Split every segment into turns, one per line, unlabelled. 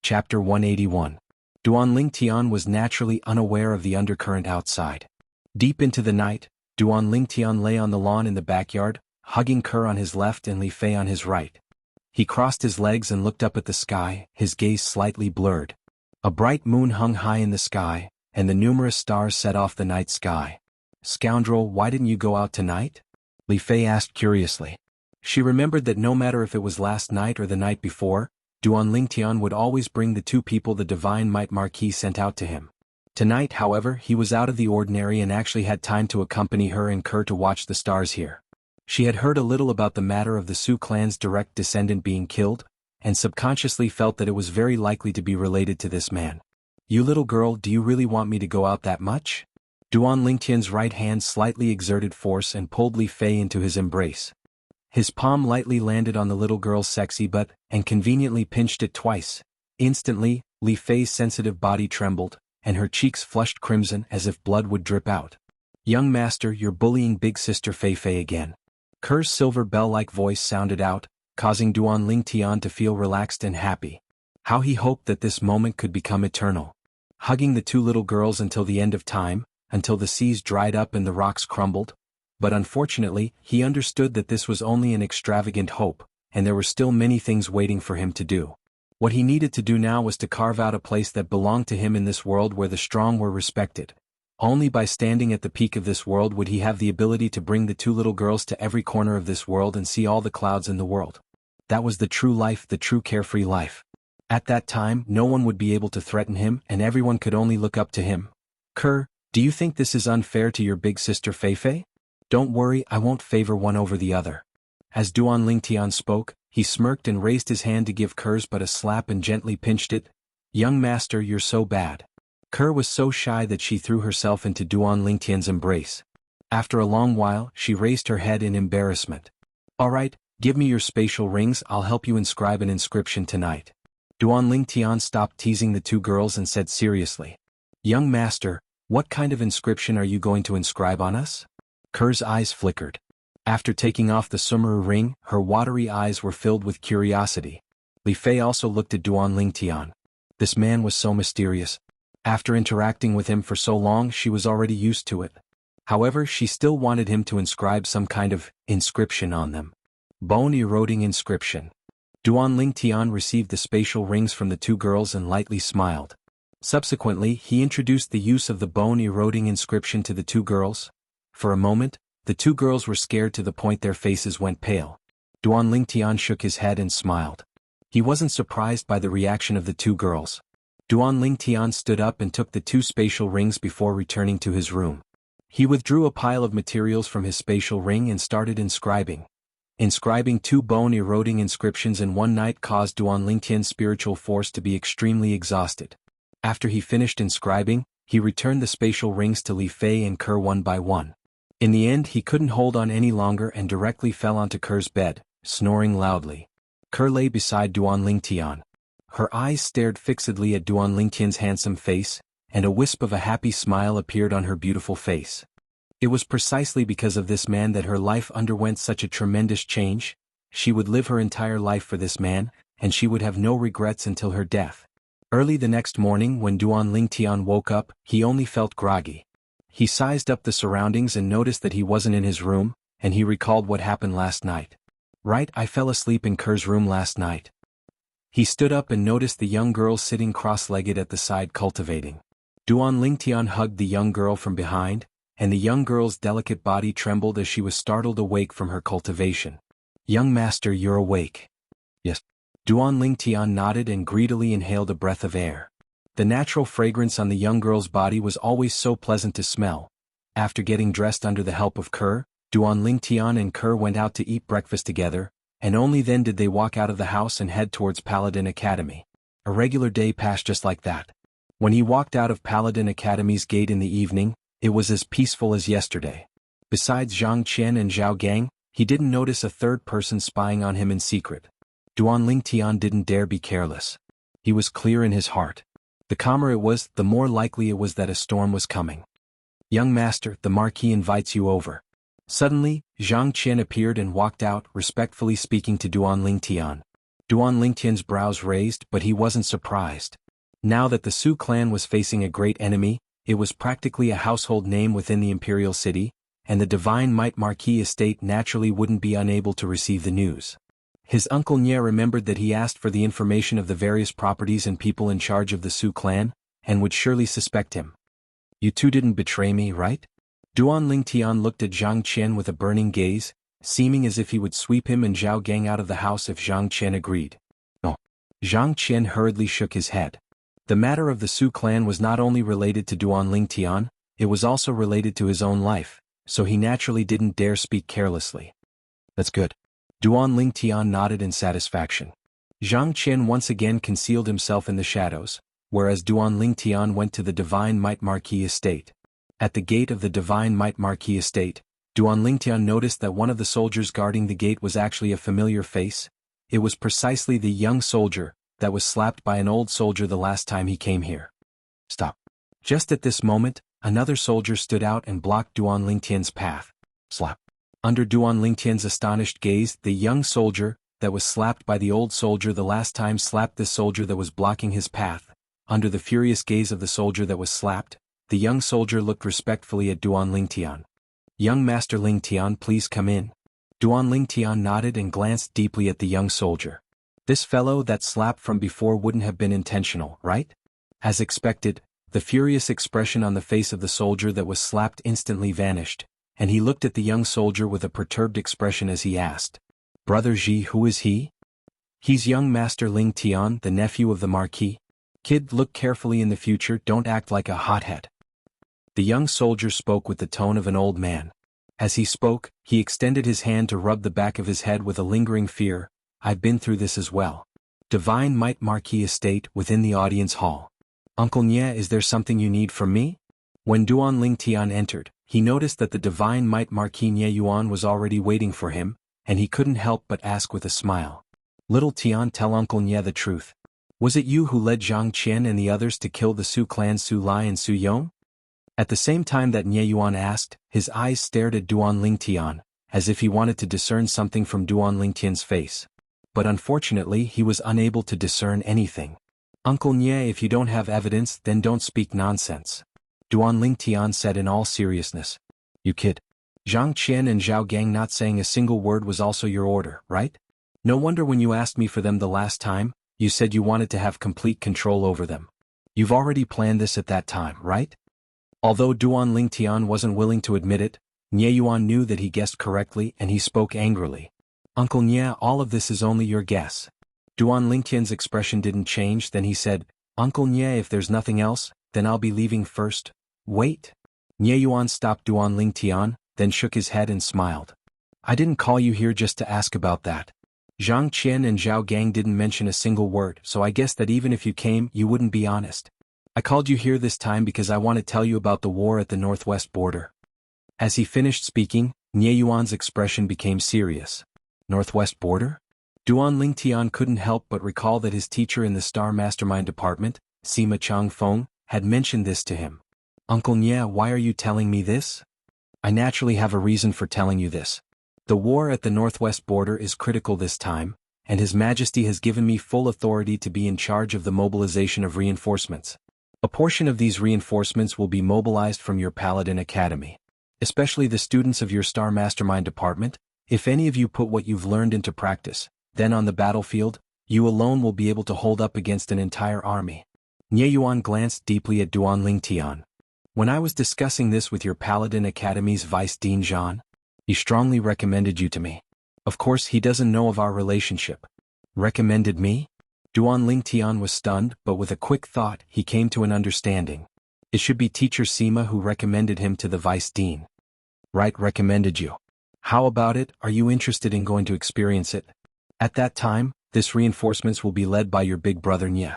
Chapter 181. Duan Lingtian was naturally unaware of the undercurrent outside. Deep into the night, Duan Lingtian lay on the lawn in the backyard, hugging Kerr on his left and Li Fei on his right. He crossed his legs and looked up at the sky, his gaze slightly blurred. A bright moon hung high in the sky, and the numerous stars set off the night sky. "Scoundrel, why didn't you go out tonight?" Li Fei asked curiously. She remembered that no matter if it was last night or the night before, Duan Lingtian would always bring the two people the Divine Might Marquis sent out to him. Tonight, however, he was out of the ordinary and actually had time to accompany her and Kerr to watch the stars here. She had heard a little about the matter of the Su clan's direct descendant being killed, and subconsciously felt that it was very likely to be related to this man. "You little girl, do you really want me to go out that much?" Duan Lingtian's right hand slightly exerted force and pulled Li Fei into his embrace. His palm lightly landed on the little girl's sexy butt, and conveniently pinched it twice. Instantly, Li Fei's sensitive body trembled, and her cheeks flushed crimson as if blood would drip out. "Young master, you're bullying big sister Fei Fei again." Kerr's silver bell-like voice sounded out, causing Duan Lingtian to feel relaxed and happy. How he hoped that this moment could become eternal. Hugging the two little girls until the end of time, until the seas dried up and the rocks crumbled. But unfortunately, he understood that this was only an extravagant hope, and there were still many things waiting for him to do. What he needed to do now was to carve out a place that belonged to him in this world where the strong were respected. Only by standing at the peak of this world would he have the ability to bring the two little girls to every corner of this world and see all the clouds in the world. That was the true life, the true carefree life. At that time, no one would be able to threaten him and everyone could only look up to him. "Kerr, do you think this is unfair to your big sister Fei Fei?" "Don't worry, I won't favor one over the other." As Duan Lingtian spoke, he smirked and raised his hand to give Kerr's but a slap and gently pinched it. "Young master, you're so bad." Kerr was so shy that she threw herself into Duan Lingtian's embrace. After a long while, she raised her head in embarrassment. "All right, give me your spatial rings, I'll help you inscribe an inscription tonight." Duan Lingtian stopped teasing the two girls and said seriously, "Young master, what kind of inscription are you going to inscribe on us?" Kerr's eyes flickered. After taking off the Sumeru ring, her watery eyes were filled with curiosity. Li Fei also looked at Duan Lingtian. This man was so mysterious. After interacting with him for so long, she was already used to it. However, she still wanted him to inscribe some kind of inscription on them. Bone-eroding inscription. Duan Lingtian received the spatial rings from the two girls and lightly smiled. Subsequently, he introduced the use of the bone-eroding inscription to the two girls. For a moment, the two girls were scared to the point their faces went pale. Duan Lingtian shook his head and smiled. He wasn't surprised by the reaction of the two girls. Duan Lingtian stood up and took the two spatial rings before returning to his room. He withdrew a pile of materials from his spatial ring and started inscribing. Inscribing two bone-eroding inscriptions in one night caused Duan Lingtian's spiritual force to be extremely exhausted. After he finished inscribing, he returned the spatial rings to Li Fei and Kerr one by one. In the end, he couldn't hold on any longer and directly fell onto Kerr's bed, snoring loudly. Kerr lay beside Duan Lingtian. Her eyes stared fixedly at Duan Lingtian's handsome face, and a wisp of a happy smile appeared on her beautiful face. It was precisely because of this man that her life underwent such a tremendous change. She would live her entire life for this man, and she would have no regrets until her death. Early the next morning when Duan Lingtian woke up, he only felt groggy. He sized up the surroundings and noticed that he wasn't in his room, and he recalled what happened last night. "Right, I fell asleep in Kerr's room last night." He stood up and noticed the young girl sitting cross-legged at the side cultivating. Duan Lingtian hugged the young girl from behind, and the young girl's delicate body trembled as she was startled awake from her cultivation. "Young master, you're awake." "Yes." Duan Lingtian nodded and greedily inhaled a breath of air. The natural fragrance on the young girl's body was always so pleasant to smell. After getting dressed under the help of Kerr, Duan Lingtian and Kerr went out to eat breakfast together, and only then did they walk out of the house and head towards Paladin Academy. A regular day passed just like that. When he walked out of Paladin Academy's gate in the evening, it was as peaceful as yesterday. Besides Zhang Qian and Zhao Gang, he didn't notice a third person spying on him in secret. Duan Lingtian didn't dare be careless. He was clear in his heart. The calmer it was, the more likely it was that a storm was coming. "Young master, the Marquis invites you over." Suddenly, Zhang Qian appeared and walked out, respectfully speaking to Duan Lingtian. Duan Lingtian's brows raised, but he wasn't surprised. Now that the Su clan was facing a great enemy, it was practically a household name within the imperial city, and the Divine Might Marquis estate naturally wouldn't be unable to receive the news. His uncle Nye remembered that he asked for the information of the various properties and people in charge of the Su clan, and would surely suspect him. You two didn't betray me, right? Duan Lingtian looked at Zhang Qian with a burning gaze, seeming as if he would sweep him and Zhao Gang out of the house if Zhang Qian agreed. No. Zhang Qian hurriedly shook his head. The matter of the Su clan was not only related to Duan Lingtian, it was also related to his own life, so he naturally didn't dare speak carelessly. That's good. Duan Lingtian nodded in satisfaction. Zhang Qian once again concealed himself in the shadows, whereas Duan Lingtian went to the Divine Might Marquis estate. At the gate of the Divine Might Marquis estate, Duan Lingtian noticed that one of the soldiers guarding the gate was actually a familiar face. It was precisely the young soldier that was slapped by an old soldier the last time he came here. Stop. Just at this moment, another soldier stood out and blocked Duan Lingtian's path. Slap. Under Duan Lingtian's astonished gaze, the young soldier that was slapped by the old soldier the last time slapped the soldier that was blocking his path. Under the furious gaze of the soldier that was slapped, the young soldier looked respectfully at Duan Lingtian. Young Master Lingtian, please come in. Duan Lingtian nodded and glanced deeply at the young soldier. This fellow that slapped from before wouldn't have been intentional, right? As expected, the furious expression on the face of the soldier that was slapped instantly vanished, and he looked at the young soldier with a perturbed expression as he asked, Brother Ji, who is he? He's young Master Lingtian, the nephew of the Marquis. Kid, look carefully in the future, don't act like a hothead. The young soldier spoke with the tone of an old man. As he spoke, he extended his hand to rub the back of his head with a lingering fear. I've been through this as well. Divine Might Marquis estate within the audience hall. Uncle Nye, is there something you need from me? When Duan Lingtian entered, he noticed that the Divine Might Marquis Nye Yuan was already waiting for him, and he couldn't help but ask with a smile. Little Tian, tell Uncle Nye the truth. Was it you who led Zhang Qian and the others to kill the Su clan Su Lai and Su Yong? At the same time that Nye Yuan asked, his eyes stared at Duan Lingtian, as if he wanted to discern something from Duan Lingtian's face. But unfortunately he was unable to discern anything. Uncle Nye, if you don't have evidence, then don't speak nonsense. Duan Lingtian said in all seriousness. You kid. Zhang Qian and Zhao Gang not saying a single word was also your order, right? No wonder when you asked me for them the last time, you said you wanted to have complete control over them. You've already planned this at that time, right? Although Duan Lingtian wasn't willing to admit it, Nye Yuan knew that he guessed correctly and he spoke angrily. Uncle Nye, all of this is only your guess. Duan Lingtian's expression didn't change, then he said, Uncle Nye, if there's nothing else, then I'll be leaving first. Wait. Nye Yuan stopped Duan Lingtian, then shook his head and smiled. I didn't call you here just to ask about that. Zhang Qian and Zhao Gang didn't mention a single word, so I guess that even if you came, you wouldn't be honest. I called you here this time because I want to tell you about the war at the northwest border. As he finished speaking, Nye Yuan's expression became serious. Northwest border? Duan Lingtian couldn't help but recall that his teacher in the Star Mastermind department, Sima Changfeng, had mentioned this to him. Uncle Nye, why are you telling me this? I naturally have a reason for telling you this. The war at the northwest border is critical this time, and His Majesty has given me full authority to be in charge of the mobilization of reinforcements. A portion of these reinforcements will be mobilized from your Paladin Academy. Especially the students of your Star Mastermind department. If any of you put what you've learned into practice, then on the battlefield, you alone will be able to hold up against an entire army. Nye Yuan glanced deeply at Duan Lingtian. When I was discussing this with your Paladin Academy's Vice Dean Zhan, he strongly recommended you to me. Of course he doesn't know of our relationship. Recommended me? Duan Lingtian was stunned, but with a quick thought he came to an understanding. It should be Teacher Sima who recommended him to the Vice Dean. Right, recommended you. How about it, are you interested in going to experience it? At that time, this reinforcements will be led by your big brother Nye.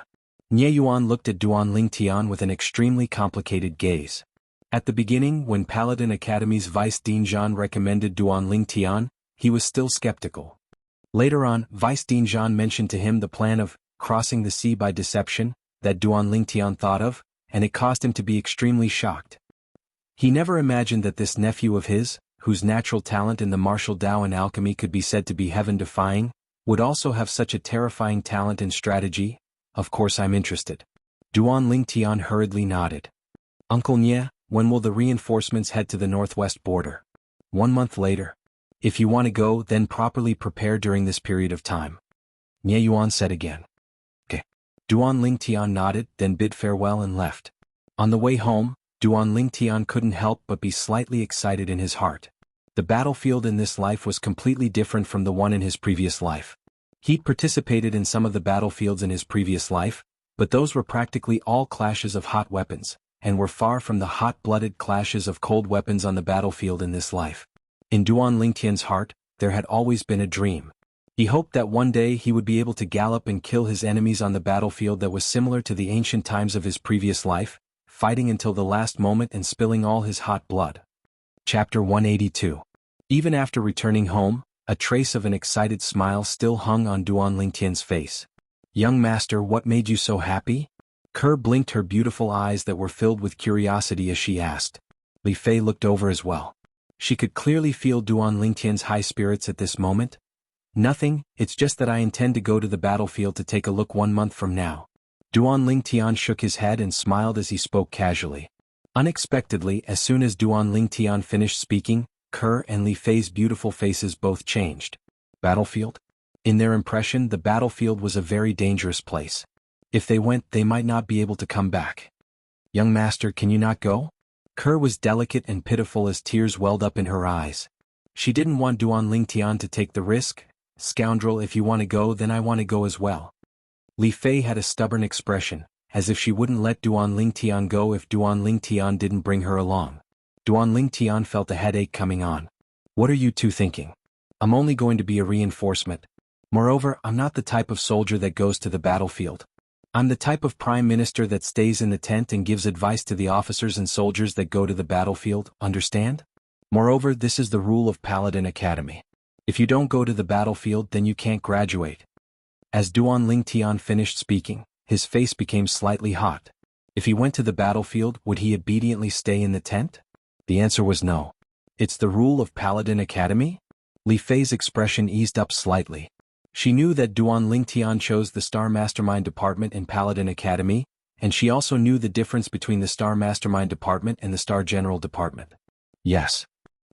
Nye Yuan looked at Duan Lingtian with an extremely complicated gaze. At the beginning, when Paladin Academy's Vice Dean Zhan recommended Duan Lingtian, he was still skeptical. Later on, Vice Dean Zhan mentioned to him the plan of crossing the sea by deception that Duan Lingtian thought of, and it caused him to be extremely shocked. He never imagined that this nephew of his, whose natural talent in the martial Tao and alchemy could be said to be heaven-defying, would also have such a terrifying talent and strategy? Of course I'm interested. Duan Lingtian hurriedly nodded. Uncle Nye, when will the reinforcements head to the northwest border? 1 month later. If you want to go, then properly prepare during this period of time. Nye Yuan said again. Okay. Duan Lingtian nodded, then bid farewell and left. On the way home, Duan Lingtian couldn't help but be slightly excited in his heart. The battlefield in this life was completely different from the one in his previous life. He'd participated in some of the battlefields in his previous life, but those were practically all clashes of hot weapons, and were far from the hot-blooded clashes of cold weapons on the battlefield in this life. In Duan Lingtian's heart, there had always been a dream. He hoped that one day he would be able to gallop and kill his enemies on the battlefield that was similar to the ancient times of his previous life, fighting until the last moment and spilling all his hot blood. Chapter 182. Even after returning home, a trace of an excited smile still hung on Duan Lingtian's face. Young master, what made you so happy? Ke blinked her beautiful eyes that were filled with curiosity as she asked. Li Fei looked over as well. She could clearly feel Duan Lingtian's high spirits at this moment. Nothing, it's just that I intend to go to the battlefield to take a look 1 month from now. Duan Lingtian shook his head and smiled as he spoke casually. Unexpectedly, as soon as Duan Lingtian finished speaking, Ke and Li Fei's beautiful faces both changed. Battlefield? In their impression, the battlefield was a very dangerous place. If they went, they might not be able to come back. Young master, can you not go? Ke was delicate and pitiful as tears welled up in her eyes. She didn't want Duan Lingtian to take the risk. Scoundrel, if you want to go, then I want to go as well. Li Fei had a stubborn expression, as if she wouldn't let Duan Lingtian go if Duan Lingtian didn't bring her along. Duan Lingtian felt a headache coming on. What are you two thinking? I'm only going to be a reinforcement. Moreover, I'm not the type of soldier that goes to the battlefield. I'm the type of prime minister that stays in the tent and gives advice to the officers and soldiers that go to the battlefield, understand? Moreover, this is the rule of Paladin Academy. If you don't go to the battlefield, then you can't graduate. As Duan Lingtian finished speaking, his face became slightly hot. If he went to the battlefield, would he obediently stay in the tent? The answer was no. It's the rule of Paladin Academy? Li Fei's expression eased up slightly. She knew that Duan Lingtian chose the Star Mastermind Department in Paladin Academy, and she also knew the difference between the Star Mastermind Department and the Star General Department. Yes.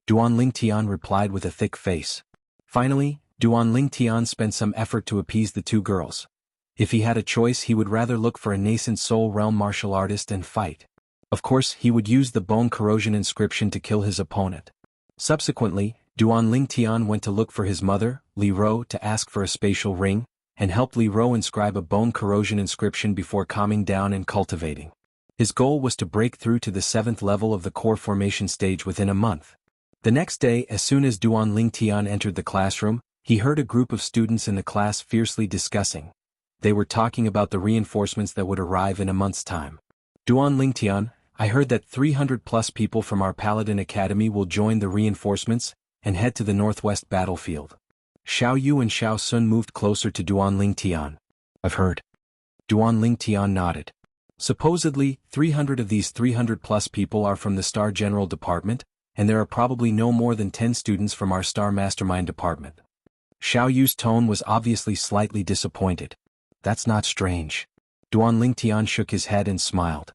Duan Lingtian replied with a thick face. Finally, Duan Lingtian spent some effort to appease the two girls. If he had a choice, he would rather look for a nascent soul realm martial artist and fight. Of course, he would use the bone corrosion inscription to kill his opponent. Subsequently, Duan Lingtian went to look for his mother, Li Ro, to ask for a spatial ring, and helped Li Ro inscribe a bone corrosion inscription before calming down and cultivating. His goal was to break through to the 7th level of the core formation stage within a month. The next day, as soon as Duan Lingtian entered the classroom, he heard a group of students in the class fiercely discussing. They were talking about the reinforcements that would arrive in a month's time. Duan Lingtian, I heard that 300+ people from our Paladin Academy will join the reinforcements and head to the northwest battlefield. Xiao Yu and Xiao Sun moved closer to Duan Lingtian. I've heard. Duan Lingtian nodded. Supposedly, 300 of these 300+ people are from the Star General Department, and there are probably no more than 10 students from our Star Mastermind Department. Xiao Yu's tone was obviously slightly disappointed. That's not strange. Duan Lingtian shook his head and smiled.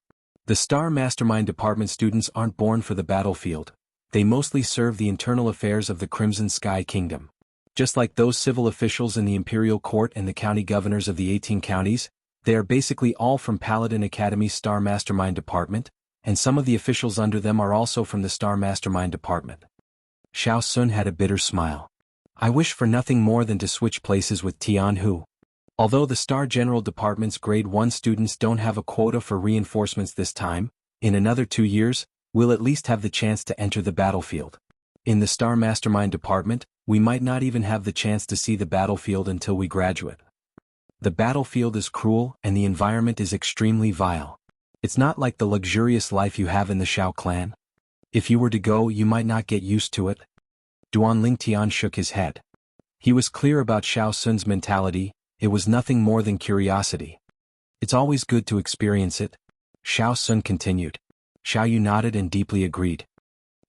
The Star Mastermind Department students aren't born for the battlefield. They mostly serve the internal affairs of the Crimson Sky Kingdom. Just like those civil officials in the Imperial Court and the county governors of the 18 counties, they are basically all from Paladin Academy's Star Mastermind Department, and some of the officials under them are also from the Star Mastermind Department. Xiao Sun had a bitter smile. I wish for nothing more than to switch places with Jianghu. Although the Star General Department's Grade 1 students don't have a quota for reinforcements this time, in another 2 years, we'll at least have the chance to enter the battlefield. In the Star Mastermind Department, we might not even have the chance to see the battlefield until we graduate. The battlefield is cruel and the environment is extremely vile. It's not like the luxurious life you have in the Shao clan. If you were to go, you might not get used to it. Duan Lingtian shook his head. He was clear about Xiao Sun's mentality. It was nothing more than curiosity. It's always good to experience it. Xiao Sun continued. Xiao Yu nodded and deeply agreed.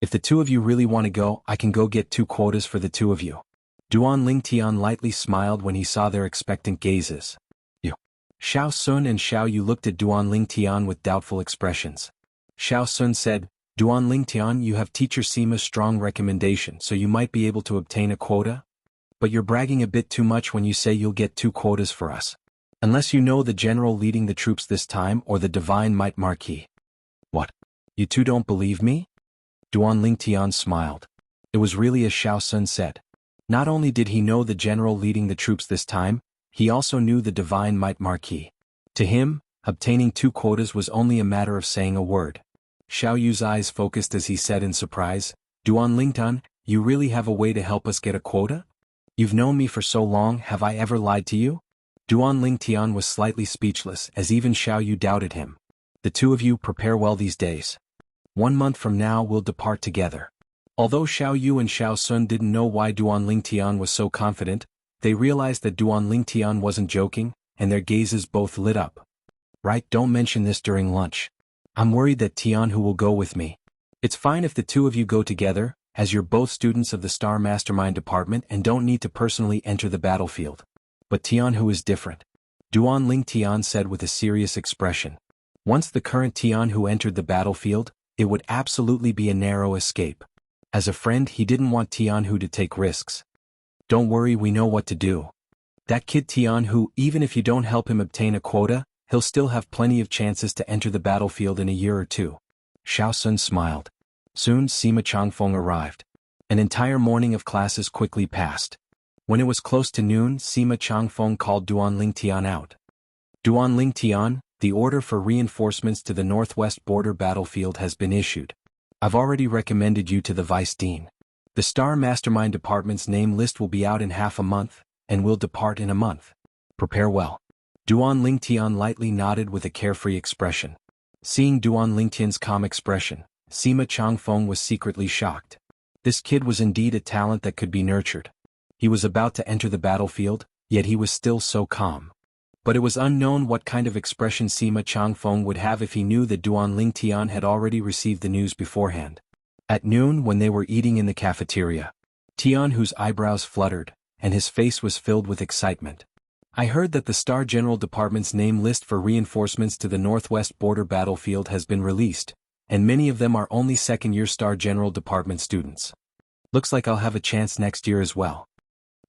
If the two of you really want to go, I can go get 2 quotas for the two of you. Duan Lingtian lightly smiled when he saw their expectant gazes. You. Xiao Sun and Xiao Yu looked at Duan Lingtian with doubtful expressions. Xiao Sun said, Duan Lingtian, you have teacher Sima's strong recommendation, so you might be able to obtain a quota? But you're bragging a bit too much when you say you'll get 2 quotas for us. Unless you know the general leading the troops this time or the Divine Might Marquis. What? You two don't believe me? Duan Lingtian smiled. It was really as Xiao Sun said. Not only did he know the general leading the troops this time, he also knew the Divine Might Marquis. To him, obtaining 2 quotas was only a matter of saying a word. Xiao Yu's eyes focused as he said in surprise, Duan Lingtian, you really have a way to help us get a quota? You've known me for so long, have I ever lied to you? Duan Lingtian was slightly speechless as even Xiao Yu doubted him. The two of you prepare well these days. 1 month from now we'll depart together. Although Xiao Yu and Xiao Sun didn't know why Duan Lingtian was so confident, they realized that Duan Lingtian wasn't joking, and their gazes both lit up. Right, don't mention this during lunch. I'm worried that Tianhu will go with me. It's fine if the two of you go together, as you're both students of the Star Mastermind Department and don't need to personally enter the battlefield. But Tianhu is different. Duan Lingtian said with a serious expression. Once the current Tianhu entered the battlefield, it would absolutely be a narrow escape. As a friend, he didn't want Tianhu to take risks. Don't worry, we know what to do. That kid Tianhu, even if you don't help him obtain a quota, he'll still have plenty of chances to enter the battlefield in a year or 2. Xiao Sun smiled. Soon Sima Changfeng arrived. An entire morning of classes quickly passed. When it was close to noon, Sima Changfeng called Duan Lingtian out. Duan Lingtian, the order for reinforcements to the northwest border battlefield has been issued. I've already recommended you to the Vice Dean. The Star Mastermind Department's name list will be out in half a month, and will depart in a month. Prepare well. Duan Lingtian lightly nodded with a carefree expression. Seeing Duan Lingtian's calm expression, Sima Changfeng was secretly shocked. This kid was indeed a talent that could be nurtured. He was about to enter the battlefield, yet he was still so calm. But it was unknown what kind of expression Sima Changfeng would have if he knew that Duan Lingtian had already received the news beforehand. At noon, when they were eating in the cafeteria, Tianhu's eyebrows fluttered, and his face was filled with excitement. I heard that the Star General Department's name list for reinforcements to the northwest border battlefield has been released, and many of them are only second-year Star General Department students. Looks like I'll have a chance next year as well.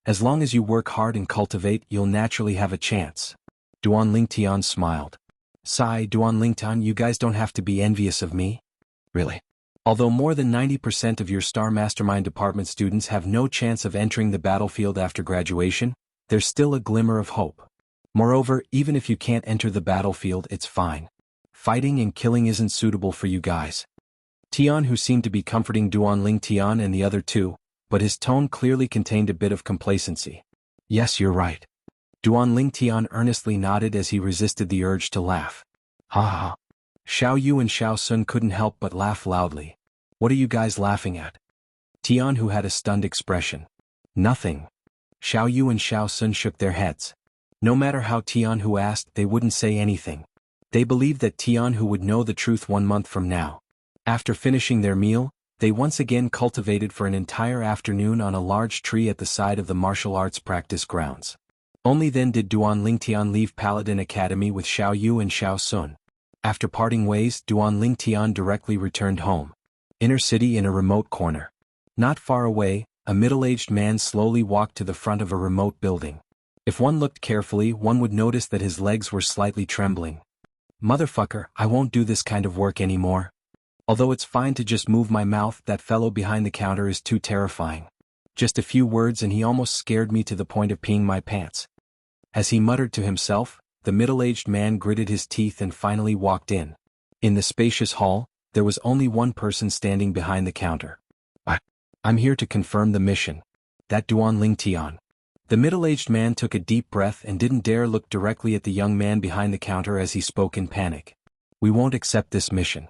As long as you work hard and cultivate, you'll naturally have a chance. Duan Lingtian smiled. Sigh, Duan Lingtian, you guys don't have to be envious of me. Really. Although more than 90% of your Star Mastermind Department students have no chance of entering the battlefield after graduation, there's still a glimmer of hope. Moreover, even if you can't enter the battlefield, it's fine. Fighting and killing isn't suitable for you guys. Tianhu seemed to be comforting Duan Lingtian and the other two, but his tone clearly contained a bit of complacency. Yes, you're right. Duan Lingtian earnestly nodded as he resisted the urge to laugh. Ha ha. Xiao Yu and Xiao Sun couldn't help but laugh loudly. What are you guys laughing at? Tianhu had a stunned expression. Nothing. Xiao Yu and Xiao Sun shook their heads. No matter how Tianhu asked, they wouldn't say anything. They believed that Tianhu would know the truth 1 month from now. After finishing their meal, they once again cultivated for an entire afternoon on a large tree at the side of the martial arts practice grounds. Only then did Duan Lingtian leave Paladin Academy with Xiao Yu and Xiao Sun. After parting ways, Duan Lingtian directly returned home. Inner city in a remote corner. Not far away, a middle-aged man slowly walked to the front of a remote building. If one looked carefully, one would notice that his legs were slightly trembling. Motherfucker, I won't do this kind of work anymore. Although it's fine to just move my mouth, that fellow behind the counter is too terrifying. Just a few words and he almost scared me to the point of peeing my pants. As he muttered to himself, the middle-aged man gritted his teeth and finally walked in. In the spacious hall, there was only one person standing behind the counter. I'm here to confirm the mission. That Duan Lingtian. The middle-aged man took a deep breath and didn't dare look directly at the young man behind the counter as he spoke in panic. We won't accept this mission.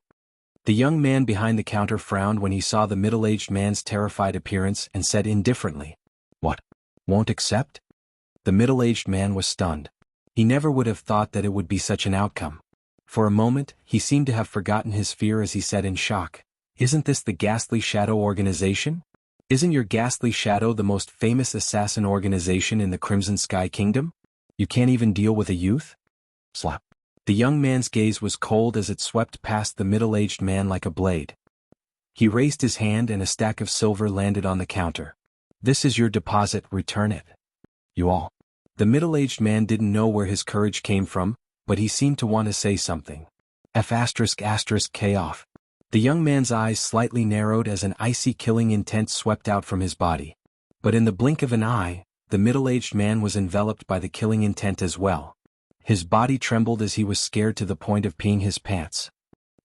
The young man behind the counter frowned when he saw the middle-aged man's terrified appearance and said indifferently, What? Won't accept? The middle-aged man was stunned. He never would have thought that it would be such an outcome. For a moment, he seemed to have forgotten his fear as he said in shock, Isn't this the ghastly shadow organization? Isn't your ghastly shadow the most famous assassin organization in the Crimson Sky Kingdom? You can't even deal with a youth? Slap. The young man's gaze was cold as it swept past the middle-aged man like a blade. He raised his hand and a stack of silver landed on the counter. This is your deposit, return it. You all. The middle-aged man didn't know where his courage came from, but he seemed to want to say something. K off. The young man's eyes slightly narrowed as an icy killing intent swept out from his body. But in the blink of an eye, the middle-aged man was enveloped by the killing intent as well. His body trembled as he was scared to the point of peeing his pants.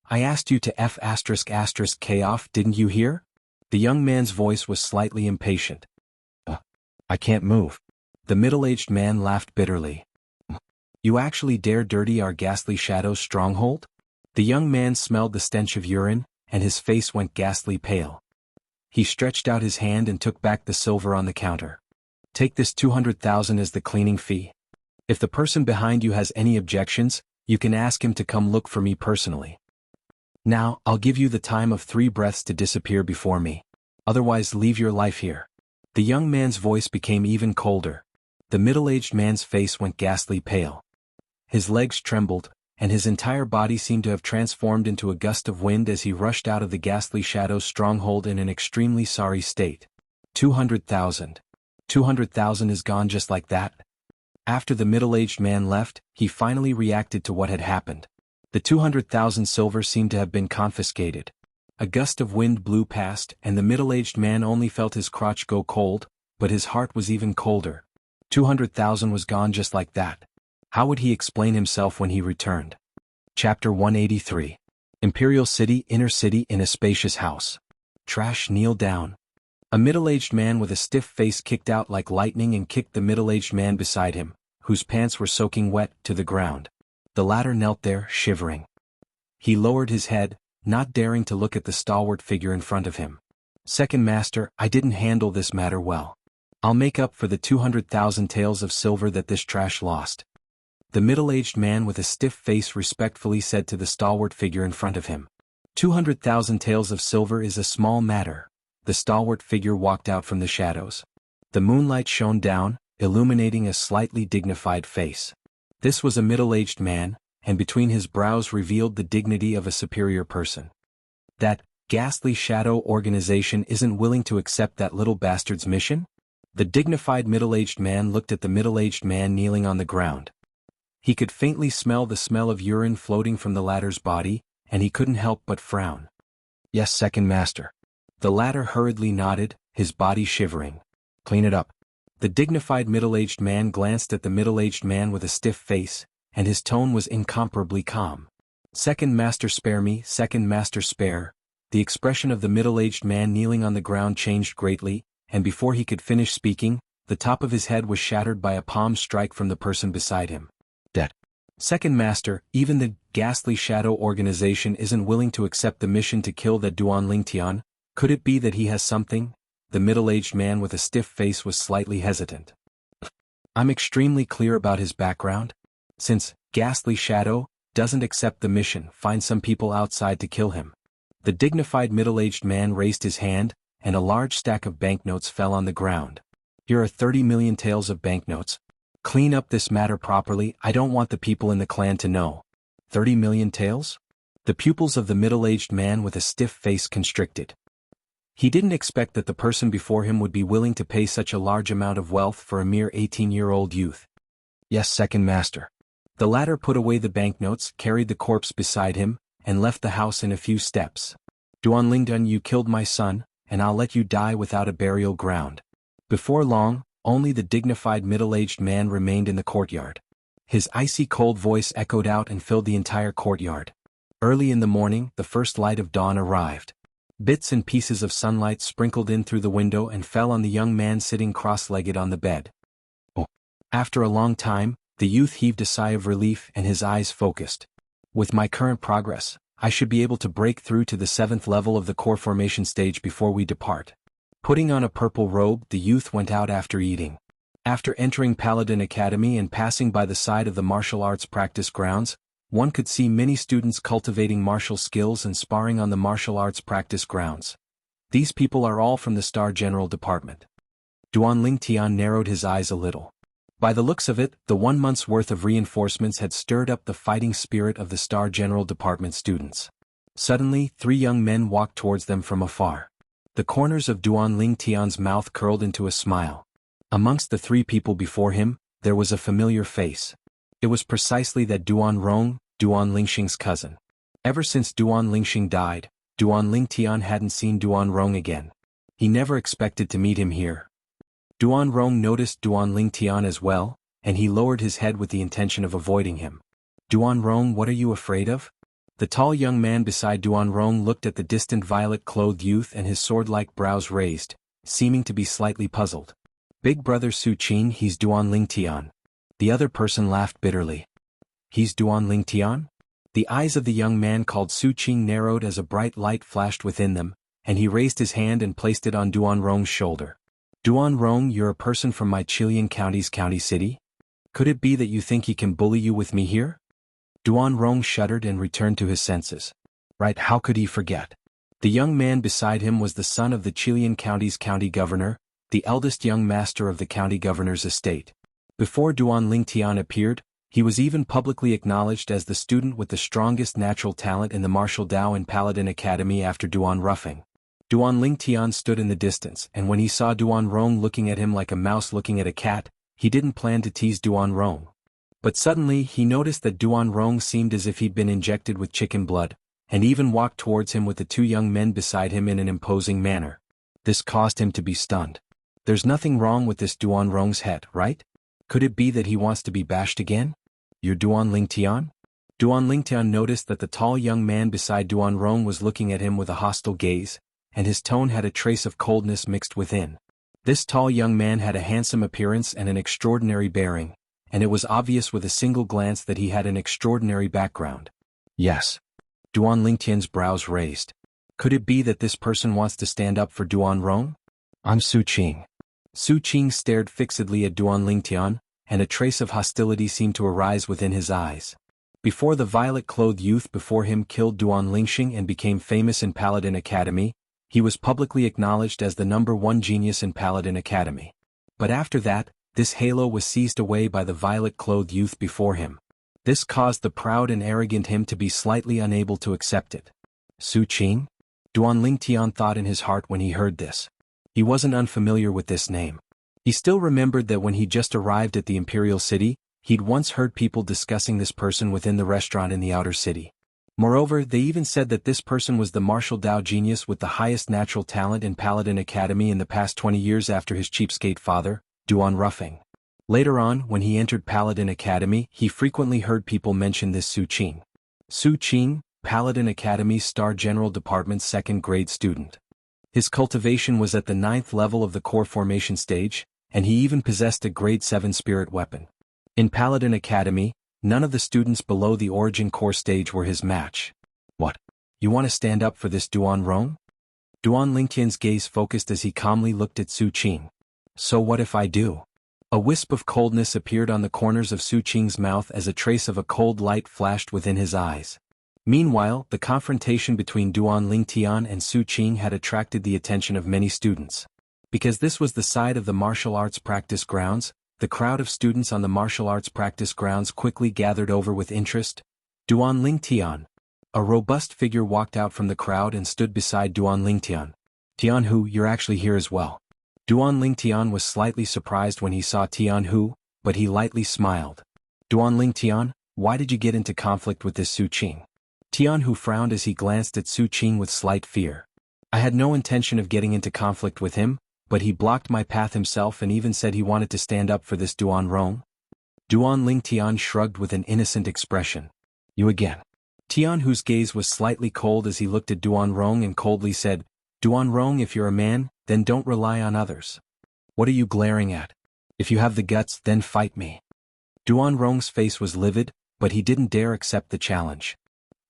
I asked you to K off, didn't you hear? The young man's voice was slightly impatient. I can't move. The middle-aged man laughed bitterly. You actually dare dirty our ghastly shadow's stronghold? The young man smelled the stench of urine, and his face went ghastly pale. He stretched out his hand and took back the silver on the counter. Take this 200,000 as the cleaning fee. If the person behind you has any objections, you can ask him to come look for me personally. Now, I'll give you the time of 3 breaths to disappear before me. Otherwise leave your life here. The young man's voice became even colder. The middle-aged man's face went ghastly pale. His legs trembled, and his entire body seemed to have transformed into a gust of wind as he rushed out of the ghastly shadow's stronghold in an extremely sorry state. 200,000. 200,000 is gone just like that? After the middle-aged man left, he finally reacted to what had happened. The 200,000 silver seemed to have been confiscated. A gust of wind blew past, and the middle-aged man only felt his crotch go cold, but his heart was even colder. 200,000 was gone just like that. How would he explain himself when he returned? Chapter 183. Imperial City, Inner City, in a spacious house. Trash, kneel down. A middle-aged man with a stiff face kicked out like lightning and kicked the middle-aged man beside him, whose pants were soaking wet, to the ground. The latter knelt there, shivering. He lowered his head, not daring to look at the stalwart figure in front of him. Second Master, I didn't handle this matter well. I'll make up for the 200,000 taels of silver that this trash lost. The middle-aged man with a stiff face respectfully said to the stalwart figure in front of him. 200,000 taels of silver is a small matter. The stalwart figure walked out from the shadows. The moonlight shone down, illuminating a slightly dignified face. This was a middle-aged man, and between his brows revealed the dignity of a superior person. That ghastly shadow organization isn't willing to accept that little bastard's mission? The dignified middle-aged man looked at the middle-aged man kneeling on the ground. He could faintly smell the smell of urine floating from the latter's body, and he couldn't help but frown. Yes, Second Master. The latter hurriedly nodded, his body shivering. Clean it up. The dignified middle-aged man glanced at the middle-aged man with a stiff face, and his tone was incomparably calm. Second Master, spare me, Second Master, spare. The expression of the middle-aged man kneeling on the ground changed greatly, and before he could finish speaking, the top of his head was shattered by a palm strike from the person beside him. Dead. Second Master, even the ghastly shadow organization isn't willing to accept the mission to kill that Duan Lingtian. Could it be that he has something? The middle-aged man with a stiff face was slightly hesitant. I'm extremely clear about his background. Since ghastly shadow doesn't accept the mission, find some people outside to kill him. The dignified middle-aged man raised his hand, and a large stack of banknotes fell on the ground. Here are 30 million taels of banknotes. Clean up this matter properly, I don't want the people in the clan to know. 30 million taels? The pupils of the middle-aged man with a stiff face constricted. He didn't expect that the person before him would be willing to pay such a large amount of wealth for a mere 18-year-old youth. Yes, Second Master. The latter put away the banknotes, carried the corpse beside him, and left the house in a few steps. Duan Lingdun, you killed my son, and I'll let you die without a burial ground. Before long, only the dignified middle-aged man remained in the courtyard. His icy cold voice echoed out and filled the entire courtyard. Early in the morning, the first light of dawn arrived. Bits and pieces of sunlight sprinkled in through the window and fell on the young man sitting cross-legged on the bed. Oh. After a long time, the youth heaved a sigh of relief and his eyes focused. With my current progress, I should be able to break through to the 7th level of the core formation stage before we depart. Putting on a purple robe, the youth went out after eating. After entering Paladin Academy and passing by the side of the martial arts practice grounds, one could see many students cultivating martial skills and sparring on the martial arts practice grounds. These people are all from the Star General Department. Duan Lingtian narrowed his eyes a little. By the looks of it, the 1 month's worth of reinforcements had stirred up the fighting spirit of the Star General Department students. Suddenly, 3 young men walked towards them from afar. The corners of Duan Lingtian's mouth curled into a smile. Amongst the 3 people before him, there was a familiar face. It was precisely that Duan Rong, Duan Lingxing's cousin. Ever since Duan Lingxing died, Duan Lingtian hadn't seen Duan Rong again. He never expected to meet him here. Duan Rong noticed Duan Lingtian as well, and he lowered his head with the intention of avoiding him. Duan Rong, what are you afraid of? The tall young man beside Duan Rong looked at the distant violet-clothed youth and his sword-like brows raised, seeming to be slightly puzzled. Big brother Su Qing, he's Duan Lingtian. The other person laughed bitterly. He's Duan Lingtian? The eyes of the young man called Su Qing narrowed as a bright light flashed within them, and he raised his hand and placed it on Duan Rong's shoulder. Duan Rong, you're a person from my Qilian County's county city? Could it be that you think he can bully you with me here? Duan Rong shuddered and returned to his senses. Right, how could he forget? The young man beside him was the son of the Qilian County's county governor, the eldest young master of the county governor's estate. Before Duan Lingtian appeared, he was even publicly acknowledged as the student with the strongest natural talent in the martial Dao and Paladin Academy after Duan Ruffing. Duan Lingtian stood in the distance, and when he saw Duan Rong looking at him like a mouse looking at a cat, he didn't plan to tease Duan Rong. But suddenly he noticed that Duan Rong seemed as if he'd been injected with chicken blood, and even walked towards him with the 2 young men beside him in an imposing manner. This caused him to be stunned. There's nothing wrong with this Duan Rong's head, right? Could it be that he wants to be bashed again? You're Duan Lingtian? Duan Lingtian noticed that the tall young man beside Duan Rong was looking at him with a hostile gaze, and his tone had a trace of coldness mixed within. This tall young man had a handsome appearance and an extraordinary bearing, and it was obvious with a single glance that he had an extraordinary background. Yes. Duan Lingtian's brows raised. Could it be that this person wants to stand up for Duan Rong? I'm Su Qing. Su Qing stared fixedly at Duan Lingtian, and a trace of hostility seemed to arise within his eyes. Before the violet-clothed youth before him killed Duan Lingxing and became famous in Paladin Academy, he was publicly acknowledged as the #1 genius in Paladin Academy. But after that, this halo was seized away by the violet-clothed youth before him. This caused the proud and arrogant him to be slightly unable to accept it. Su Qing? Duan Lingtian thought in his heart when he heard this. He wasn't unfamiliar with this name. He still remembered that when he just arrived at the Imperial City, he'd once heard people discussing this person within the restaurant in the outer city. Moreover, they even said that this person was the martial Dao genius with the highest natural talent in Paladin Academy in the past 20 years after his cheapskate father, Duan Ruffing. Later on, when he entered Paladin Academy, he frequently heard people mention this Su Qing. Su Qing, Paladin Academy's Star General Department's 2nd grade student. His cultivation was at the 9th level of the core formation stage, and he even possessed a grade 7 spirit weapon. In Paladin Academy, none of the students below the origin core stage were his match. What? You want to stand up for this Duan Rong? Duan Lingtian's gaze focused as he calmly looked at Su Qing. So what if I do? A wisp of coldness appeared on the corners of Su Qing's mouth as a trace of a cold light flashed within his eyes. Meanwhile, the confrontation between Duan Lingtian and Su Qing had attracted the attention of many students. Because this was the side of the martial arts practice grounds, the crowd of students on the martial arts practice grounds quickly gathered over with interest. Duan Lingtian. A robust figure walked out from the crowd and stood beside Duan Lingtian. Tianhu, you're actually here as well. Duan Lingtian was slightly surprised when he saw Tianhu, but he lightly smiled. Duan Lingtian, why did you get into conflict with this Su Qing? Tianhu frowned as he glanced at Su Qing with slight fear. I had no intention of getting into conflict with him, but he blocked my path himself and even said he wanted to stand up for this Duan Rong. Duan Lingtian shrugged with an innocent expression. You again. Tianhu's gaze was slightly cold as he looked at Duan Rong and coldly said, Duan Rong, if you're a man, then don't rely on others. What are you glaring at? If you have the guts, then fight me. Duan Rong's face was livid, but he didn't dare accept the challenge.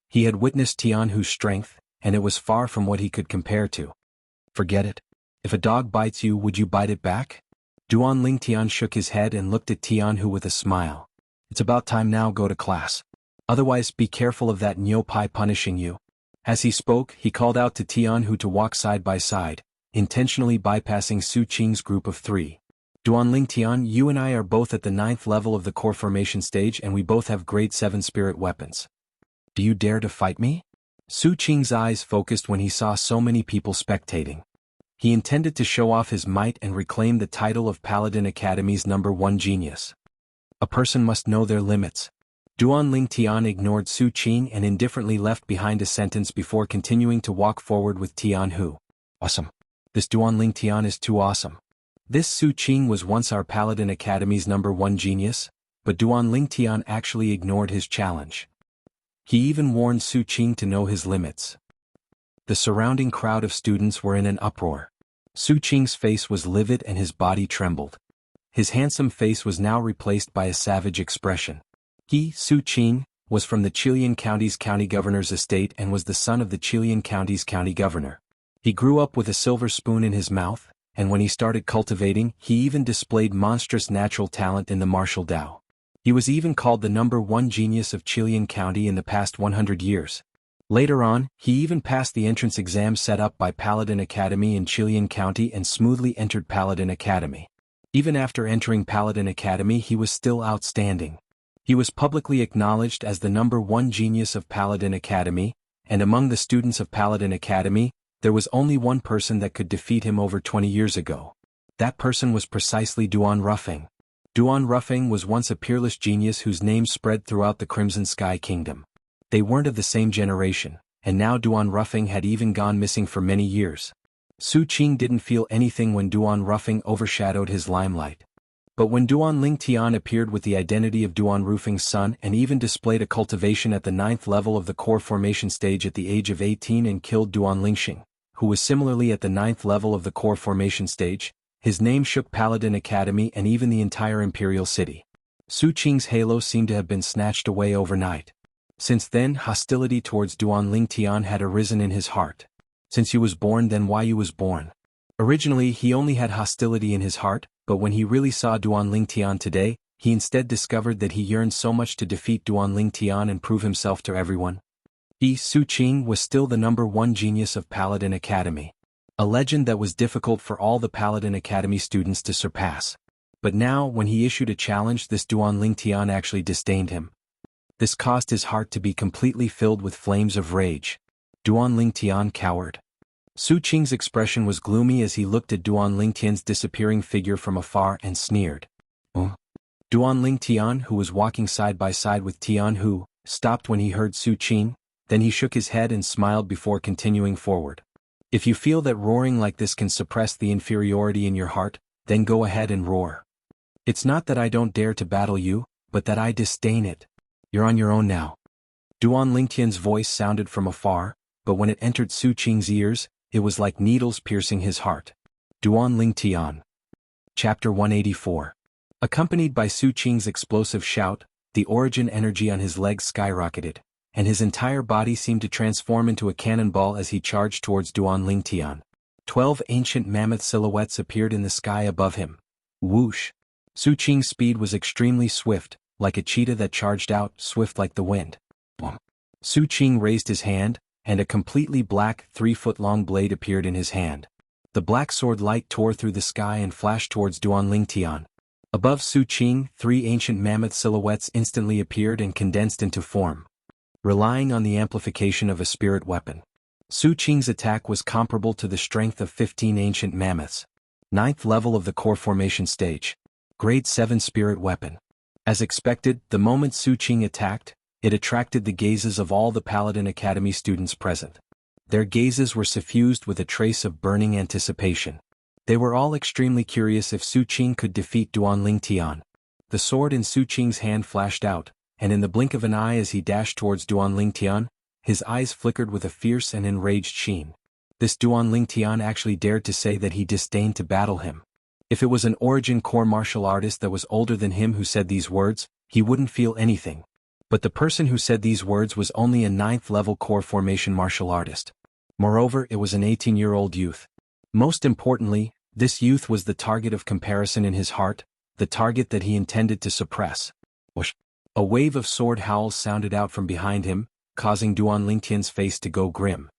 He had witnessed Tianhu's strength, and it was far from what he could compare to. Forget it. If a dog bites you, would you bite it back? Duan Lingtian shook his head and looked at Tianhu with a smile. It's about time now, go to class. Otherwise, be careful of that Nyo Pai punishing you. As he spoke, he called out to Tianhu to walk side by side, intentionally bypassing Su Qing's group of 3. Duanling Tian, you and I are both at the 9th level of the core formation stage and we both have grade 7 spirit weapons. Do you dare to fight me? Su Qing's eyes focused when he saw so many people spectating. He intended to show off his might and reclaim the title of Paladin Academy's #1 genius. A person must know their limits. Duanling Tian ignored Su Qing and indifferently left behind a sentence before continuing to walk forward with Tianhu. Awesome. This Duanling Tian is too awesome. This Su Qing was once our Paladin Academy's #1 genius, but Duanling Tian actually ignored his challenge. He even warned Su Qing to know his limits. The surrounding crowd of students were in an uproar. Su Qing's face was livid and his body trembled. His handsome face was now replaced by a savage expression. He, Su Qing, was from the Qilian County's county governor's estate and was the son of the Qilian County's county governor. He grew up with a silver spoon in his mouth, and when he started cultivating, he even displayed monstrous natural talent in the martial Dao. He was even called the #1 genius of Qilian County in the past 100 years. Later on, he even passed the entrance exam set up by Paladin Academy in Qilian County and smoothly entered Paladin Academy. Even after entering Paladin Academy, he was still outstanding. He was publicly acknowledged as the #1 genius of Paladin Academy, and among the students of Paladin Academy, there was only one person that could defeat him over 20 years ago. That person was precisely Duan Ruffing. Duan Ruffing was once a peerless genius whose name spread throughout the Crimson Sky Kingdom. They weren't of the same generation, and now Duan Ruffing had even gone missing for many years. Su Qing didn't feel anything when Duan Ruffing overshadowed his limelight. But when Duanling Tian appeared with the identity of Duan Ruffing's son and even displayed a cultivation at the 9th level of the core formation stage at the age of 18 and killed Duan Lingxing, who was similarly at the 9th level of the core formation stage, his name shook Paladin Academy and even the entire Imperial City. Su Qing's halo seemed to have been snatched away overnight. Since then, hostility towards Duanling Tian had arisen in his heart. Since you was born, then why you was born? Originally, he only had hostility in his heart, but when he really saw Duanling Tian today, he instead discovered that he yearned so much to defeat Duanling Tian and prove himself to everyone. He, Su Qing, was still the #1 genius of Paladin Academy. A legend that was difficult for all the Paladin Academy students to surpass. But now, when he issued a challenge, this Duanling Tian actually disdained him. This caused his heart to be completely filled with flames of rage. Duanling Tian cowered. Su Qing's expression was gloomy as he looked at Duanling Tian's disappearing figure from afar and sneered. Duanling Tian, who was walking side by side with Tianhu, stopped when he heard Su Qing, then he shook his head and smiled before continuing forward. If you feel that roaring like this can suppress the inferiority in your heart, then go ahead and roar. It's not that I don't dare to battle you, but that I disdain it. You're on your own now. Duanling Tian's voice sounded from afar, but when it entered Su Qing's ears, it was like needles piercing his heart. Duanling Tian. Chapter 184. Accompanied by Su Qing's explosive shout, the origin energy on his legs skyrocketed, and his entire body seemed to transform into a cannonball as he charged towards Duanling Tian. 12 ancient mammoth silhouettes appeared in the sky above him. Whoosh! Su Qing's speed was extremely swift, like a cheetah that charged out, swift like the wind. Su Qing raised his hand, and a completely black, 3-foot-long blade appeared in his hand. The black sword light tore through the sky and flashed towards Duanling Tian. Above Su Qing, 3 ancient mammoth silhouettes instantly appeared and condensed into form. Relying on the amplification of a spirit weapon, Su Qing's attack was comparable to the strength of 15 ancient mammoths. 9th level of the core formation stage. Grade 7 spirit weapon. As expected, the moment Su Qing attacked, it attracted the gazes of all the Paladin Academy students present. Their gazes were suffused with a trace of burning anticipation. They were all extremely curious if Su Qing could defeat Duanling Tian. The sword in Su Qing's hand flashed out, and in the blink of an eye as he dashed towards Duanling Tian, his eyes flickered with a fierce and enraged sheen. This Duanling Tian actually dared to say that he disdained to battle him. If it was an origin core martial artist that was older than him who said these words, he wouldn't feel anything. But the person who said these words was only a 9th level core formation martial artist. Moreover, it was an 18-year-old youth. Most importantly, this youth was the target of comparison in his heart, the target that he intended to suppress. Whoosh! A wave of sword howls sounded out from behind him, causing Duan Lingtian's face to go grim.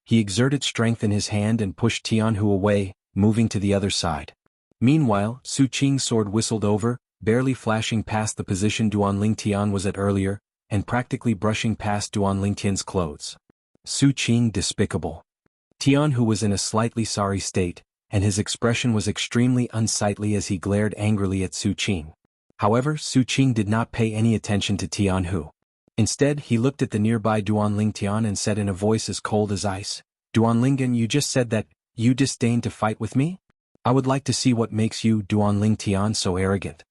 He exerted strength in his hand and pushed Tianhu away, moving to the other side. Meanwhile, Su Qing's sword whistled over, barely flashing past the position Duan Lingtian was at earlier, and practically brushing past Duan Lingtian's clothes. Su Qing despicable. Tianhu was in a slightly sorry state, and his expression was extremely unsightly as he glared angrily at Su Qing. However, Su Qing did not pay any attention to Tianhu. Instead, he looked at the nearby Duan Lingtian and said in a voice as cold as ice, "Duan Lingen, you just said that you disdain to fight with me? I would like to see what makes you, Duan Lingtian, so arrogant."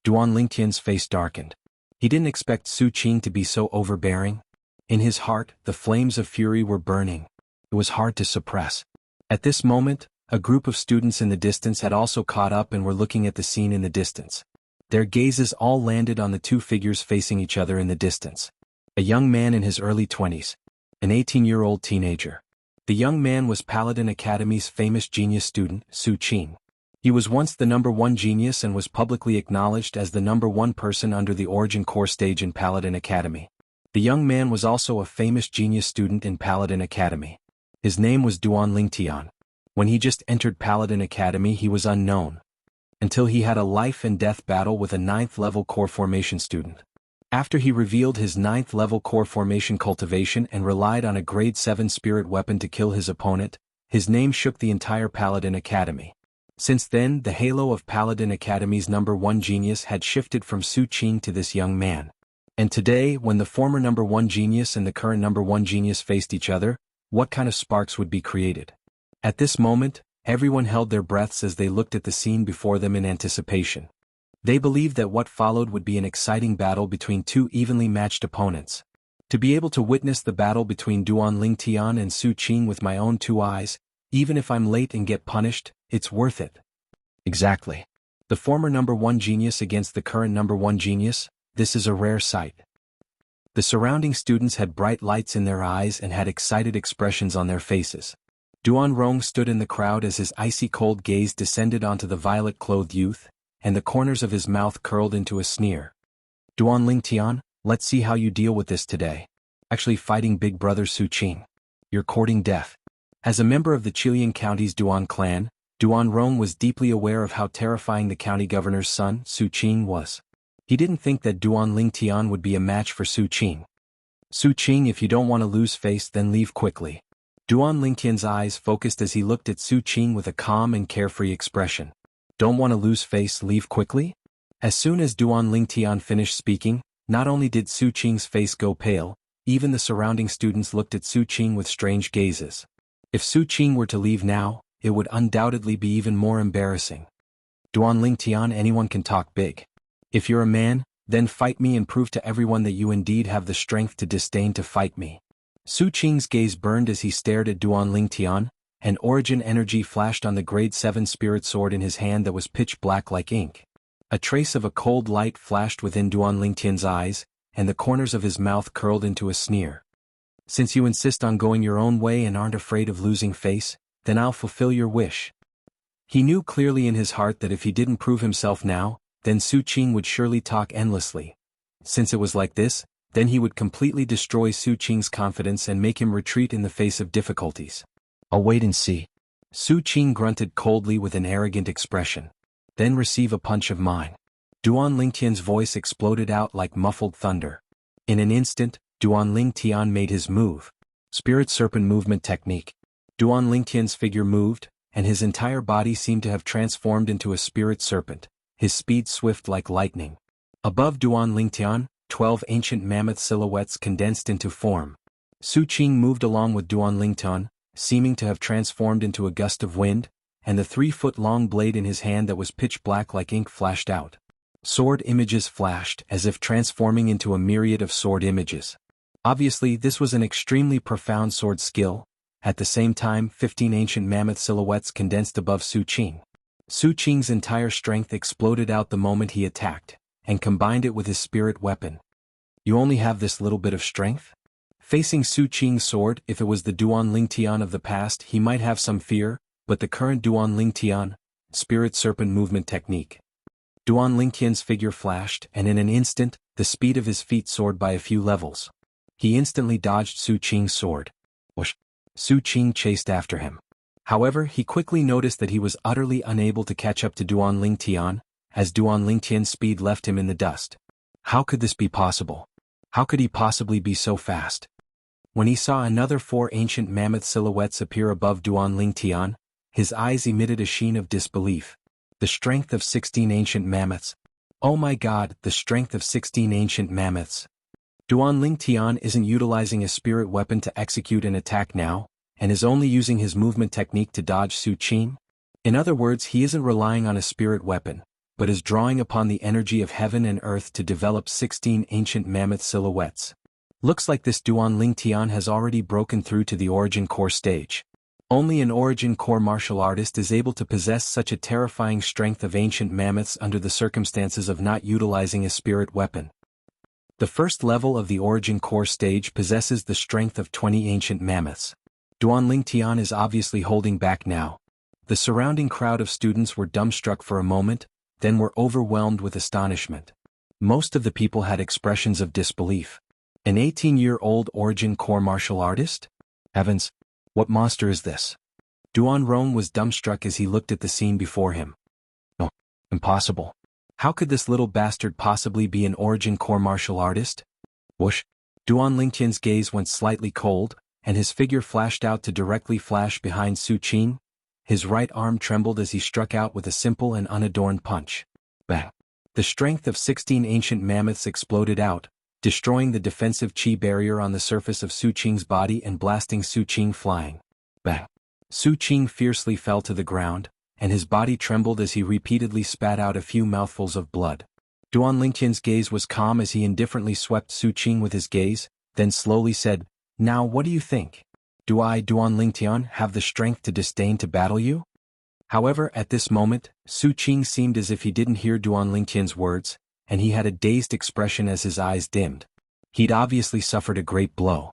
Duan Lingtian's face darkened. He didn't expect Su Qing to be so overbearing. In his heart, the flames of fury were burning. It was hard to suppress. At this moment, a group of students in the distance had also caught up and were looking at the scene in the distance. Their gazes all landed on the two figures facing each other in the distance. A young man in his early 20s. An 18-year-old teenager. The young man was Paladin Academy's famous genius student, Su Qing. He was once the #1 genius and was publicly acknowledged as the #1 person under the Origin Core stage in Paladin Academy. The young man was also a famous genius student in Paladin Academy. His name was Duan Lingtian. When he just entered Paladin Academy, he was unknown. Until he had a life-and-death battle with a 9th-level core formation student. After he revealed his 9th-level core formation cultivation and relied on a grade 7 spirit weapon to kill his opponent, his name shook the entire Paladin Academy. Since then, the halo of Paladin Academy's #1 genius had shifted from Su Qing to this young man. And today, when the former #1 genius and the current #1 genius faced each other, what kind of sparks would be created? At this moment, everyone held their breaths as they looked at the scene before them in anticipation. They believed that what followed would be an exciting battle between two evenly matched opponents. To be able to witness the battle between Duan Lingtian and Su Qing with my own two eyes, even if I'm late and get punished, it's worth it. Exactly. The former #1 genius against the current #1 genius, this is a rare sight. The surrounding students had bright lights in their eyes and had excited expressions on their faces. Duan Rong stood in the crowd as his icy cold gaze descended onto the violet-clothed youth, and the corners of his mouth curled into a sneer. "Duan Lingtian, let's see how you deal with this today. Actually fighting big brother Su Qing. You're courting death." As a member of the Qilian County's Duan clan, Duan Rong was deeply aware of how terrifying the county governor's son, Su Qing, was. He didn't think that Duan Lingtian would be a match for Su Qing. "Su Qing, if you don't want to lose face, then leave quickly." Duan Lingtian's eyes focused as he looked at Su Qing with a calm and carefree expression. "Don't want to lose face, leave quickly?" As soon as Duan Lingtian finished speaking, not only did Su Qing's face go pale, even the surrounding students looked at Su Qing with strange gazes. If Su Qing were to leave now, it would undoubtedly be even more embarrassing. "Duan Lingtian, anyone can talk big. If you're a man, then fight me and prove to everyone that you indeed have the strength to disdain to fight me." Su Qing's gaze burned as he stared at Duan Lingtian, and origin energy flashed on the grade 7 spirit sword in his hand that was pitch black like ink. A trace of a cold light flashed within Duan Lingtian's eyes, and the corners of his mouth curled into a sneer. "Since you insist on going your own way and aren't afraid of losing face, then I'll fulfill your wish." He knew clearly in his heart that if he didn't prove himself now, then Su Qing would surely talk endlessly. Since it was like this, then he would completely destroy Su Qing's confidence and make him retreat in the face of difficulties. "I'll wait and see." Su Qing grunted coldly with an arrogant expression. "Then receive a punch of mine." Duan Lingtian's voice exploded out like muffled thunder. In an instant, Duan Lingtian made his move. Spirit Serpent Movement Technique. Duan Lingtian's figure moved, and his entire body seemed to have transformed into a spirit serpent, his speed swift like lightning. Above Duan Lingtian, 12 ancient mammoth silhouettes condensed into form. Su Qing moved along with Duan Lingtian, seeming to have transformed into a gust of wind, and the 3-foot-long blade in his hand that was pitch black like ink flashed out. Sword images flashed as if transforming into a myriad of sword images. Obviously, this was an extremely profound sword skill. At the same time, 15 ancient mammoth silhouettes condensed above Su Qing. Su Qing's entire strength exploded out the moment he attacked, and combined it with his spirit weapon. "You only have this little bit of strength?" Facing Su Qing's sword, if it was the Duan Lingtian of the past, he might have some fear, but the current Duan Lingtian, Spirit Serpent Movement Technique. Duan Lingtian's figure flashed, and in an instant, the speed of his feet soared by a few levels. He instantly dodged Su Qing's sword. Whoosh! Su Qing chased after him. However, he quickly noticed that he was utterly unable to catch up to Duan Lingtian, as Duan Lingtian's speed left him in the dust. How could this be possible? How could he possibly be so fast? When he saw another 4 ancient mammoth silhouettes appear above Duan Lingtian, his eyes emitted a sheen of disbelief. The strength of 16 ancient mammoths. Oh my god, the strength of 16 ancient mammoths. Duan Lingtian isn't utilizing a spirit weapon to execute an attack now, and is only using his movement technique to dodge Su Qing? In other words, he isn't relying on a spirit weapon, but is drawing upon the energy of heaven and earth to develop 16 ancient mammoth silhouettes. Looks like this Duan Lingtian has already broken through to the Origin Core stage. Only an Origin Core martial artist is able to possess such a terrifying strength of ancient mammoths under the circumstances of not utilizing a spirit weapon. The first level of the Origin Core stage possesses the strength of 20 ancient mammoths. Duan Lingtian is obviously holding back now. The surrounding crowd of students were dumbstruck for a moment, then were overwhelmed with astonishment. Most of the people had expressions of disbelief. An 18-year-old Origin Core martial artist? Heavens, what monster is this? Duan Rong was dumbstruck as he looked at the scene before him. No, impossible. How could this little bastard possibly be an Origin Core martial artist? Whoosh! Duan Lingtian's gaze went slightly cold, and his figure flashed out to directly flash behind Su Qing. His right arm trembled as he struck out with a simple and unadorned punch. Bang! The strength of 16 ancient mammoths exploded out, destroying the defensive chi barrier on the surface of Su Qing's body and blasting Su Qing flying. Bang! Su Qing fiercely fell to the ground, and his body trembled as he repeatedly spat out a few mouthfuls of blood. Duan Lingtian's gaze was calm as he indifferently swept Su Qing with his gaze, then slowly said, "Now what do you think? Do I, Duan Lingtian, have the strength to disdain to battle you?" However, at this moment, Su Qing seemed as if he didn't hear Duan Lingtian's words, and he had a dazed expression as his eyes dimmed. He'd obviously suffered a great blow.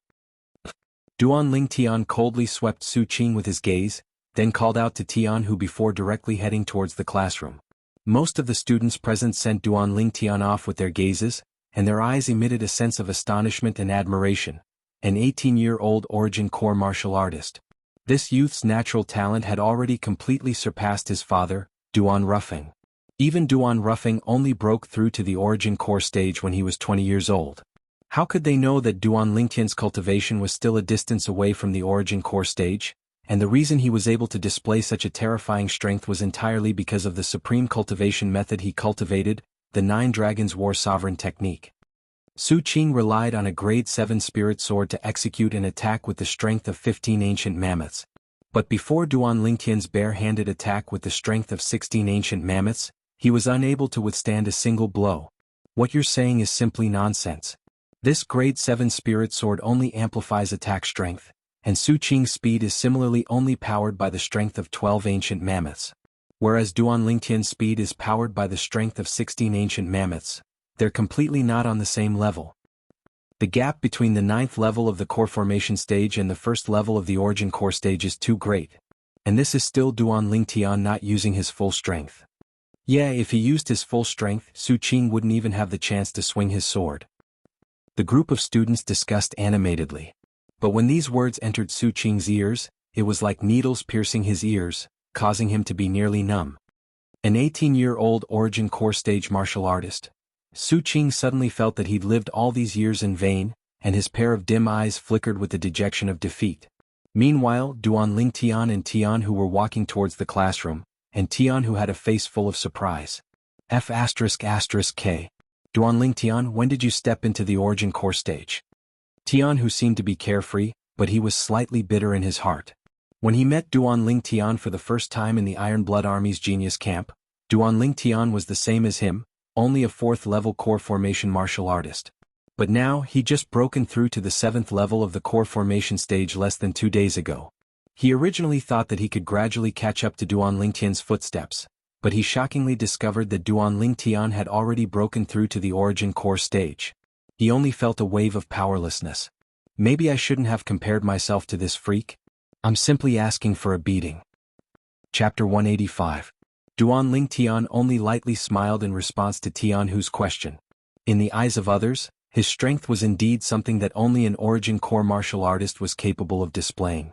Duan Lingtian coldly swept Su Qing with his gaze, then called out to Jianghu before directly heading towards the classroom. Most of the students present sent Duan Lingtian off with their gazes, and their eyes emitted a sense of astonishment and admiration. An 18-year-old Origin Core martial artist. This youth's natural talent had already completely surpassed his father, Duan Ruffing. Even Duan Ruffing only broke through to the Origin Core stage when he was 20 years old. How could they know that Duan Lingtian's cultivation was still a distance away from the Origin Core stage? And the reason he was able to display such a terrifying strength was entirely because of the supreme cultivation method he cultivated, the 9 Dragons War Sovereign technique. Su Qing relied on a grade 7 spirit sword to execute an attack with the strength of 15 ancient mammoths. But before Duan Lingtian's bare-handed attack with the strength of 16 ancient mammoths, he was unable to withstand a single blow. What you're saying is simply nonsense. This grade 7 spirit sword only amplifies attack strength, and Su Qing's speed is similarly only powered by the strength of 12 ancient mammoths. Whereas Duan Lingtian's speed is powered by the strength of 16 ancient mammoths, they're completely not on the same level. The gap between the 9th level of the core formation stage and the 1st level of the Origin Core stage is too great. And this is still Duan Lingtian not using his full strength. Yeah, if he used his full strength, Su Qing wouldn't even have the chance to swing his sword. The group of students discussed animatedly. But when these words entered Su Qing's ears, it was like needles piercing his ears, causing him to be nearly numb. An 18-year-old Origin Core stage martial artist, Su Qing suddenly felt that he'd lived all these years in vain, and his pair of dim eyes flickered with the dejection of defeat. Meanwhile, Duan Lingtian and Tianhu were walking towards the classroom, and Tianhu had a face full of surprise. F***K. Duan Lingtian, when did you step into the Origin Core stage? Tianhu seemed to be carefree, but he was slightly bitter in his heart. When he met Duan Lingtian for the first time in the Iron Blood Army's Genius Camp, Duan Lingtian was the same as him, only a 4th-level core formation martial artist. But now, he'd just broken through to the 7th level of the core formation stage less than 2 days ago. He originally thought that he could gradually catch up to Duan Lingtian's footsteps, but he shockingly discovered that Duan Lingtian had already broken through to the Origin Core stage. He only felt a wave of powerlessness. Maybe I shouldn't have compared myself to this freak? I'm simply asking for a beating. Chapter 185. Duan Lingtian only lightly smiled in response to Tianhu's question. In the eyes of others, His strength was indeed something that only an Origin Core martial artist was capable of displaying.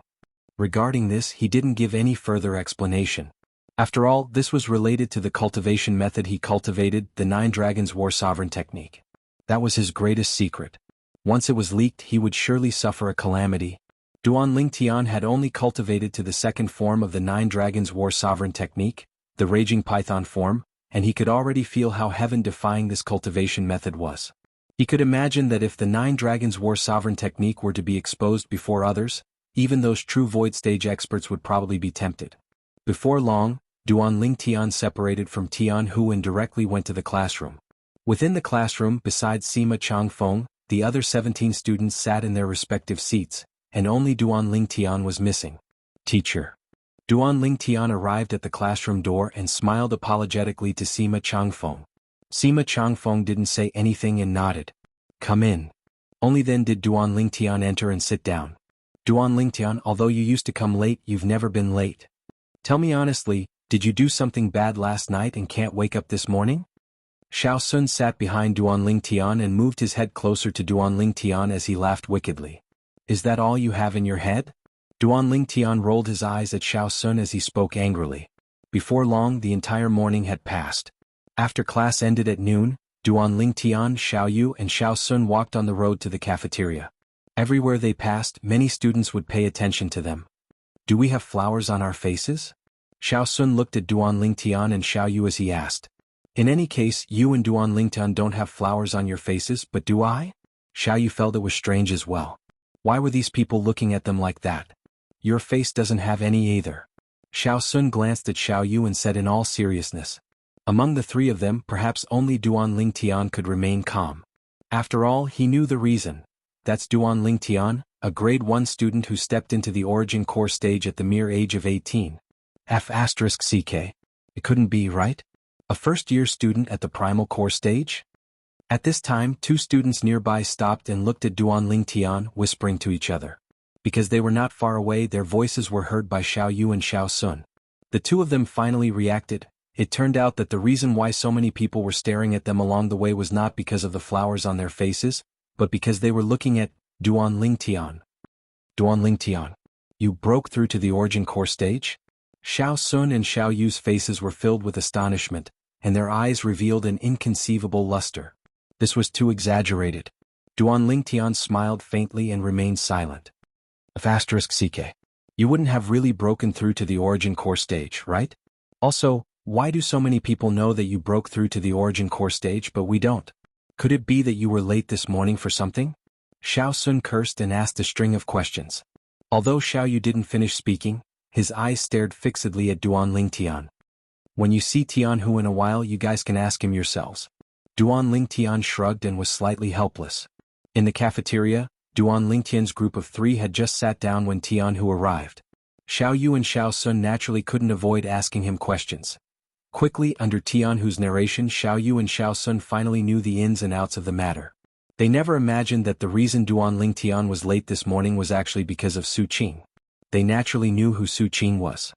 Regarding this, he didn't give any further explanation. After all, this was related to the cultivation method he cultivated, the 9 Dragons War Sovereign technique. That was his greatest secret. Once it was leaked, he would surely suffer a calamity. Duan Lingtian had only cultivated to the second form of the 9 Dragons War Sovereign technique, the Raging Python form, and he could already feel how heaven-defying this cultivation method was. He could imagine that if the 9 Dragons War Sovereign technique were to be exposed before others, even those true Void Stage experts would probably be tempted. Before long, Duan Lingtian separated from Jianghu and directly went to the classroom. Within the classroom, besides Sima Changfeng, the other 17 students sat in their respective seats, and only Duan Lingtian was missing. Teacher. Duan Lingtian arrived at the classroom door and smiled apologetically to Sima Changfeng. Sima Changfeng didn't say anything and nodded. Come in. Only then did Duan Lingtian enter and sit down. Duan Lingtian, although you used to come late, you've never been late. Tell me honestly, did you do something bad last night and can't wake up this morning? Xiao Sun sat behind Duan Lingtian and moved his head closer to Duan Lingtian as he laughed wickedly. Is that all you have in your head? Duan Lingtian rolled his eyes at Xiao Sun as he spoke angrily. Before long, the entire morning had passed. After class ended at noon, Duan Lingtian, Xiao Yu and Xiao Sun walked on the road to the cafeteria. Everywhere they passed, many students would pay attention to them. Do we have flowers on our faces? Xiao Sun looked at Duan Lingtian and Xiao Yu as he asked. In any case, you and Duan Lingtian don't have flowers on your faces, but do I? Xiao Yu felt it was strange as well. Why were these people looking at them like that? Your face doesn't have any either. Xiao Sun glanced at Xiao Yu and said in all seriousness. Among the three of them, perhaps only Duan Lingtian could remain calm. After all, he knew the reason. That's Duan Lingtian, a grade 1 student who stepped into the Origin Core stage at the mere age of 18. F***ck. It couldn't be, right? A first-year student at the Primal Core stage? At this time, 2 students nearby stopped and looked at Duan Lingtian, whispering to each other. Because they were not far away, their voices were heard by Xiao Yu and Xiao Sun. The two of them finally reacted. It turned out that the reason why so many people were staring at them along the way was not because of the flowers on their faces, but because they were looking at Duan Lingtian. Duan Lingtian. You broke through to the Origin Core stage? Xiao Sun and Xiao Yu's faces were filled with astonishment, and their eyes revealed an inconceivable luster. This was too exaggerated. Duan Lingtian smiled faintly and remained silent. F***ck. You wouldn't have really broken through to the Origin Core stage, right? Also, why do so many people know that you broke through to the Origin Core stage but we don't? Could it be that you were late this morning for something? Xiao Sun cursed and asked a string of questions. Although Xiao Yu didn't finish speaking, his eyes stared fixedly at Duan Lingtian. When you see Jianghu in a while, you guys can ask him yourselves. Duan Lingtian shrugged and was slightly helpless. In the cafeteria, Duan Lingtian's group of 3 had just sat down when Jianghu arrived. Xiao Yu and Xiao Sun naturally couldn't avoid asking him questions. Quickly, under Jianghu's narration, Xiao Yu and Xiao Sun finally knew the ins and outs of the matter. They never imagined that the reason Duan Lingtian was late this morning was actually because of Su Qing. They naturally knew who Su Qing was.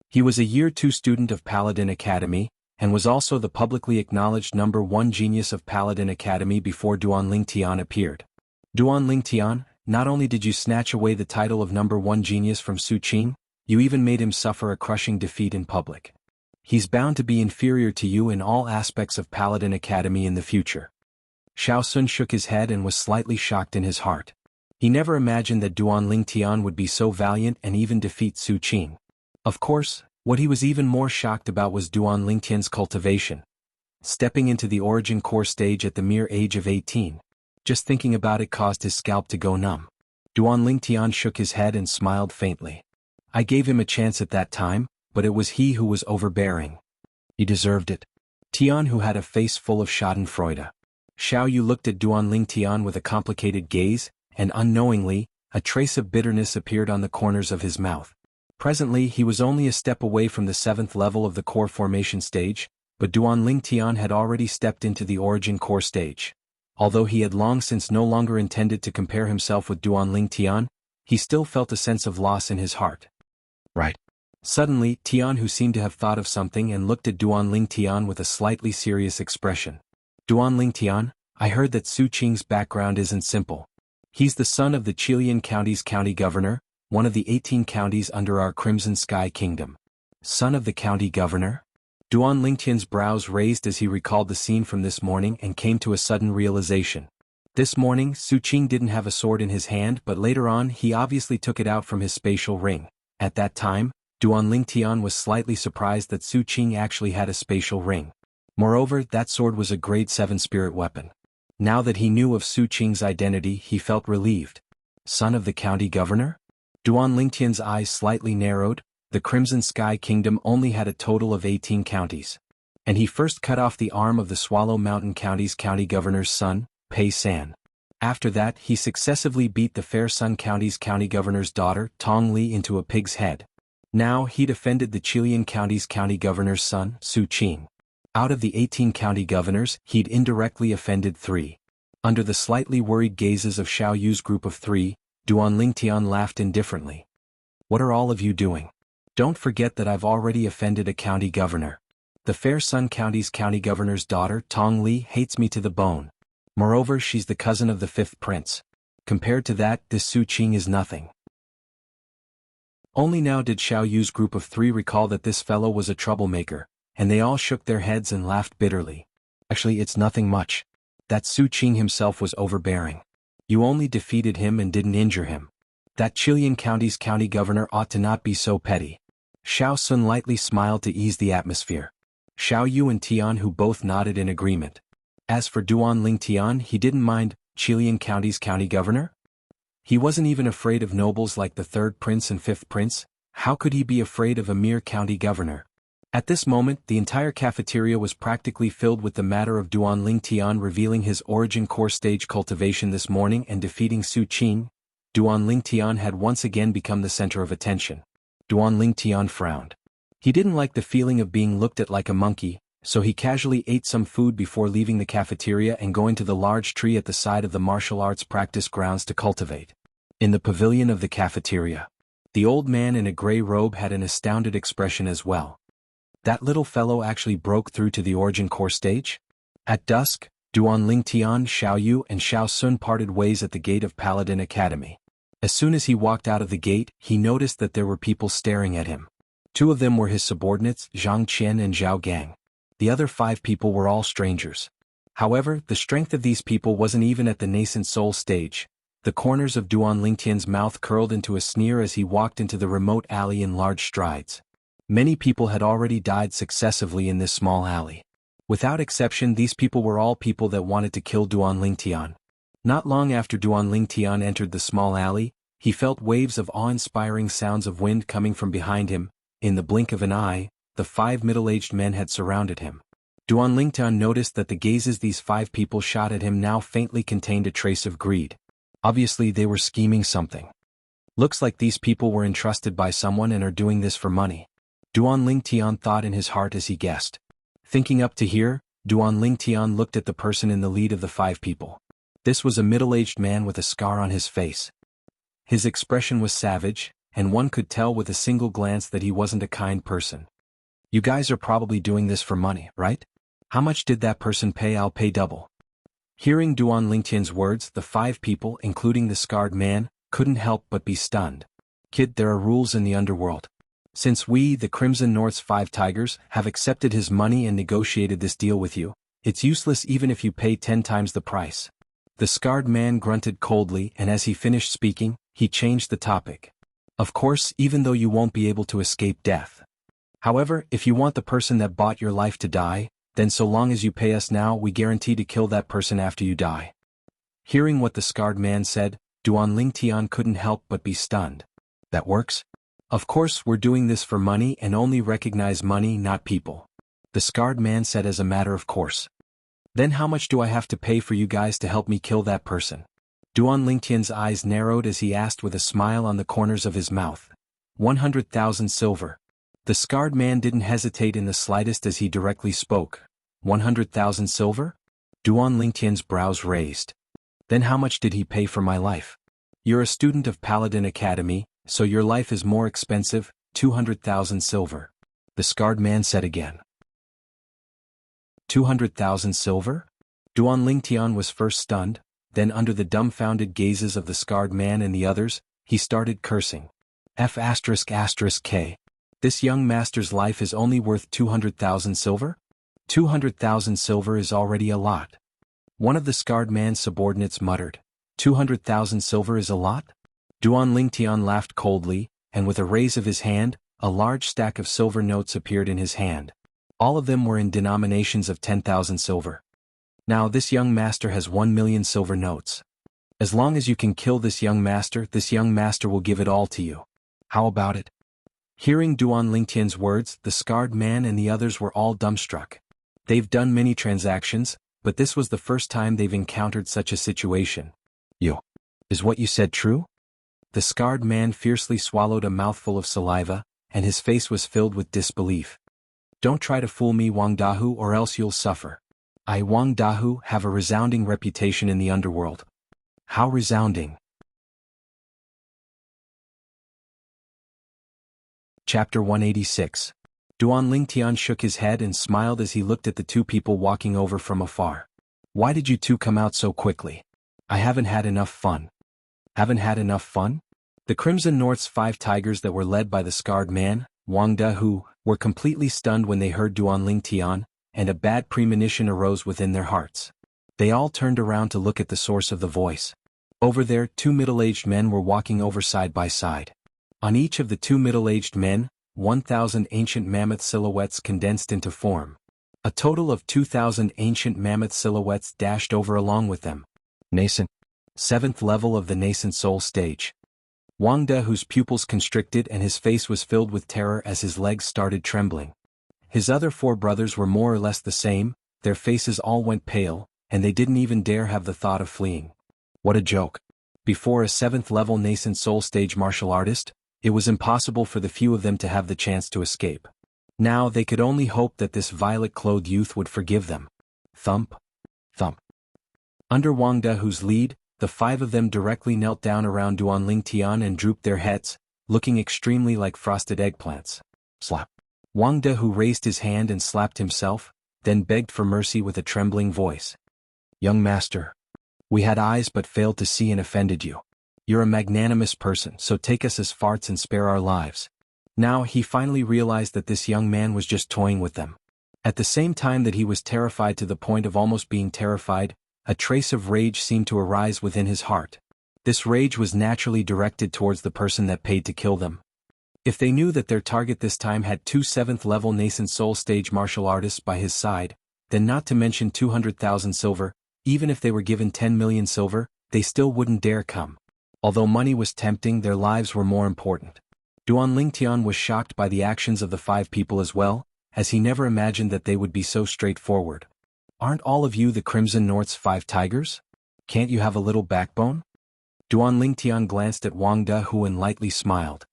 He was a Year 2 student of Paladin Academy, and was also the publicly acknowledged number 1 genius of Paladin Academy before Duan Lingtian appeared. Duan Lingtian, not only did you snatch away the title of number 1 genius from Su Qing, you even made him suffer a crushing defeat in public. He's bound to be inferior to you in all aspects of Paladin Academy in the future. Xiao Sun shook his head and was slightly shocked in his heart. He never imagined that Duan Lingtian would be so valiant and even defeat Su Qing. Of course, what he was even more shocked about was Duan Lingtian's cultivation. Stepping into the Origin Core stage at the mere age of 18. Just thinking about it caused his scalp to go numb. Duan Lingtian shook his head and smiled faintly. I gave him a chance at that time, but it was he who was overbearing. He deserved it. Jianghu had a face full of schadenfreude. Xiao Yu looked at Duan Lingtian with a complicated gaze, and unknowingly, a trace of bitterness appeared on the corners of his mouth. Presently, he was only a step away from the 7th level of the core formation stage, but Duan Lingtian had already stepped into the Origin Core stage. Although he had long since no longer intended to compare himself with Duan Lingtian, he still felt a sense of loss in his heart. Right. Suddenly, Jianghu seemed to have thought of something and looked at Duan Lingtian with a slightly serious expression. Duan Lingtian, I heard that Su Qing's background isn't simple. He's the son of the Qilian County's county governor, one of the 18 counties under our Crimson Sky Kingdom. Son of the county governor? Duan Lingtian's brows raised as he recalled the scene from this morning and came to a sudden realization. This morning, Su Qing didn't have a sword in his hand, but later on he obviously took it out from his spatial ring. At that time, Duan Lingtian was slightly surprised that Su Qing actually had a spatial ring. Moreover, that sword was a grade 7 spirit weapon. Now that he knew of Su Qing's identity, he felt relieved. Son of the county governor? Duan Lingtian's eyes slightly narrowed. The Crimson Sky Kingdom only had a total of 18 counties. And he first cut off the arm of the Swallow Mountain County's county governor's son, Pei San. After that, he successively beat the Fair Sun County's county governor's daughter, Tong Li, into a pig's head. Now he'd offended the Qilian County's county governor's son, Su Qing. Out of the 18 county governors, he'd indirectly offended 3. Under the slightly worried gazes of Xiao Yu's group of 3, Duan Lingtian laughed indifferently. What are all of you doing? Don't forget that I've already offended a county governor. The Fair Sun County's county governor's daughter, Tong Li, hates me to the bone. Moreover, she's the cousin of the 5th prince. Compared to that, this Su Qing is nothing. Only now did Xiao Yu's group of 3 recall that this fellow was a troublemaker, and they all shook their heads and laughed bitterly. Actually, it's nothing much. That Su Qing himself was overbearing. You only defeated him and didn't injure him. That Qilian County's county governor ought to not be so petty. Xiao Sun lightly smiled to ease the atmosphere. Xiao Yu and Tian Hu both nodded in agreement. As for Duan Lingtian, he didn't mind Qilian County's county governor. He wasn't even afraid of nobles like the 3rd prince and 5th prince. How could he be afraid of a mere county governor? At this moment, the entire cafeteria was practically filled with the matter of Duan Lingtian revealing his origin core stage cultivation this morning and defeating Su Qing. Duan Lingtian had once again become the center of attention. Duan Lingtian frowned. He didn't like the feeling of being looked at like a monkey, so he casually ate some food before leaving the cafeteria and going to the large tree at the side of the martial arts practice grounds to cultivate. In the pavilion of the cafeteria, the old man in a gray robe had an astounded expression as well. That little fellow actually broke through to the origin core stage? At dusk, Duan Lingtian, Xiao Yu and Xiao Sun parted ways at the gate of Paladin Academy. As soon as he walked out of the gate, he noticed that there were people staring at him. 2 of them were his subordinates, Zhang Qian and Zhao Gang. The other 5 people were all strangers. However, the strength of these people wasn't even at the nascent soul stage. The corners of Duan Lingtian's mouth curled into a sneer as he walked into the remote alley in large strides. Many people had already died successively in this small alley. Without exception, these people were all people that wanted to kill Duan Lingtian. Not long after Duan Lingtian entered the small alley, he felt waves of awe-inspiring sounds of wind coming from behind him. In the blink of an eye, the 5 middle-aged men had surrounded him. Duan Lingtian noticed that the gazes these 5 people shot at him now faintly contained a trace of greed. Obviously they were scheming something. Looks like these people were entrusted by someone and are doing this for money. Duan Lingtian thought in his heart as he guessed. Thinking up to here, Duan Lingtian looked at the person in the lead of the 5 people. This was a middle-aged man with a scar on his face. His expression was savage, and one could tell with a single glance that he wasn't a kind person. You guys are probably doing this for money, right? How much did that person pay? I'll pay double. Hearing Duan Lingtian's words, the 5 people, including the scarred man, couldn't help but be stunned. Kid, there are rules in the underworld. Since we, the Crimson North's 5 tigers, have accepted his money and negotiated this deal with you, it's useless even if you pay 10 times the price. The scarred man grunted coldly, and as he finished speaking, he changed the topic. Of course, even though you won't be able to escape death. However, if you want the person that bought your life to die, then so long as you pay us now, we guarantee to kill that person after you die. Hearing what the scarred man said, Duan Lingtian couldn't help but be stunned. That works? Of course, we're doing this for money and only recognize money, not people. The scarred man said as a matter of course. Then how much do I have to pay for you guys to help me kill that person? Duan Lingtian's eyes narrowed as he asked with a smile on the corners of his mouth. 100,000 silver. The scarred man didn't hesitate in the slightest as he directly spoke. 100,000 silver? Duan Lingtian's brows raised. Then how much did he pay for my life? You're a student of Paladin Academy, so your life is more expensive, 200,000 silver. The scarred man said again. 200,000 silver? Duan Lingtian was first stunned, then under the dumbfounded gazes of the scarred man and the others, he started cursing. F***K. This young master's life is only worth 200,000 silver? 200,000 silver is already a lot. One of the scarred man's subordinates muttered, 200,000 silver is a lot? Duan Lingtian laughed coldly, and with a raise of his hand, a large stack of silver notes appeared in his hand. All of them were in denominations of 10,000 silver. Now this young master has 1,000,000 silver notes. As long as you can kill this young master will give it all to you. How about it? Hearing Duan Lingtian's words, the scarred man and the others were all dumbstruck. They've done many transactions, but this was the first time they've encountered such a situation. Is what you said true? The scarred man fiercely swallowed a mouthful of saliva, and his face was filled with disbelief. Don't try to fool me, Wang Dahu, or else you'll suffer. I, Wang Dahu, have a resounding reputation in the underworld. How resounding? Chapter 186. Duan Lingtian shook his head and smiled as he looked at the two people walking over from afar. Why did you two come out so quickly? I haven't had enough fun. Haven't had enough fun? The Crimson North's 5 tigers that were led by the scarred man, Wang Dahu, were completely stunned when they heard Duan Lingtian, and a bad premonition arose within their hearts. They all turned around to look at the source of the voice. Over there, 2 middle-aged men were walking over side by side. On each of the 2 middle-aged men, 1,000 ancient mammoth silhouettes condensed into form. A total of 2,000 ancient mammoth silhouettes dashed over along with them. Nascent. 7th level of the nascent soul stage. Wang Dahu's pupils constricted and his face was filled with terror as his legs started trembling. His other 4 brothers were more or less the same, their faces all went pale, and they didn't even dare have the thought of fleeing. What a joke. Before a 7th level nascent soul stage martial artist, it was impossible for the few of them to have the chance to escape. Now they could only hope that this violet-clothed youth would forgive them. Thump. Thump. Under Wang Dahu's lead, the 5 of them directly knelt down around Duan Lingtian and drooped their heads, looking extremely like frosted eggplants. Slap. Wang Dahu raised his hand and slapped himself, then begged for mercy with a trembling voice. Young master. We had eyes but failed to see and offended you. You're a magnanimous person, so take us as farts and spare our lives. Now he finally realized that this young man was just toying with them. At the same time that he was terrified to the point of almost being terrified, a trace of rage seemed to arise within his heart. This rage was naturally directed towards the person that paid to kill them. If they knew that their target this time had 2 7th-level nascent soul stage martial artists by his side, then not to mention 200,000 silver, even if they were given 10 million silver, they still wouldn't dare come. Although money was tempting, their lives were more important. Duan Lingtian was shocked by the actions of the 5 people as well, as he never imagined that they would be so straightforward. Aren't all of you the Crimson North's 5 tigers? Can't you have a little backbone? Duan Lingtian glanced at Wang Dahu and lightly smiled.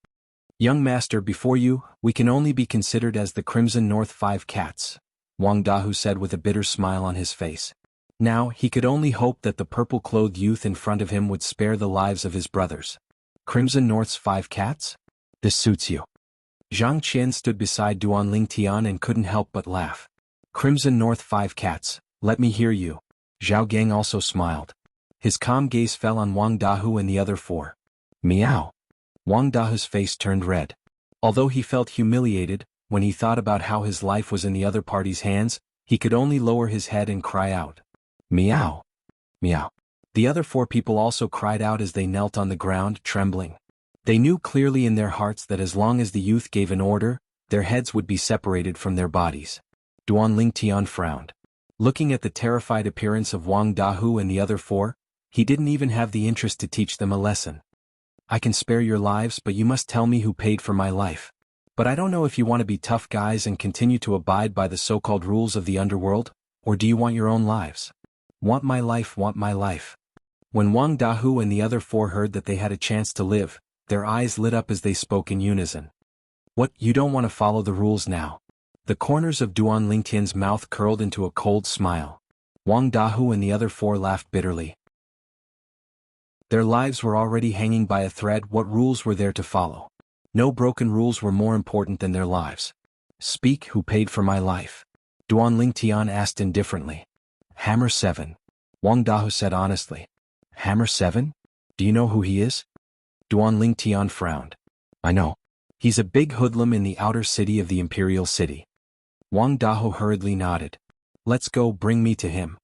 Young master, before you, we can only be considered as the Crimson North 5 cats, Wang Dahu said with a bitter smile on his face. Now he could only hope that the purple-clothed youth in front of him would spare the lives of his brothers. Crimson North's 5 cats? This suits you. Zhang Qian stood beside Duan Lingtian and couldn't help but laugh. Crimson North 5 cats, let me hear you. Zhao Gang also smiled. His calm gaze fell on Wang Dahu and the other 4. Meow. Wang Dahu's face turned red. Although he felt humiliated, when he thought about how his life was in the other party's hands, he could only lower his head and cry out. Meow. Meow. The other 4 people also cried out as they knelt on the ground, trembling. They knew clearly in their hearts that as long as the youth gave an order, their heads would be separated from their bodies. Duan Lingtian frowned. Looking at the terrified appearance of Wang Dahu and the other 4, he didn't even have the interest to teach them a lesson. I can spare your lives, but you must tell me who paid for my life. But I don't know if you want to be tough guys and continue to abide by the so-called rules of the underworld, or do you want your own lives? Want my life, want my life. When Wang Dahu and the other 4 heard that they had a chance to live, their eyes lit up as they spoke in unison. What, you don't want to follow the rules now? The corners of Duan Lingtian's mouth curled into a cold smile. Wang Dahu and the other 4 laughed bitterly. Their lives were already hanging by a thread. What rules were there to follow? No broken rules were more important than their lives. Speak, who paid for my life? Duan Lingtian asked indifferently. Hammer 7. Wang Dahu said honestly. Hammer 7? Do you know who he is? Duan Lingtian frowned. I know. He's a big hoodlum in the outer city of the Imperial City. Wang Dahu hurriedly nodded. Let's go, bring me to him.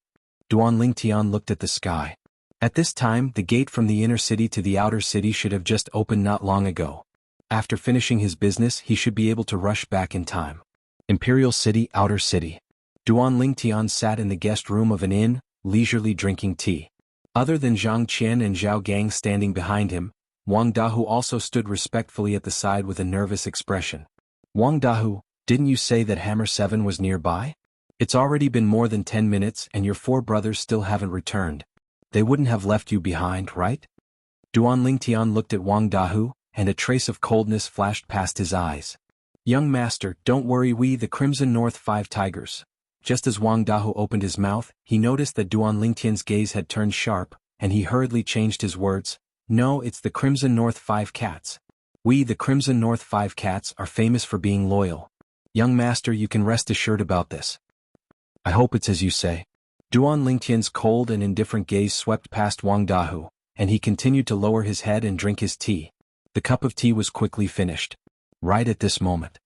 Duan Lingtian looked at the sky. At this time, the gate from the inner city to the outer city should have just opened not long ago. After finishing his business, he should be able to rush back in time. Imperial City, Outer City. Duan Lingtian sat in the guest room of an inn, leisurely drinking tea. Other than Zhang Qian and Zhao Gang standing behind him, Wang Dahu also stood respectfully at the side with a nervous expression. Wang Dahu, didn't you say that Hammer 7 was nearby? It's already been more than 10 minutes and your 4 brothers still haven't returned. They wouldn't have left you behind, right? Duan Lingtian looked at Wang Dahu, and a trace of coldness flashed past his eyes. Young master, don't worry, we the Crimson North 5 Tigers. Just as Wang Dahu opened his mouth, he noticed that Duan Lingtian's gaze had turned sharp, and he hurriedly changed his words. No, it's the Crimson North 5 Cats. We the Crimson North 5 Cats are famous for being loyal. Young master, you can rest assured about this. I hope it's as you say. Duan Lingtian's cold and indifferent gaze swept past Wang Dahu, and he continued to lower his head and drink his tea. The cup of tea was quickly finished. Right at this moment,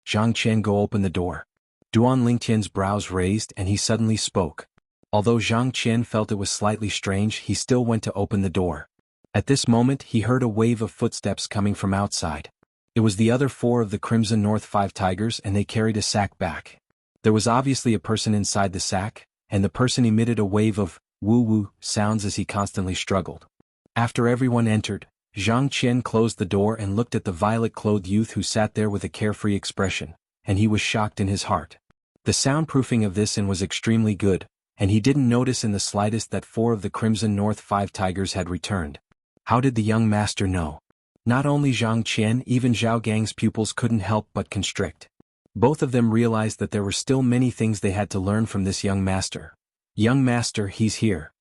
Zhang Qian opened the door. Duan Lingtian's brows raised and he suddenly spoke. Although Zhang Qian felt it was slightly strange, he still went to open the door. At this moment he heard a wave of footsteps coming from outside. It was the other 4 of the Crimson North 5 Tigers, and they carried a sack back. There was obviously a person inside the sack, and the person emitted a wave of woo-woo sounds as he constantly struggled. After everyone entered, Zhang Qian closed the door and looked at the violet-clothed youth who sat there with a carefree expression, and he was shocked in his heart. The soundproofing of this inn was extremely good, and he didn't notice in the slightest that 4 of the Crimson North 5 Tigers had returned. How did the young master know? Not only Zhang Qian, even Zhao Gang's pupils couldn't help but constrict. Both of them realized that there were still many things they had to learn from this young master. Young master, he's here.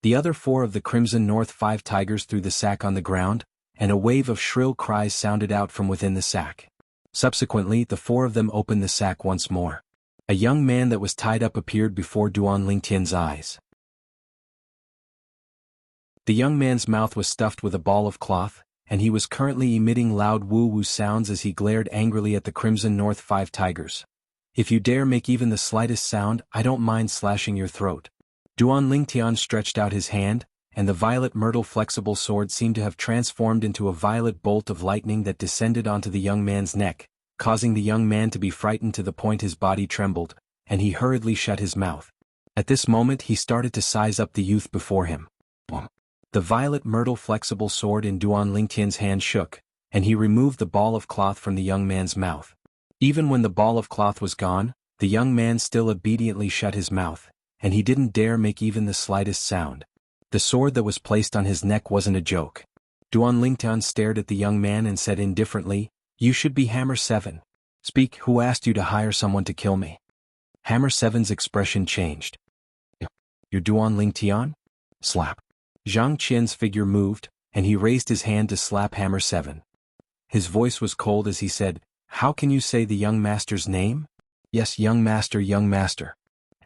The other 4 of the Crimson North 5 Tigers threw the sack on the ground, and a wave of shrill cries sounded out from within the sack. Subsequently, the 4 of them opened the sack once more. A young man that was tied up appeared before Duan Lingtian's eyes. The young man's mouth was stuffed with a ball of cloth, and he was currently emitting loud woo-woo sounds as he glared angrily at the Crimson North 5 Tigers. If you dare make even the slightest sound, I don't mind slashing your throat. Duan Lingtian stretched out his hand, and the violet myrtle flexible sword seemed to have transformed into a violet bolt of lightning that descended onto the young man's neck, causing the young man to be frightened to the point his body trembled, and he hurriedly shut his mouth. At this moment he started to size up the youth before him. The violet myrtle flexible sword in Duan Lingtian's hand shook, and he removed the ball of cloth from the young man's mouth. Even when the ball of cloth was gone, the young man still obediently shut his mouth, and he didn't dare make even the slightest sound. The sword that was placed on his neck wasn't a joke. Duan Lingtian stared at the young man and said indifferently, "You should be Hammer 7. Speak, who asked you to hire someone to kill me?" Hammer 7's expression changed. "You're Duan Lingtian?" Slap. Zhang Qian's figure moved, and he raised his hand to slap Hammer 7. His voice was cold as he said, "How can you say the young master's name?" "Yes, young master, young master."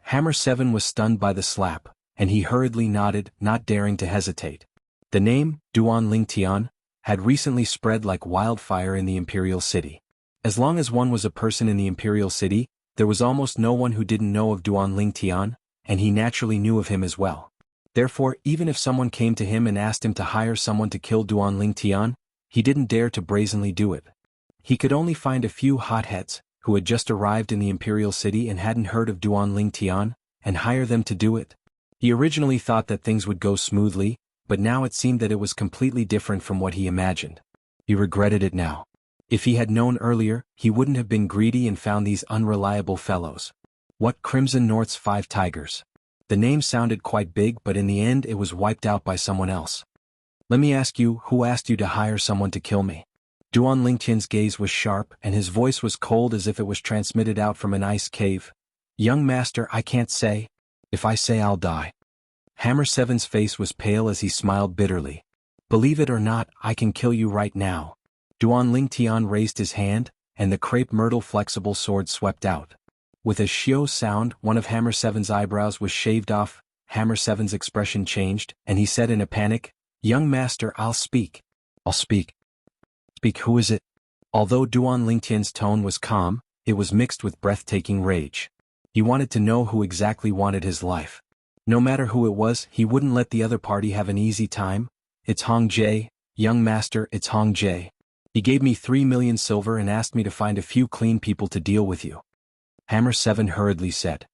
Hammer 7 was stunned by the slap, and he hurriedly nodded, not daring to hesitate. The name, Duan Lingtian, had recently spread like wildfire in the Imperial City. As long as one was a person in the Imperial City, there was almost no one who didn't know of Duan Lingtian, and he naturally knew of him as well. Therefore, even if someone came to him and asked him to hire someone to kill Duan Lingtian, he didn't dare to brazenly do it. He could only find a few hotheads, who had just arrived in the Imperial City and hadn't heard of Duan Lingtian, and hire them to do it. He originally thought that things would go smoothly, but now it seemed that it was completely different from what he imagined. He regretted it now. If he had known earlier, he wouldn't have been greedy and found these unreliable fellows. What Crimson North's 5 Tigers? The name sounded quite big, but in the end it was wiped out by someone else. Let me ask you, who asked you to hire someone to kill me? Duan Lingtian's gaze was sharp and his voice was cold as if it was transmitted out from an ice cave. Young master, I can't say. If I say I'll die. Hammer 7's face was pale as he smiled bitterly. Believe it or not, I can kill you right now. Duan Lingtian raised his hand, and the crepe myrtle flexible sword swept out. With a shio sound, one of Hammer 7's eyebrows was shaved off. Hammer 7's expression changed, and he said in a panic, "Young master, I'll speak. I'll speak. Speak, who is it?" Although Duan Lingtian's tone was calm, it was mixed with breathtaking rage. He wanted to know who exactly wanted his life. No matter who it was, he wouldn't let the other party have an easy time. "It's Hong Jie, young master, it's Hong Jie. He gave me 3 million silver and asked me to find a few clean people to deal with you." Hammer 7 hurriedly said.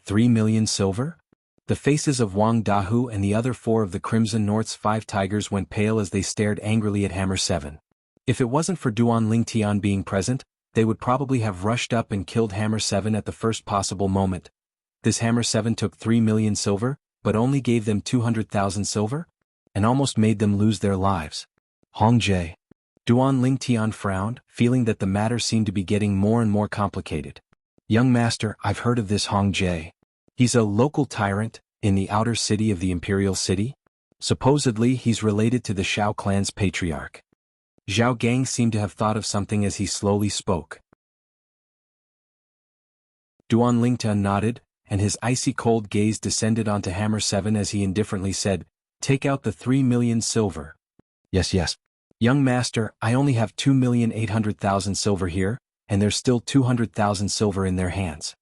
3 million silver? The faces of Wang Dahu and the other 4 of the Crimson North's 5 tigers went pale as they stared angrily at Hammer 7. If it wasn't for Duan Lingtian being present, they would probably have rushed up and killed Hammer 7 at the first possible moment. This Hammer 7 took 3 million silver, but only gave them 200,000 silver? And almost made them lose their lives. Hong Jie. Duan Lingtian frowned, feeling that the matter seemed to be getting more and more complicated. "Young master, I've heard of this Hong Jie. He's a local tyrant, in the outer city of the Imperial City. Supposedly he's related to the Shao clan's patriarch." Zhao Gang seemed to have thought of something as he slowly spoke. Duan Lingtian nodded, and his icy cold gaze descended onto Hammer 7 as he indifferently said, "Take out the 3 million silver." Yes. "Young master, I only have 2,800,000 silver here, and there's still 200,000 silver in their hands."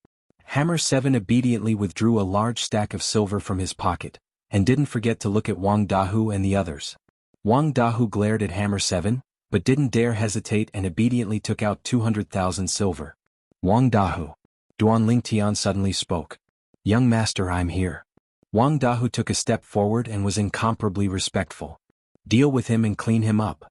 Hammer 7 obediently withdrew a large stack of silver from his pocket, and didn't forget to look at Wang Dahu and the others. Wang Dahu glared at Hammer 7, but didn't dare hesitate and obediently took out 200,000 silver. "Wang Dahu." Duan Lingtian suddenly spoke. "Young master, I'm here." Wang Dahu took a step forward and was incomparably respectful. "Deal with him and clean him up."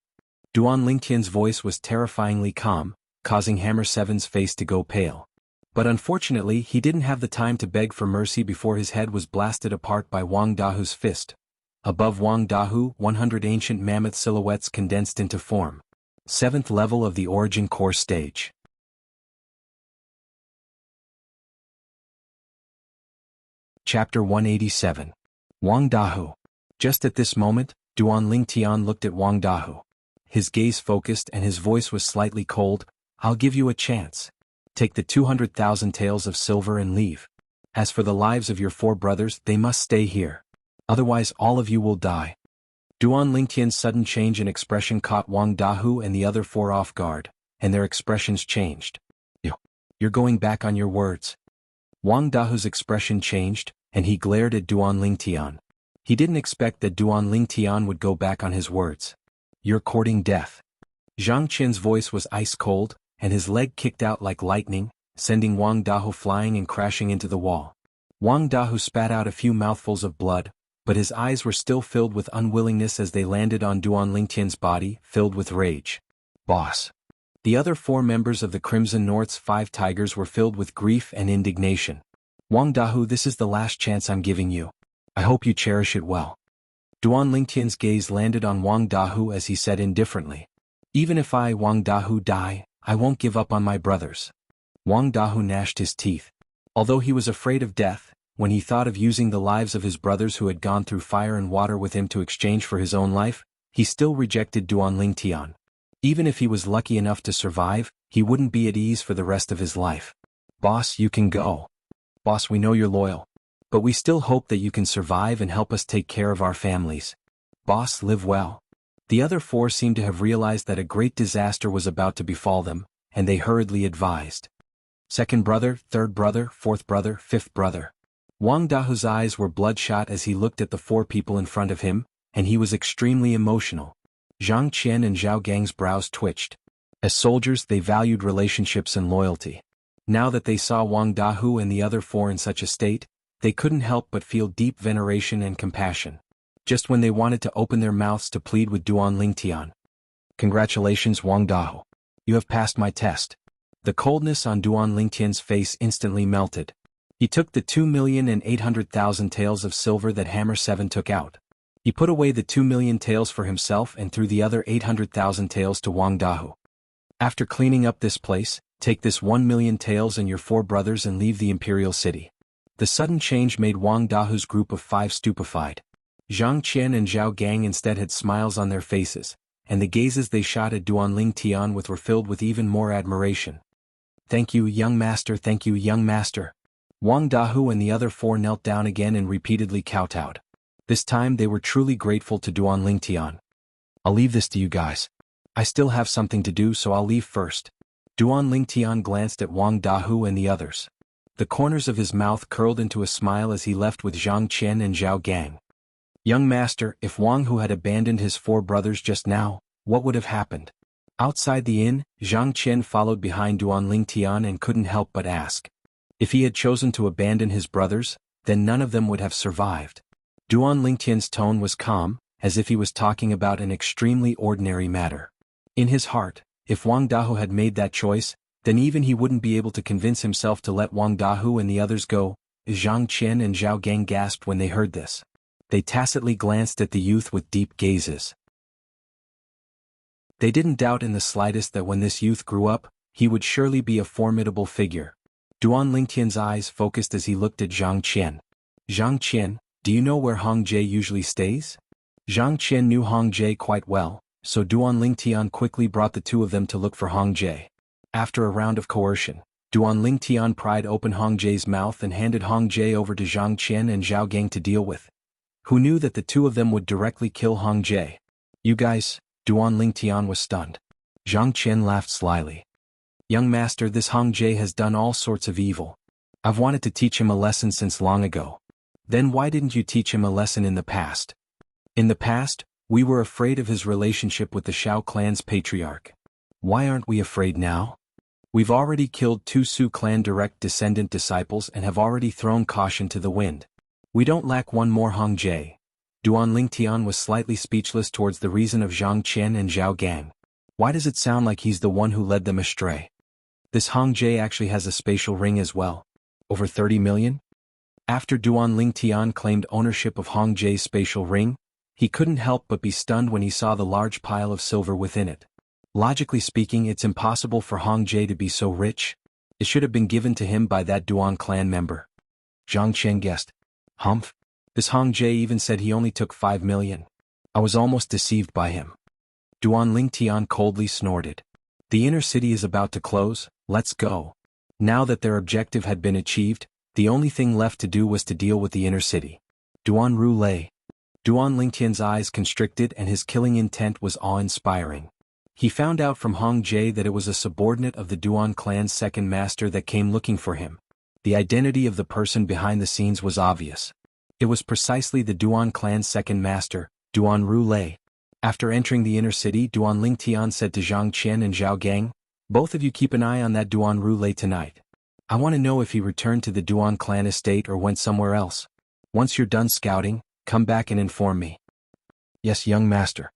Duan Lingtian's voice was terrifyingly calm, causing Hammer 7's face to go pale. But unfortunately he didn't have the time to beg for mercy before his head was blasted apart by Wang Dahu's fist. Above Wang Dahu, 100 ancient mammoth silhouettes condensed into form. 7th level of the Origin Core stage. Chapter 187. Wang Dahu. Just at this moment, Duan Lingtian looked at Wang Dahu. His gaze focused and his voice was slightly cold. "I'll give you a chance. Take the 200,000 taels of silver and leave. As for the lives of your 4 brothers, they must stay here. Otherwise all of you will die." Duan Lingtian's sudden change in expression caught Wang Dahu and the other 4 off guard, and their expressions changed. You're going back on your words." Wang Dahu's expression changed, and he glared at Duan Lingtian. He didn't expect that Duan Lingtian would go back on his words. "You're courting death." Zhang Qin's voice was ice cold, and his leg kicked out like lightning, sending Wang Dahu flying and crashing into the wall. Wang Dahu spat out a few mouthfuls of blood, but his eyes were still filled with unwillingness as they landed on Duan Lingtian's body, filled with rage. "Boss." The other 4 members of the Crimson North's 5 tigers were filled with grief and indignation. "Wang Dahu, this is the last chance I'm giving you. I hope you cherish it well." Duan Lingtian's gaze landed on Wang Dahu as he said indifferently. "Even if I, Wang Dahu, die, I won't give up on my brothers." Wang Dahu gnashed his teeth. Although he was afraid of death, when he thought of using the lives of his brothers who had gone through fire and water with him to exchange for his own life, he still rejected Duan Lingtian. Even if he was lucky enough to survive, he wouldn't be at ease for the rest of his life. "Boss, you can go. Boss, we know you're loyal. But we still hope that you can survive and help us take care of our families. Boss, live well." The other 4 seemed to have realized that a great disaster was about to befall them, and they hurriedly advised. "Second brother, 3rd brother, 4th brother, 5th brother." Wang Dahu's eyes were bloodshot as he looked at the 4 people in front of him, and he was extremely emotional. Zhang Qian and Zhao Gang's brows twitched. As soldiers, they valued relationships and loyalty. Now that they saw Wang Dahu and the other 4 in such a state, they couldn't help but feel deep veneration and compassion. Just when they wanted to open their mouths to plead with Duan Lingtian. "Congratulations, Wang Dahu. You have passed my test." The coldness on Duan Lingtian's face instantly melted. He took the 2,800,000 taels of silver that Hammer 7 took out. He put away the 2 million taels for himself and threw the other 800,000 taels to Wang Dahu. "After cleaning up this place, take this 1 million taels and your 4 brothers and leave the Imperial City." The sudden change made Wang Dahu's group of 5 stupefied. Zhang Qian and Zhao Gang instead had smiles on their faces, and the gazes they shot at Duan Lingtian with were filled with even more admiration. Thank you, young master, thank you, young master. Wang Dahu and the other four knelt down again and repeatedly kowtowed. This time they were truly grateful to Duan Lingtian. I'll leave this to you guys. I still have something to do, so I'll leave first. Duan Lingtian glanced at Wang Dahu and the others. The corners of his mouth curled into a smile as he left with Zhang Qian and Zhao Gang. Young master, if Wang Hu had abandoned his four brothers just now, what would have happened? Outside the inn, Zhang Qian followed behind Duan Lingtian and couldn't help but ask. If he had chosen to abandon his brothers, then none of them would have survived. Duan Lingtian's tone was calm, as if he was talking about an extremely ordinary matter. In his heart, if Wang Dahu had made that choice, then even he wouldn't be able to convince himself to let Wang Dahu and the others go. Zhang Qian and Zhao Gang gasped when they heard this. They tacitly glanced at the youth with deep gazes. They didn't doubt in the slightest that when this youth grew up, he would surely be a formidable figure. Duan Lingtian's eyes focused as he looked at Zhang Qian. Zhang Qian, do you know where Hong Jie usually stays? Zhang Qian knew Hong Jie quite well, so Duan Lingtian quickly brought the two of them to look for Hong Jie. After a round of coercion, Duan Lingtian pried open Hong Jie's mouth and handed Hong Jie over to Zhang Qian and Zhao Gang to deal with. Who knew that the two of them would directly kill Hong Jie? You guys, Duan Lingtian was stunned. Zhang Qian laughed slyly. Young master, this Hong Jie has done all sorts of evil. I've wanted to teach him a lesson since long ago. Then why didn't you teach him a lesson in the past? In the past, we were afraid of his relationship with the Shao clan's patriarch. Why aren't we afraid now? We've already killed 2 Su clan direct descendant disciples and have already thrown caution to the wind. We don't lack one more Hong Jie. Duan Lingtian was slightly speechless towards the reason of Zhang Qian and Zhao Gang. Why does it sound like he's the one who led them astray? This Hong Jie actually has a spatial ring as well. Over 30 million? After Duan Lingtian claimed ownership of Hong Jie's spatial ring, he couldn't help but be stunned when he saw the large pile of silver within it. Logically speaking, it's impossible for Hong Jie to be so rich. It should have been given to him by that Duan clan member. Zhang Qian guessed. Humph. This Hong Jie even said he only took 5 million. I was almost deceived by him. Duan Lingtian coldly snorted. The inner city is about to close, let's go. Now that their objective had been achieved, the only thing left to do was to deal with the inner city. Duan Ru. Duan Lingtian's eyes constricted and his killing intent was awe-inspiring. He found out from Hong Jie that it was a subordinate of the Duan clan's second master that came looking for him. The identity of the person behind the scenes was obvious. It was precisely the Duan clan's second master, Duan Ru. After entering the inner city, Duan Lingtian said to Zhang Qian and Zhao Gang, both of you keep an eye on that Duan Ru tonight. I want to know if he returned to the Duan clan estate or went somewhere else. Once you're done scouting, come back and inform me. Yes, young master.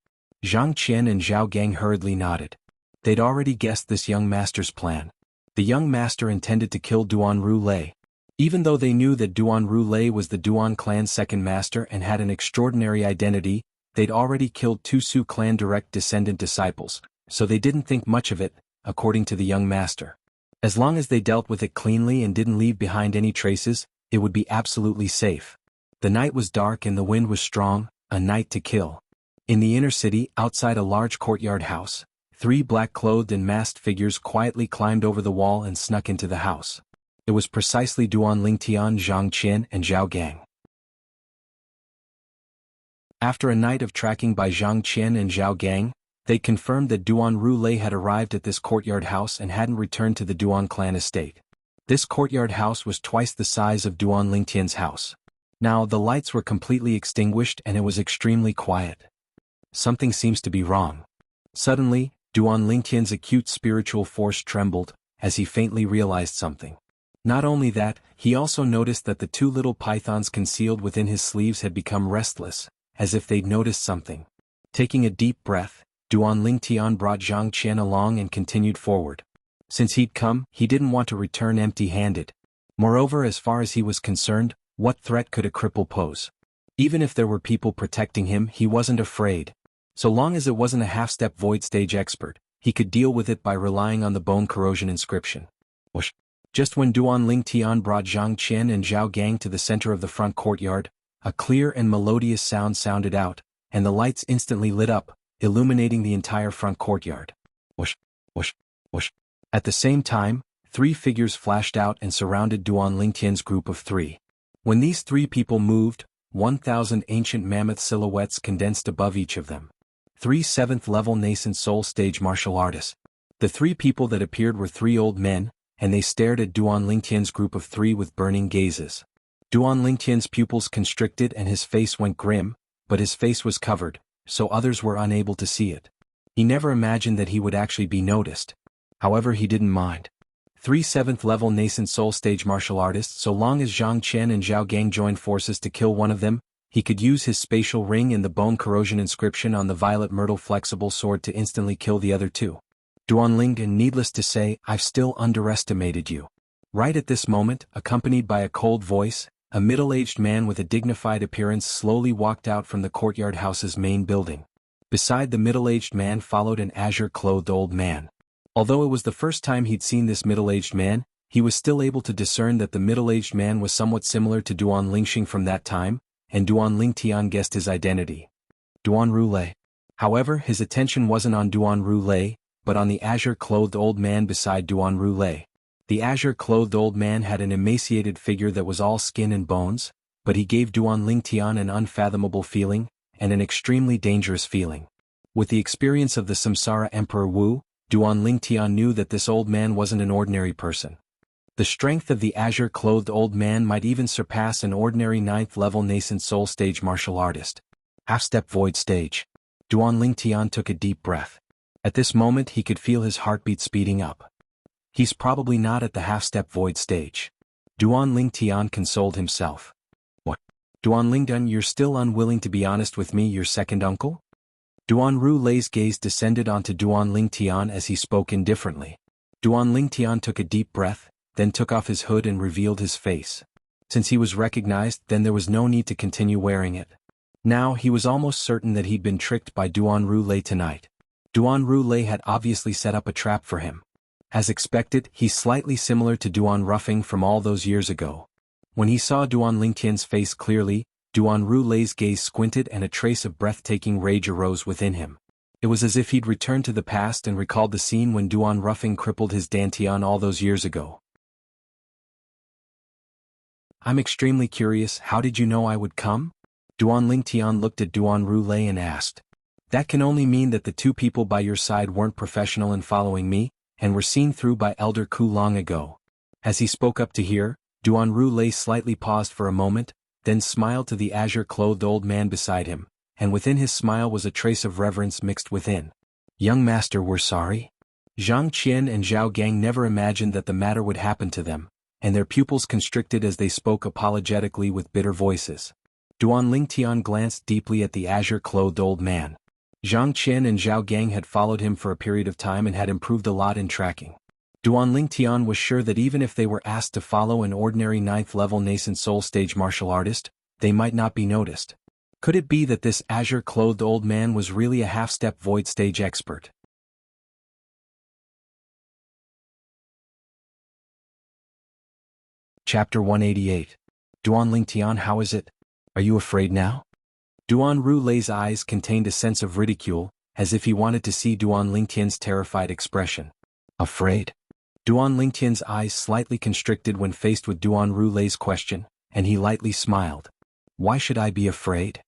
Zhang Qian and Zhao Gang hurriedly nodded. They'd already guessed this young master's plan. The young master intended to kill Duan Ru. Even though they knew that Duan Ru was the Duan clan's second master and had an extraordinary identity, they'd already killed 2 Su clan direct descendant disciples, so they didn't think much of it, according to the young master. As long as they dealt with it cleanly and didn't leave behind any traces, it would be absolutely safe. The night was dark and the wind was strong, a night to kill. In the inner city, outside a large courtyard house, 3 black-clothed and masked figures quietly climbed over the wall and snuck into the house. It was precisely Duan Lingtian, Zhang Qian, and Zhao Gang. After a night of tracking by Zhang Qian and Zhao Gang, they confirmed that Duan Ru had arrived at this courtyard house and hadn't returned to the Duan clan estate. This courtyard house was twice the size of Duan Lingtian's house. Now the lights were completely extinguished and it was extremely quiet. Something seems to be wrong. Suddenly, Duan Lingtian's acute spiritual force trembled, as he faintly realized something. Not only that, he also noticed that the 2 little pythons concealed within his sleeves had become restless, as if they'd noticed something. Taking a deep breath, Duan Lingtian brought Zhang Qian along and continued forward. Since he'd come, he didn't want to return empty-handed. Moreover, as far as he was concerned, what threat could a cripple pose? Even if there were people protecting him, he wasn't afraid. So long as it wasn't a half-step void stage expert, he could deal with it by relying on the bone corrosion inscription. Whoosh. Just when Duan Lingtian brought Zhang Qian and Zhao Gang to the center of the front courtyard, a clear and melodious sound sounded out, and the lights instantly lit up, illuminating the entire front courtyard. Whoosh, whoosh, whoosh. At the same time, three figures flashed out and surrounded Duan Lingtian's group of three. When these three people moved, 1,000 ancient mammoth silhouettes condensed above each of them. 3 7th-level nascent soul stage martial artists. The three people that appeared were three old men, and they stared at Duan Lingtian's group of three with burning gazes. Duan Lingtian's pupils constricted and his face went grim, but his face was covered, so others were unable to see it. He never imagined that he would actually be noticed. However, he didn't mind. 3 7th-level nascent soul stage martial artists. So long as Zhang Qian and Zhao Gang joined forces to kill one of them, he could use his spatial ring and the bone corrosion inscription on the violet myrtle flexible sword to instantly kill the other two. Duan Ling, and needless to say, I've still underestimated you. Right at this moment, accompanied by a cold voice, a middle-aged man with a dignified appearance slowly walked out from the courtyard house's main building. Beside the middle-aged man followed an azure-clothed old man. Although it was the first time he'd seen this middle-aged man, he was still able to discern that the middle-aged man was somewhat similar to Duan Lingxing from that time, and Duan Lingtian guessed his identity. Duan Rulei. However, his attention wasn't on Duan Rulei, but on the azure-clothed old man beside Duan Rulei. The azure-clothed old man had an emaciated figure that was all skin and bones, but he gave Duan Lingtian an unfathomable feeling, and an extremely dangerous feeling. With the experience of the Samsara Emperor Wu, Duan Lingtian knew that this old man wasn't an ordinary person. The strength of the azure-clothed old man might even surpass an ordinary 9th-level nascent soul stage martial artist. Half-step void stage. Duan Lingtian took a deep breath. At this moment he could feel his heartbeat speeding up. He's probably not at the half-step void stage. Duan Lingtian consoled himself. What? Duan Lingdun, you're still unwilling to be honest with me, your second uncle? Duan Rulei's gaze descended onto Duan Lingtian as he spoke indifferently. Duan Lingtian took a deep breath, then took off his hood and revealed his face. Since he was recognized, then there was no need to continue wearing it. Now he was almost certain that he'd been tricked by Duan Rulei tonight. Duan Rulei had obviously set up a trap for him. As expected, he's slightly similar to Duan Ruffing from all those years ago. When he saw Duan Lingtian's face clearly, Duan Rulei's gaze squinted and a trace of breathtaking rage arose within him. It was as if he'd returned to the past and recalled the scene when Duan Ruffing crippled his Dantian all those years ago. I'm extremely curious, how did you know I would come? Duan Lingtian looked at Duan Rulei and asked. That can only mean that the two people by your side weren't professional in following me, and were seen through by Elder Ku long ago. As he spoke up to hear, Duan Rulei slightly paused for a moment, then smiled to the azure-clothed old man beside him, and within his smile was a trace of reverence mixed within. Young master, we're sorry. Zhang Qian and Zhao Gang never imagined that the matter would happen to them, and their pupils constricted as they spoke apologetically with bitter voices. Duan Lingtian glanced deeply at the azure-clothed old man. Zhang Qian and Zhao Gang had followed him for a period of time and had improved a lot in tracking. Duan Lingtian was sure that even if they were asked to follow an ordinary 9th-level nascent soul stage martial artist, they might not be noticed. Could it be that this azure-clothed old man was really a half-step void stage expert? Chapter 188. Duan Lingtian, how is it? Are you afraid now? Duan Rulei's eyes contained a sense of ridicule, as if he wanted to see Duan Lingtian's terrified expression. Afraid? Duan Lingtian's eyes slightly constricted when faced with Duan Rulei's question, and he lightly smiled. Why should I be afraid?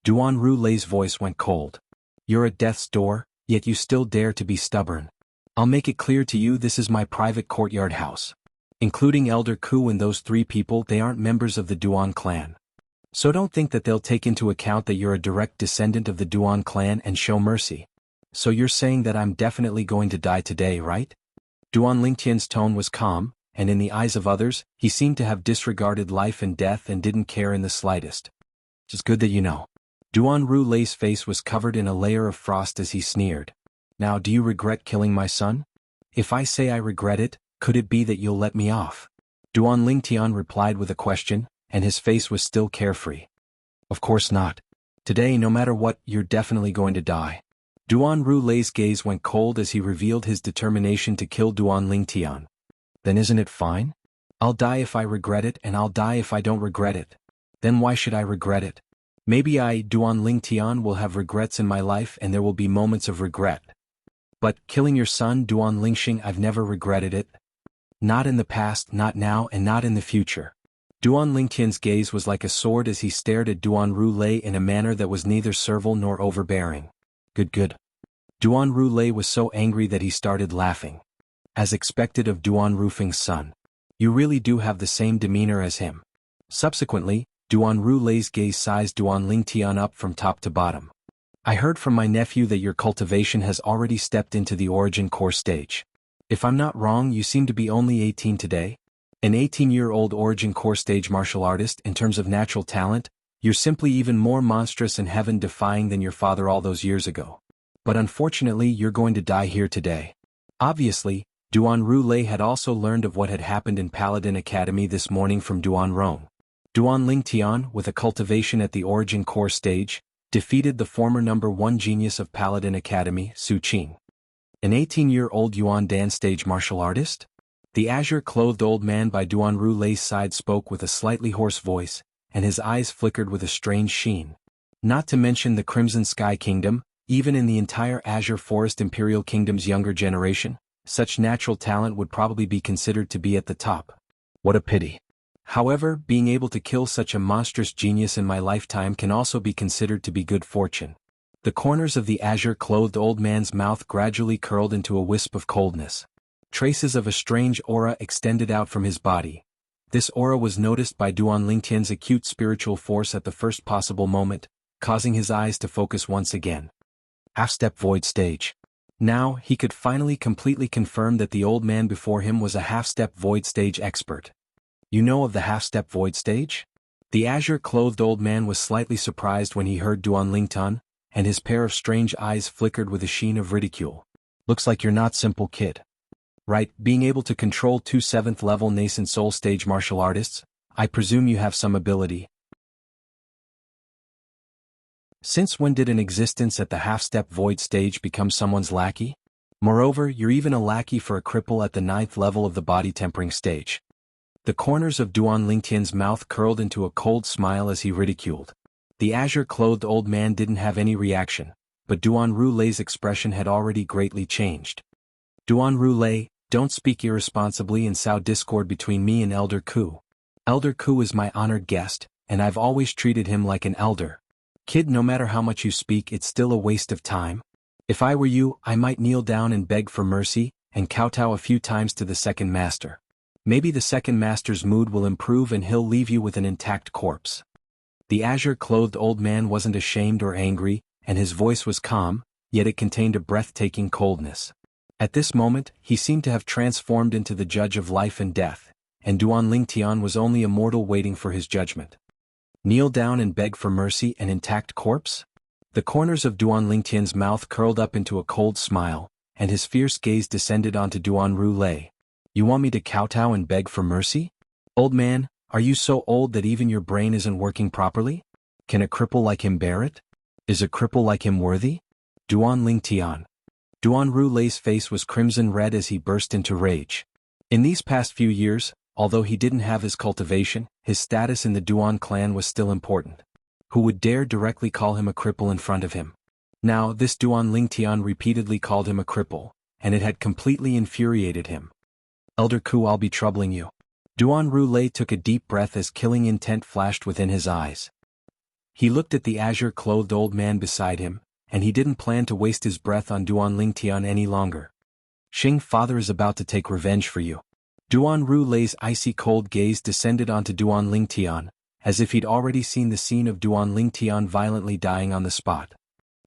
Duan Rulei's voice went cold. You're at death's door, yet you still dare to be stubborn. I'll make it clear to you, this is my private courtyard house. Including Elder Ku and those three people, they aren't members of the Duan clan. So don't think that they'll take into account that you're a direct descendant of the Duan clan and show mercy. So you're saying that I'm definitely going to die today, right? Duan Lingtian's tone was calm, and in the eyes of others, he seemed to have disregarded life and death and didn't care in the slightest. It's good that you know. Duan Rulei's face was covered in a layer of frost as he sneered. Now, do you regret killing my son? If I say I regret it, could it be that you'll let me off? Duan Lingtian replied with a question, and his face was still carefree. Of course not. Today, no matter what, you're definitely going to die. Duan Rulei's gaze went cold as he revealed his determination to kill Duan Lingtian. Then isn't it fine? I'll die if I regret it, and I'll die if I don't regret it. Then why should I regret it? Maybe I, Duan Lingtian, will have regrets in my life, and there will be moments of regret. But, killing your son Duan Lingxing, I've never regretted it. Not in the past, not now, and not in the future. Duan Lingtian's gaze was like a sword as he stared at Duan Rulei in a manner that was neither servile nor overbearing. Good. Duan Rulei was so angry that he started laughing. As expected of Duan Rufing's son. You really do have the same demeanor as him. Subsequently, Duan Rulei's gaze sized Duan Lingtian up from top to bottom. I heard from my nephew that your cultivation has already stepped into the origin core stage. If I'm not wrong, you seem to be only 18 today? An 18-year-old origin core stage martial artist. In terms of natural talent, you're simply even more monstrous and heaven-defying than your father all those years ago. But unfortunately, you're going to die here today. Obviously, Duan Rulei had also learned of what had happened in Paladin Academy this morning from Duan Rong. Duan Lingtian, with a cultivation at the origin core stage, defeated the former number 1 genius of Paladin Academy, Su Qing. An 18-year-old Yuan Dan stage martial artist? The azure-clothed old man by Duan Rulei's side spoke with a slightly hoarse voice, and his eyes flickered with a strange sheen. Not to mention the Crimson Sky Kingdom, even in the entire Azure Forest Imperial Kingdom's younger generation, such natural talent would probably be considered to be at the top. What a pity. However, being able to kill such a monstrous genius in my lifetime can also be considered to be good fortune. The corners of the azure-clothed old man's mouth gradually curled into a wisp of coldness. Traces of a strange aura extended out from his body. This aura was noticed by Duan Lingtian's acute spiritual force at the first possible moment, causing his eyes to focus once again. Half-step void stage. Now, he could finally completely confirm that the old man before him was a half-step void stage expert. You know of the half-step void stage? The azure-clothed old man was slightly surprised when he heard Duan Lingtian, and his pair of strange eyes flickered with a sheen of ridicule. Looks like you're not simple, kid. Right, being able to control 2 7th-level nascent soul stage martial artists, I presume you have some ability. Since when did an existence at the half-step void stage become someone's lackey? Moreover, you're even a lackey for a cripple at the 9th level of the body tempering stage. The corners of Duan Lingtian's mouth curled into a cold smile as he ridiculed. The azure-clothed old man didn't have any reaction, but Duan Rulei's expression had already greatly changed. Duan Rulei, don't speak irresponsibly and sow discord between me and Elder Ku. Elder Ku is my honored guest, and I've always treated him like an elder. Kid, no matter how much you speak, it's still a waste of time. If I were you, I might kneel down and beg for mercy, and kowtow a few times to the second master. Maybe the second master's mood will improve and he'll leave you with an intact corpse. The azure-clothed old man wasn't ashamed or angry, and his voice was calm, yet it contained a breathtaking coldness. At this moment, he seemed to have transformed into the judge of life and death, and Duan Lingtian was only a mortal waiting for his judgment. Kneel down and beg for mercy, an intact corpse? The corners of Duan Lingtian's mouth curled up into a cold smile, and his fierce gaze descended onto Duan Rulei. You want me to kowtow and beg for mercy? Old man, are you so old that even your brain isn't working properly? Can a cripple like him bear it? Is a cripple like him worthy? Duan Lingtian. Duan Rulei's face was crimson red as he burst into rage. In these past few years, although he didn't have his cultivation, his status in the Duan clan was still important. Who would dare directly call him a cripple in front of him? Now, this Duan Lingtian repeatedly called him a cripple, and it had completely infuriated him. Elder Ku, I'll be troubling you. Duan Rulei took a deep breath as killing intent flashed within his eyes. He looked at the azure-clothed old man beside him, and he didn't plan to waste his breath on Duan Lingtian any longer. Xing, father is about to take revenge for you. Duan Rulei's icy cold gaze descended onto Duan Lingtian, as if he'd already seen the scene of Duan Lingtian violently dying on the spot.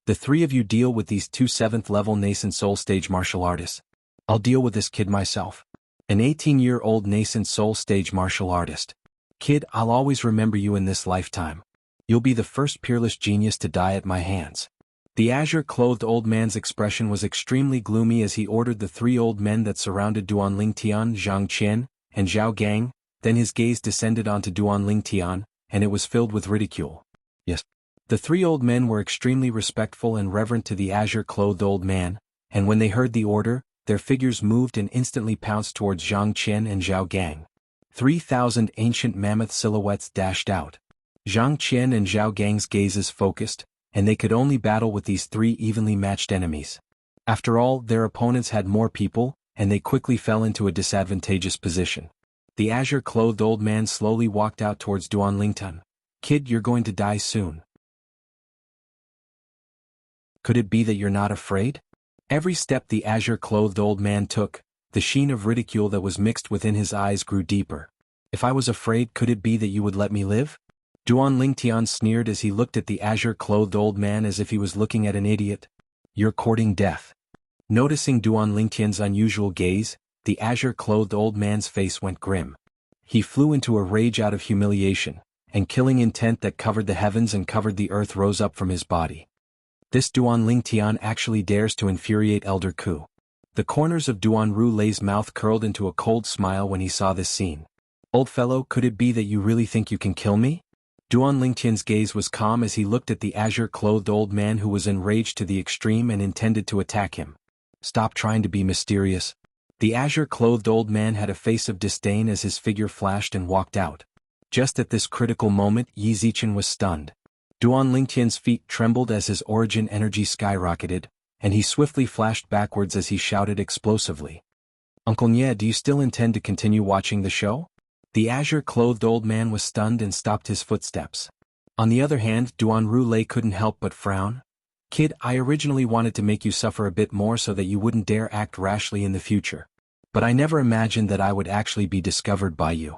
The three of you deal with these 2 7th-level nascent soul stage martial artists. I'll deal with this kid myself. An 18-year-old nascent soul stage martial artist. Kid, I'll always remember you in this lifetime. You'll be the first peerless genius to die at my hands. The azure-clothed old man's expression was extremely gloomy as he ordered the 3 old men that surrounded Duan Lingtian, Zhang Qian, and Zhao Gang. Then his gaze descended onto Duan Lingtian, and it was filled with ridicule. Yes. The 3 old men were extremely respectful and reverent to the azure-clothed old man, and when they heard the order, their figures moved and instantly pounced towards Zhang Qian and Zhao Gang. 3,000 ancient mammoth silhouettes dashed out. Zhang Qian and Zhao Gang's gazes focused, and they could only battle with these 3 evenly matched enemies. After all, their opponents had more people, and they quickly fell into a disadvantageous position. The azure-clothed old man slowly walked out towards Duan Lingtian. "Kid, you're going to die soon. Could it be that you're not afraid?" Every step the azure-clothed old man took, the sheen of ridicule that was mixed within his eyes grew deeper. "If I was afraid, could it be that you would let me live?" Duan Lingtian sneered as he looked at the azure-clothed old man as if he was looking at an idiot. "You're courting death." Noticing Duan Lingtian's unusual gaze, the azure-clothed old man's face went grim. He flew into a rage out of humiliation, and killing intent that covered the heavens and covered the earth rose up from his body. This Duan Lingtian actually dares to infuriate Elder Ku. The corners of Duan Rulei's mouth curled into a cold smile when he saw this scene. "Old fellow, could it be that you really think you can kill me?" Duan Lingtian's gaze was calm as he looked at the azure-clothed old man who was enraged to the extreme and intended to attack him. "Stop trying to be mysterious." The azure-clothed old man had a face of disdain as his figure flashed and walked out. Just at this critical moment, Yi Zichen was stunned. Duan Lingtian's feet trembled as his origin energy skyrocketed, and he swiftly flashed backwards as he shouted explosively. "Uncle Nye, do you still intend to continue watching the show?" The azure-clothed old man was stunned and stopped his footsteps. On the other hand, Duan Rulei couldn't help but frown. "Kid, I originally wanted to make you suffer a bit more so that you wouldn't dare act rashly in the future. But I never imagined that I would actually be discovered by you."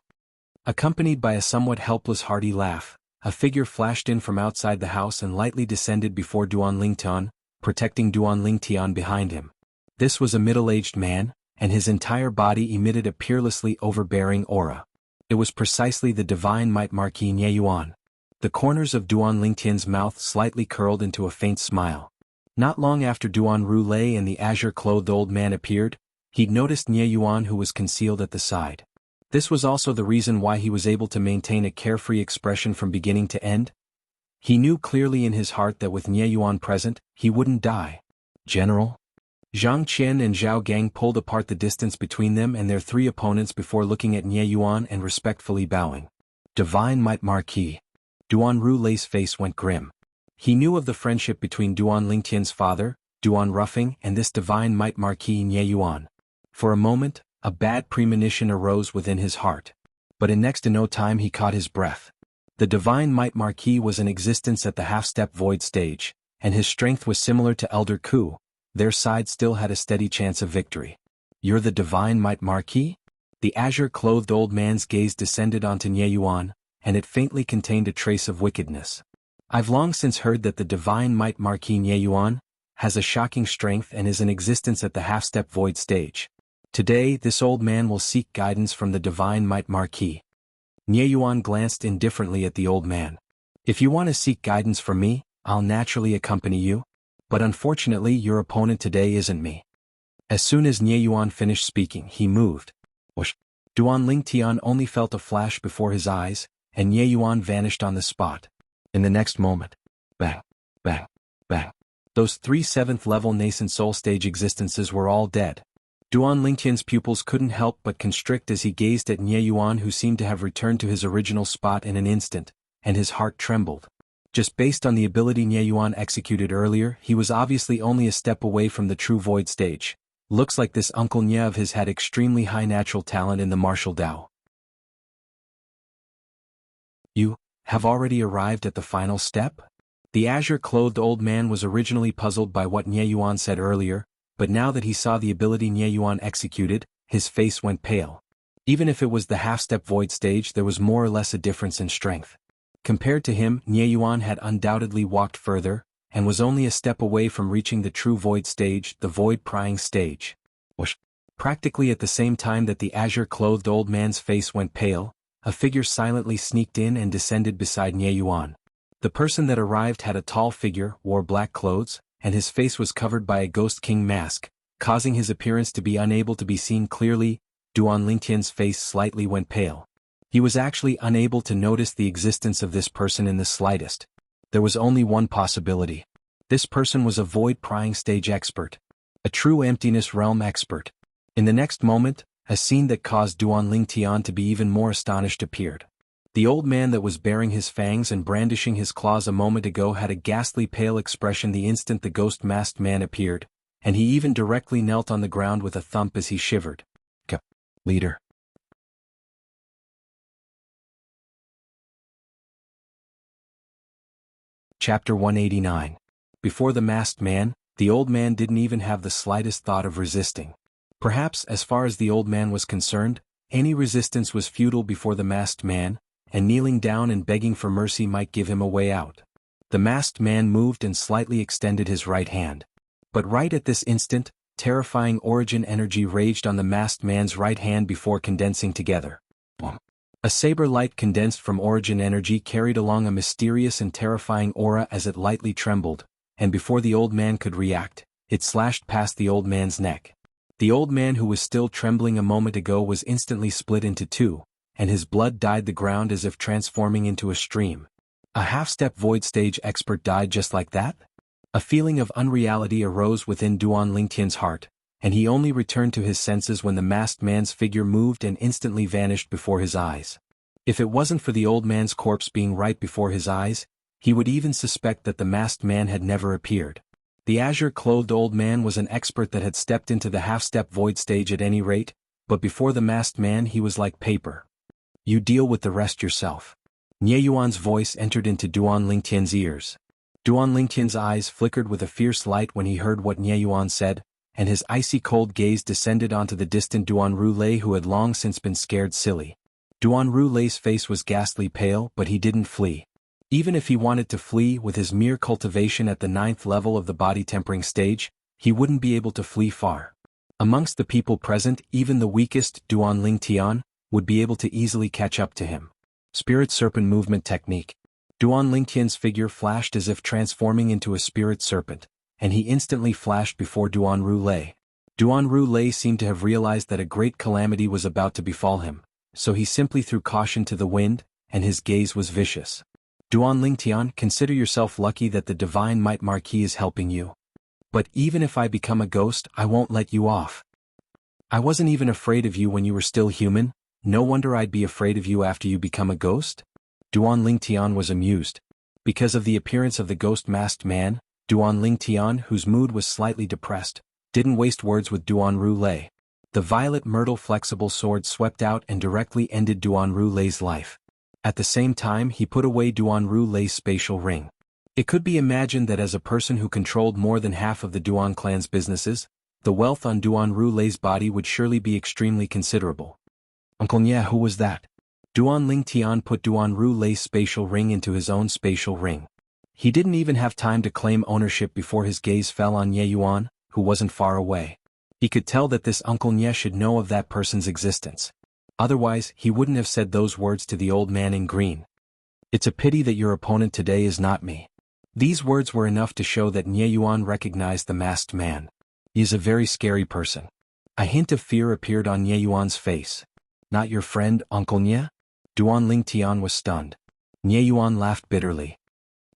Accompanied by a somewhat helpless hearty laugh, a figure flashed in from outside the house and lightly descended before Duan Lingtian, protecting Duan Lingtian behind him. This was a middle-aged man, and his entire body emitted a peerlessly overbearing aura. It was precisely the divine might Marquis Nye Yuan. The corners of Duan Lingtian's mouth slightly curled into a faint smile. Not long after Duan Rulei and the azure-clothed old man appeared, he'd noticed Nye Yuan who was concealed at the side. This was also the reason why he was able to maintain a carefree expression from beginning to end. He knew clearly in his heart that with Nye Yuan present, he wouldn't die. "General?" Zhang Qian and Zhao Gang pulled apart the distance between them and their three opponents before looking at Nye Yuan and respectfully bowing. "Divine Might Marquis." Duan Rulei's face went grim. He knew of the friendship between Duan Lingtian's father, Duan Ruffing, and this Divine Might Marquis Nye Yuan. For a moment, a bad premonition arose within his heart. But in next to no time he caught his breath. The Divine Might Marquis was in existence at the half-step void stage, and his strength was similar to Elder Ku. Their side still had a steady chance of victory. "You're the Divine Might Marquis?" The azure-clothed old man's gaze descended onto Nye Yuan, and it faintly contained a trace of wickedness. "I've long since heard that the Divine Might Marquis Nye Yuan has a shocking strength and is in existence at the half-step void stage. Today, this old man will seek guidance from the Divine Might Marquis." Nye Yuan glanced indifferently at the old man. "If you want to seek guidance from me, I'll naturally accompany you. But unfortunately your opponent today isn't me." As soon as Nye Yuan finished speaking, he moved. Whoosh! Duan Lingtian only felt a flash before his eyes, and Nye Yuan vanished on the spot. In the next moment, bang, bang, bang. Those 3 7th-level nascent soul stage existences were all dead. Duan Lingtian's pupils couldn't help but constrict as he gazed at Nye Yuan, who seemed to have returned to his original spot in an instant, and his heart trembled. Just based on the ability Nye Yuan executed earlier, he was obviously only a step away from the true void stage. Looks like this Uncle Nye of his had extremely high natural talent in the martial Dao. "You have already arrived at the final step?" The azure-clothed old man was originally puzzled by what Nye Yuan said earlier, but now that he saw the ability Nye Yuan executed, his face went pale. Even if it was the half-step void stage, there was more or less a difference in strength. Compared to him, Nye Yuan had undoubtedly walked further, and was only a step away from reaching the true void stage, the void prying stage. Whoosh! Practically at the same time that the azure-clothed old man's face went pale, a figure silently sneaked in and descended beside Nye Yuan. The person that arrived had a tall figure, wore black clothes, and his face was covered by a Ghost King mask, causing his appearance to be unable to be seen clearly. Duan Lingtian's face slightly went pale. He was actually unable to notice the existence of this person in the slightest. There was only one possibility. This person was a void-prying stage expert. A true emptiness realm expert. In the next moment, a scene that caused Duan Lingtian to be even more astonished appeared. The old man that was baring his fangs and brandishing his claws a moment ago had a ghastly pale expression the instant the ghost-masked man appeared, and he even directly knelt on the ground with a thump as he shivered. Leader. Chapter 189. Before the masked man, the old man didn't even have the slightest thought of resisting. Perhaps, as far as the old man was concerned, any resistance was futile before the masked man, and kneeling down and begging for mercy might give him a way out. The masked man moved and slightly extended his right hand. But right at this instant, terrifying origin energy raged on the masked man's right hand before condensing together. A saber light condensed from origin energy carried along a mysterious and terrifying aura as it lightly trembled, and before the old man could react, it slashed past the old man's neck. The old man who was still trembling a moment ago was instantly split into two, and his blood dyed the ground as if transforming into a stream. A half-step void stage expert died just like that? A feeling of unreality arose within Duan Lingtian's heart, and he only returned to his senses when the masked man's figure moved and instantly vanished before his eyes. If it wasn't for the old man's corpse being right before his eyes, he would even suspect that the masked man had never appeared. The azure-clothed old man was an expert that had stepped into the half-step void stage at any rate, but before the masked man he was like paper. You deal with the rest yourself. Nie Yuan's voice entered into Duan Lingtian's ears. Duan Lingtian's eyes flickered with a fierce light when he heard what Nie Yuan said, and his icy-cold gaze descended onto the distant Duan Ru-Lei who had long since been scared silly. Duan Ru-Lei's face was ghastly pale, but he didn't flee. Even if he wanted to flee with his mere cultivation at the 9th level of the body-tempering stage, he wouldn't be able to flee far. Amongst the people present, even the weakest, Duan Lingtian, would be able to easily catch up to him. Spirit Serpent Movement Technique. Duan Lingtian's figure flashed as if transforming into a spirit serpent, and he instantly flashed before Duan Ru-Lei. Duan Ru-Lei seemed to have realized that a great calamity was about to befall him, so he simply threw caution to the wind, and his gaze was vicious. Duan Lingtian, consider yourself lucky that the Divine Might Marquis is helping you. But even if I become a ghost, I won't let you off. I wasn't even afraid of you when you were still human, no wonder I'd be afraid of you after you become a ghost? Duan Lingtian was amused. Because of the appearance of the ghost-masked man, Duan Lingtian, whose mood was slightly depressed, didn't waste words with Duan Ru-Lei. The violet myrtle flexible sword swept out and directly ended Duan Ru-Lei's life. At the same time he put away Duan Ru-Lei's spatial ring. It could be imagined that as a person who controlled more than half of the Duan clan's businesses, the wealth on Duan Ru-Lei's body would surely be extremely considerable. Uncle Nya, who was that? Duan Lingtian put Duan Ru-Lei's spatial ring into his own spatial ring. He didn't even have time to claim ownership before his gaze fell on Ye Yuan, who wasn't far away. He could tell that this Uncle Nya should know of that person's existence. Otherwise, he wouldn't have said those words to the old man in green. It's a pity that your opponent today is not me. These words were enough to show that Nye Yuan recognized the masked man. He is a very scary person. A hint of fear appeared on Nye Yuan's face. Not your friend, Uncle Nye? Duan Lingtian was stunned. Nye Yuan laughed bitterly.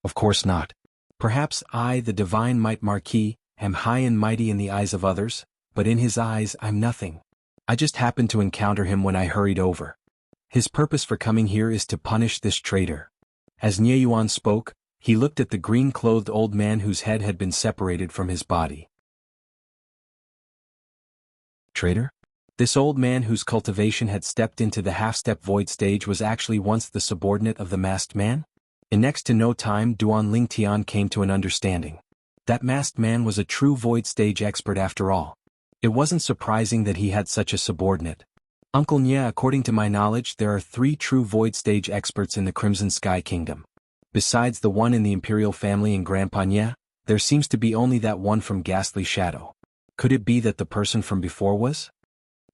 Of course not. Perhaps I, the Divine Might Marquis, am high and mighty in the eyes of others, but in his eyes I'm nothing. I just happened to encounter him when I hurried over. His purpose for coming here is to punish this traitor. As Nye Yuan spoke, he looked at the green-clothed old man whose head had been separated from his body. Traitor? This old man whose cultivation had stepped into the half-step void stage was actually once the subordinate of the masked man? In next to no time Duan Lingtian came to an understanding. That masked man was a true void stage expert after all. It wasn't surprising that he had such a subordinate. Uncle Nya, according to my knowledge there are 3 true void stage experts in the Crimson Sky Kingdom. Besides the one in the Imperial family and Grandpa Nya, there seems to be only that one from Ghastly Shadow. Could it be that the person from before was?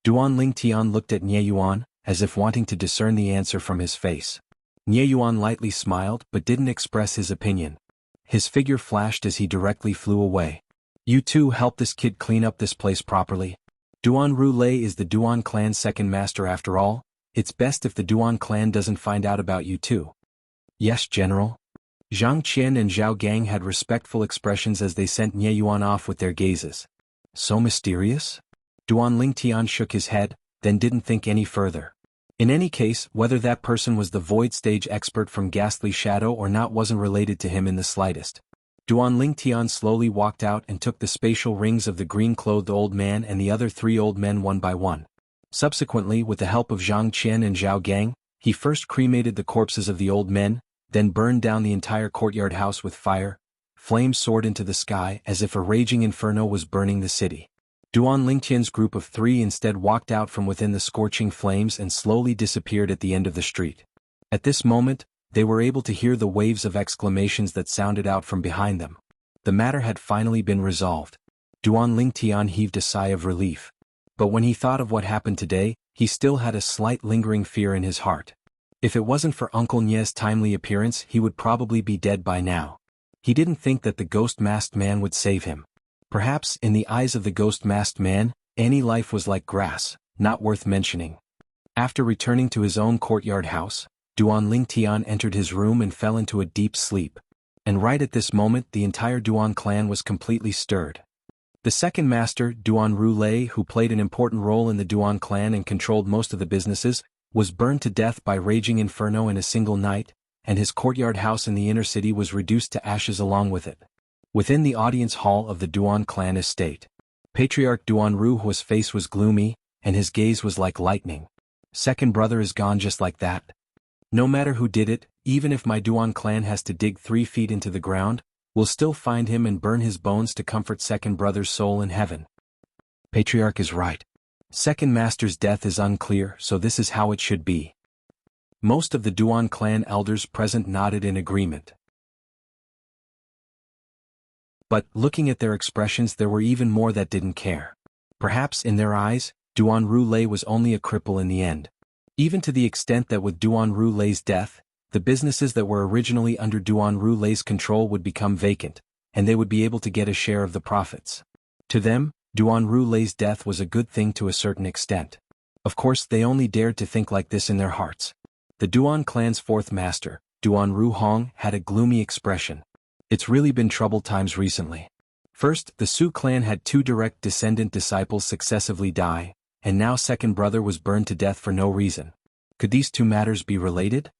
Duan Lingtian looked at Nye Yuan, as if wanting to discern the answer from his face. Nye Yuan lightly smiled but didn't express his opinion. His figure flashed as he directly flew away. You two help this kid clean up this place properly. Duan Ru-Lei is the Duan clan's second master after all. It's best if the Duan clan doesn't find out about you too. Yes, General. Zhang Qian and Zhao Gang had respectful expressions as they sent Nye Yuan off with their gazes. So mysterious? Duan Lingtian shook his head, then didn't think any further. In any case, whether that person was the void stage expert from Ghastly Shadow or not wasn't related to him in the slightest. Duan Lingtian slowly walked out and took the spatial rings of the green-clothed old man and the other 3 old men one by one. Subsequently, with the help of Zhang Qian and Zhao Gang, he first cremated the corpses of the old men, then burned down the entire courtyard house with fire. Flames soared into the sky as if a raging inferno was burning the city. Duan Lingtian's group of 3 instead walked out from within the scorching flames and slowly disappeared at the end of the street. At this moment, they were able to hear the waves of exclamations that sounded out from behind them. The matter had finally been resolved. Duan Lingtian heaved a sigh of relief. But when he thought of what happened today, he still had a slight lingering fear in his heart. If it wasn't for Uncle Nie's timely appearance, he would probably be dead by now. He didn't think that the ghost-masked man would save him. Perhaps, in the eyes of the ghost-masked man, any life was like grass, not worth mentioning. After returning to his own courtyard house, Duan Lingtian entered his room and fell into a deep sleep. And right at this moment the entire Duan clan was completely stirred. The second master, Duan Rulei, who played an important role in the Duan clan and controlled most of the businesses, was burned to death by raging inferno in a single night, and his courtyard house in the inner city was reduced to ashes along with it. Within the audience hall of the Duan clan estate, Patriarch Duan Ruhu's face was gloomy, and his gaze was like lightning. Second brother is gone just like that. No matter who did it, even if my Duan clan has to dig 3 feet into the ground, we'll still find him and burn his bones to comfort second brother's soul in heaven. Patriarch is right. Second master's death is unclear, so this is how it should be. Most of the Duan clan elders present nodded in agreement. But, looking at their expressions, there were even more that didn't care. Perhaps, in their eyes, Duan Rulei was only a cripple in the end. Even to the extent that with Duan Rulei's death, the businesses that were originally under Duan Rulei's control would become vacant, and they would be able to get a share of the profits. To them, Duan Rulei's death was a good thing to a certain extent. Of course, they only dared to think like this in their hearts. The Duan clan's 4th master, Duan Ruhong, had a gloomy expression. It's really been troubled times recently. First, the Su clan had 2 direct descendant disciples successively die, and now second brother was burned to death for no reason. Could these 2 matters be related?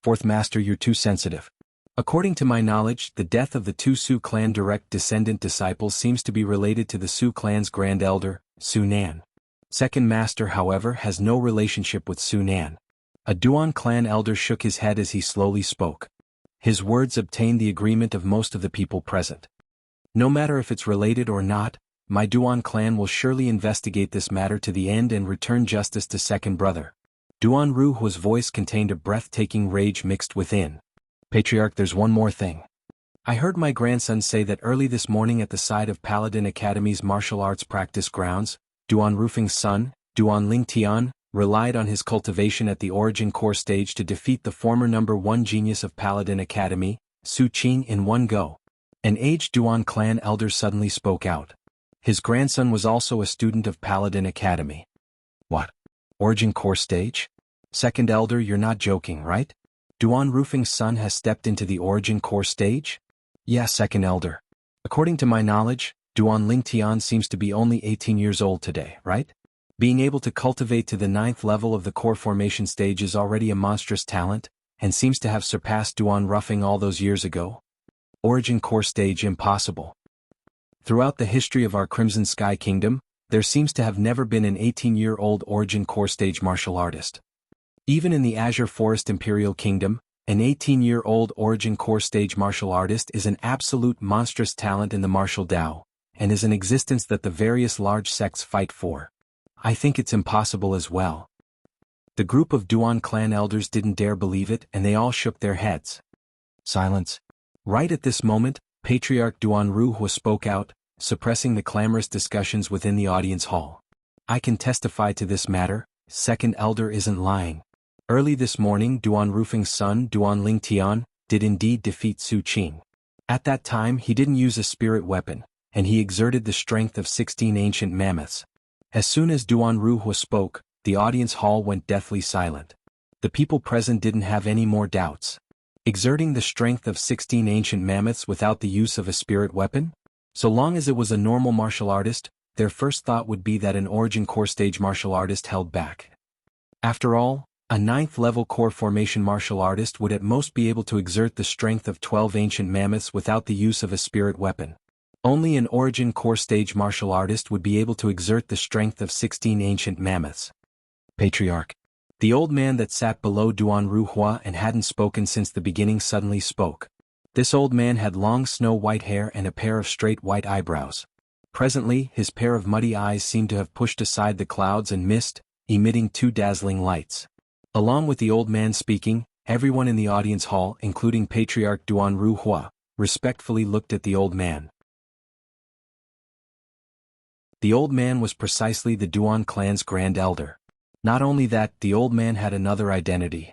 4th master, you're too sensitive. According to my knowledge, the death of the 2 Su clan direct descendant disciples seems to be related to the Su clan's grand elder, Su Nan. Second master, however, has no relationship with Su Nan. A Duan clan elder shook his head as he slowly spoke. His words obtained the agreement of most of the people present. No matter if it's related or not, my Duan clan will surely investigate this matter to the end and return justice to second brother. Duan Ruhu's voice contained a breathtaking rage mixed within. Patriarch, there's one more thing. I heard my grandson say that early this morning at the side of Paladin Academy's martial arts practice grounds, Duan Rufing's son, Duan Lingtian, relied on his cultivation at the origin core stage to defeat the former number 1 genius of Paladin Academy, Su Qing, in one go. An aged Duan clan elder suddenly spoke out. His grandson was also a student of Paladin Academy. What? Origin core stage? Second elder, you're not joking, right? Duan Rufing's son has stepped into the origin core stage? Yeah, second elder. According to my knowledge, Duan Lingtian seems to be only 18 years old today, right? Being able to cultivate to the 9th level of the core formation stage is already a monstrous talent, and seems to have surpassed Duan Rufing all those years ago. Origin core stage impossible. Throughout the history of our Crimson Sky Kingdom, there seems to have never been an 18-year-old origin core stage martial artist. Even in the Azure Forest Imperial Kingdom, an 18-year-old origin core stage martial artist is an absolute monstrous talent in the martial Dao, and is an existence that the various large sects fight for. I think it's impossible as well. The group of Duan clan elders didn't dare believe it, and they all shook their heads. Silence. Right at this moment, Patriarch Duan Ruhu spoke out, suppressing the clamorous discussions within the audience hall. I can testify to this matter, second elder isn't lying. Early this morning, Duan Rufing's son, Duan Lingtian, did indeed defeat Su Qing. At that time he didn't use a spirit weapon, and he exerted the strength of 16 ancient mammoths. As soon as Duan Ruhu spoke, the audience hall went deathly silent. The people present didn't have any more doubts. Exerting the strength of 16 ancient mammoths without the use of a spirit weapon? So long as it was a normal martial artist, their first thought would be that an origin core stage martial artist held back. After all, A 9th-level core formation martial artist would at most be able to exert the strength of 12 ancient mammoths without the use of a spirit weapon. Only an origin core stage martial artist would be able to exert the strength of 16 ancient mammoths. Patriarch. The old man that sat below Duan Ruhua and hadn't spoken since the beginning suddenly spoke. This old man had long snow-white hair and a pair of straight white eyebrows. Presently, his pair of muddy eyes seemed to have pushed aside the clouds and mist, emitting 2 dazzling lights. Along with the old man speaking, everyone in the audience hall, including Patriarch Duan Ruhua, respectfully looked at the old man. The old man was precisely the Duan clan's grand elder. Not only that, the old man had another identity.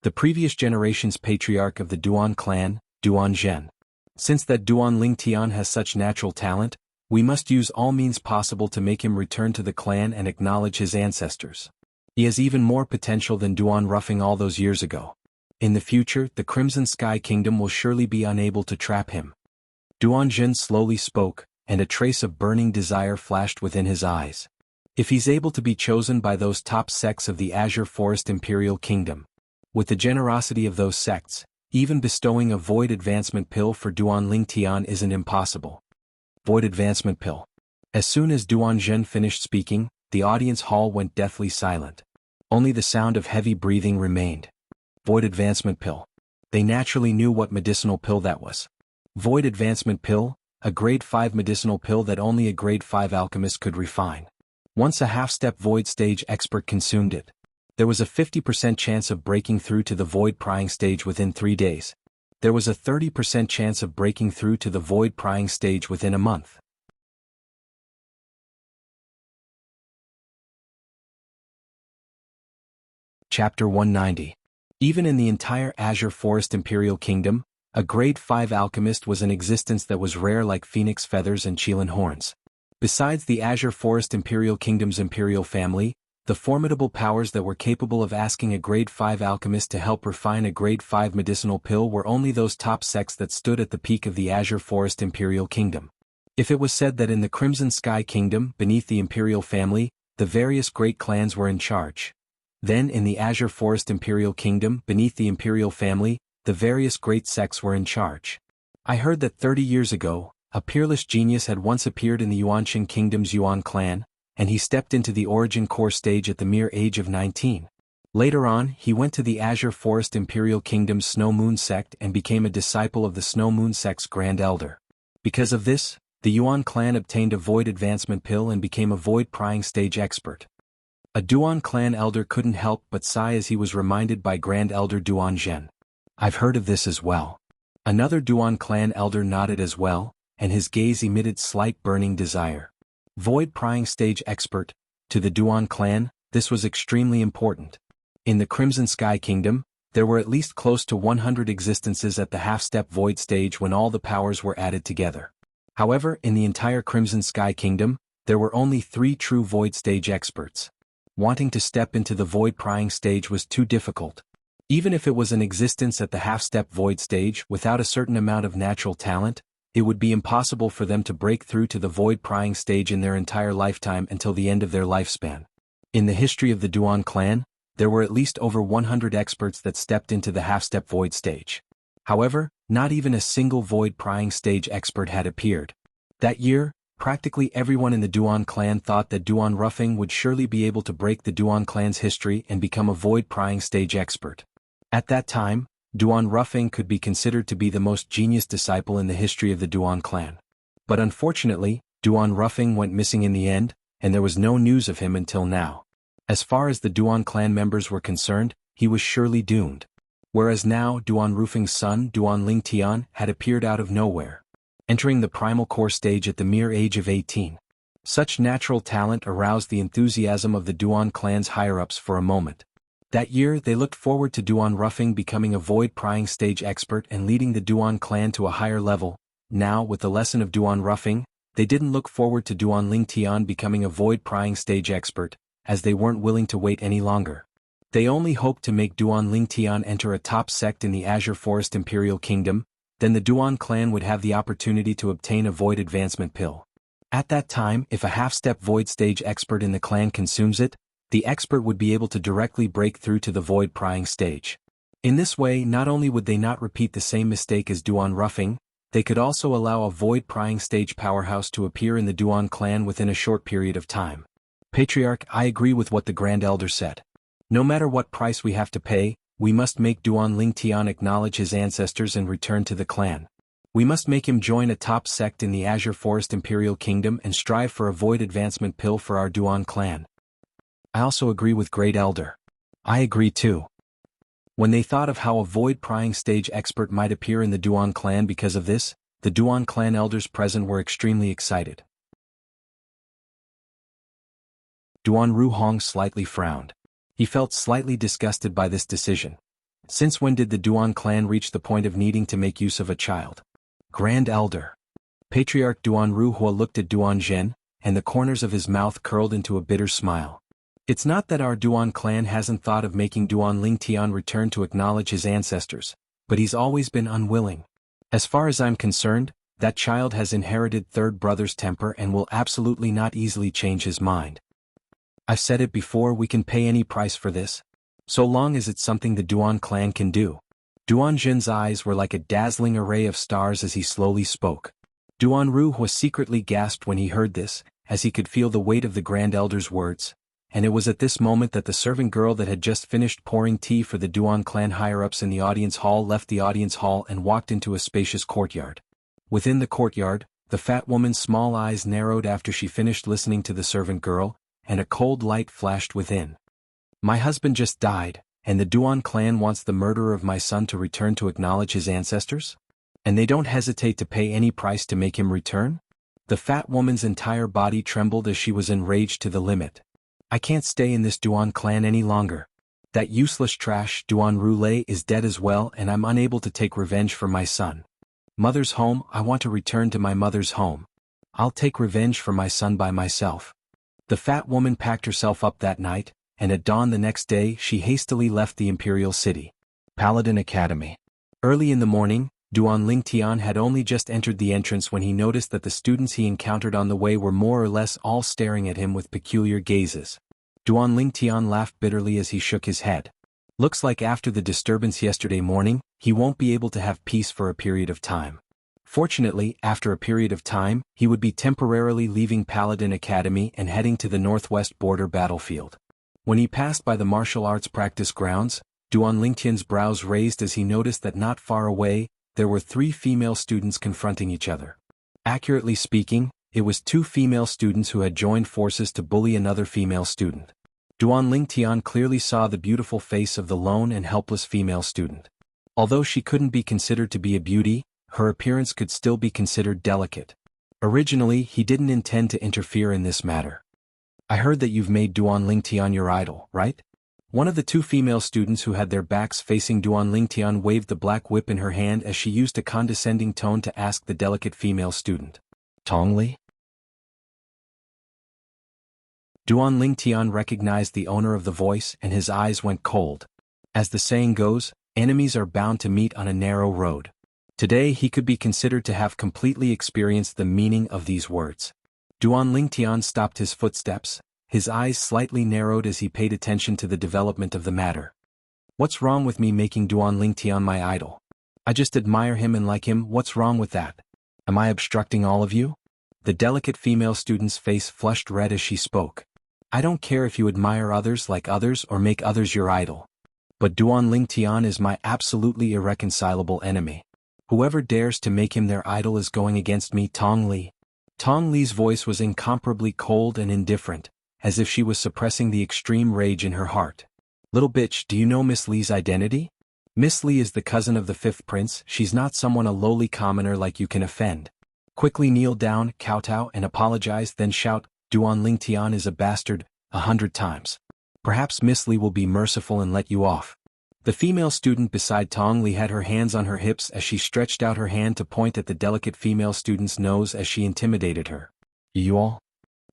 The previous generation's patriarch of the Duan clan, Duan Zhen. Since that Duan Lingtian has such natural talent, we must use all means possible to make him return to the clan and acknowledge his ancestors. He has even more potential than Duan Ruffing all those years ago. In the future, the Crimson Sky Kingdom will surely be unable to trap him. Duan Zhen slowly spoke, and a trace of burning desire flashed within his eyes. If he's able to be chosen by those top sects of the Azure Forest Imperial Kingdom, with the generosity of those sects, even bestowing a Void Advancement Pill for Duan Lingtian isn't impossible. Void Advancement Pill. As soon as Duan Zhen finished speaking, the audience hall went deathly silent. Only the sound of heavy breathing remained. Void Advancement Pill. They naturally knew what medicinal pill that was. Void Advancement Pill, a grade 5 medicinal pill that only a grade 5 alchemist could refine. Once a half-step void stage expert consumed it, there was a 50% chance of breaking through to the void prying stage within 3 days. There was a 30% chance of breaking through to the void prying stage within a month. Chapter 190. Even in the entire Azure Forest Imperial Kingdom, a grade 5 alchemist was in existence that was rare like phoenix feathers and Qilin horns. Besides the Azure Forest Imperial Kingdom's imperial family, the formidable powers that were capable of asking a grade 5 alchemist to help refine a grade 5 medicinal pill were only those top sects that stood at the peak of the Azure Forest Imperial Kingdom. If it was said that in the Crimson Sky Kingdom, beneath the imperial family, the various great clans were in charge, then in the Azure Forest Imperial Kingdom, beneath the imperial family, the various great sects were in charge. I heard that 30 years ago, a peerless genius had once appeared in the Yuanqing Kingdom's Yuan clan, and he stepped into the origin core stage at the mere age of 19. Later on, he went to the Azure Forest Imperial Kingdom's Snow Moon sect and became a disciple of the Snow Moon sect's Grand Elder. Because of this, the Yuan clan obtained a Void Advancement Pill and became a Void Prying Stage expert. A Duan clan elder couldn't help but sigh as he was reminded by Grand Elder Duan Zhen. I've heard of this as well. Another Duan clan elder nodded as well, and his gaze emitted slight burning desire. Void Prying Stage expert. To the Duan clan, this was extremely important. In the Crimson Sky Kingdom, there were at least close to 100 existences at the half-step void stage when all the powers were added together. However, in the entire Crimson Sky Kingdom, there were only 3 true void stage experts. Wanting to step into the void prying stage was too difficult. Even if it was in existence at the half-step void stage without a certain amount of natural talent, it would be impossible for them to break through to the void prying stage in their entire lifetime until the end of their lifespan. In the history of the Duan clan, there were at least over 100 experts that stepped into the half-step void stage. However, not even a single void prying stage expert had appeared. That year, practically everyone in the Duan clan thought that Duan Ruffing would surely be able to break the Duan clan's history and become a void prying stage expert. At that time, Duan Ruffing could be considered to be the most genius disciple in the history of the Duan clan. But unfortunately, Duan Ruffing went missing in the end, and there was no news of him until now. As far as the Duan clan members were concerned, he was surely doomed. Whereas now Duan Ruffing's son, Duan Lingtian, had appeared out of nowhere, entering the primal core stage at the mere age of 18. Such natural talent aroused the enthusiasm of the Duan clan's higher-ups for a moment. That year they looked forward to Duan Ruffing becoming a void prying stage expert and leading the Duan clan to a higher level. Now, with the lesson of Duan Ruffing, they didn't look forward to Duan Lingtian becoming a void prying stage expert, as they weren't willing to wait any longer. They only hoped to make Duan Lingtian enter a top sect in the Azure Forest Imperial Kingdom. Then the Duan clan would have the opportunity to obtain a void advancement pill. At that time, if a half-step void stage expert in the clan consumes it, The expert would be able to directly break through to the void prying stage. In this way, not only would they not repeat the same mistake as Duan Ruffing, they could also allow a void prying stage powerhouse to appear in the Duan clan within a short period of time. Patriarch, I agree with what the Grand Elder said. No matter what price we have to pay, we must make Duan Lingtian acknowledge his ancestors and return to the clan. We must make him join a top sect in the Azure Forest Imperial Kingdom and strive for a void advancement pill for our Duan clan. I also agree with Great Elder. I agree too. When they thought of how a void prying stage expert might appear in the Duan clan because of this, the Duan clan elders present were extremely excited. Duan Ruhong slightly frowned. He felt slightly disgusted by this decision. Since when did the Duan clan reach the point of needing to make use of a child? Grand Elder. Patriarch Duan Ruhua looked at Duan Zhen, and the corners of his mouth curled into a bitter smile. It's not that our Duan clan hasn't thought of making Duan Lingtian return to acknowledge his ancestors, but he's always been unwilling. As far as I'm concerned, that child has inherited third brother's temper and will absolutely not easily change his mind. I've said it before, we can pay any price for this, so long as it's something the Duan clan can do. Duan Zhen's eyes were like a dazzling array of stars as he slowly spoke. Duan Ruhua secretly gasped when he heard this, as he could feel the weight of the Grand Elder's words. And it was at this moment that the servant girl that had just finished pouring tea for the Duan clan higher-ups in the audience hall left the audience hall and walked into a spacious courtyard. Within the courtyard, the fat woman's small eyes narrowed after she finished listening to the servant girl, and a cold light flashed within. My husband just died, and the Duan clan wants the murderer of my son to return to acknowledge his ancestors? And they don't hesitate to pay any price to make him return? The fat woman's entire body trembled as she was enraged to the limit. I can't stay in this Duan clan any longer. That useless trash Duan Roulé is dead as well, and I'm unable to take revenge for my son. Mother's home, I want to return to my mother's home. I'll take revenge for my son by myself. The fat woman packed herself up that night, and at dawn the next day she hastily left the imperial city. Paladin Academy. Early in the morning, Duan Lingtian had only just entered the entrance when he noticed that the students he encountered on the way were more or less all staring at him with peculiar gazes. Duan Lingtian laughed bitterly as he shook his head. Looks like after the disturbance yesterday morning, he won't be able to have peace for a period of time. Fortunately, after a period of time, he would be temporarily leaving Paladin Academy and heading to the northwest border battlefield. When he passed by the martial arts practice grounds, Duan Lingtian's brows raised as he noticed that not far away, there were 3 female students confronting each other. Accurately speaking, it was 2 female students who had joined forces to bully another female student. Duan Lingtian clearly saw the beautiful face of the lone and helpless female student. Although she couldn't be considered to be a beauty, her appearance could still be considered delicate. Originally, he didn't intend to interfere in this matter. I heard that you've made Duan Lingtian your idol, right? One of the 2 female students who had their backs facing Duan Lingtian waved the black whip in her hand as she used a condescending tone to ask the delicate female student. Tongli? Duan Lingtian recognized the owner of the voice and his eyes went cold. As the saying goes, enemies are bound to meet on a narrow road. Today he could be considered to have completely experienced the meaning of these words. Duan Lingtian stopped his footsteps, his eyes slightly narrowed as he paid attention to the development of the matter. What's wrong with me making Duan Lingtian my idol? I just admire him and like him, what's wrong with that? Am I obstructing all of you? The delicate female student's face flushed red as she spoke. I don't care if you admire others like others or make others your idol. But Duan Lingtian is my absolutely irreconcilable enemy. Whoever dares to make him their idol is going against me, Tong Li. Tong Li's voice was incomparably cold and indifferent, as if she was suppressing the extreme rage in her heart. Little bitch, do you know Miss Li's identity? Miss Li is the cousin of the 5th prince, she's not someone a lowly commoner like you can offend. Quickly kneel down, kowtow and apologize, then shout, Duan Lingtian is a bastard, 100 times. Perhaps Miss Li will be merciful and let you off. The female student beside Tong Li had her hands on her hips as she stretched out her hand to point at the delicate female student's nose as she intimidated her. You all?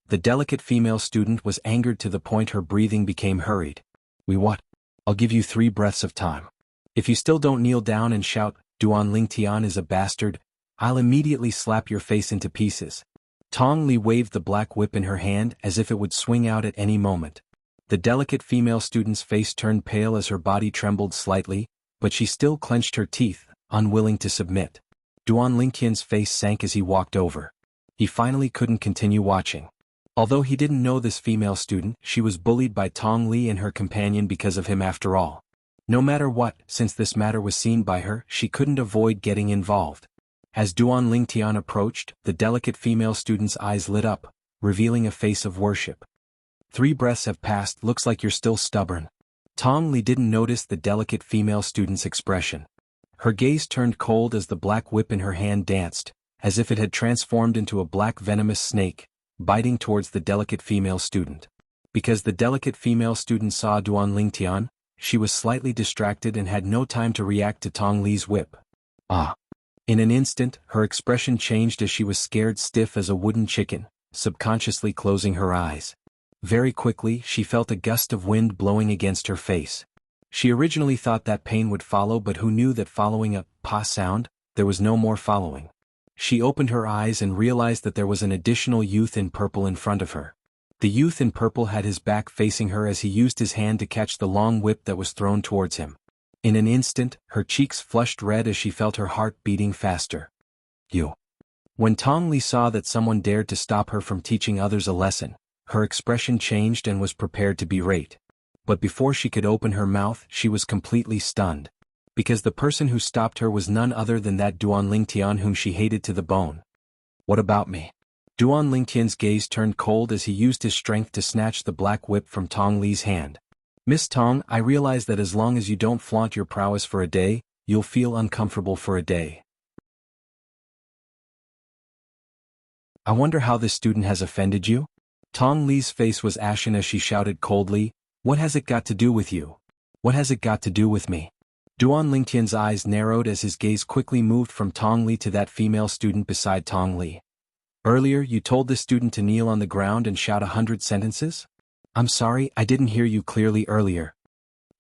The delicate female student was angered to the point her breathing became hurried. We what? I'll give you 3 breaths of time. If you still don't kneel down and shout, Duan Lingtian is a bastard, I'll immediately slap your face into pieces. Tong Li waved the black whip in her hand as if it would swing out at any moment. The delicate female student's face turned pale as her body trembled slightly, but she still clenched her teeth, unwilling to submit. Duan Lingtian's face sank as he walked over. He finally couldn't continue watching. Although he didn't know this female student, she was bullied by Tong Li and her companion because of him after all. No matter what, since this matter was seen by her, she couldn't avoid getting involved. As Duan Lingtian approached, the delicate female student's eyes lit up, revealing a face of worship. 3 breaths have passed, looks like you're still stubborn. Tong Li didn't notice the delicate female student's expression. Her gaze turned cold as the black whip in her hand danced, as if it had transformed into a black venomous snake, biting towards the delicate female student. Because the delicate female student saw Duan Lingtian, she was slightly distracted and had no time to react to Tong Li's whip. Ah! In an instant, her expression changed as she was scared stiff as a wooden chicken, subconsciously closing her eyes. Very quickly, she felt a gust of wind blowing against her face. She originally thought that pain would follow, but who knew that following a "pa" sound, there was no more following. She opened her eyes and realized that there was an additional youth in purple in front of her. The youth in purple had his back facing her as he used his hand to catch the long whip that was thrown towards him. In an instant, her cheeks flushed red as she felt her heart beating faster. You. When Tong Li saw that someone dared to stop her from teaching others a lesson, her expression changed and was prepared to berate. But before she could open her mouth, she was completely stunned. Because the person who stopped her was none other than that Duan Lingtian whom she hated to the bone. What about me? Duan Lingtian's gaze turned cold as he used his strength to snatch the black whip from Tong Li's hand. Miss Tong, I realize that as long as you don't flaunt your prowess for a day, you'll feel uncomfortable for a day. I wonder how this student has offended you? Tong Li's face was ashen as she shouted coldly, what has it got to do with you? What has it got to do with me? Duan Lingtian's eyes narrowed as his gaze quickly moved from Tong Li to that female student beside Tong Li. Earlier you told this student to kneel on the ground and shout 100 sentences? I'm sorry, I didn't hear you clearly earlier.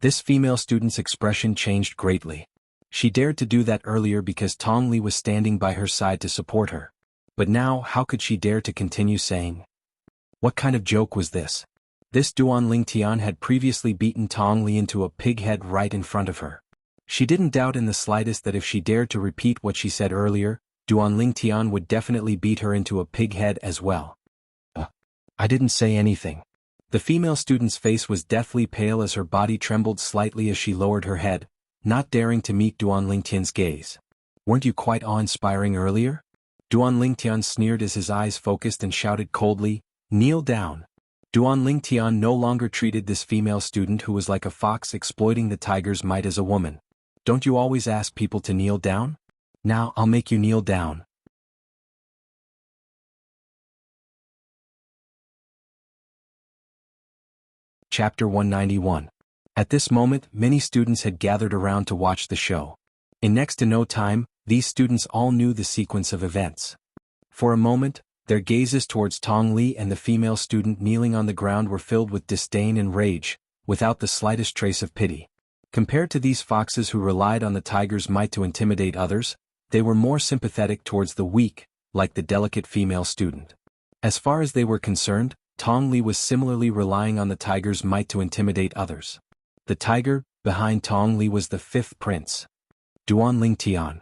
This female student's expression changed greatly. She dared to do that earlier because Tong Li was standing by her side to support her. But now, how could she dare to continue saying? What kind of joke was this? This Duan Lingtian had previously beaten Tong Li into a pig head right in front of her. She didn't doubt in the slightest that if she dared to repeat what she said earlier, Duan Lingtian would definitely beat her into a pig head as well. I didn't say anything. The female student's face was deathly pale as her body trembled slightly as she lowered her head, not daring to meet Duan Lingtian's gaze. Weren't you quite awe-inspiring earlier? Duan Lingtian sneered as his eyes focused and shouted coldly, kneel down. Duan Lingtian no longer treated this female student who was like a fox exploiting the tiger's might as a woman. Don't you always ask people to kneel down? Now I'll make you kneel down. Chapter 191. At this moment, many students had gathered around to watch the show. In next to no time, these students all knew the sequence of events. For a moment, their gazes towards Tong Li and the female student kneeling on the ground were filled with disdain and rage, without the slightest trace of pity. Compared to these foxes who relied on the tiger's might to intimidate others, they were more sympathetic towards the weak, like the delicate female student. As far as they were concerned, Tong Li was similarly relying on the tiger's might to intimidate others. The tiger, behind Tong Li, was the 5th prince. Duan Lingtian.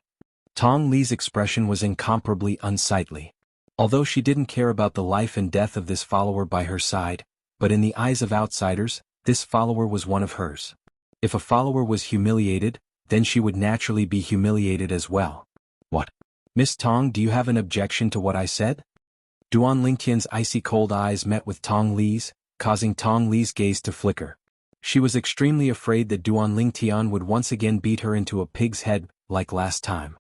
Tong Li's expression was incomparably unsightly. Although she didn't care about the life and death of this follower by her side, but in the eyes of outsiders, this follower was one of hers. If a follower was humiliated, then she would naturally be humiliated as well. What? Miss Tong, do you have an objection to what I said? Duan Lingtian's icy cold eyes met with Tong Li's, causing Tong Li's gaze to flicker. She was extremely afraid that Duan Lingtian would once again beat her into a pig's head, like last time.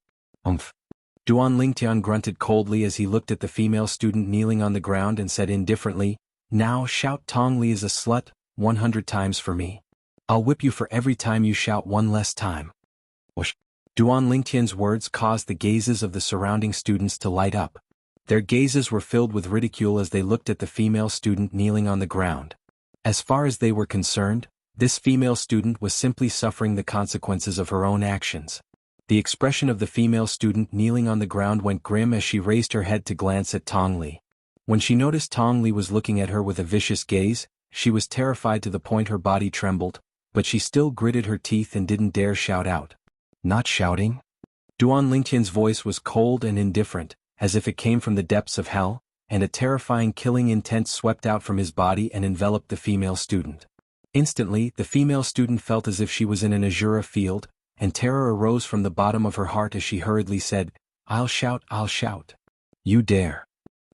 Duan Lingtian grunted coldly as he looked at the female student kneeling on the ground and said indifferently, now shout Tong Li is a slut, 100 times for me. I'll whip you for every time you shout one less time. Whoosh. Duan Lingtian's words caused the gazes of the surrounding students to light up. Their gazes were filled with ridicule as they looked at the female student kneeling on the ground. As far as they were concerned, this female student was simply suffering the consequences of her own actions. The expression of the female student kneeling on the ground went grim as she raised her head to glance at Tong Li. When she noticed Tong Li was looking at her with a vicious gaze, She was terrified to the point her body trembled, but she still gritted her teeth and didn't dare shout out. Not shouting? Duan Lingtian's voice was cold and indifferent, as if it came from the depths of hell, and a terrifying killing intent swept out from his body and enveloped the female student. Instantly, the female student felt as if she was in an azure field, and terror arose from the bottom of her heart as she hurriedly said, I'll shout, I'll shout. You dare.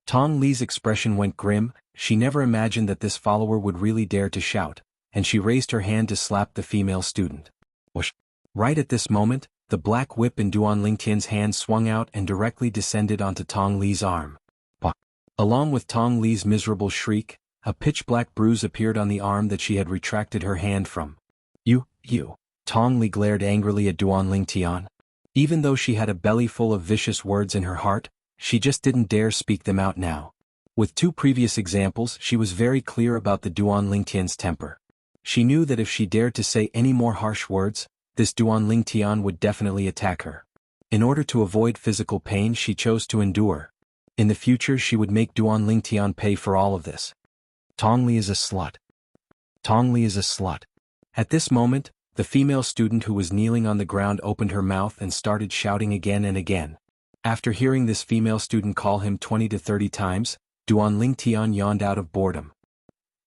Tong Li's expression went grim. She never imagined that this follower would really dare to shout, and she raised her hand to slap the female student. Whoosh! Right at this moment, the black whip in Duan Lingtian's hand swung out and directly descended onto Tong Li's arm. Bah! Along with Tong Li's miserable shriek, a pitch-black bruise appeared on the arm that she had retracted her hand from. You. Tong Li glared angrily at Duan Lingtian. Even though she had a belly full of vicious words in her heart, she just didn't dare speak them out now. With 2 previous examples, she was very clear about the Duan Lingtian's temper. She knew that if she dared to say any more harsh words, this Duan Lingtian would definitely attack her. In order to avoid physical pain, she chose to endure. In the future, she would make Duan Lingtian pay for all of this. Tong Li is a slut. Tong Li is a slut. At this moment, the female student who was kneeling on the ground opened her mouth and started shouting again and again. After hearing this female student call him 20 to 30 times, Duan Lingtian yawned out of boredom.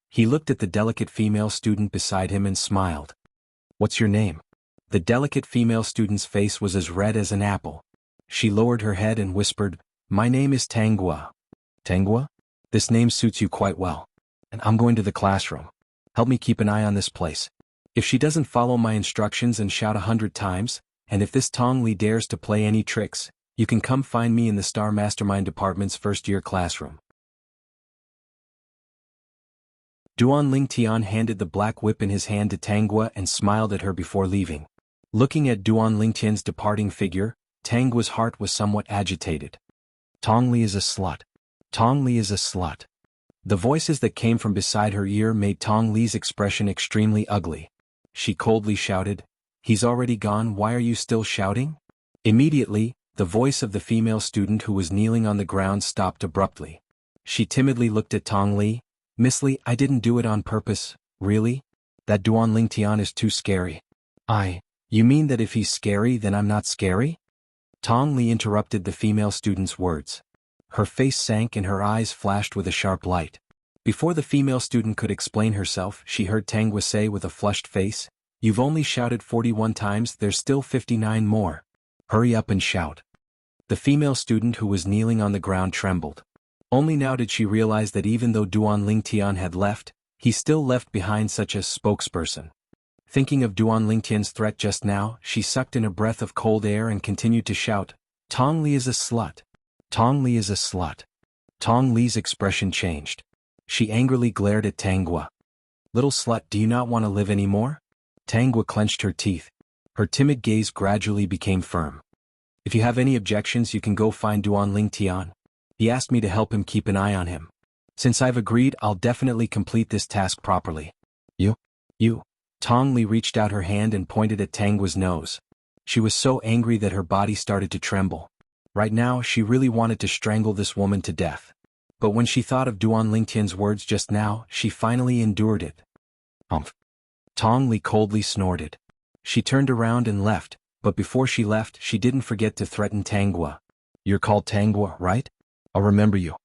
He looked at the delicate female student beside him and smiled. What's your name? The delicate female student's face was as red as an apple. She lowered her head and whispered, My name is Tanghua. Tanghua? This name suits you quite well. And I'm going to the classroom. Help me keep an eye on this place. If she doesn't follow my instructions and shout 100 times, and if this Tong Li dares to play any tricks, you can come find me in the Star Mastermind Department's first-year classroom. Duan Lingtian handed the black whip in his hand to Tanghua and smiled at her before leaving. Looking at Duan Lingtian's departing figure, Tanghua's heart was somewhat agitated. Tong Li is a slut. Tong Li is a slut. The voices that came from beside her ear made Tong Li's expression extremely ugly. She coldly shouted, He's already gone, why are you still shouting? Immediately, the voice of the female student who was kneeling on the ground stopped abruptly. She timidly looked at Tong Li. Miss Li, I didn't do it on purpose, really? That Duan Lingtian is too scary. You mean that if he's scary then I'm not scary? Tong Li interrupted the female student's words. Her face sank and her eyes flashed with a sharp light. Before the female student could explain herself, she heard Tanghua say with a flushed face, You've only shouted 41 times, there's still 59 more. Hurry up and shout. The female student who was kneeling on the ground trembled. Only now did she realize that even though Duan Lingtian had left, he still left behind such a spokesperson. Thinking of Duan Lingtian's threat just now, she sucked in a breath of cold air and continued to shout, Tong Li is a slut. Tong Li is a slut. Tong Li's expression changed. She angrily glared at Tanghua. Little slut, do you not want to live anymore? Tanghua clenched her teeth. Her timid gaze gradually became firm. If you have any objections, you can go find Duan Lingtian. He asked me to help him keep an eye on him. Since I've agreed, I'll definitely complete this task properly. You. Tong Li reached out her hand and pointed at Tanghua's nose. She was so angry that her body started to tremble. Right now, she really wanted to strangle this woman to death. But when she thought of Duan Lingtian's words just now, she finally endured it. Humph. Tong Li coldly snorted. She turned around and left, but before she left, she didn't forget to threaten Tanghua. You're called Tanghua, right? I'll remember you.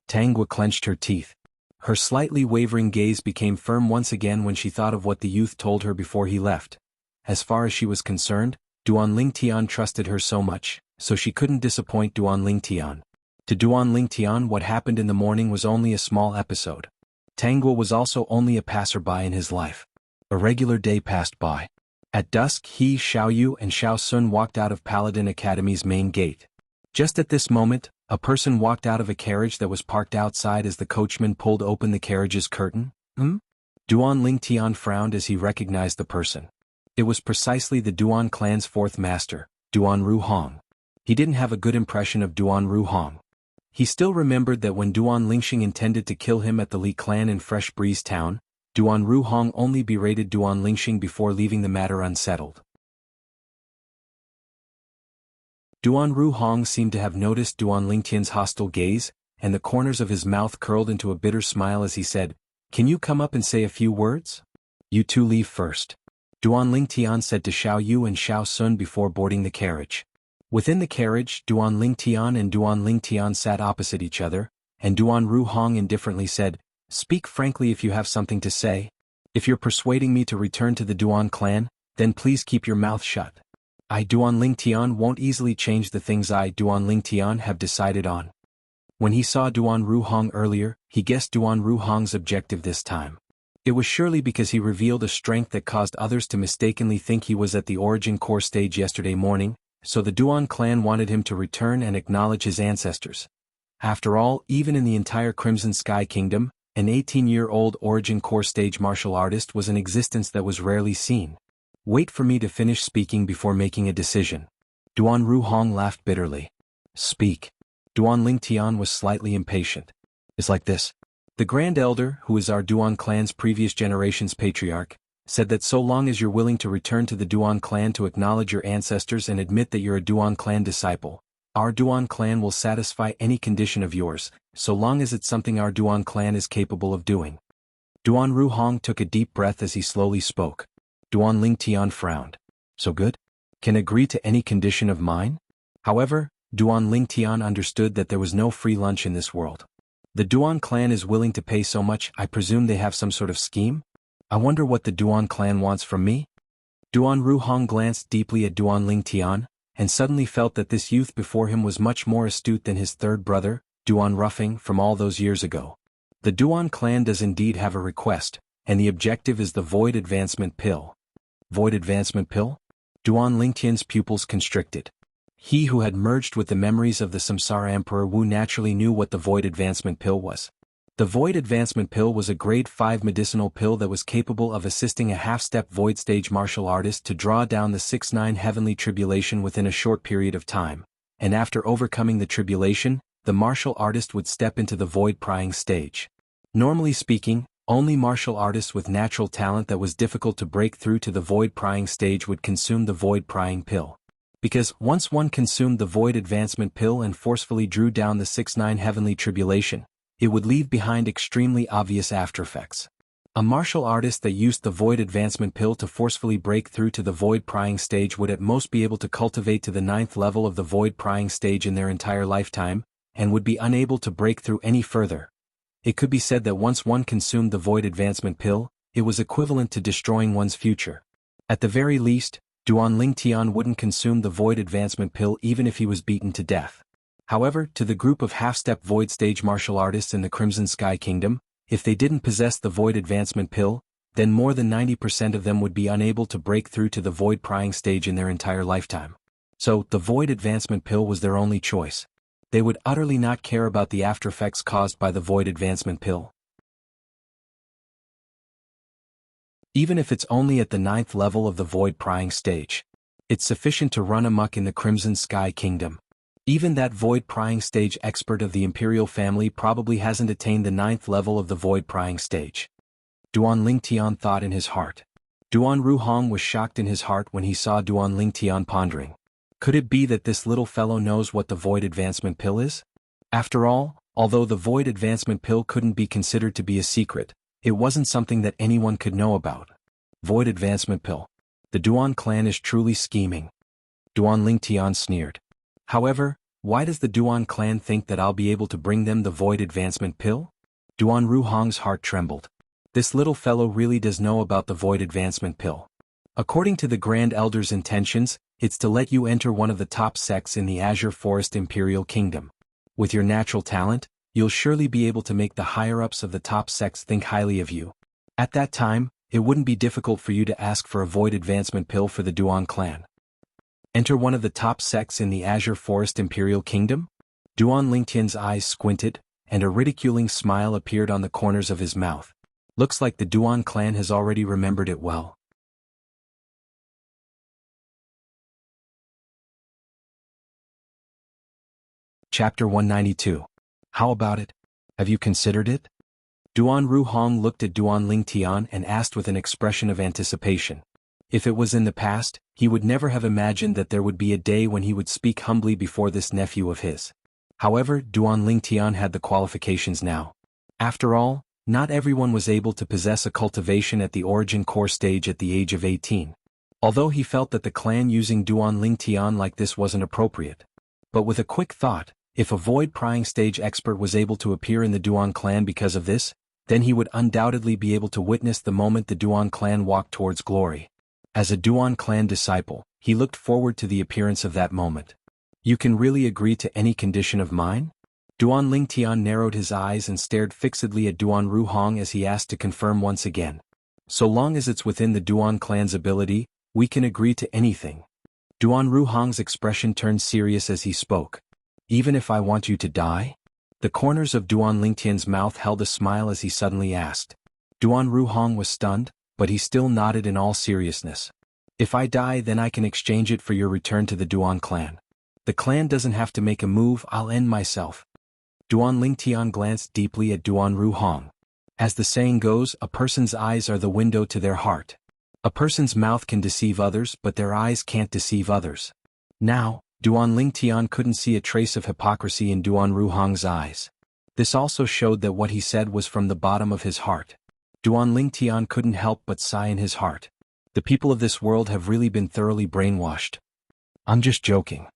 Tanghua clenched her teeth. Her slightly wavering gaze became firm once again when she thought of what the youth told her before he left. As far as she was concerned, Duan Lingtian trusted her so much, so she couldn't disappoint Duan Lingtian. To Duan Lingtian, what happened in the morning was only a small episode. Tanghua was also only a passerby in his life. A regular day passed by. At dusk, he, Xiaoyu, and Xiao Sun walked out of Paladin Academy's main gate. Just at this moment, a person walked out of a carriage that was parked outside as the coachman pulled open the carriage's curtain. Duan Lingtian frowned as he recognized the person. It was precisely the Duan clan's fourth master, Duan Ruhong. He didn't have a good impression of Duan Ruhong. He still remembered that when Duan Lingxing intended to kill him at the Li clan in Fresh Breeze Town, Duan Ruhong only berated Duan Lingxing before leaving the matter unsettled. Duan Ruhong seemed to have noticed Duan Lingtian's hostile gaze, and the corners of his mouth curled into a bitter smile as he said, Can you come up and say a few words? You two leave first. Duan Lingtian said to Xiao Yu and Xiao Sun before boarding the carriage. Within the carriage, Duan Lingtian and Duan Lingtian sat opposite each other, and Duan Ruhong indifferently said, "Speak frankly if you have something to say. If you're persuading me to return to the Duan clan, then please keep your mouth shut. I, Duan Lingtian, won't easily change the things I, Duan Lingtian, have decided on." When he saw Duan Ruhong earlier, he guessed Duan Ruhong's objective this time. It was surely because he revealed a strength that caused others to mistakenly think he was at the origin core stage yesterday morning, so the Duan clan wanted him to return and acknowledge his ancestors. After all, even in the entire Crimson Sky Kingdom, an 18-year-old origin core stage martial artist was an existence that was rarely seen. Wait for me to finish speaking before making a decision. Duan Ruhong laughed bitterly. Speak. Duan Lingtian was slightly impatient. It's like this. The Grand Elder, who is our Duan clan's previous generation's patriarch, said that so long as you're willing to return to the Duan clan to acknowledge your ancestors and admit that you're a Duan clan disciple, our Duan clan will satisfy any condition of yours, so long as it's something our Duan clan is capable of doing. Duan Ruhong took a deep breath as he slowly spoke. Duan Lingtian frowned. So good? Can agree to any condition of mine? However, Duan Lingtian understood that there was no free lunch in this world. The Duan clan is willing to pay so much. I presume they have some sort of scheme? I wonder what the Duan clan wants from me? Duan Ruhong glanced deeply at Duan Lingtian, and suddenly felt that this youth before him was much more astute than his third brother, Duan Ruffing, from all those years ago. The Duan clan does indeed have a request, and the objective is the Void Advancement Pill. Void Advancement Pill? Duan Lingtian's pupils constricted. He who had merged with the memories of the Samsara Emperor Wu naturally knew what the Void Advancement Pill was. The Void Advancement Pill was a grade 5 medicinal pill that was capable of assisting a half-step Void stage martial artist to draw down the 6-9 heavenly tribulation within a short period of time, and after overcoming the tribulation, the martial artist would step into the Void Prying stage. Normally speaking, only martial artists with natural talent that was difficult to break through to the Void Prying stage would consume the Void Prying Pill. Because once one consumed the Void Advancement Pill and forcefully drew down the 6-9 heavenly tribulation, it would leave behind extremely obvious aftereffects. A martial artist that used the Void Advancement Pill to forcefully break through to the Void Prying stage would at most be able to cultivate to the 9th level of the Void Prying stage in their entire lifetime, and would be unable to break through any further. It could be said that once one consumed the Void Advancement Pill, it was equivalent to destroying one's future. At the very least, Duan Lingtian wouldn't consume the Void Advancement Pill even if he was beaten to death. However, to the group of half-step Void stage martial artists in the Crimson Sky Kingdom, if they didn't possess the Void Advancement Pill, then more than 90% of them would be unable to break through to the Void Prying stage in their entire lifetime. So, the Void Advancement Pill was their only choice. They would utterly not care about the aftereffects caused by the Void Advancement Pill. Even if it's only at the 9th level of the Void Prying stage, it's sufficient to run amok in the Crimson Sky Kingdom. Even that Void Prying stage expert of the Imperial family probably hasn't attained the 9th level of the Void Prying stage. Duan Lingtian thought in his heart. Duan Ruhong was shocked in his heart when he saw Duan Lingtian pondering. Could it be that this little fellow knows what the Void Advancement Pill is? After all, although the Void Advancement Pill couldn't be considered to be a secret, it wasn't something that anyone could know about. Void Advancement Pill. The Duan clan is truly scheming. Duan Lingtian sneered. However, why does the Duan clan think that I'll be able to bring them the Void Advancement Pill? Duan Ruhong's heart trembled. This little fellow really does know about the Void Advancement Pill. According to the Grand Elder's intentions, it's to let you enter one of the top sects in the Azure Forest Imperial Kingdom. With your natural talent, you'll surely be able to make the higher-ups of the top sects think highly of you. At that time, it wouldn't be difficult for you to ask for a Void Advancement Pill for the Duan clan. Enter one of the top sects in the Azure Forest Imperial Kingdom? Duan Lingtian's eyes squinted, and a ridiculing smile appeared on the corners of his mouth. Looks like the Duan clan has already remembered it well. Chapter 192. How about it? Have you considered it? Duan Ruhong looked at Duan Lingtian and asked with an expression of anticipation. If it was in the past, he would never have imagined that there would be a day when he would speak humbly before this nephew of his. However, Duan Lingtian had the qualifications now. After all, Not everyone was able to possess a cultivation at the origin core stage at the age of 18. Although he felt that the clan using Duan Lingtian like this wasn't appropriate. But with a quick thought, if a void prying stage expert was able to appear in the Duan clan because of this, then he would undoubtedly be able to witness the moment the Duan clan walked towards glory. As a Duan clan disciple, he looked forward to the appearance of that moment. You can really agree to any condition of mine? Duan Lingtian narrowed his eyes and stared fixedly at Duan Ruhong as he asked to confirm once again. So long as it's within the Duan clan's ability, we can agree to anything. Duan Ruhong's expression turned serious as he spoke. Even if I want you to die? The corners of Duan Lingtian's mouth held a smile as he suddenly asked. Duan Ruhong was stunned, but he still nodded in all seriousness. If I die, then I can exchange it for your return to the Duan clan. The clan doesn't have to make a move, I'll end myself. Duan Lingtian glanced deeply at Duan Ruhong. As the saying goes, a person's eyes are the window to their heart. A person's mouth can deceive others, but their eyes can't deceive others. Now, Duan Lingtian couldn't see a trace of hypocrisy in Duan Ruhong's eyes. This also showed that what he said was from the bottom of his heart. Duan Lingtian couldn't help but sigh in his heart. The people of this world have really been thoroughly brainwashed. I'm just joking.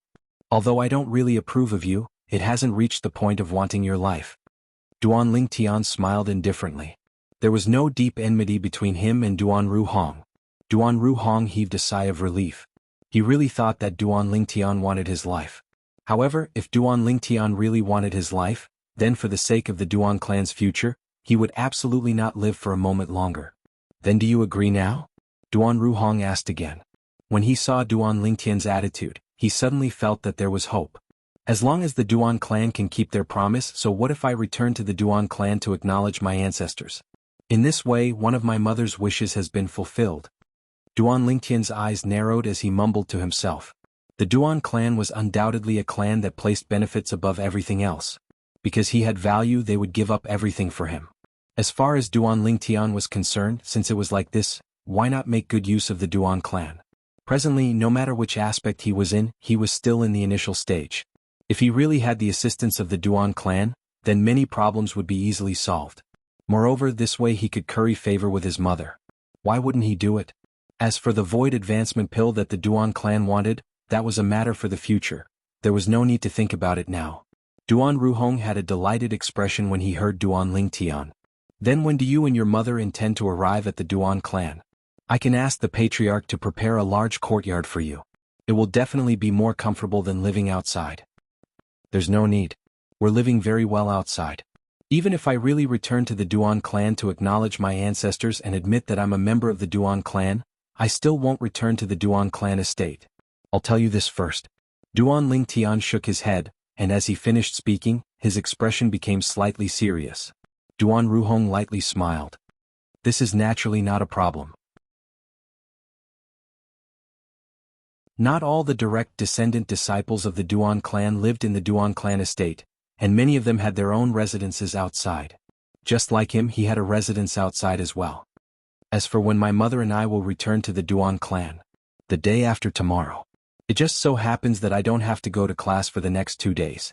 Although I don't really approve of you, it hasn't reached the point of wanting your life. Duan Lingtian smiled indifferently. There was no deep enmity between him and Duan Ruhong. Duan Ruhong heaved a sigh of relief. He really thought that Duan Lingtian wanted his life. However, if Duan Lingtian really wanted his life, then for the sake of the Duan clan's future, he would absolutely not live for a moment longer. Then do you agree now? Duan Ruhong asked again. When he saw Duan Lingtian's attitude, he suddenly felt that there was hope. As long as the Duan clan can keep their promise, so what if I return to the Duan clan to acknowledge my ancestors? In this way, one of my mother's wishes has been fulfilled. Duan Lingtian's eyes narrowed as he mumbled to himself. The Duan clan was undoubtedly a clan that placed benefits above everything else. Because he had value, they would give up everything for him. As far as Duan Lingtian was concerned, since it was like this, why not make good use of the Duan clan? Presently, no matter which aspect he was in, he was still in the initial stage. If he really had the assistance of the Duan clan, then many problems would be easily solved. Moreover, this way he could curry favor with his mother. Why wouldn't he do it? As for the void advancement pill that the Duan clan wanted, that was a matter for the future. There was no need to think about it now. Duan Ruhong had a delighted expression when he heard Duan Lingtian. Then when do you and your mother intend to arrive at the Duan clan? I can ask the patriarch to prepare a large courtyard for you. It will definitely be more comfortable than living outside. There's no need. We're living very well outside. Even if I really return to the Duan clan to acknowledge my ancestors and admit that I'm a member of the Duan clan, I still won't return to the Duan clan estate. I'll tell you this first. Duan Lingtian shook his head, and as he finished speaking, his expression became slightly serious. Duan Ruhong lightly smiled. This is naturally not a problem. Not all the direct descendant disciples of the Duan clan lived in the Duan clan estate, and many of them had their own residences outside. Just like him, he had a residence outside as well. As for when my mother and I will return to the Duan clan, the day after tomorrow. It just so happens that I don't have to go to class for the next 2 days.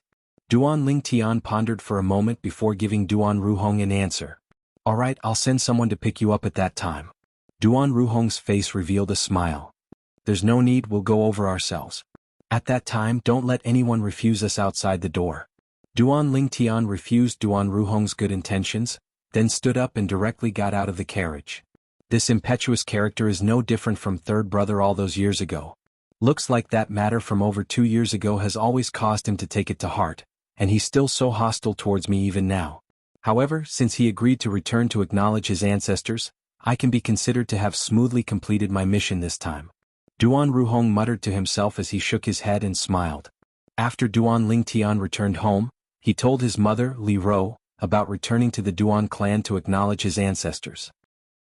Duan Lingtian pondered for a moment before giving Duan Ruhong an answer. Alright, I'll send someone to pick you up at that time. Duan Ruhong's face revealed a smile. There's no need, we'll go over ourselves. At that time, don't let anyone refuse us outside the door. Duan Lingtian refused Duan Ruhong's good intentions, then stood up and directly got out of the carriage. This impetuous character is no different from third brother all those years ago. Looks like that matter from over 2 years ago has always caused him to take it to heart, and he's still so hostile towards me even now. However, since he agreed to return to acknowledge his ancestors, I can be considered to have smoothly completed my mission this time. Duan Ruhong muttered to himself as he shook his head and smiled. After Duan Lingtian returned home, he told his mother, Li Ro, about returning to the Duan clan to acknowledge his ancestors.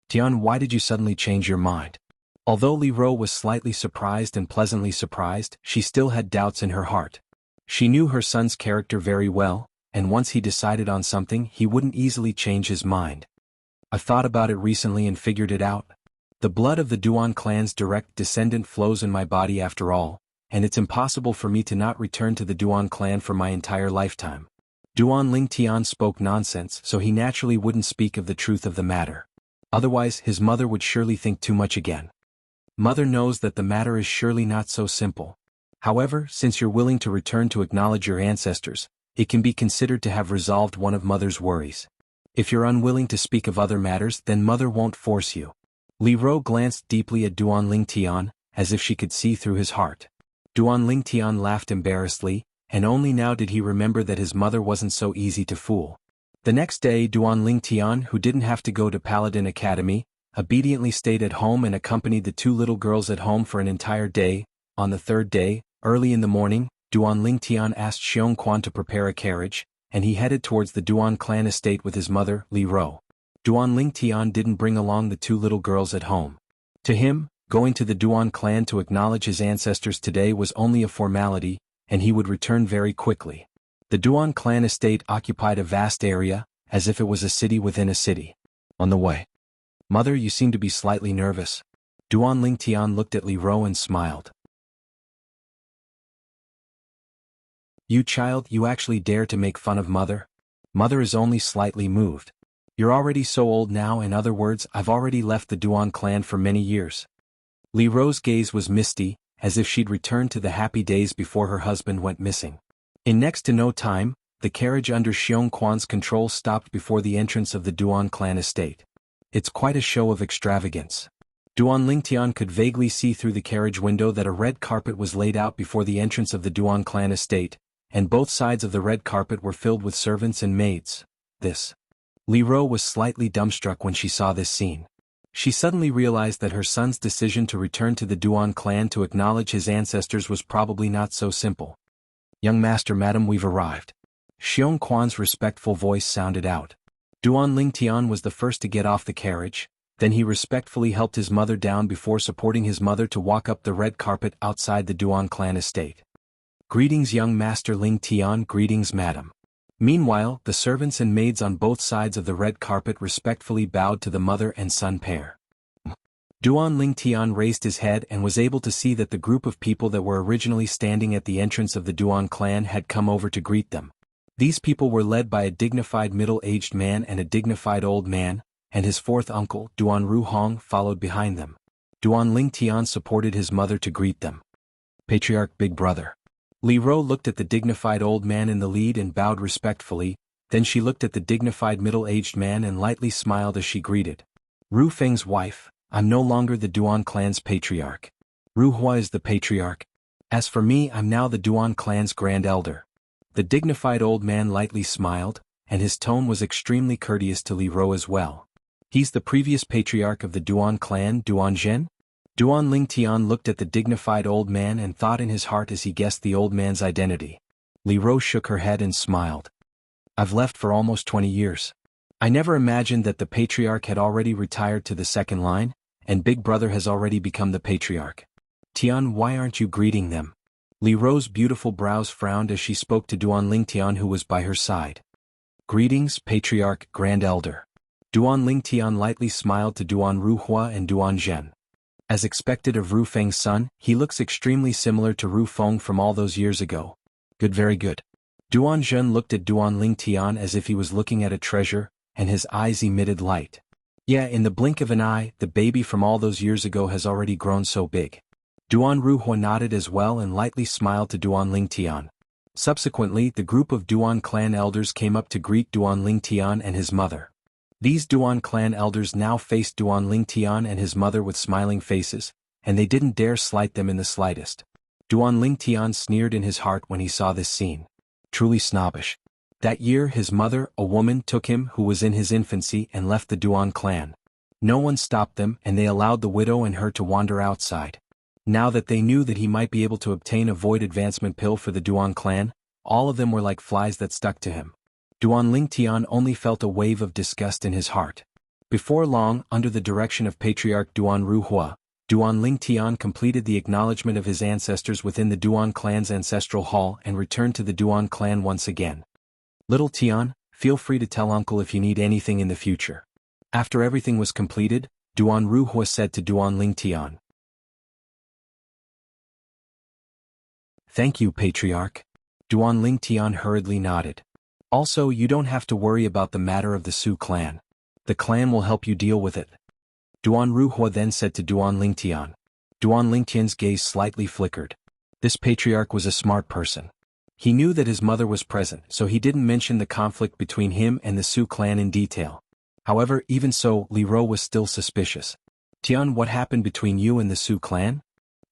Tian, why did you suddenly change your mind? Although Li Ro was slightly surprised and pleasantly surprised, she still had doubts in her heart. She knew her son's character very well, and once he decided on something, he wouldn't easily change his mind. I've thought about it recently and figured it out. The blood of the Duan clan's direct descendant flows in my body after all, and it's impossible for me to not return to the Duan clan for my entire lifetime. Duan Ling Tian spoke nonsense, so he naturally wouldn't speak of the truth of the matter. Otherwise his mother would surely think too much again. Mother knows that the matter is surely not so simple. However, since you're willing to return to acknowledge your ancestors, it can be considered to have resolved one of Mother's worries. If you're unwilling to speak of other matters, then Mother won't force you. Li Ro glanced deeply at Duan Ling Tian, as if she could see through his heart. Duan Ling Tian laughed embarrassedly, and only now did he remember that his mother wasn't so easy to fool. The next day Duan Ling Tian, who didn't have to go to Paladin Academy, obediently stayed at home and accompanied the two little girls at home for an entire day. On the third day, early in the morning, Duan Ling Tian asked Xiong Quan to prepare a carriage, and he headed towards the Duan clan estate with his mother, Li Ro. Duan Ling Tian didn't bring along the two little girls at home. To him, going to the Duan clan to acknowledge his ancestors today was only a formality, and he would return very quickly. The Duan clan estate occupied a vast area, as if it was a city within a city. On the way. Mother, you seem to be slightly nervous. Duan Ling Tian looked at Li Ro and smiled. You child, you actually dare to make fun of Mother? Mother is only slightly moved. You're already so old now. In other words, I've already left the Duan clan for many years. Li Ro's gaze was misty, as if she'd returned to the happy days before her husband went missing. In next to no time, the carriage under Xiong Quan's control stopped before the entrance of the Duan clan estate. It's quite a show of extravagance. Duan Ling Tian could vaguely see through the carriage window that a red carpet was laid out before the entrance of the Duan clan estate, and both sides of the red carpet were filled with servants and maids. Li Ro was slightly dumbstruck when she saw this scene. She suddenly realized that her son's decision to return to the Duan clan to acknowledge his ancestors was probably not so simple. Young master, madam, we've arrived. Xiong Quan's respectful voice sounded out. Duan Ling Tian was the first to get off the carriage, then he respectfully helped his mother down before supporting his mother to walk up the red carpet outside the Duan clan estate. Greetings young master Ling Tian, greetings madam. Meanwhile, the servants and maids on both sides of the red carpet respectfully bowed to the mother and son pair. Duan Ling Tian raised his head and was able to see that the group of people that were originally standing at the entrance of the Duan clan had come over to greet them. These people were led by a dignified middle-aged man and a dignified old man, and his fourth uncle, Duan Ru Hong, followed behind them. Duan Ling Tian supported his mother to greet them. Patriarch, big brother. Li Ro looked at the dignified old man in the lead and bowed respectfully, then she looked at the dignified middle-aged man and lightly smiled as she greeted. Ru Feng's wife, I'm no longer the Duan clan's patriarch. Ru Hua is the patriarch. As for me, I'm now the Duan clan's grand elder. The dignified old man lightly smiled, and his tone was extremely courteous to Li Ro as well. He's the previous patriarch of the Duan clan, Duan Zhen? Duan Ling Tian looked at the dignified old man and thought in his heart as he guessed the old man's identity. Li Ro shook her head and smiled. I've left for almost 20 years. I never imagined that the patriarch had already retired to the second line, and big brother has already become the patriarch. Tian, why aren't you greeting them? Li Ro's beautiful brows frowned as she spoke to Duan Ling Tian, who was by her side. Greetings, patriarch, grand elder. Duan Ling Tian lightly smiled to Duan Ru Hua and Duan Zhen. As expected of Ru Feng's son, he looks extremely similar to Ru Feng from all those years ago. Good, very good. Duan Zhen looked at Duan Ling Tian as if he was looking at a treasure, and his eyes emitted light. Yeah, in the blink of an eye, the baby from all those years ago has already grown so big. Duan Ru Hua nodded as well and lightly smiled to Duan Ling Tian. Subsequently, the group of Duan clan elders came up to greet Duan Ling Tian and his mother. These Duan clan elders now faced Duan Ling Tian and his mother with smiling faces, and they didn't dare slight them in the slightest. Duan Ling Tian sneered in his heart when he saw this scene. Truly snobbish. That year his mother, a woman, took him who was in his infancy and left the Duan clan. No one stopped them and they allowed the widow and her to wander outside. Now that they knew that he might be able to obtain a void advancement pill for the Duan clan, all of them were like flies that stuck to him. Duan Ling Tian only felt a wave of disgust in his heart. Before long, under the direction of Patriarch Duan Ru Hua, Duan Ling Tian completed the acknowledgement of his ancestors within the Duan clan's ancestral hall and returned to the Duan clan once again. Little Tian, feel free to tell uncle if you need anything in the future. After everything was completed, Duan Ru Hua said to Duan Ling Tian. Thank you, Patriarch. Duan Ling Tian hurriedly nodded. Also, you don't have to worry about the matter of the Su clan. The clan will help you deal with it. Duan Ruhua then said to Duan Lingtian. Duan Lingtian's gaze slightly flickered. This patriarch was a smart person. He knew that his mother was present, so he didn't mention the conflict between him and the Su clan in detail. However, even so, Li Ro was still suspicious. Tian, what happened between you and the Su clan?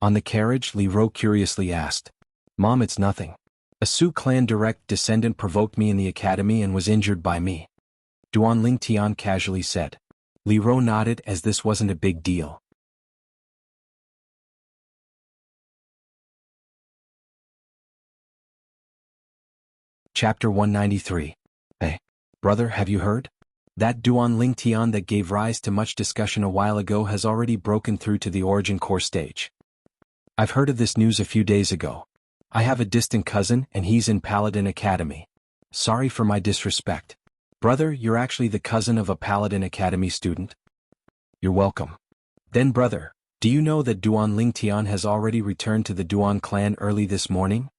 On the carriage, Li Ro curiously asked. Mom, it's nothing. A Su clan direct descendant provoked me in the academy and was injured by me. Duan Lingtian casually said. Li Ro nodded as this wasn't a big deal. Chapter 193. Hey, brother, have you heard? That Duan Lingtian that gave rise to much discussion a while ago has already broken through to the origin core stage. I've heard of this news a few days ago. I have a distant cousin and he's in Paladin Academy. Sorry for my disrespect. Brother, you're actually the cousin of a Paladin Academy student? You're welcome. Then brother, do you know that Duan Lingtian has already returned to the Duan clan early this morning?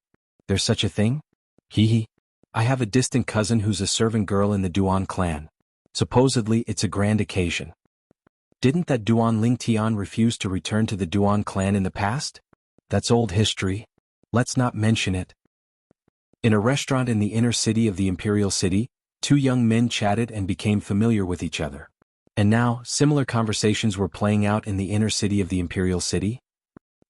There's such a thing? Hee. I have a distant cousin who's a servant girl in the Duan clan. Supposedly it's a grand occasion. Didn't that Duan Lingtian refuse to return to the Duan clan in the past? That's old history. Let's not mention it. In a restaurant in the inner city of the Imperial City, two young men chatted and became familiar with each other. And now, similar conversations were playing out in the inner city of the Imperial City.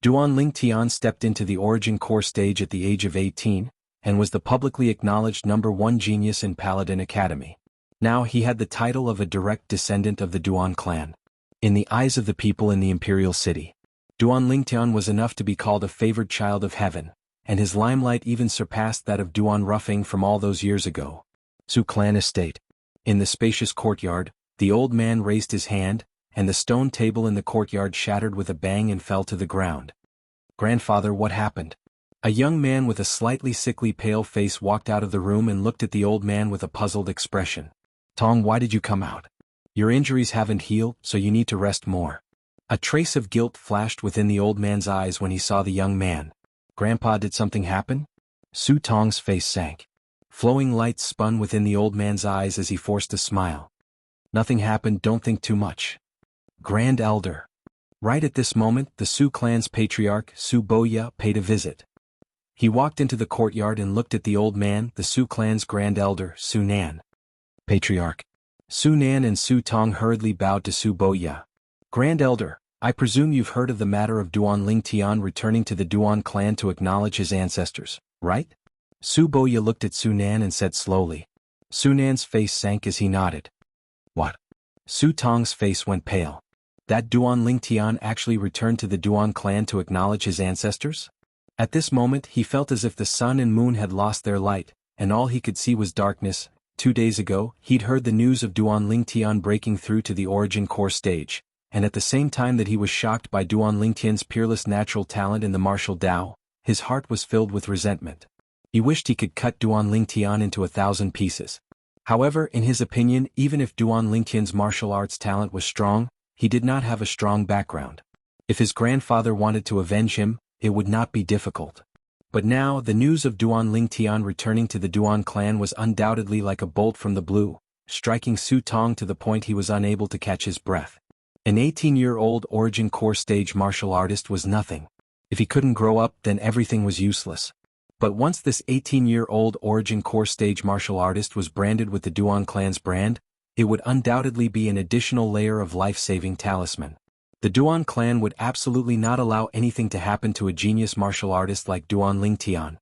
Duan Lingtian stepped into the origin core stage at the age of 18, and was the publicly acknowledged #1 genius in Paladin Academy. Now he had the title of a direct descendant of the Duan clan. In the eyes of the people in the Imperial City, Duan Lingtian was enough to be called a favored child of heaven, and his limelight even surpassed that of Duan Ruffing from all those years ago. Su clan estate. In the spacious courtyard, the old man raised his hand, and the stone table in the courtyard shattered with a bang and fell to the ground. Grandfather, what happened? A young man with a slightly sickly pale face walked out of the room and looked at the old man with a puzzled expression. Tong, why did you come out? Your injuries haven't healed, so you need to rest more. A trace of guilt flashed within the old man's eyes when he saw the young man. Grandpa, did something happen? Su Tong's face sank. Flowing lights spun within the old man's eyes as he forced a smile. Nothing happened, don't think too much. Grand Elder. Right at this moment, the Su clan's patriarch, Su Boya, paid a visit. He walked into the courtyard and looked at the old man, the Su clan's grand elder, Su Nan. Patriarch. Su Nan and Su Tong hurriedly bowed to Su Boya. Grand Elder, I presume you've heard of the matter of Duan Lingtian returning to the Duan clan to acknowledge his ancestors, right? Su Boya looked at Su Nan and said slowly. Su Nan's face sank as he nodded. What? Su Tong's face went pale. That Duan Lingtian actually returned to the Duan clan to acknowledge his ancestors? At this moment he felt as if the sun and moon had lost their light, and all he could see was darkness. 2 days ago, he'd heard the news of Duan Lingtian breaking through to the origin core stage, and at the same time that he was shocked by Duan Lingtian's peerless natural talent in the martial Tao, his heart was filled with resentment. He wished he could cut Duan Lingtian into 1,000 pieces. However, in his opinion, even if Duan Lingtian's martial arts talent was strong, he did not have a strong background. If his grandfather wanted to avenge him, it would not be difficult. But now, the news of Duan Lingtian returning to the Duan clan was undoubtedly like a bolt from the blue, striking Su Tong to the point he was unable to catch his breath. An 18-year-old origin core stage martial artist was nothing. If he couldn't grow up, then everything was useless. But once this 18-year-old origin core stage martial artist was branded with the Duan clan's brand, it would undoubtedly be an additional layer of life-saving talisman. The Duan clan would absolutely not allow anything to happen to a genius martial artist like Duan Lingtian.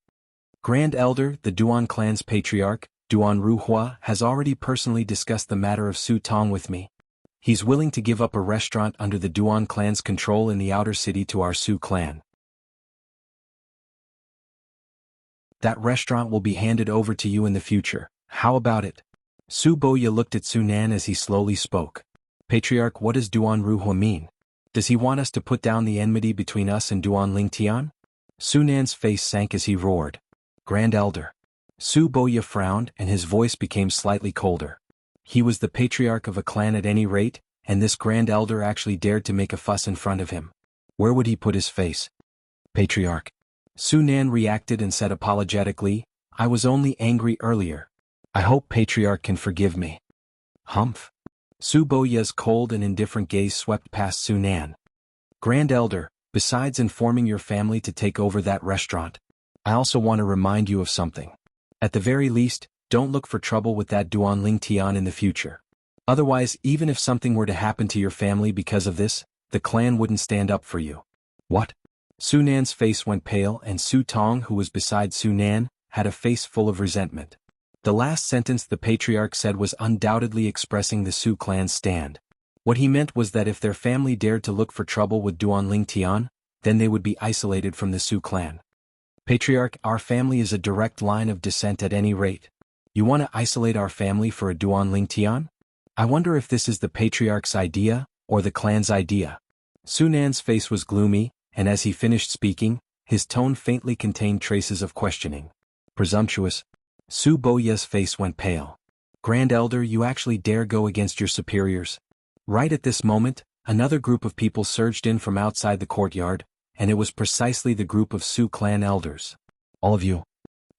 Grand Elder, the Duan clan's patriarch, Duan Ruhua, has already personally discussed the matter of Su Tong with me. He's willing to give up a restaurant under the Duan clan's control in the outer city to our Su clan. That restaurant will be handed over to you in the future. How about it? Su Boya looked at Su Nan as he slowly spoke. Patriarch, what does Duan Ruhua mean? Does he want us to put down the enmity between us and Duan Lingtian? Su Nan's face sank as he roared. Grand Elder. Su Boya frowned and his voice became slightly colder. He was the patriarch of a clan at any rate, and this Grand Elder actually dared to make a fuss in front of him. Where would he put his face? Patriarch. Su Nan reacted and said apologetically, I was only angry earlier. I hope Patriarch can forgive me. Humph. Su Boya's cold and indifferent gaze swept past Su Nan. Grand Elder, besides informing your family to take over that restaurant, I also want to remind you of something. At the very least, don't look for trouble with that Duan Ling Tian in the future. Otherwise, even if something were to happen to your family because of this, the clan wouldn't stand up for you. What? Su Nan's face went pale and Su Tong, who was beside Su Nan, had a face full of resentment. The last sentence the patriarch said was undoubtedly expressing the Su clan's stand. What he meant was that if their family dared to look for trouble with Duan Ling Tian, then they would be isolated from the Su clan. Patriarch, our family is a direct line of descent at any rate. You want to isolate our family for a Duan Ling Tian? I wonder if this is the patriarch's idea, or the clan's idea. Su Nan's face was gloomy, and as he finished speaking, his tone faintly contained traces of questioning. Presumptuous. Su Boya's face went pale. Grand Elder, you actually dare go against your superiors? Right at this moment, another group of people surged in from outside the courtyard, and it was precisely the group of Su clan elders. All of you.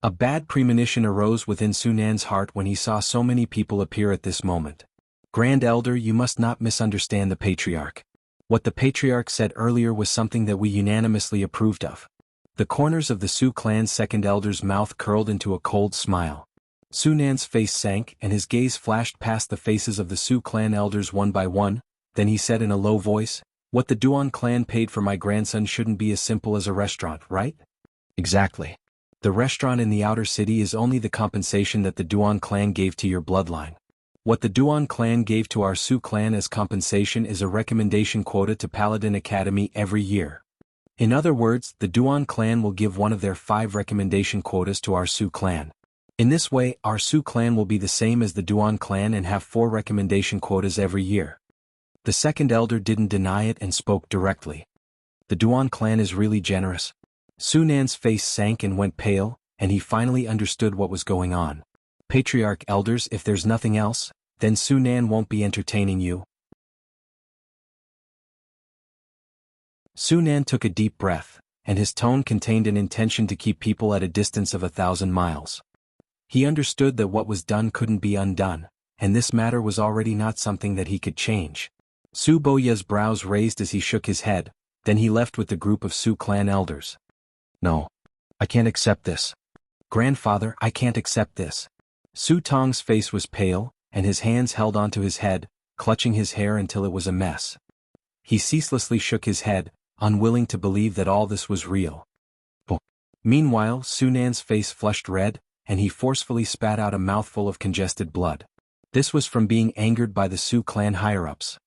A bad premonition arose within Su Nan's heart when he saw so many people appear at this moment. Grand Elder, you must not misunderstand the patriarch. What the patriarch said earlier was something that we unanimously approved of. The corners of the Su clan's second elder's mouth curled into a cold smile. Su Nan's face sank and his gaze flashed past the faces of the Su clan elders one by one, then he said in a low voice, "What the Duan clan paid for my grandson shouldn't be as simple as a restaurant, right?" Exactly. The restaurant in the outer city is only the compensation that the Duan clan gave to your bloodline. What the Duan clan gave to our Su clan as compensation is a recommendation quota to Paladin Academy every year. In other words, the Duan clan will give one of their 5 recommendation quotas to our Su clan. In this way, our Su clan will be the same as the Duan clan and have 4 recommendation quotas every year. The second elder didn't deny it and spoke directly. The Duan clan is really generous. Su Nan's face sank and went pale, and he finally understood what was going on. Patriarch elders, if there's nothing else, then Su Nan won't be entertaining you. Su Nan took a deep breath, and his tone contained an intention to keep people at a distance of 1,000 miles. He understood that what was done couldn't be undone, and this matter was already not something that he could change. Su Boya's brows raised as he shook his head, then he left with the group of Su clan elders. No. I can't accept this. Grandfather, I can't accept this. Su Tong's face was pale, and his hands held onto his head, clutching his hair until it was a mess. He ceaselessly shook his head, unwilling to believe that all this was real. Meanwhile, Su Nan's face flushed red, and he forcefully spat out a mouthful of congested blood. This was from being angered by the Su clan higher-ups.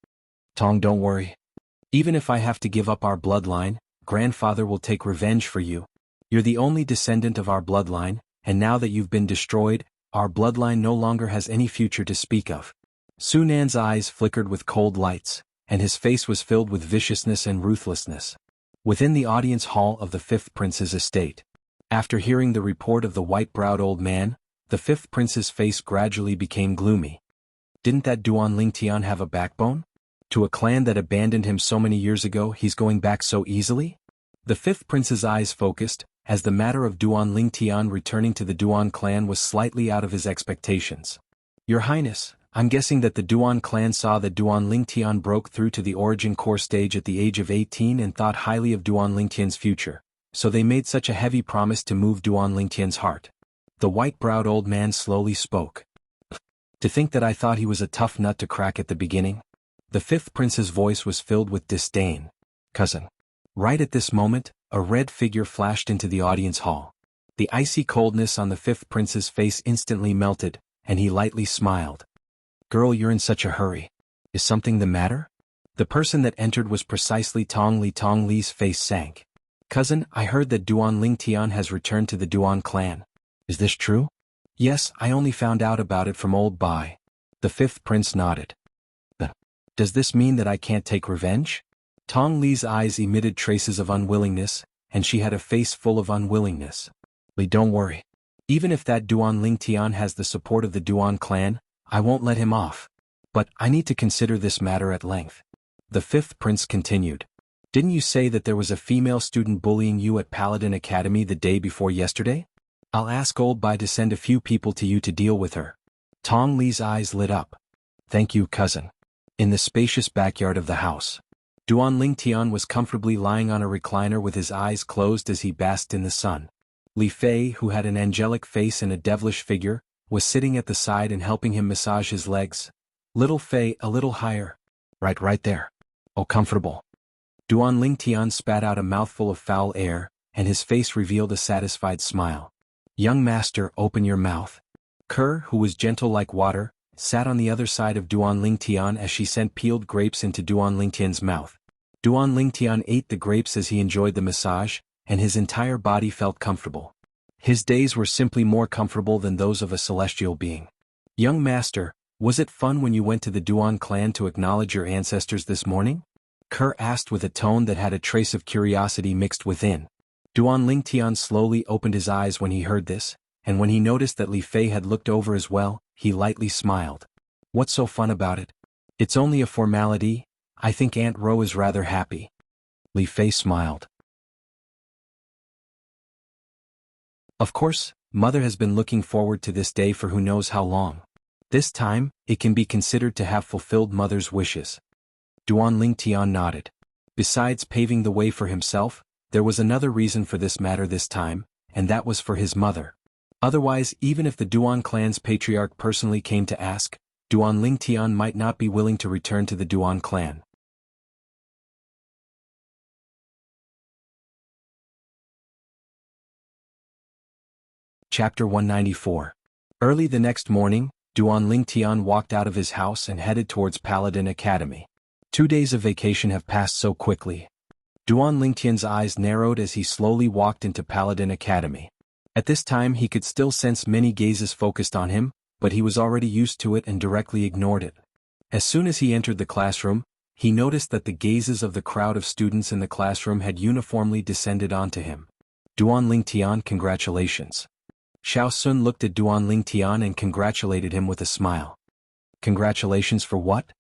Tong, don't worry. Even if I have to give up our bloodline, Grandfather will take revenge for you. You're the only descendant of our bloodline, and now that you've been destroyed, our bloodline no longer has any future to speak of. Su Nan's eyes flickered with cold lights, and his face was filled with viciousness and ruthlessness. Within the audience hall of the 5th Prince's estate, after hearing the report of the white-browed old man, the 5th Prince's face gradually became gloomy. Didn't that Duan Ling Tian have a backbone? To a clan that abandoned him so many years ago, he's going back so easily? The 5th Prince's eyes focused, as the matter of Duan Ling Tian returning to the Duan clan was slightly out of his expectations. Your Highness, I'm guessing that the Duan clan saw that Duan Ling Tian broke through to the origin core stage at the age of 18 and thought highly of Duan Ling Tian's future, so they made such a heavy promise to move Duan Ling Tian's heart. The white-browed old man slowly spoke. To think that I thought he was a tough nut to crack at the beginning? The 5th Prince's voice was filled with disdain. Cousin. Right at this moment, a red figure flashed into the audience hall. The icy coldness on the 5th Prince's face instantly melted, and he lightly smiled. Girl, you're in such a hurry. Is something the matter? The person that entered was precisely Tong Li. Tong Li's face sank. Cousin, I heard that Duan Ling Tian has returned to the Duan clan. Is this true? Yes, I only found out about it from old Bai. The 5th Prince nodded. Does this mean that I can't take revenge? Tong Li's eyes emitted traces of unwillingness, and she had a face full of unwillingness. Li, don't worry. Even if that Duan Ling Tian has the support of the Duan clan, I won't let him off. But I need to consider this matter at length. The 5th Prince continued. Didn't you say that there was a female student bullying you at Paladin Academy the day before yesterday? I'll ask old Bai to send a few people to you to deal with her. Tong Li's eyes lit up. Thank you, cousin. In the spacious backyard of the house, Duan Lingtian was comfortably lying on a recliner with his eyes closed as he basked in the sun. Li Fei, who had an angelic face and a devilish figure, was sitting at the side and helping him massage his legs. Little Fei, a little higher. Right there. Oh, comfortable. Duan Lingtian spat out a mouthful of foul air, and his face revealed a satisfied smile. Young master, open your mouth. Kerr, who was gentle like water, sat on the other side of Duan Lingtian as she sent peeled grapes into Duan Lingtian's mouth. Duan Lingtian ate the grapes as he enjoyed the massage, and his entire body felt comfortable. His days were simply more comfortable than those of a celestial being. Young master, was it fun when you went to the Duan clan to acknowledge your ancestors this morning? Kerr asked with a tone that had a trace of curiosity mixed within. Duan Lingtian slowly opened his eyes when he heard this, and when he noticed that Li Fei had looked over as well, he lightly smiled. What's so fun about it? It's only a formality. I think Aunt Ro is rather happy. Li Fei smiled. Of course, Mother has been looking forward to this day for who knows how long. This time, it can be considered to have fulfilled Mother's wishes. Duan Lingtian nodded. Besides paving the way for himself, there was another reason for this matter this time, and that was for his mother. Otherwise, even if the Duan clan's patriarch personally came to ask, Duan Lingtian might not be willing to return to the Duan clan. Chapter 194. Early the next morning, Duan Lingtian walked out of his house and headed towards Paladin Academy. 2 days of vacation have passed so quickly. Duan Lingtian's eyes narrowed as he slowly walked into Paladin Academy. At this time he could still sense many gazes focused on him, but he was already used to it and directly ignored it. As soon as he entered the classroom, he noticed that the gazes of the crowd of students in the classroom had uniformly descended onto him. Duan Lingtian, congratulations. Xiao Sun looked at Duan Lingtian and congratulated him with a smile. Congratulations for what?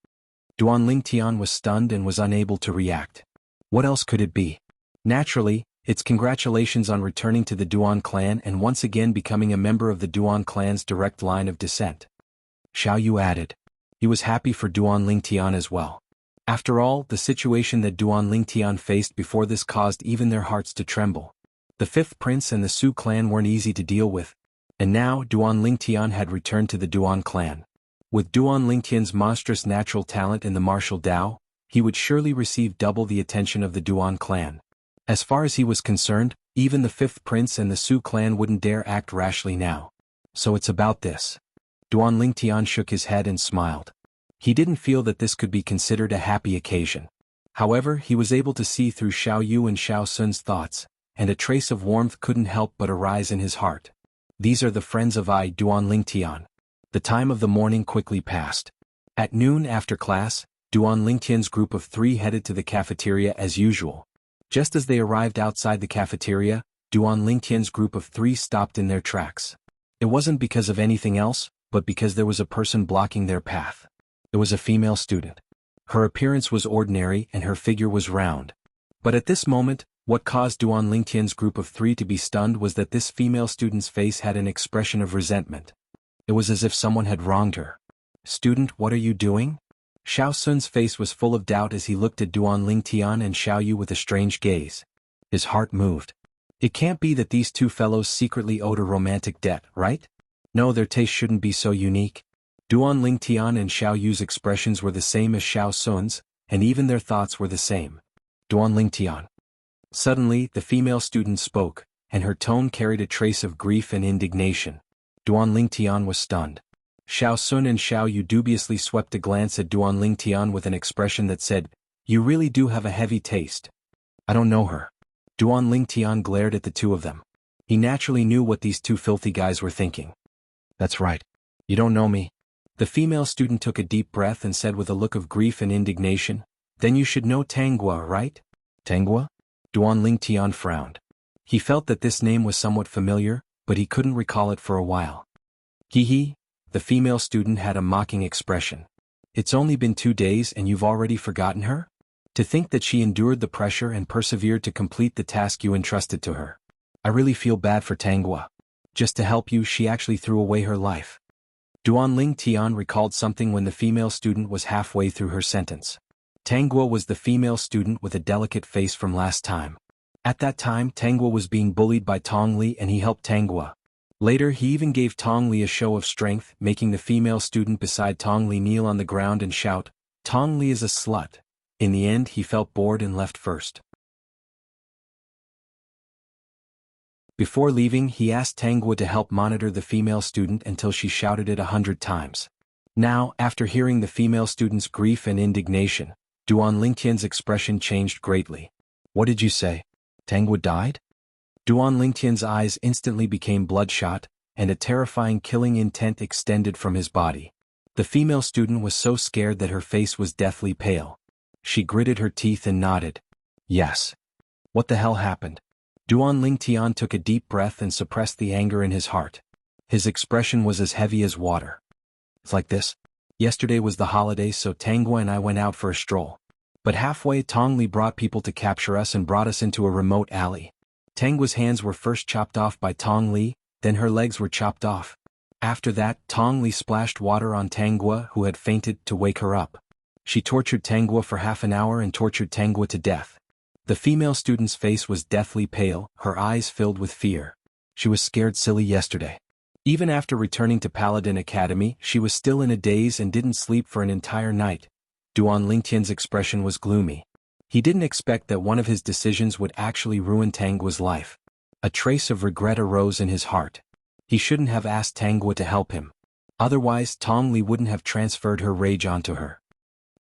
Duan Lingtian was stunned and was unable to react. What else could it be? Naturally, it's congratulations on returning to the Duan clan and once again becoming a member of the Duan clan's direct line of descent. Xiao Yu added. He was happy for Duan Lingtian as well. After all, the situation that Duan Lingtian faced before this caused even their hearts to tremble. The fifth prince and the Su clan weren't easy to deal with, and now Duan Lingtian had returned to the Duan clan. With Duan Lingtian's monstrous natural talent in the martial Dao, he would surely receive double the attention of the Duan clan. As far as he was concerned, even the fifth prince and the Su clan wouldn't dare act rashly now. So it's about this. Duan Lingtian shook his head and smiled. He didn't feel that this could be considered a happy occasion. However, he was able to see through Xiao Yu and Xiao Sun's thoughts, and a trace of warmth couldn't help but arise in his heart. These are the friends of Duan Lingtian. The time of the morning quickly passed. At noon after class, Duan Lingtian's group of 3 headed to the cafeteria as usual. Just as they arrived outside the cafeteria, Duan Lingtian's group of 3 stopped in their tracks. It wasn't because of anything else, but because there was a person blocking their path. It was a female student. Her appearance was ordinary and her figure was round. But at this moment, what caused Duan Lingtian's group of 3 to be stunned was that this female student's face had an expression of resentment. It was as if someone had wronged her. Student, what are you doing? Xiao Sun's face was full of doubt as he looked at Duan Lingtian and Xiao Yu with a strange gaze. His heart moved. It can't be that these 2 fellows secretly owed a romantic debt, right? No, their taste shouldn't be so unique. Duan Lingtian and Xiao Yu's expressions were the same as Xiao Sun's, and even their thoughts were the same. Duan Lingtian. Suddenly, the female student spoke, and her tone carried a trace of grief and indignation. Duan Lingtian was stunned. Xiao Sun and Xiao Yu dubiously swept a glance at Duan Lingtian with an expression that said, "You really do have a heavy taste." I don't know her. Duan Lingtian glared at the 2 of them. He naturally knew what these 2 filthy guys were thinking. That's right. You don't know me. The female student took a deep breath and said with a look of grief and indignation, "Then you should know Tanghua, right?" Tanghua? Duan Lingtian frowned. He felt that this name was somewhat familiar, but he couldn't recall it for a while. Hee. The female student had a mocking expression. It's only been 2 days and you've already forgotten her? To think that she endured the pressure and persevered to complete the task you entrusted to her. I really feel bad for Tanghua. Just to help you, she actually threw away her life. Duanling Tian recalled something when the female student was halfway through her sentence. Tanguo was the female student with a delicate face from last time. At that time, Tanguo was being bullied by Tong Li and he helped Tanguo. Later, he even gave Tong Li a show of strength, making the female student beside Tong Li kneel on the ground and shout, "Tong Li is a slut." In the end, he felt bored and left first. Before leaving, he asked Tanguo to help monitor the female student until she shouted it 100 times. Now, after hearing the female student's grief and indignation, Duan Lingtian's expression changed greatly. "What did you say? Tanguo died?" Duan Lingtian's eyes instantly became bloodshot, and a terrifying killing intent extended from his body. The female student was so scared that her face was deathly pale. She gritted her teeth and nodded. "Yes." What the hell happened? Duan Lingtian took a deep breath and suppressed the anger in his heart. His expression was as heavy as water. "It's like this. Yesterday was the holiday, so Tanguo and I went out for a stroll. But halfway, Tong Li brought people to capture us and brought us into a remote alley. Tanguo's hands were first chopped off by Tong Li, then her legs were chopped off. After that, Tong Li splashed water on Tanguo, who had fainted, to wake her up. She tortured Tanguo for half an hour and tortured Tanguo to death." The female student's face was deathly pale, her eyes filled with fear. She was scared silly yesterday. Even after returning to Paladin Academy, she was still in a daze and didn't sleep for an entire night. Duan Lingtian's expression was gloomy. He didn't expect that one of his decisions would actually ruin Tanguo's life. A trace of regret arose in his heart. He shouldn't have asked Tanguo to help him. Otherwise, Tong Li wouldn't have transferred her rage onto her.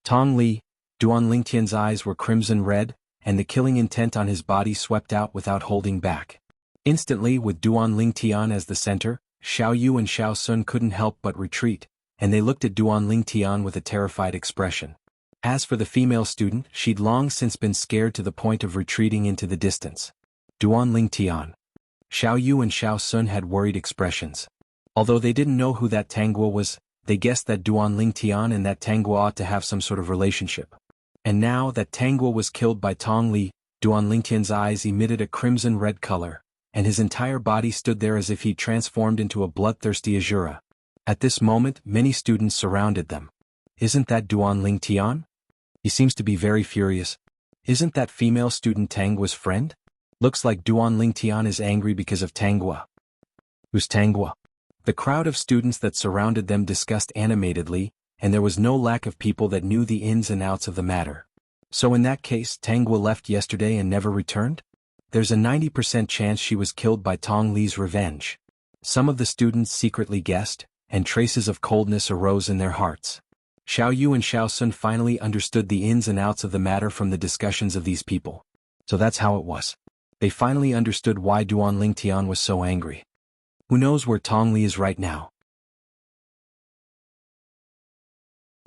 Tong Li, Duan Lingtian's eyes were crimson red, and the killing intent on his body swept out without holding back. Instantly, with Duan Lingtian as the center, Xiao Yu and Xiao Sun couldn't help but retreat, and they looked at Duan Lingtian with a terrified expression. As for the female student, she'd long since been scared to the point of retreating into the distance. Duan Lingtian, Xiao Yu and Xiao Sun had worried expressions. Although they didn't know who that Tanguo was, they guessed that Duan Lingtian and that Tanguo ought to have some sort of relationship. And now that Tanguo was killed by Tong Li, Duan Lingtian's eyes emitted a crimson red color, and his entire body stood there as if he'd transformed into a bloodthirsty Azura. At this moment, many students surrounded them. "Isn't that Duan Lingtian? He seems to be very furious. Isn't that female student Tanguo's friend? Looks like Duan Lingtian is angry because of Tanguo." "Who's Tanguo?" The crowd of students that surrounded them discussed animatedly, and there was no lack of people that knew the ins and outs of the matter. "So in that case, Tanguo left yesterday and never returned? There's a 90% chance she was killed by Tong Li's revenge." Some of the students secretly guessed, and traces of coldness arose in their hearts. Xiao Yu and Xiao Sun finally understood the ins and outs of the matter from the discussions of these people. So that's how it was. They finally understood why Duan Lingtian was so angry. Who knows where Tong Li is right now?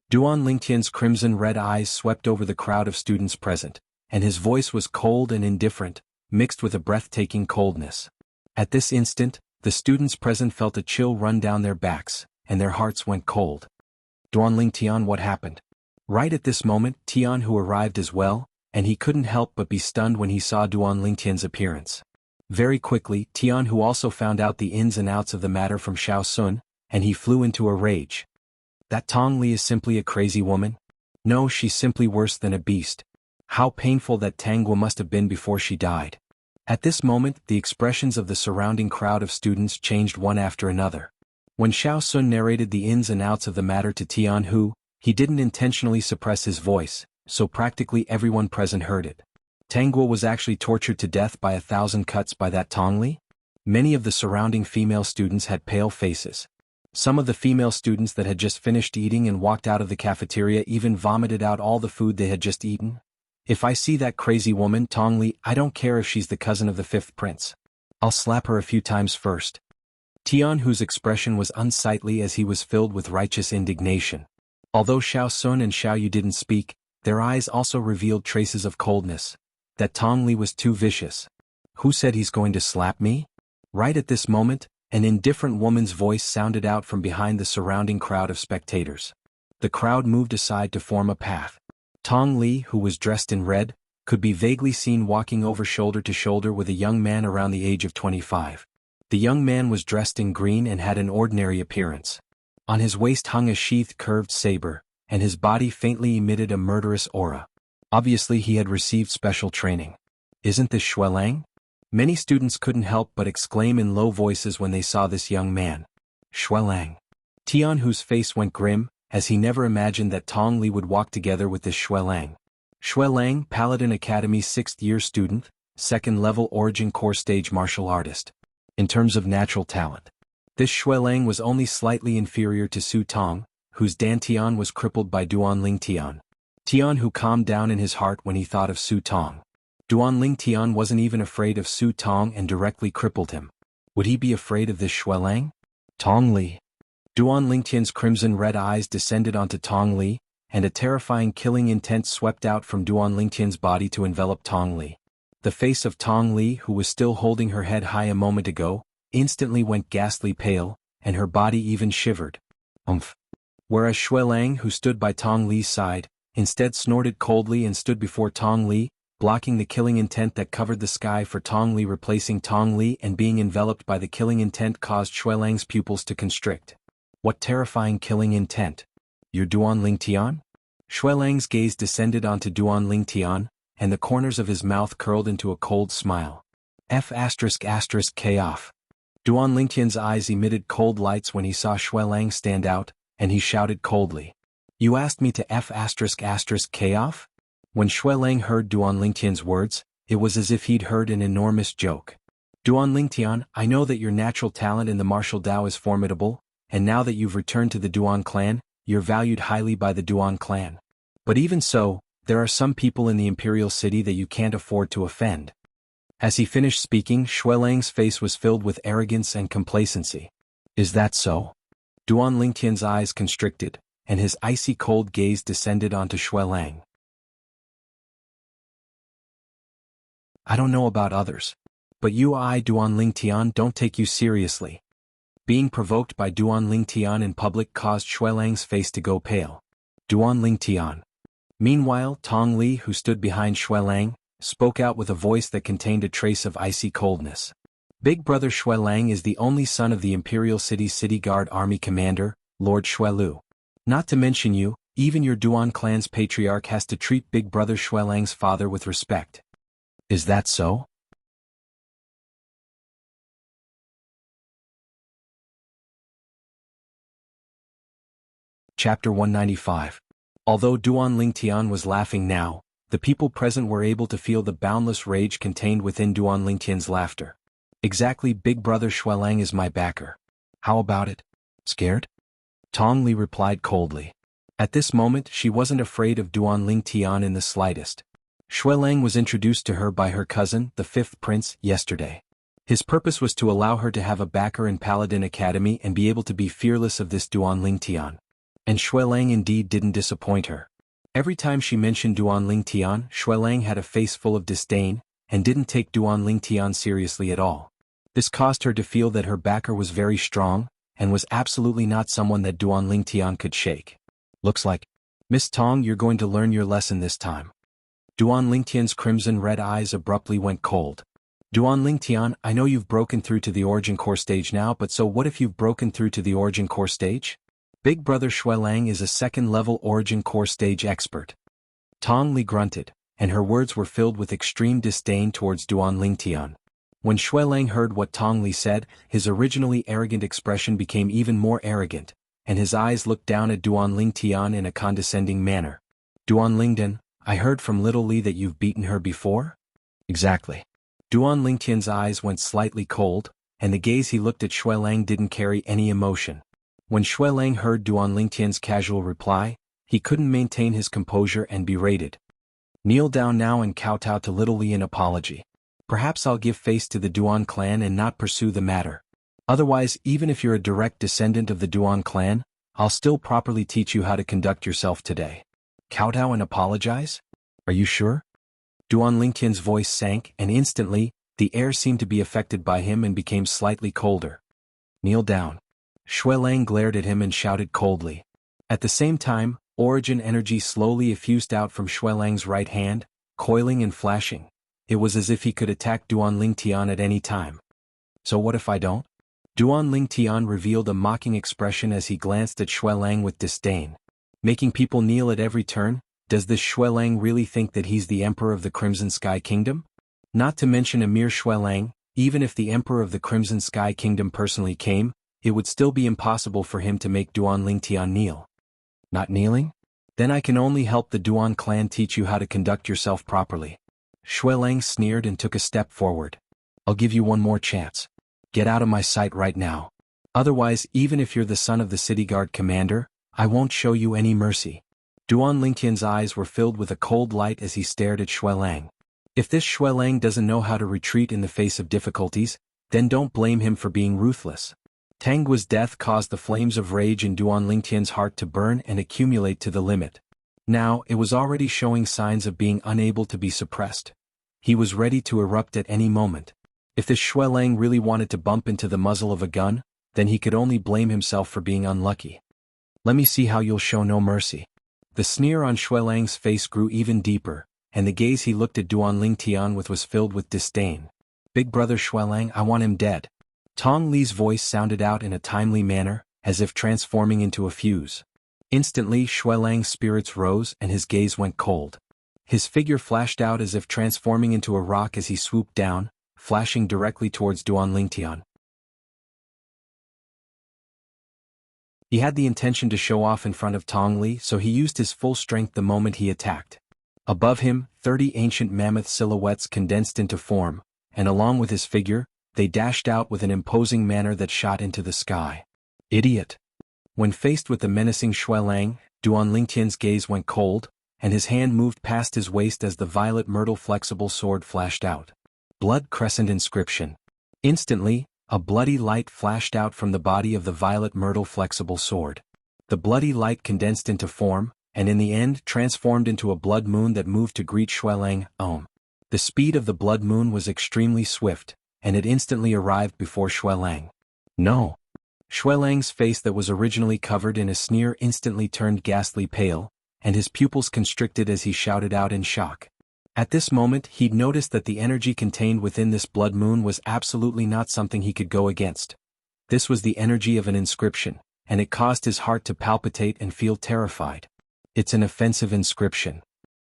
Duan Lingtian's crimson-red eyes swept over the crowd of students present, and his voice was cold and indifferent, mixed with a breathtaking coldness. At this instant, the students present felt a chill run down their backs, and their hearts went cold. "Duan Lingtian, what happened?" Right at this moment, Tian Hu arrived as well, and he couldn't help but be stunned when he saw Duan Lingtian's appearance. Very quickly, Tian Hu also found out the ins and outs of the matter from Xiao Sun, and he flew into a rage. "That Tong Li is simply a crazy woman? No, she's simply worse than a beast. How painful that Tanguo must have been before she died." At this moment, the expressions of the surrounding crowd of students changed one after another. When Xiao Sun narrated the ins and outs of the matter to Tian Hu, he didn't intentionally suppress his voice, so practically everyone present heard it. Tanguo was actually tortured to death by 1,000 cuts by that Tong Li? Many of the surrounding female students had pale faces. Some of the female students that had just finished eating and walked out of the cafeteria even vomited out all the food they had just eaten. "If I see that crazy woman, Tong Li, I don't care if she's the cousin of the 5th prince. I'll slap her a few times first." Tian Hu's expression was unsightly as he was filled with righteous indignation. Although Xiao Sun and Xiao Yu didn't speak, their eyes also revealed traces of coldness. That Tong Li was too vicious. "Who said he's going to slap me?" Right at this moment, an indifferent woman's voice sounded out from behind the surrounding crowd of spectators. The crowd moved aside to form a path. Tong Li, who was dressed in red, could be vaguely seen walking over shoulder to shoulder with a young man around the age of 25. The young man was dressed in green and had an ordinary appearance. On his waist hung a sheathed curved saber, and his body faintly emitted a murderous aura. Obviously he had received special training. Isn't this Xuelang? Many students couldn't help but exclaim in low voices when they saw this young man. Xuelang. Tianhu's face went grim, as he never imagined that Tong Li would walk together with this Xuelang. Xuelang, Paladin Academy 6th year student, 2nd level origin core stage martial artist. In terms of natural talent, this Xuelang was only slightly inferior to Su Tong, whose Dan Tian was crippled by Duanling Tian. Tianhu calmed down in his heart when he thought of Su Tong. Duanling Tian wasn't even afraid of Su Tong and directly crippled him. Would he be afraid of this Xuelang? Tong Li. Duanling Tian's crimson-red eyes descended onto Tong Li, and a terrifying killing intent swept out from Duanling Tian's body to envelop Tong Li. The face of Tong Li, who was still holding her head high a moment ago, instantly went ghastly pale, and her body even shivered. Whereas Xuelang, who stood by Tong Li's side, instead snorted coldly and stood before Tong Li, blocking the killing intent that covered the sky for Tong Li. Replacing Tong Li and being enveloped by the killing intent caused Xuelang's pupils to constrict. What terrifying killing intent! You're Duanling Tian? Xuelang's gaze descended onto Duanling Tian, and the corners of his mouth curled into a cold smile. K off. Duanling Tian's eyes emitted cold lights when he saw Xuelang stand out, and he shouted coldly. You asked me to K off? When Xuelang heard Duanling Tian's words, it was as if he'd heard an enormous joke. Duanling Tian, I know that your natural talent in the martial Dao is formidable, and now that you've returned to the Duan clan, you're valued highly by the Duan clan. But even so, there are some people in the imperial city that you can't afford to offend. As he finished speaking, Xuelang's face was filled with arrogance and complacency. Is that so? Duanling Tian's eyes constricted, and his icy cold gaze descended onto Xuelang. I don't know about others, but Duanling Tian don't take you seriously. Being provoked by Duanling Tian in public caused Xuelang's face to go pale. Duanling Tian. Meanwhile, Tong Li, who stood behind Xuelang, spoke out with a voice that contained a trace of icy coldness. Big brother Xuelang is the only son of the Imperial City's City Guard Army Commander, Lord Xuelu. Not to mention you, even your Duan clan's patriarch has to treat big brother Xuelang's father with respect. Is that so? Chapter 195. Although Duanling Tian was laughing now, the people present were able to feel the boundless rage contained within Duanling Tian's laughter. Exactly, big brother Xuelang is my backer. How about it? Scared? Tong Li replied coldly. At this moment she wasn't afraid of Duanling Tian in the slightest. Xuelang was introduced to her by her cousin, the 5th prince, yesterday. His purpose was to allow her to have a backer in Paladin Academy and be able to be fearless of this Duanling Tian. And Xuelang indeed didn't disappoint her. Every time she mentioned Duanling Tian, Xuelang had a face full of disdain, and didn't take Duanling Tian seriously at all. This caused her to feel that her backer was very strong, and was absolutely not someone that Duanling Tian could shake. Looks like, Miss Tong, you're going to learn your lesson this time. Duanling Tian's crimson-red eyes abruptly went cold. Duanling Tian, I know you've broken through to the Origin Core stage now, but so what if you've broken through to the Origin Core stage? Big brother Xuelang is a 2nd-level Origin Core stage expert. Tong Li grunted, and her words were filled with extreme disdain towards Duanling Tian. When Xuelang heard what Tong Li said, his originally arrogant expression became even more arrogant, and his eyes looked down at Duanling Tian in a condescending manner. Duanling Den, I heard from little Li that you've beaten her before? Exactly. Duanling Tian's eyes went slightly cold, and the gaze he looked at Xuelang didn't carry any emotion. When Xuelang heard Duanling Tian's casual reply, he couldn't maintain his composure and berated. Kneel down now and kowtow to little Li in apology. Perhaps I'll give face to the Duan clan and not pursue the matter. Otherwise, even if you're a direct descendant of the Duan clan, I'll still properly teach you how to conduct yourself today. Kowtow and apologize? Are you sure? Duanling Tian's voice sank, and instantly, the air seemed to be affected by him and became slightly colder. Kneel down. Xuelang glared at him and shouted coldly. At the same time, origin energy slowly effused out from Xuelang's right hand, coiling and flashing. It was as if he could attack Duanling Tian at any time. So what if I don't? Duan Lingtian revealed a mocking expression as he glanced at Xuelang with disdain. Making people kneel at every turn? Does this Xuelang really think that he's the emperor of the Crimson Sky Kingdom? Not to mention a mere Xuelang, even if the emperor of the Crimson Sky Kingdom personally came, it would still be impossible for him to make Duan Lingtian kneel. Not kneeling? Then I can only help the Duan clan teach you how to conduct yourself properly. Xuelang sneered and took a step forward. I'll give you one more chance. Get out of my sight right now. Otherwise, even if you're the son of the city guard commander, I won't show you any mercy. Duan Lingtian's eyes were filled with a cold light as he stared at Xuelang. If this Xuelang doesn't know how to retreat in the face of difficulties, then don't blame him for being ruthless. Tangua's death caused the flames of rage in Duan Lingtian's heart to burn and accumulate to the limit. Now, it was already showing signs of being unable to be suppressed. He was ready to erupt at any moment. If this Xuelang really wanted to bump into the muzzle of a gun, then he could only blame himself for being unlucky. Let me see how you'll show no mercy. The sneer on Xuelang's face grew even deeper, and the gaze he looked at Duan Lingtian with was filled with disdain. Big brother Xuelang, I want him dead. Tong Li's voice sounded out in a timely manner, as if transforming into a fuse. Instantly Xuelang's spirits rose and his gaze went cold. His figure flashed out as if transforming into a rock as he swooped down, flashing directly towards Duan Lingtian. He had the intention to show off in front of Tong Li, so he used his full strength the moment he attacked. Above him, 30 ancient mammoth silhouettes condensed into form, and along with his figure, they dashed out with an imposing manner that shot into the sky. Idiot! When faced with the menacing Xuelang, Duan Lingtian's gaze went cold, and his hand moved past his waist as the violet myrtle flexible sword flashed out. Blood Crescent Inscription. Instantly, a bloody light flashed out from the body of the violet myrtle flexible sword. The bloody light condensed into form, and in the end transformed into a blood moon that moved to greet Xuelang. The speed of the blood moon was extremely swift, and it instantly arrived before Xuelang. No! Xuelang's face that was originally covered in a sneer instantly turned ghastly pale, and his pupils constricted as he shouted out in shock. At this moment he'd noticed that the energy contained within this blood moon was absolutely not something he could go against. This was the energy of an inscription, and it caused his heart to palpitate and feel terrified. It's an offensive inscription.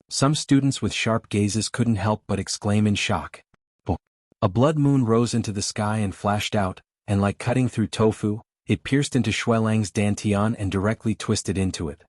Some students with sharp gazes couldn't help but exclaim in shock. A blood moon rose into the sky and flashed out, and like cutting through tofu, it pierced into Xuelang's dantian and directly twisted into it.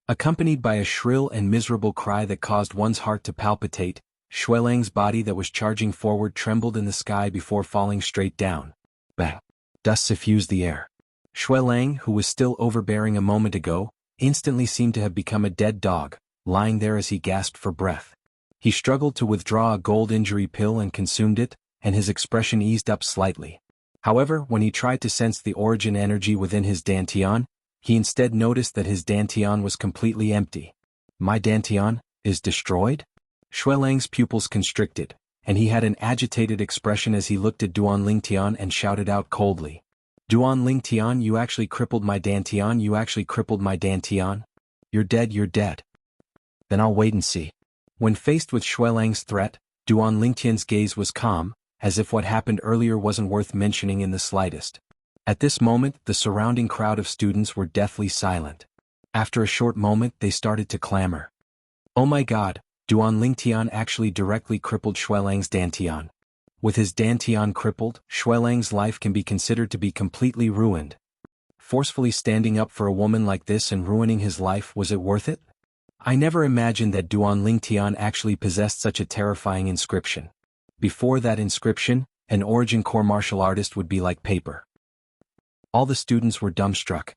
Accompanied by a shrill and miserable cry that caused one's heart to palpitate, Xuelang's body that was charging forward trembled in the sky before falling straight down. Bang! Dust suffused the air. Xuelang, who was still overbearing a moment ago, instantly seemed to have become a dead dog, lying there as he gasped for breath. He struggled to withdraw a gold injury pill and consumed it, and his expression eased up slightly. However, when he tried to sense the origin energy within his dantian, he instead noticed that his dantian was completely empty. My dantian is destroyed? Xuelang's pupils constricted, and he had an agitated expression as he looked at Duan Lingtian and shouted out coldly. Duan Lingtian, you actually crippled my dantian, you actually crippled my dantian? You're dead, you're dead. Then I'll wait and see. When faced with Xuelang's threat, Duan Lingtian's gaze was calm, as if what happened earlier wasn't worth mentioning in the slightest. At this moment, the surrounding crowd of students were deathly silent. After a short moment, they started to clamor. Oh my god, Duan Lingtian actually directly crippled Xuelang's dantian. With his dantian crippled, Xuelang's life can be considered to be completely ruined. Forcefully standing up for a woman like this and ruining his life, was it worth it? I never imagined that Duan Lingtian actually possessed such a terrifying inscription. Before that inscription, an origin core martial artist would be like paper. All the students were dumbstruck.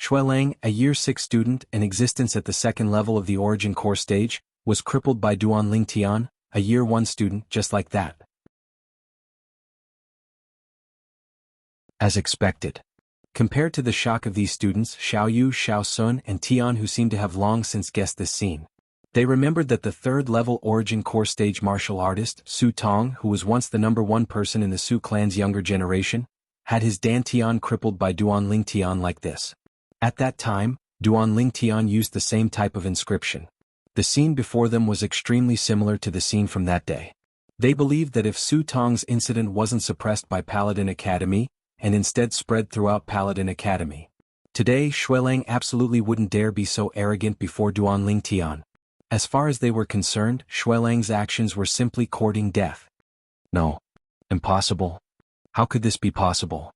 Xuelang, a Year 6 student in existence at the second level of the origin core stage, was crippled by Duan Lingtian, a Year 1 student, just like that. As expected. Compared to the shock of these students, Xiaoyu, Xiaosun, and Tian, who seemed to have long since guessed this scene. They remembered that the third-level origin core stage martial artist, Su Tong, who was once the #1 person in the Su clan's younger generation, had his dantian crippled by Duan Lingtian like this. At that time, Duan Lingtian used the same type of inscription. The scene before them was extremely similar to the scene from that day. They believed that if Su Tong's incident wasn't suppressed by Paladin Academy, and instead spread throughout Paladin Academy, today Xuelang absolutely wouldn't dare be so arrogant before Duanling Tian. As far as they were concerned, Xuelang's actions were simply courting death. No. Impossible. How could this be possible?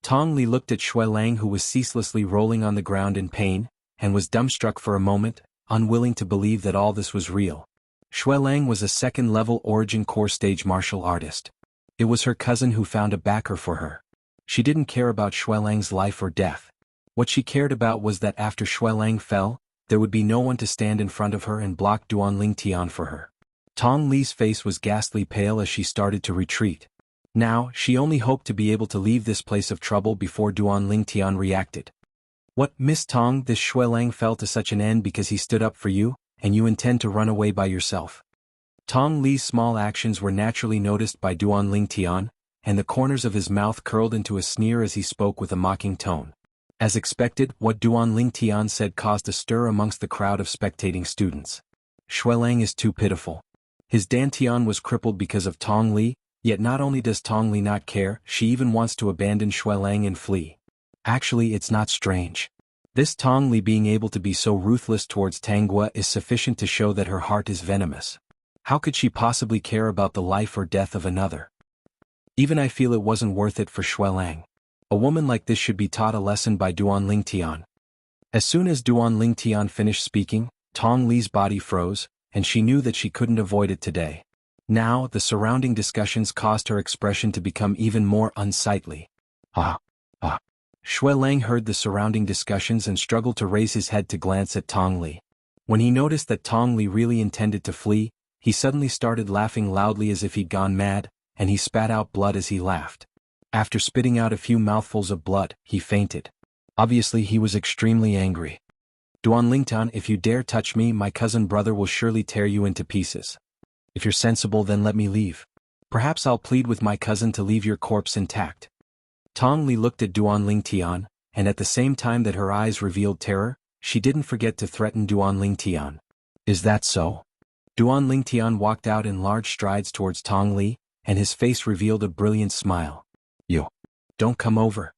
Tong Li looked at Xuelang, who was ceaselessly rolling on the ground in pain, and was dumbstruck for a moment, unwilling to believe that all this was real. Xuelang was a second-level Origin Core stage martial artist. It was her cousin who found a backer for her. She didn't care about Xuelang's life or death. What she cared about was that after Xuelang fell, there would be no one to stand in front of her and block Duanling Tian for her. Tong Li's face was ghastly pale as she started to retreat. Now, she only hoped to be able to leave this place of trouble before Duanling Tian reacted. What, Miss Tong, this Xuelang fell to such an end because he stood up for you, and you intend to run away by yourself? Tong Li's small actions were naturally noticed by Duanling Tian, and the corners of his mouth curled into a sneer as he spoke with a mocking tone. As expected, what Duanling Tian said caused a stir amongst the crowd of spectating students. Xuelang is too pitiful. His Dantian was crippled because of Tong Li, yet not only does Tong Li not care, she even wants to abandon Xuelang and flee. Actually, it's not strange. This Tong Li being able to be so ruthless towards Tanghua is sufficient to show that her heart is venomous. How could she possibly care about the life or death of another? Even I feel it wasn't worth it for Xuelang. A woman like this should be taught a lesson by Duanling Tian. As soon as Duanling Tian finished speaking, Tong Li's body froze, and she knew that she couldn't avoid it today. Now, the surrounding discussions caused her expression to become even more unsightly. Xuelang heard the surrounding discussions and struggled to raise his head to glance at Tong Li. When he noticed that Tong Li really intended to flee, he suddenly started laughing loudly as if he'd gone mad, and he spat out blood as he laughed. After spitting out a few mouthfuls of blood, he fainted. Obviously, he was extremely angry. Duanling Tian, if you dare touch me, my cousin brother will surely tear you into pieces. If you're sensible, then let me leave. Perhaps I'll plead with my cousin to leave your corpse intact. Tong Li looked at Duanling Tian, and at the same time that her eyes revealed terror, she didn't forget to threaten Duanling Tian. Is that so? Duanling Tian walked out in large strides towards Tong Li, and his face revealed a brilliant smile. You. Don't come over.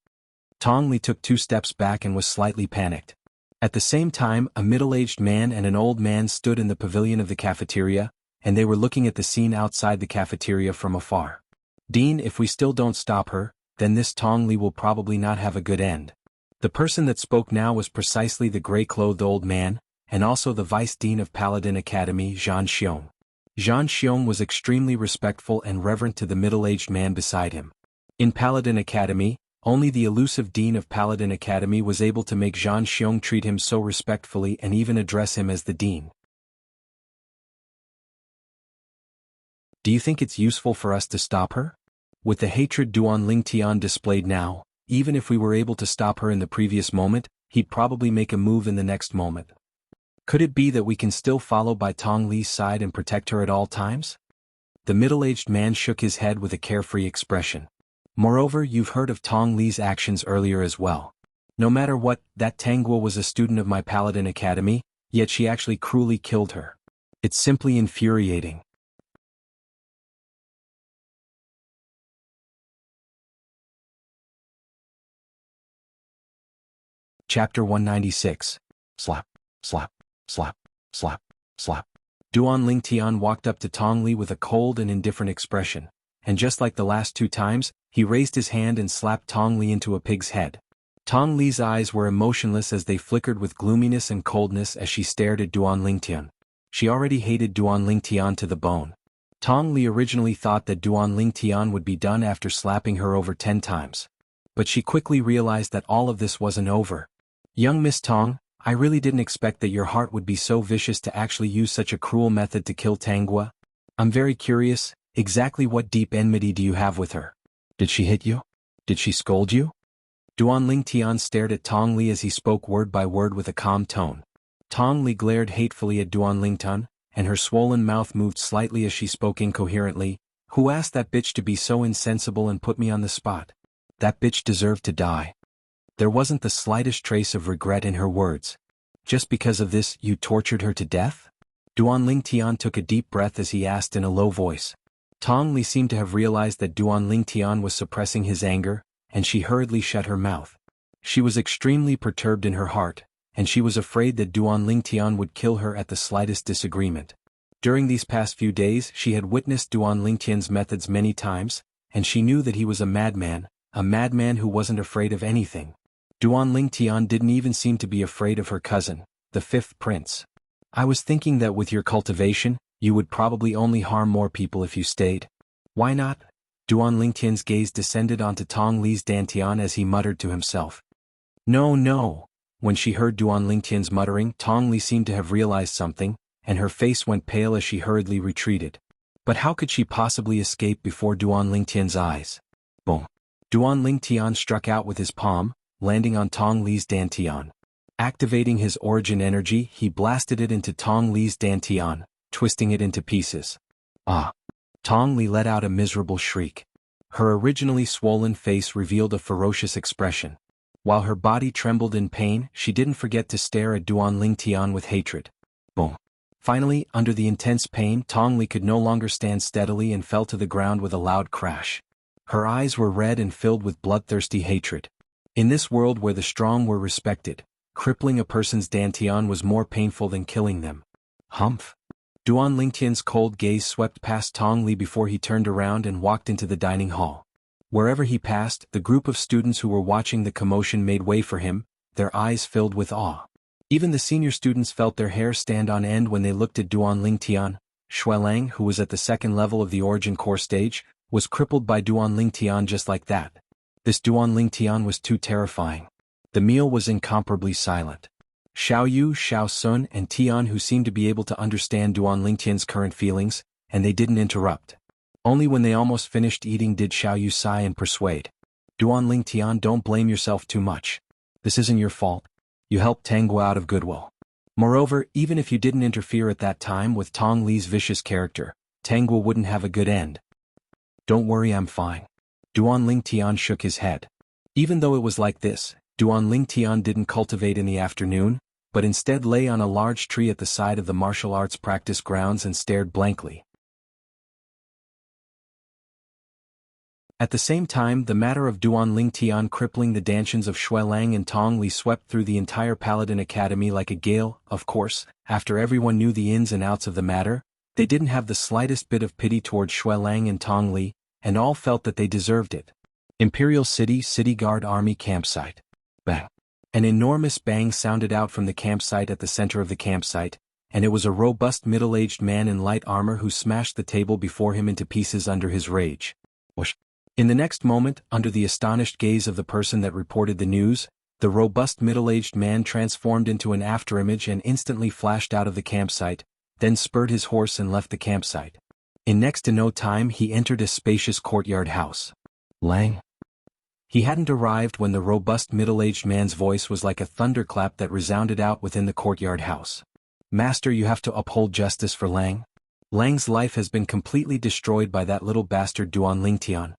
Tong Li took 2 steps back and was slightly panicked. At the same time, a middle-aged man and an old man stood in the pavilion of the cafeteria, and they were looking at the scene outside the cafeteria from afar. Dean, if we still don't stop her, then this Tong Li will probably not have a good end. The person that spoke now was precisely the gray-clothed old man, and also the vice dean of Paladin Academy, Zhan Xiong. Zhan Xiong was extremely respectful and reverent to the middle-aged man beside him. In Paladin Academy, only the elusive dean of Paladin Academy was able to make Zhan Xiong treat him so respectfully and even address him as the dean. Do you think it's useful for us to stop her? With the hatred Duanling Tian displayed now, even if we were able to stop her in the previous moment, he'd probably make a move in the next moment. Could it be that we can still follow by Tong Li's side and protect her at all times? The middle-aged man shook his head with a carefree expression. Moreover, you've heard of Tong Li's actions earlier as well. No matter what, that Tanghua was a student of my Paladin Academy, yet she actually cruelly killed her. It's simply infuriating. Chapter 196. Slap, slap, slap, slap, slap. Duanling Tian walked up to Tong Li with a cold and indifferent expression, and just like the last 2 times, he raised his hand and slapped Tong Li into a pig's head. Tong Li's eyes were emotionless as they flickered with gloominess and coldness as she stared at Duanling Tian. She already hated Duanling Tian to the bone. Tong Li originally thought that Duanling Tian would be done after slapping her over 10 times. But she quickly realized that all of this wasn't over. Young Miss Tong, I really didn't expect that your heart would be so vicious to actually use such a cruel method to kill Tanghua. I'm very curious, exactly what deep enmity do you have with her? Did she hit you? Did she scold you? Duanling Tian stared at Tong Li as he spoke word by word with a calm tone. Tong Li glared hatefully at Duanling Tian, and her swollen mouth moved slightly as she spoke incoherently. Who asked that bitch to be so insensible and put me on the spot? That bitch deserved to die. There wasn't the slightest trace of regret in her words. Just because of this, you tortured her to death? Duanling Tian took a deep breath as he asked in a low voice. Tong Li seemed to have realized that Duan Lingtian was suppressing his anger, and she hurriedly shut her mouth. She was extremely perturbed in her heart, and she was afraid that Duan Lingtian would kill her at the slightest disagreement. During these past few days she had witnessed Duan Lingtian's methods many times, and she knew that he was a madman who wasn't afraid of anything. Duan Lingtian didn't even seem to be afraid of her cousin, the fifth prince. I was thinking that with your cultivation, you would probably only harm more people if you stayed. Why not? Duan Lingtian's gaze descended onto Tong Li's dantian as he muttered to himself. No, no. When she heard Duan Lingtian's muttering, Tong Li seemed to have realized something, and her face went pale as she hurriedly retreated. But how could she possibly escape before Duan Lingtian's eyes? Boom. Duan Lingtian struck out with his palm, landing on Tong Li's dantian. Activating his origin energy, he blasted it into Tong Li's dantian, twisting it into pieces. Ah! Tong Li let out a miserable shriek. Her originally swollen face revealed a ferocious expression. While her body trembled in pain, she didn't forget to stare at Duan Lingtian with hatred. Boom. Finally, under the intense pain, Tong Li could no longer stand steadily and fell to the ground with a loud crash. Her eyes were red and filled with bloodthirsty hatred. In this world where the strong were respected, crippling a person's dantian was more painful than killing them. Humph. Duan Lingtian's cold gaze swept past Tong Li before he turned around and walked into the dining hall. Wherever he passed, the group of students who were watching the commotion made way for him, their eyes filled with awe. Even the senior students felt their hair stand on end when they looked at Duan Lingtian. Xuelang, who was at the second level of the Origin Core stage, was crippled by Duan Lingtian just like that. This Duan Lingtian was too terrifying. The meal was incomparably silent. Xiao Yu, Xiao Sun, and Tian who seemed to be able to understand Duan Lingtian's current feelings, and they didn't interrupt. Only when they almost finished eating did Xiao Yu sigh and persuade. Duan Lingtian, don't blame yourself too much. This isn't your fault. You helped Tangguo out of goodwill. Moreover, even if you didn't interfere at that time with Tong Li's vicious character, Tangguo wouldn't have a good end. Don't worry, I'm fine. Duan Lingtian shook his head. Even though it was like this, Duan Lingtian didn't cultivate in the afternoon, but instead lay on a large tree at the side of the martial arts practice grounds and stared blankly. At the same time, the matter of Duan Lingtian crippling the dantians of Xuelang and Tong Li swept through the entire Paladin Academy like a gale. Of course, after everyone knew the ins and outs of the matter, they didn't have the slightest bit of pity towards Xuelang and Tong Li, and all felt that they deserved it. Imperial City Guard Army Campsite. Bang. An enormous bang sounded out from the campsite at the center of the campsite, and it was a robust middle-aged man in light armor who smashed the table before him into pieces under his rage. Whoosh. In the next moment, under the astonished gaze of the person that reported the news, the robust middle-aged man transformed into an afterimage and instantly flashed out of the campsite, then spurred his horse and left the campsite. In next to no time he entered a spacious courtyard house. Lang. He hadn't arrived when the robust middle-aged man's voice was like a thunderclap that resounded out within the courtyard house. Master, you have to uphold justice for Lang. Lang's life has been completely destroyed by that little bastard Duan Lingtian.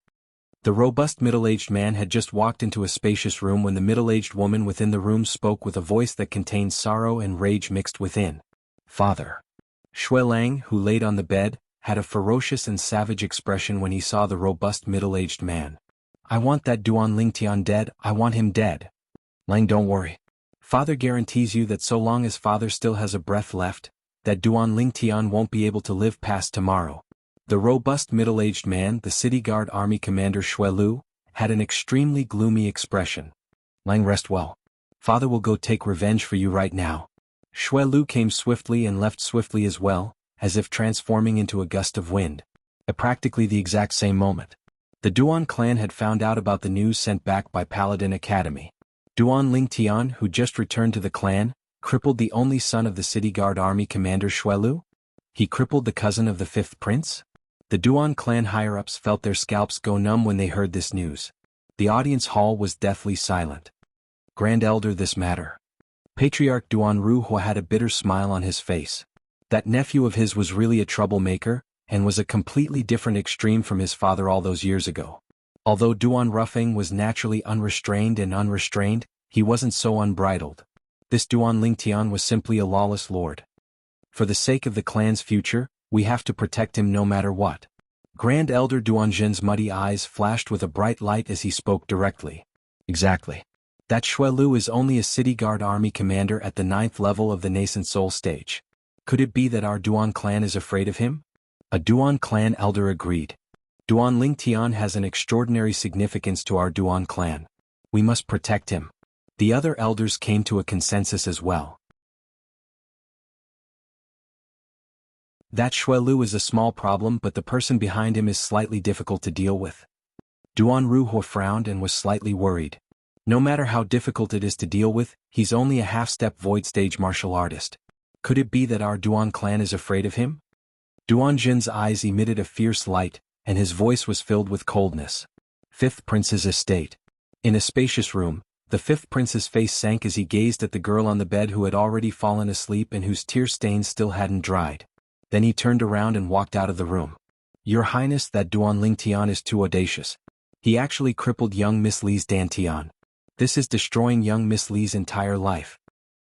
The robust middle-aged man had just walked into a spacious room when the middle-aged woman within the room spoke with a voice that contained sorrow and rage mixed within. Father. Xuelang, who laid on the bed, had a ferocious and savage expression when he saw the robust middle-aged man. I want that Duan Lingtian dead, I want him dead. Lang, don't worry. Father guarantees you that so long as father still has a breath left, that Duan Lingtian won't be able to live past tomorrow. The robust middle-aged man, the City Guard Army Commander Xuelu, had an extremely gloomy expression. Lang, rest well. Father will go take revenge for you right now. Xuelu came swiftly and left swiftly as well, as if transforming into a gust of wind. At practically the exact same moment, the Duan clan had found out about the news sent back by Paladin Academy. Duan Lingtian, who just returned to the clan, crippled the only son of the City Guard Army Commander Xuelu? He crippled the cousin of the fifth prince? The Duan clan higher-ups felt their scalps go numb when they heard this news. The audience hall was deathly silent. Grand Elder, this matter. Patriarch Duan Ruhua had a bitter smile on his face. That nephew of his was really a troublemaker, and was a completely different extreme from his father all those years ago. Although Duan Ruffing was naturally unrestrained, he wasn't so unbridled. This Duan Lingtian was simply a lawless lord. For the sake of the clan's future, we have to protect him no matter what. Grand Elder Duanjin's muddy eyes flashed with a bright light as he spoke directly. Exactly. That Xue Lu is only a city guard army commander at the 9th level of the nascent soul stage. Could it be that our Duan clan is afraid of him? A Duan clan elder agreed. Duan Lingtian has an extraordinary significance to our Duan clan. We must protect him. The other elders came to a consensus as well. That Xue Lu is a small problem, but the person behind him is slightly difficult to deal with. Duan Ruhua frowned and was slightly worried. No matter how difficult it is to deal with, he's only a half-step void stage martial artist. Could it be that our Duan clan is afraid of him? Duanjin's eyes emitted a fierce light, and his voice was filled with coldness. 5th Prince's estate. In a spacious room, the 5th Prince's face sank as he gazed at the girl on the bed who had already fallen asleep and whose tear stains still hadn't dried. Then he turned around and walked out of the room. Your Highness, that Duan Lingtian is too audacious. He actually crippled young Miss Li's Dantian. This is destroying young Miss Li's entire life.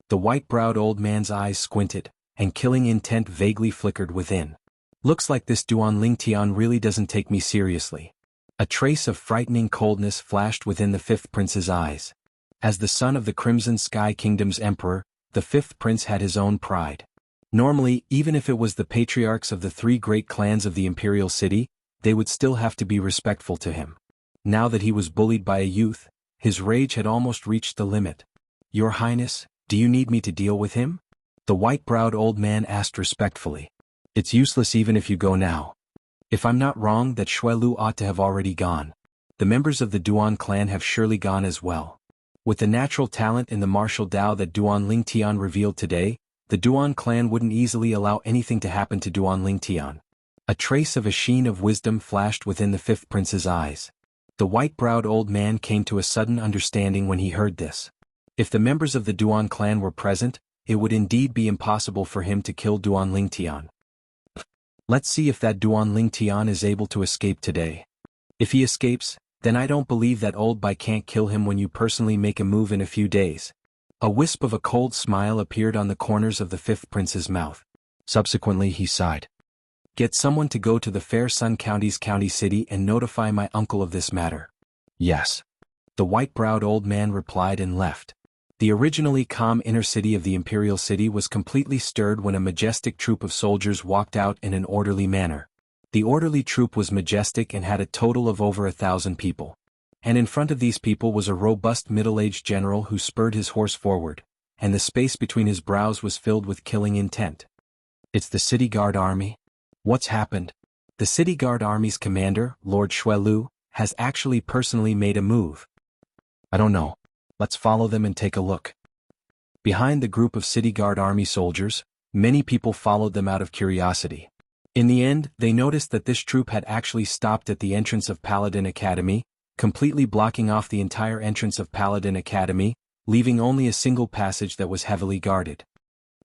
The white-browed old man's eyes squinted, and killing intent vaguely flickered within. Looks like this Duan Lingtian really doesn't take me seriously. A trace of frightening coldness flashed within the 5th Prince's eyes. As the son of the Crimson Sky Kingdom's emperor, the 5th Prince had his own pride. Normally, even if it was the patriarchs of the 3 great clans of the imperial city, they would still have to be respectful to him. Now that he was bullied by a youth, his rage had almost reached the limit. Your Highness, do you need me to deal with him? The white-browed old man asked respectfully. It's useless even if you go now. If I'm not wrong, that Xue Lu ought to have already gone. The members of the Duan clan have surely gone as well. With the natural talent in the martial Dao that Duan Lingtian revealed today, the Duan clan wouldn't easily allow anything to happen to Duan Lingtian. A trace of a sheen of wisdom flashed within the 5th Prince's eyes. The white-browed old man came to a sudden understanding when he heard this. If the members of the Duan clan were present, it would indeed be impossible for him to kill Duan Lingtian. Let's see if that Duan Lingtian is able to escape today. If he escapes, then I don't believe that old Bai can't kill him when you personally make a move in a few days. A wisp of a cold smile appeared on the corners of the 5th Prince's mouth. Subsequently he sighed. Get someone to go to the Fair Sun County's county city and notify my uncle of this matter. Yes. The white-browed old man replied and left. The originally calm inner city of the imperial city was completely stirred when a majestic troop of soldiers walked out in an orderly manner. The orderly troop was majestic and had a total of over 1,000 people. And in front of these people was a robust middle-aged general who spurred his horse forward, and the space between his brows was filled with killing intent. It's the City Guard Army? What's happened? The City Guard Army's commander, Lord Xue Lu, has actually personally made a move. I don't know. Let's follow them and take a look. Behind the group of City Guard Army soldiers, many people followed them out of curiosity. In the end, they noticed that this troop had actually stopped at the entrance of Paladin Academy, completely blocking off the entire entrance of Paladin Academy, leaving only a single passage that was heavily guarded.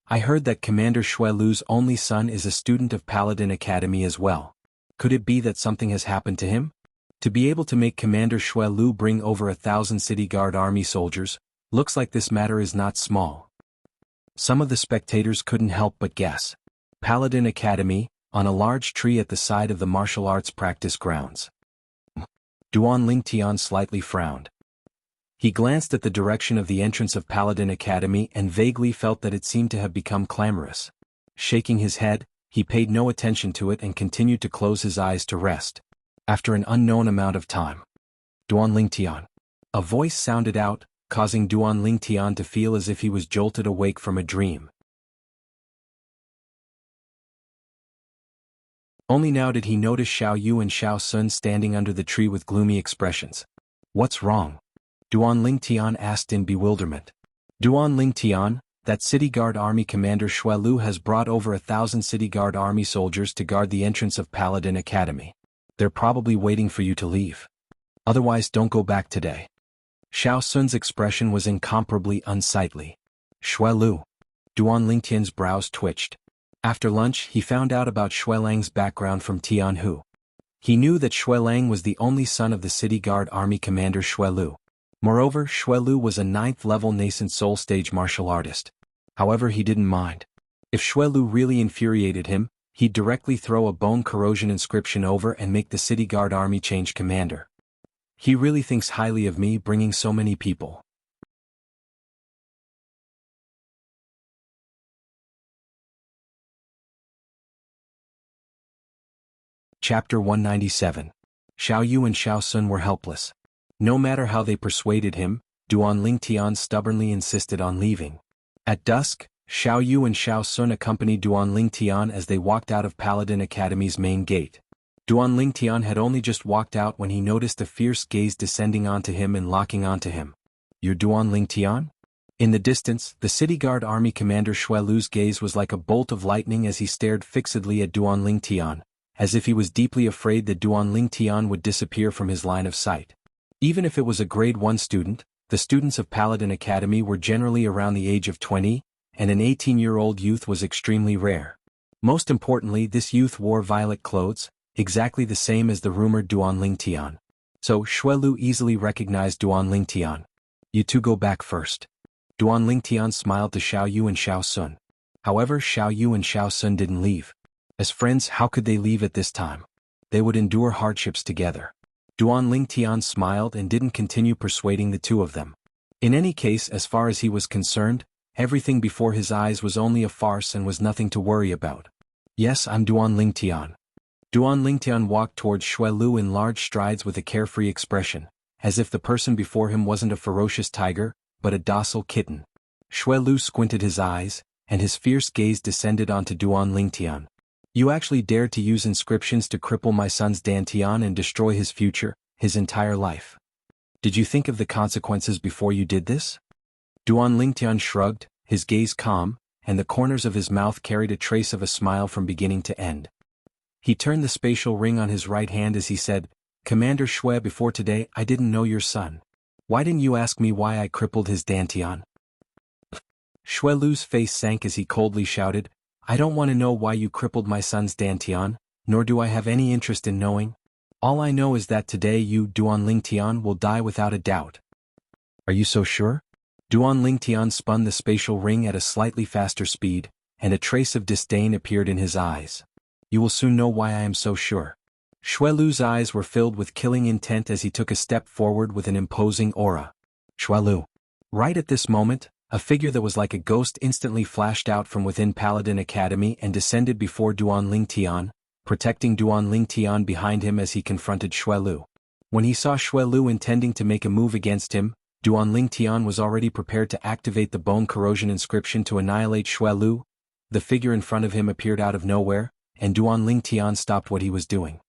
I heard that Commander Xue Lu's only son is a student of Paladin Academy as well. Could it be that something has happened to him? To be able to make Commander Xue Lu bring over 1,000 City Guard Army soldiers, looks like this matter is not small. Some of the spectators couldn't help but guess. Paladin Academy, on a large tree at the side of the martial arts practice grounds. Duan Lingtian slightly frowned. He glanced at the direction of the entrance of Paladin Academy and vaguely felt that it seemed to have become clamorous. Shaking his head, he paid no attention to it and continued to close his eyes to rest. After an unknown amount of time. Duan Lingtian. A voice sounded out, causing Duan Lingtian to feel as if he was jolted awake from a dream. Only now did he notice Xiao Yu and Xiao Sun standing under the tree with gloomy expressions. What's wrong? Duan Lingtian asked in bewilderment. Duan Lingtian, that City Guard Army Commander Xue Lu has brought over 1,000 City Guard Army soldiers to guard the entrance of Paladin Academy. They're probably waiting for you to leave. Otherwise don't go back today. Xiao Sun's expression was incomparably unsightly. Xue Lu. Duan Lingtian's brows twitched. After lunch he found out about Xue Lang's background from Jianghu. He knew that Xue Lang was the only son of the City Guard Army Commander Xue Lu. Moreover, Xue Lu was a 9th-level nascent soul stage martial artist. However, he didn't mind. If Xue Lu really infuriated him, he'd directly throw a bone corrosion inscription over and make the city guard army change commander. He really thinks highly of me bringing so many people. Chapter 197. Xiao Yu and Xiao Sun were helpless. No matter how they persuaded him, Duan Lingtian stubbornly insisted on leaving. At dusk, Xiao Yu and Xiao Sun accompanied Duan Lingtian as they walked out of Paladin Academy's main gate. Duan Lingtian had only just walked out when he noticed a fierce gaze descending onto him and locking onto him. "You're Duan Lingtian?" In the distance, the city guard army commander Xue Lu's gaze was like a bolt of lightning as he stared fixedly at Duan Lingtian, as if he was deeply afraid that Duan Lingtian would disappear from his line of sight. Even if it was a grade 1 student, the students of Paladin Academy were generally around the age of 20, and an 18-year-old youth was extremely rare. Most importantly, this youth wore violet clothes, exactly the same as the rumored Duan Lingtian. So Xue Lu easily recognized Duan Lingtian. "You two go back first." Duan Lingtian smiled to Xiao Yu and Xiao Sun. However, Xiao Yu and Xiao Sun didn't leave. As friends, how could they leave at this time? They would endure hardships together. Duan Lingtian smiled and didn't continue persuading the two of them. In any case, as far as he was concerned, everything before his eyes was only a farce and was nothing to worry about. "Yes, I'm Duan Lingtian." Duan Lingtian walked towards Xue Lu in large strides with a carefree expression, as if the person before him wasn't a ferocious tiger, but a docile kitten. Xue Lu squinted his eyes, and his fierce gaze descended onto Duan Lingtian. "You actually dared to use inscriptions to cripple my son's Dantian and destroy his future, his entire life. Did you think of the consequences before you did this?" Duan Lingtian shrugged, his gaze calm, and the corners of his mouth carried a trace of a smile from beginning to end. He turned the spatial ring on his right hand as he said, "Commander Xue, before today I didn't know your son. Why didn't you ask me why I crippled his Dantian?" Xue Lu's face sank as he coldly shouted, "I don't want to know why you crippled my son's Dantian, nor do I have any interest in knowing. All I know is that today you, Duan Lingtian, will die without a doubt." "Are you so sure?" Duan Lingtian spun the spatial ring at a slightly faster speed, and a trace of disdain appeared in his eyes. "You will soon know why I am so sure." Xue Lu's eyes were filled with killing intent as he took a step forward with an imposing aura. "Xue Lu." Right at this moment, a figure that was like a ghost instantly flashed out from within Paladin Academy and descended before Duan Lingtian, protecting Duan Lingtian behind him as he confronted Xue Lu. When he saw Xue Lu intending to make a move against him, Duan Lingtian was already prepared to activate the bone corrosion inscription to annihilate Xue Lu. The figure in front of him appeared out of nowhere, and Duan Lingtian stopped what he was doing.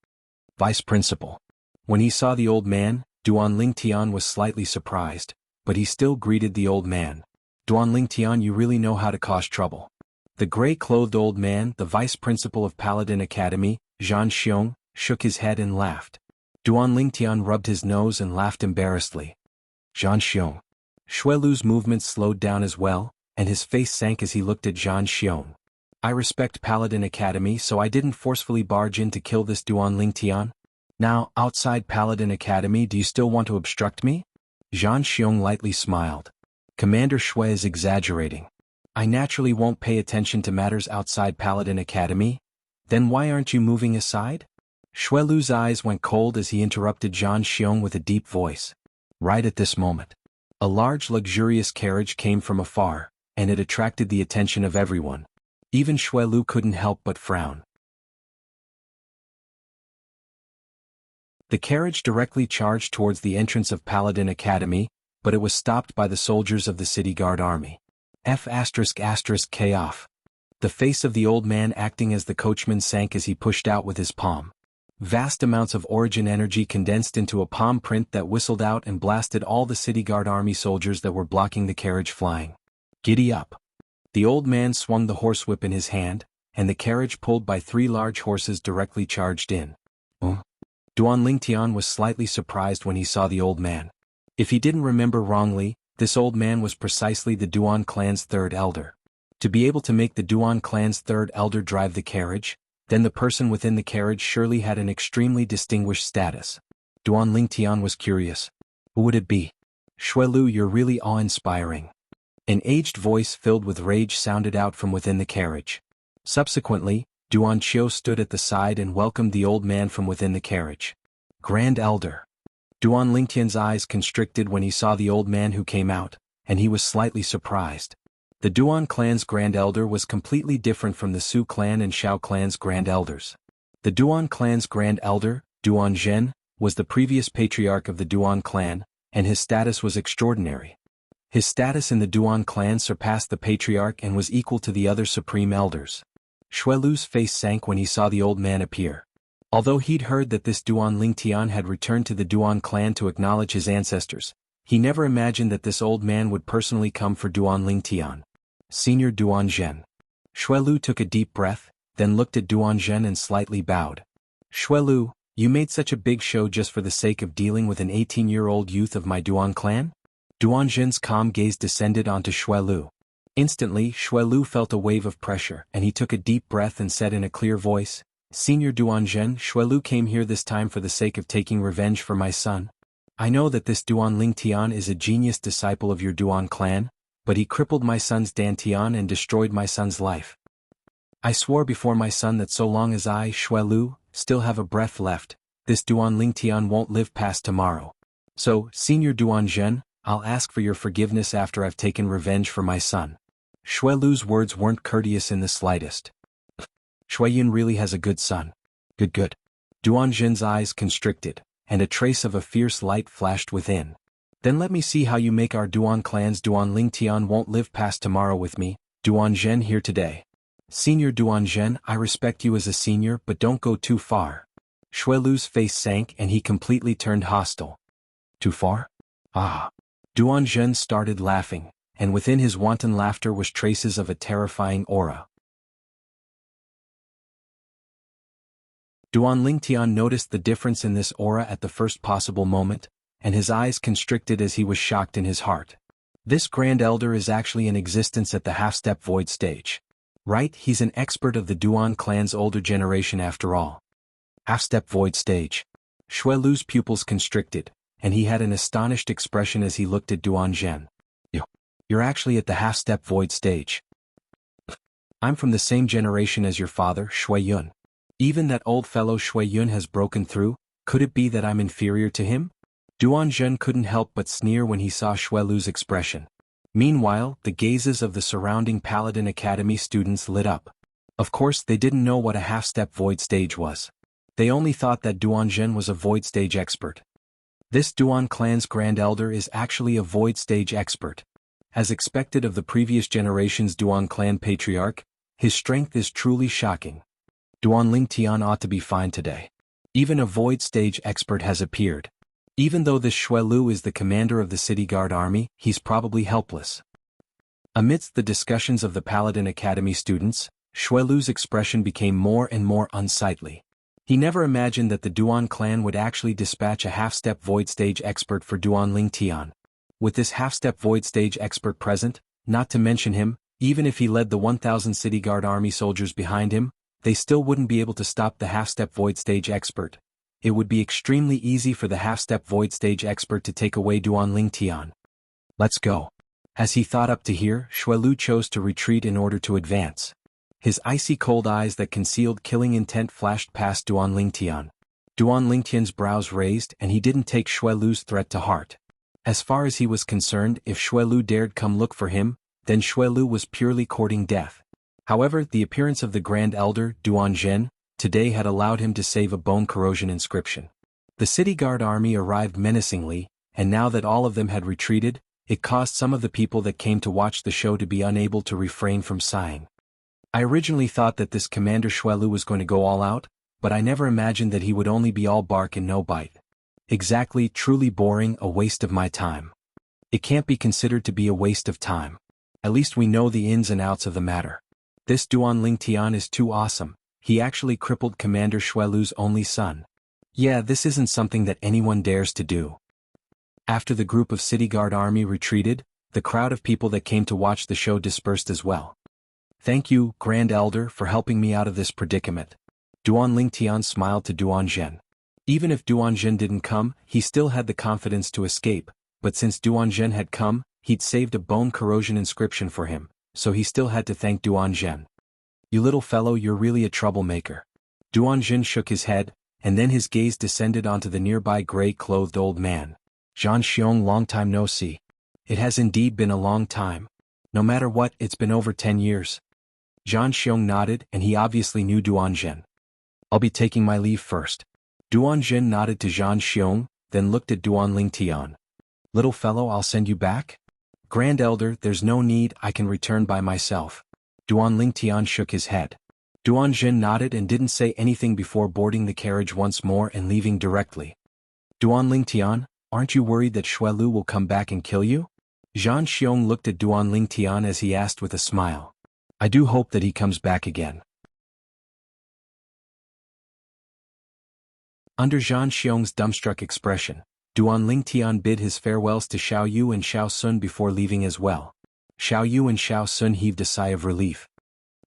"Vice Principal." When he saw the old man, Duan Lingtian was slightly surprised, but he still greeted the old man. "Duan Lingtian, you really know how to cause trouble." The gray-clothed old man, the vice principal of Paladin Academy, Zhan Xiong, shook his head and laughed. Duan Lingtian rubbed his nose and laughed embarrassedly. "Zhan Xiong." Xue Lu's movements slowed down as well, and his face sank as he looked at Zhan Xiong. "I respect Paladin Academy, so I didn't forcefully barge in to kill this Duan Lingtian. Now, outside Paladin Academy, do you still want to obstruct me?" Zhan Xiong lightly smiled. "Commander Xue is exaggerating. I naturally won't pay attention to matters outside Paladin Academy. Then why aren't you moving aside?" Xue Lu's eyes went cold as he interrupted Zhan Xiong with a deep voice. Right at this moment, a large luxurious carriage came from afar, and it attracted the attention of everyone. Even Xue Lu couldn't help but frown. The carriage directly charged towards the entrance of Paladin Academy, but it was stopped by the soldiers of the city guard army. K off. The face of the old man acting as the coachman sank as he pushed out with his palm. Vast amounts of origin energy condensed into a palm print that whistled out and blasted all the city guard army soldiers that were blocking the carriage flying. "Giddy up." The old man swung the horsewhip in his hand, and the carriage pulled by 3 large horses directly charged in. Duan Lingtian was slightly surprised when he saw the old man. If he didn't remember wrongly, this old man was precisely the Duan clan's 3rd elder. To be able to make the Duan clan's 3rd elder drive the carriage, then the person within the carriage surely had an extremely distinguished status. Duan Lingtian was curious. Who would it be? "Xue Lu, you're really awe-inspiring." An aged voice filled with rage sounded out from within the carriage. Subsequently, Duan Qiu stood at the side and welcomed the old man from within the carriage. Grand Elder. Duan Lingtian's eyes constricted when he saw the old man who came out, and he was slightly surprised. The Duan clan's Grand Elder was completely different from the Su clan and Shao clan's Grand Elders. The Duan clan's Grand Elder, Duan Zhen, was the previous patriarch of the Duan clan, and his status was extraordinary. His status in the Duan clan surpassed the patriarch and was equal to the other supreme elders. Xuelu's face sank when he saw the old man appear. Although he'd heard that this Duan Lingtian had returned to the Duan clan to acknowledge his ancestors, he never imagined that this old man would personally come for Duan Lingtian. Senior Duan Zhen. Xuelu took a deep breath, then looked at Duan Zhen and slightly bowed. Xuelu, you made such a big show just for the sake of dealing with an 18-year-old youth of my Duan clan? Duan Zhen's calm gaze descended onto Xuelu. Instantly, Xuelu felt a wave of pressure and he took a deep breath and said in a clear voice, Senior Duan Zhen, Xuelu came here this time for the sake of taking revenge for my son. I know that this Duan Lingtian is a genius disciple of your Duan clan, but he crippled my son's Dantian and destroyed my son's life. I swore before my son that so long as I, Xuelu, still have a breath left, this Duan Lingtian won't live past tomorrow. So, Senior Duan Zhen, I'll ask for your forgiveness after I've taken revenge for my son. Xuelu's words weren't courteous in the slightest. Xueyun really has a good son. Good. Duan Zhen's eyes constricted, and a trace of a fierce light flashed within. Then let me see how you make our Duan clan's Duan Lingtian won't live past tomorrow with me, Duan Zhen here today. Senior Duan Zhen, I respect you as a senior but don't go too far. Xuelu's face sank and he completely turned hostile. Too far? Ah. Duan Zhen started laughing, and within his wanton laughter was traces of a terrifying aura. Duan Lingtian noticed the difference in this aura at the first possible moment, and his eyes constricted as he was shocked in his heart. This Grand Elder is actually in existence at the half-step void stage. Right, he's an expert of the Duan clan's older generation after all. Half-step void stage. Xuelu's pupils constricted, and he had an astonished expression as he looked at Duan Zhen. You're actually at the half-step void stage. I'm from the same generation as your father, Xueyun. Even that old fellow Xueyun has broken through, could it be that I'm inferior to him? Duan Zhen couldn't help but sneer when he saw Xuelu's expression. Meanwhile, the gazes of the surrounding Paladin Academy students lit up. Of course, they didn't know what a half-step void stage was. They only thought that Duan Zhen was a void stage expert. This Duan clan's Grand Elder is actually a void stage expert. As expected of the previous generation's Duan clan patriarch, his strength is truly shocking. Duan Lingtian ought to be fine today. Even a void stage expert has appeared. Even though this Xuelu is the commander of the city guard army, he's probably helpless. Amidst the discussions of the Paladin Academy students, Xuelu's expression became more and more unsightly. He never imagined that the Duan clan would actually dispatch a half-step void stage expert for Duan Lingtian. With this half-step void stage expert present, not to mention him, even if he led the 1,000 city guard army soldiers behind him, they still wouldn't be able to stop the half-step void stage expert. It would be extremely easy for the half-step void stage expert to take away Duan Lingtian. Let's go. As he thought up to here, Xuelu chose to retreat in order to advance. His icy cold eyes that concealed killing intent flashed past Duan Lingtian. Duan Lingtian's brows raised and he didn't take Xuelu's threat to heart. As far as he was concerned, if Xuelu dared come look for him, then Xuelu was purely courting death. However, the appearance of the Grand Elder, Duan Zhen, today had allowed him to save a bone corrosion inscription. The city guard army arrived menacingly, and now that all of them had retreated, it caused some of the people that came to watch the show to be unable to refrain from sighing. I originally thought that this Commander Xuelu was going to go all out, but I never imagined that he would only be all bark and no bite. Exactly, truly boring, a waste of my time. It can't be considered to be a waste of time. At least we know the ins and outs of the matter. This Duan Lingtian is too awesome. He actually crippled Commander Xuelu's only son. Yeah, this isn't something that anyone dares to do. After the group of city guard army retreated, the crowd of people that came to watch the show dispersed as well. Thank you, Grand Elder, for helping me out of this predicament. Duan Lingtian smiled to Duan Zhen. Even if Duan Zhen didn't come, he still had the confidence to escape, but since Duan Zhen had come, he'd saved a bone corrosion inscription for him, so he still had to thank Duan Zhen. You little fellow, you're really a troublemaker. Duanjin shook his head, and then his gaze descended onto the nearby gray-clothed old man. Zhang Xiong, long time no see. It has indeed been a long time. No matter what, it's been over 10 years. Zhang Xiong nodded, and he obviously knew Duanjin. I'll be taking my leave first. Duanjin nodded to Zhang Xiong, then looked at Duan Lingtian. Little fellow, I'll send you back? Grand Elder, there's no need, I can return by myself. Duan Lingtian shook his head. Duanjin nodded and didn't say anything before boarding the carriage once more and leaving directly. Duan Lingtian, aren't you worried that Xuelu will come back and kill you? Zhang Xiong looked at Duan Lingtian as he asked with a smile. I do hope that he comes back again. Under Zhang Xiong's dumbstruck expression, Duan Lingtian bid his farewells to Xiao Yu and Xiao Sun before leaving as well. Xiao Yu and Xiao Sun heaved a sigh of relief.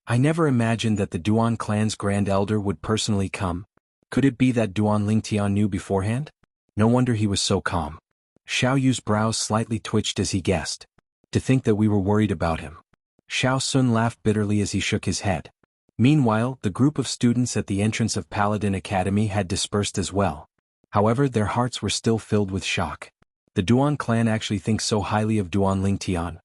I never imagined that the Duan clan's Grand Elder would personally come. Could it be that Duan Lingtian knew beforehand? No wonder he was so calm. Xiao Yu's brows slightly twitched as he guessed. To think that we were worried about him. Xiao Sun laughed bitterly as he shook his head. Meanwhile, the group of students at the entrance of Paladin Academy had dispersed as well. However, their hearts were still filled with shock. The Duan clan actually thinks so highly of Duan Lingtian.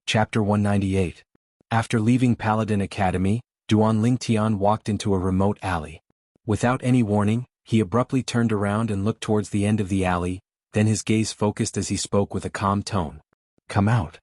Chapter 198. After leaving Paladin Academy, Duan Lingtian walked into a remote alley. Without any warning, he abruptly turned around and looked towards the end of the alley, then his gaze focused as he spoke with a calm tone. Come out.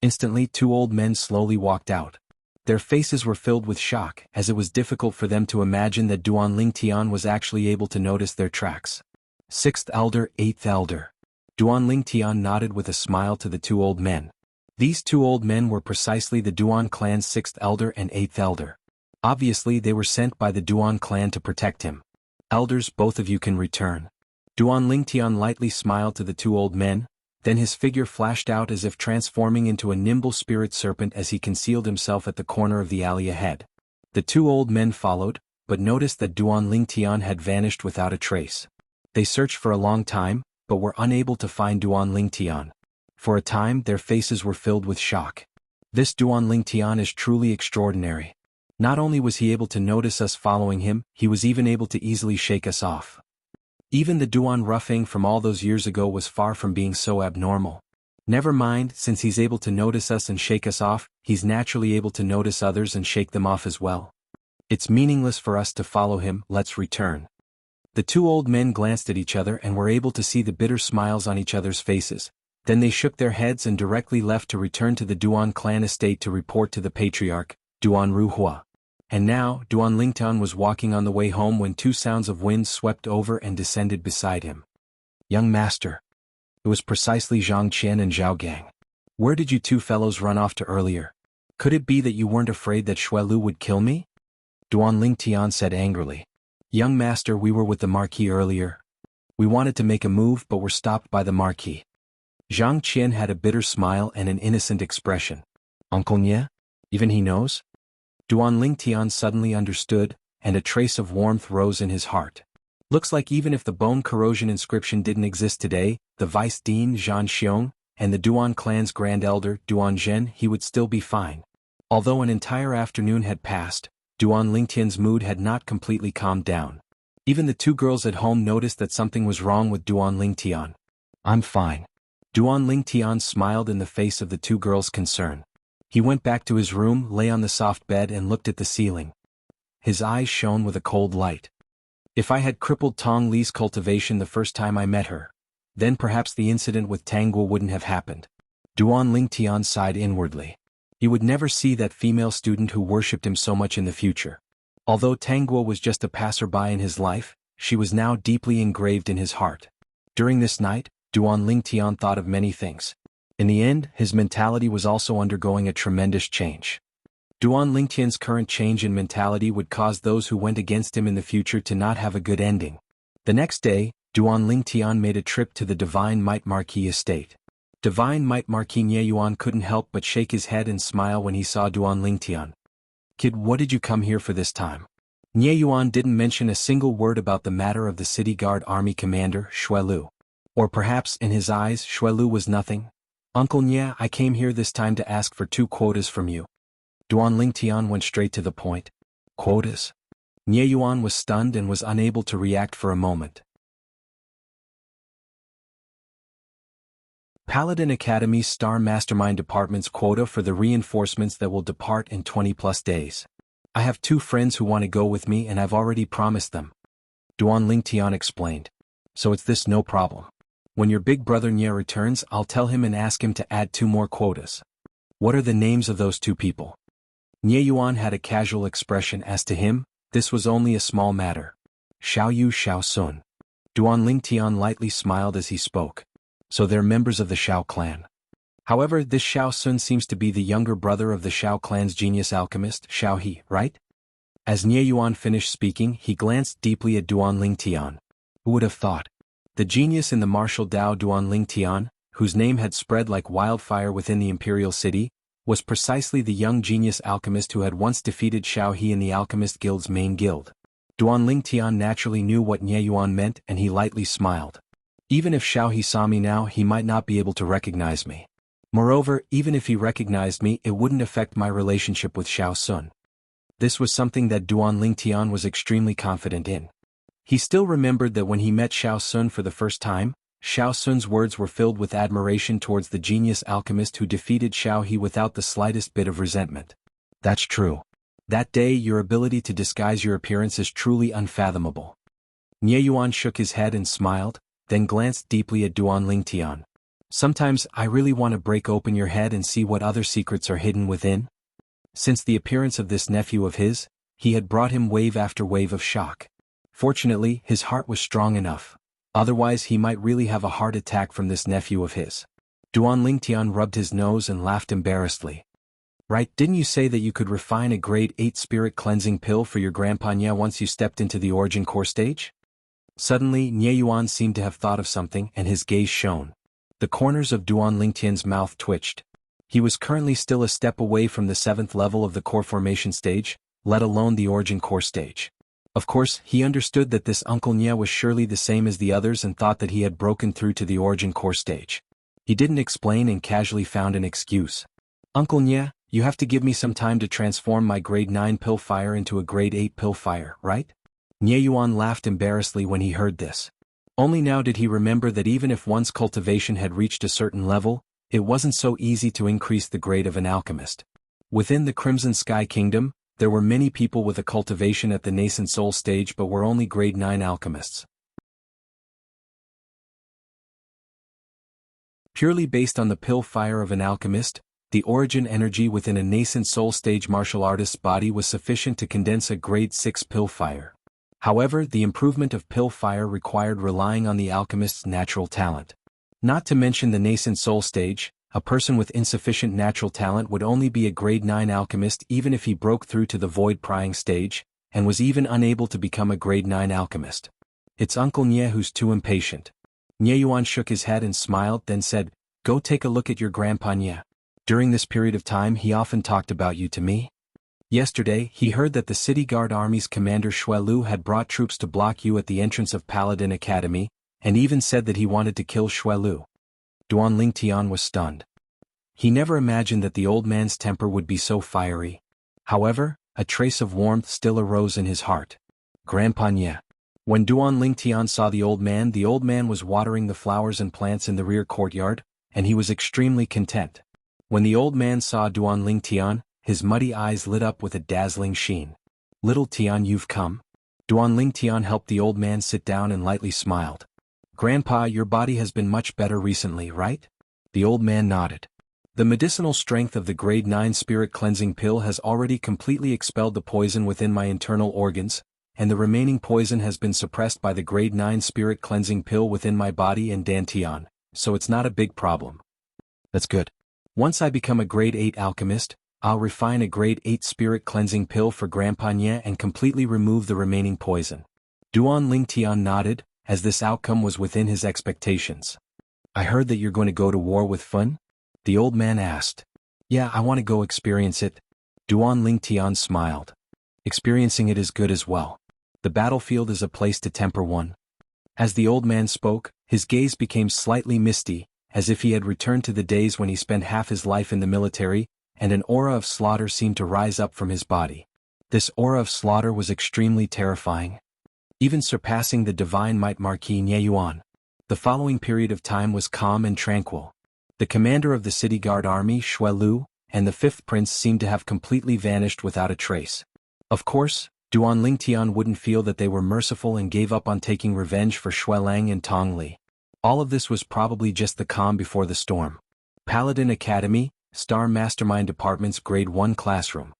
Instantly, two old men slowly walked out. Their faces were filled with shock, as it was difficult for them to imagine that Duan Lingtian was actually able to notice their tracks. 6th Elder, 8th Elder. Duan Lingtian nodded with a smile to the two old men. These two old men were precisely the Duan clan's 6th Elder and 8th Elder. Obviously, they were sent by the Duan clan to protect him. Elders, both of you can return. Duan Lingtian lightly smiled to the two old men, then his figure flashed out as if transforming into a nimble spirit serpent as he concealed himself at the corner of the alley ahead. The two old men followed, but noticed that Duan Lingtian had vanished without a trace. They searched for a long time, but were unable to find Duan Lingtian. For a time, their faces were filled with shock. This Duan Lingtian is truly extraordinary. Not only was he able to notice us following him, he was even able to easily shake us off. Even the Duan roughing from all those years ago was far from being so abnormal. Never mind, since he's able to notice us and shake us off, he's naturally able to notice others and shake them off as well. It's meaningless for us to follow him, let's return. The two old men glanced at each other and were able to see the bitter smiles on each other's faces. Then they shook their heads and directly left to return to the Duan clan estate to report to the patriarch, Duan Ruhua. And now, Duan Lingtian was walking on the way home when two sounds of wind swept over and descended beside him. Young master. It was precisely Zhang Qian and Zhao Gang. Where did you two fellows run off to earlier? Could it be that you weren't afraid that Xuelu would kill me? Duan Lingtian said angrily. Young master, we were with the Marquis earlier. We wanted to make a move but were stopped by the Marquis. Zhang Qian had a bitter smile and an innocent expression. Uncle Nye? Even he knows? Duan Lingtian suddenly understood, and a trace of warmth rose in his heart. Looks like even if the bone corrosion inscription didn't exist today, the Vice Dean Zhang Xiong, and the Duan clan's Grand Elder Duan Zhen, he would still be fine. Although an entire afternoon had passed, Duan Lingtian's mood had not completely calmed down. Even the two girls at home noticed that something was wrong with Duan Lingtian. I'm fine. Duan Lingtian smiled in the face of the two girls' concern. He went back to his room, lay on the soft bed and looked at the ceiling. His eyes shone with a cold light. If I had crippled Tong Li's cultivation the first time I met her, then perhaps the incident with Tangguo wouldn't have happened. Duan Lingtian sighed inwardly. He would never see that female student who worshipped him so much in the future. Although Tangguo was just a passerby in his life, she was now deeply engraved in his heart. During this night, Duan Lingtian thought of many things. In the end, his mentality was also undergoing a tremendous change. Duan Lingtian's current change in mentality would cause those who went against him in the future to not have a good ending. The next day, Duan Lingtian made a trip to the Divine Might Marquis estate. Divine Might Marquis Nye Yuan couldn't help but shake his head and smile when he saw Duan Lingtian. Kid, what did you come here for this time? Nye Yuan didn't mention a single word about the matter of the city guard army commander, Xuelu. Or perhaps in his eyes Xuelu was nothing? Uncle Nya, I came here this time to ask for 2 quotas from you. Duan Lingtian went straight to the point. Quotas? Nye Yuan was stunned and was unable to react for a moment. Paladin Academy's Star Mastermind Department's quota for the reinforcements that will depart in 20+ days. I have 2 friends who want to go with me and I've already promised them. Duan Lingtian explained. So it's this no problem. When your big brother Nye returns, I'll tell him and ask him to add 2 more quotas. What are the names of those 2 people? Nye Yuan had a casual expression as to him. This was only a small matter. Xiao Yu, Xiao Sun. Duan Lingtian lightly smiled as he spoke. So they're members of the Xiao clan. However, this Xiao Sun seems to be the younger brother of the Xiao clan's genius alchemist, Xiao He, right? As Nye Yuan finished speaking, he glanced deeply at Duan Lingtian. Who would have thought? The genius in the martial Dao Duan Lingtian, whose name had spread like wildfire within the imperial city, was precisely the young genius alchemist who had once defeated Xiao He in the Alchemist Guild's main guild. Duan Lingtian naturally knew what Nye Yuan meant and he lightly smiled. Even if Xiao He saw me now, he might not be able to recognize me. Moreover, even if he recognized me, it wouldn't affect my relationship with Xiao Sun. This was something that Duan Lingtian was extremely confident in. He still remembered that when he met Xiao Sun for the first time, Xiao Sun's words were filled with admiration towards the genius alchemist who defeated Xiao He without the slightest bit of resentment. That's true. That day your ability to disguise your appearance is truly unfathomable. Nye Yuan shook his head and smiled, then glanced deeply at Duan Lingtian. Sometimes I really want to break open your head and see what other secrets are hidden within. Since the appearance of this nephew of his, he had brought him wave after wave of shock. Fortunately, his heart was strong enough. Otherwise he might really have a heart attack from this nephew of his. Duan Lingtian rubbed his nose and laughed embarrassedly. Right, didn't you say that you could refine a grade 8 spirit cleansing pill for your grandpa Nya once you stepped into the origin core stage? Suddenly, Nye Yuan seemed to have thought of something and his gaze shone. The corners of Duan Lingtian's mouth twitched. He was currently still a step away from the 7th level of the core formation stage, let alone the origin core stage. Of course, he understood that this Uncle Nya was surely the same as the others and thought that he had broken through to the origin core stage. He didn't explain and casually found an excuse. Uncle Nya, you have to give me some time to transform my grade 9 pill fire into a grade 8 pill fire, right? Nye Yuan laughed embarrassedly when he heard this. Only now did he remember that even if one's cultivation had reached a certain level, it wasn't so easy to increase the grade of an alchemist. Within the Crimson Sky Kingdom, there were many people with a cultivation at the nascent soul stage but were only grade 9 alchemists. Purely based on the pill fire of an alchemist, the origin energy within a nascent soul stage martial artist's body was sufficient to condense a grade 6 pill fire. However, the improvement of pill fire required relying on the alchemist's natural talent. Not to mention the nascent soul stage, a person with insufficient natural talent would only be a grade 9 alchemist even if he broke through to the void prying stage, and was even unable to become a grade 9 alchemist. It's Uncle Nye who's too impatient. Nye Yuan shook his head and smiled, then said, Go take a look at your grandpa Nye. During this period of time he often talked about you to me. Yesterday, he heard that the City Guard Army's commander Xuelu had brought troops to block you at the entrance of Paladin Academy, and even said that he wanted to kill Xuelu. Duan Lingtian was stunned. He never imagined that the old man's temper would be so fiery. However, a trace of warmth still arose in his heart. Grandpa Nye. When Duan Lingtian saw the old man was watering the flowers and plants in the rear courtyard, and he was extremely content. When the old man saw Duan Lingtian, his muddy eyes lit up with a dazzling sheen. Little Tian, you've come? Duan Lingtian helped the old man sit down and lightly smiled. Grandpa, your body has been much better recently, right? The old man nodded. The medicinal strength of the grade 9 spirit cleansing pill has already completely expelled the poison within my internal organs, and the remaining poison has been suppressed by the grade 9 spirit cleansing pill within my body and Dantian, so it's not a big problem. That's good. Once I become a grade 8 alchemist, I'll refine a grade 8 spirit cleansing pill for Grandpa Nye and completely remove the remaining poison. Duan Lingtian nodded, as this outcome was within his expectations. I heard that you're going to go to war with Fun? The old man asked. Yeah, I want to go experience it. Duan Lingtian smiled. Experiencing it is good as well. The battlefield is a place to temper one. As the old man spoke, His gaze became slightly misty, as if he had returned to the days when he spent half his life in the military, and an aura of slaughter seemed to rise up from his body. This aura of slaughter was extremely terrifying, even surpassing the divine might Marquis Nye Yuan. The following period of time was calm and tranquil. The commander of the city guard army, Shui Lu, and the fifth prince seemed to have completely vanished without a trace. Of course, Duan Lingtian wouldn't feel that they were merciful and gave up on taking revenge for Shui Lang and Tong Li. All of this was probably just the calm before the storm. Paladin Academy, Star Mastermind Department's Grade 1 classroom.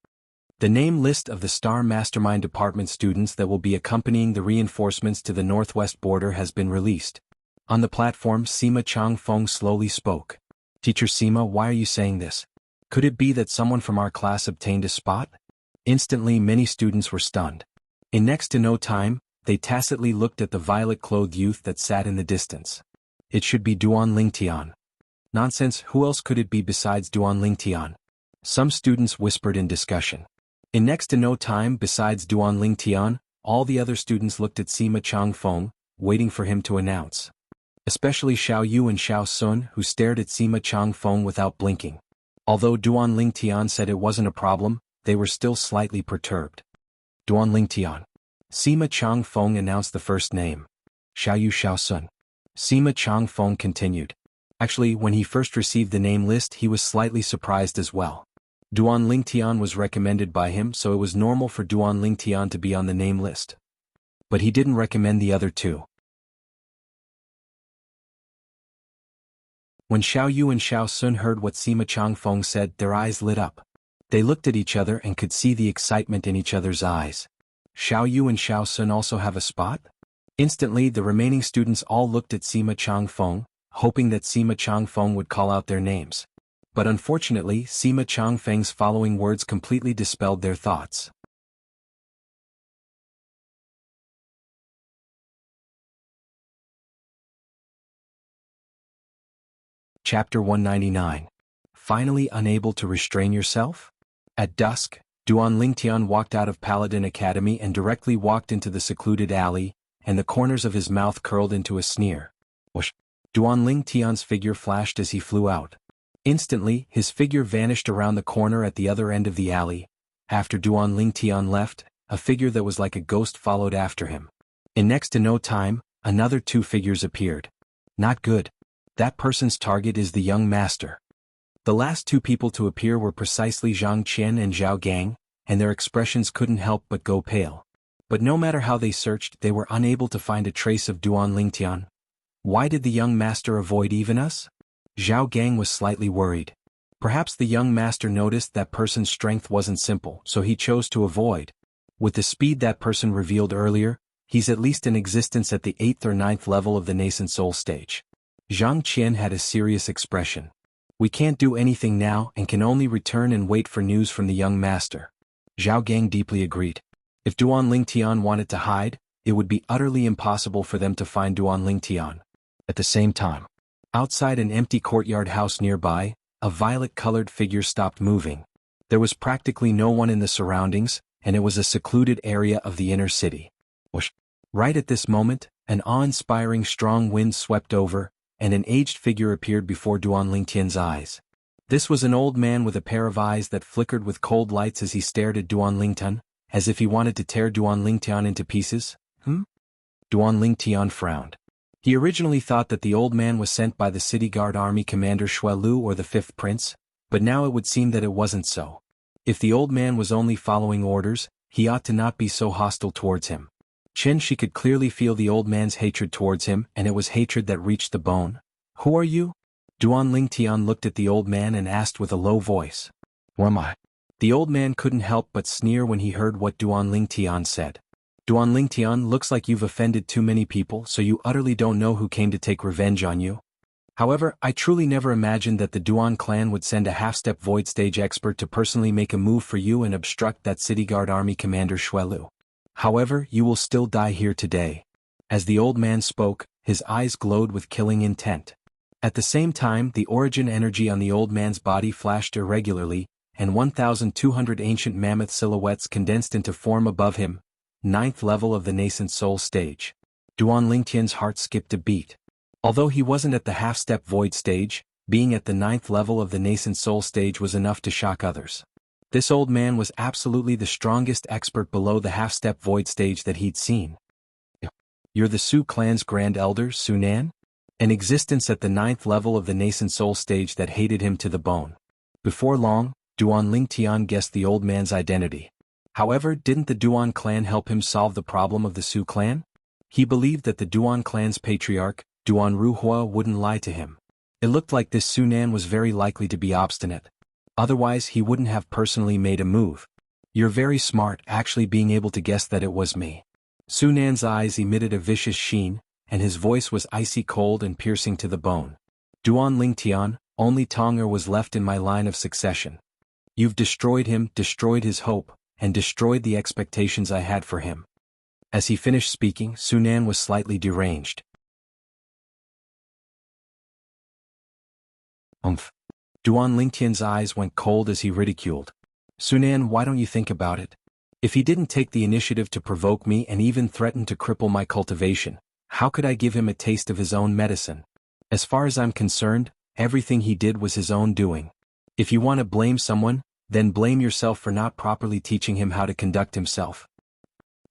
The name list of the Star Mastermind Department students that will be accompanying the reinforcements to the northwest border has been released. On the platform, Sima Changfeng slowly spoke. Teacher Sima, why are you saying this? Could it be that someone from our class obtained a spot? Instantly many students were stunned. In next to no time, they tacitly looked at the violet-clothed youth that sat in the distance. It should be Duan Lingtian. Nonsense, who else could it be besides Duan Lingtian? Some students whispered in discussion. In next to no time, besides Duan Lingtian, all the other students looked at Sima Changfeng, waiting for him to announce. Especially Xiao Yu and Xiao Sun, who stared at Sima Changfeng without blinking. Although Duan Lingtian said it wasn't a problem, they were still slightly perturbed. Duan Lingtian. Sima Changfeng announced the first name. Xiao Yu Xiao Sun. Sima Changfeng continued. Actually, when he first received the name list, he was slightly surprised as well. Duan Lingtian was recommended by him, so it was normal for Duan Lingtian to be on the name list. But he didn't recommend the other two. When Xiao Yu and Xiao Sun heard what Sima Changfeng said, their eyes lit up. They looked at each other and could see the excitement in each other's eyes. Xiao Yu and Xiao Sun also have a spot? Instantly, the remaining students all looked at Sima Changfeng, hoping that Sima Changfeng would call out their names. But unfortunately, Sima Changfeng's following words completely dispelled their thoughts. Chapter 199. Finally unable to restrain yourself? At dusk, Duan Lingtian walked out of Paladin Academy and directly walked into the secluded alley, and the corners of his mouth curled into a sneer. Whoosh! Duan Lingtian's figure flashed as he flew out. Instantly, his figure vanished around the corner at the other end of the alley. After Duan Lingtian left, a figure that was like a ghost followed after him. In next to no time, another two figures appeared. Not good. That person's target is the young master. The last two people to appear were precisely Zhang Qian and Zhao Gang, and their expressions couldn't help but go pale. But no matter how they searched, they were unable to find a trace of Duan Lingtian. Why did the young master avoid even us? Zhao Gang was slightly worried. Perhaps the young master noticed that person's strength wasn't simple, so he chose to avoid. With the speed that person revealed earlier, he's at least in existence at the 8th or 9th level of the nascent soul stage. Zhang Qian had a serious expression. We can't do anything now and can only return and wait for news from the young master. Zhao Gang deeply agreed. If Duan Lingtian wanted to hide, it would be utterly impossible for them to find Duan Lingtian. At the same time, outside an empty courtyard house nearby, a violet-colored figure stopped moving. There was practically no one in the surroundings, and it was a secluded area of the inner city. Whoosh! Right at this moment, an awe-inspiring strong wind swept over, and an aged figure appeared before Duan Lingtian's eyes. This was an old man with a pair of eyes that flickered with cold lights as he stared at Duan Lingtian, as if he wanted to tear Duan Lingtian into pieces. Duan Lingtian frowned. He originally thought that the old man was sent by the city guard army commander Shui Lu or the fifth prince, but now it would seem that it wasn't so. If the old man was only following orders, he ought to not be so hostile towards him. She could clearly feel the old man's hatred towards him, and it was hatred that reached the bone. Who are you? Duan Lingtian looked at the old man and asked with a low voice. Who am I? The old man couldn't help but sneer when he heard what Duan Lingtian said. Duan Lingtian, looks like you've offended too many people, so you utterly don't know who came to take revenge on you. However, I truly never imagined that the Duan clan would send a half-step void stage expert to personally make a move for you and obstruct that city guard army commander Shui Lu. However, you will still die here today. As the old man spoke, his eyes glowed with killing intent. At the same time, the origin energy on the old man's body flashed irregularly, and 1,200 ancient mammoth silhouettes condensed into form above him. 9th level of the nascent soul stage. Duan Lingtian's heart skipped a beat. Although he wasn't at the half-step void stage, being at the 9th level of the nascent soul stage was enough to shock others. This old man was absolutely the strongest expert below the half-step void stage that he'd seen. You're the Su clan's Grand Elder, Su Nan? An existence at the 9th level of the nascent soul stage that hated him to the bone. Before long, Duan Lingtian guessed the old man's identity. However, didn't the Duan clan help him solve the problem of the Su clan? He believed that the Duan clan's patriarch, Duan Ruhua, wouldn't lie to him. It looked like this Su Nan was very likely to be obstinate. Otherwise he wouldn't have personally made a move. You're very smart actually being able to guess that it was me. Su Nan's eyes emitted a vicious sheen, and his voice was icy cold and piercing to the bone. Duan Lingtian, only Tong'er was left in my line of succession. You've destroyed him, destroyed his hope, and destroyed the expectations I had for him. As he finished speaking, Su Nan was slightly deranged. Duan Lingtian's eyes went cold as he ridiculed. Su Nan, why don't you think about it? If he didn't take the initiative to provoke me and even threaten to cripple my cultivation, how could I give him a taste of his own medicine? As far as I'm concerned, everything he did was his own doing. If you want to blame someone, then blame yourself for not properly teaching him how to conduct himself.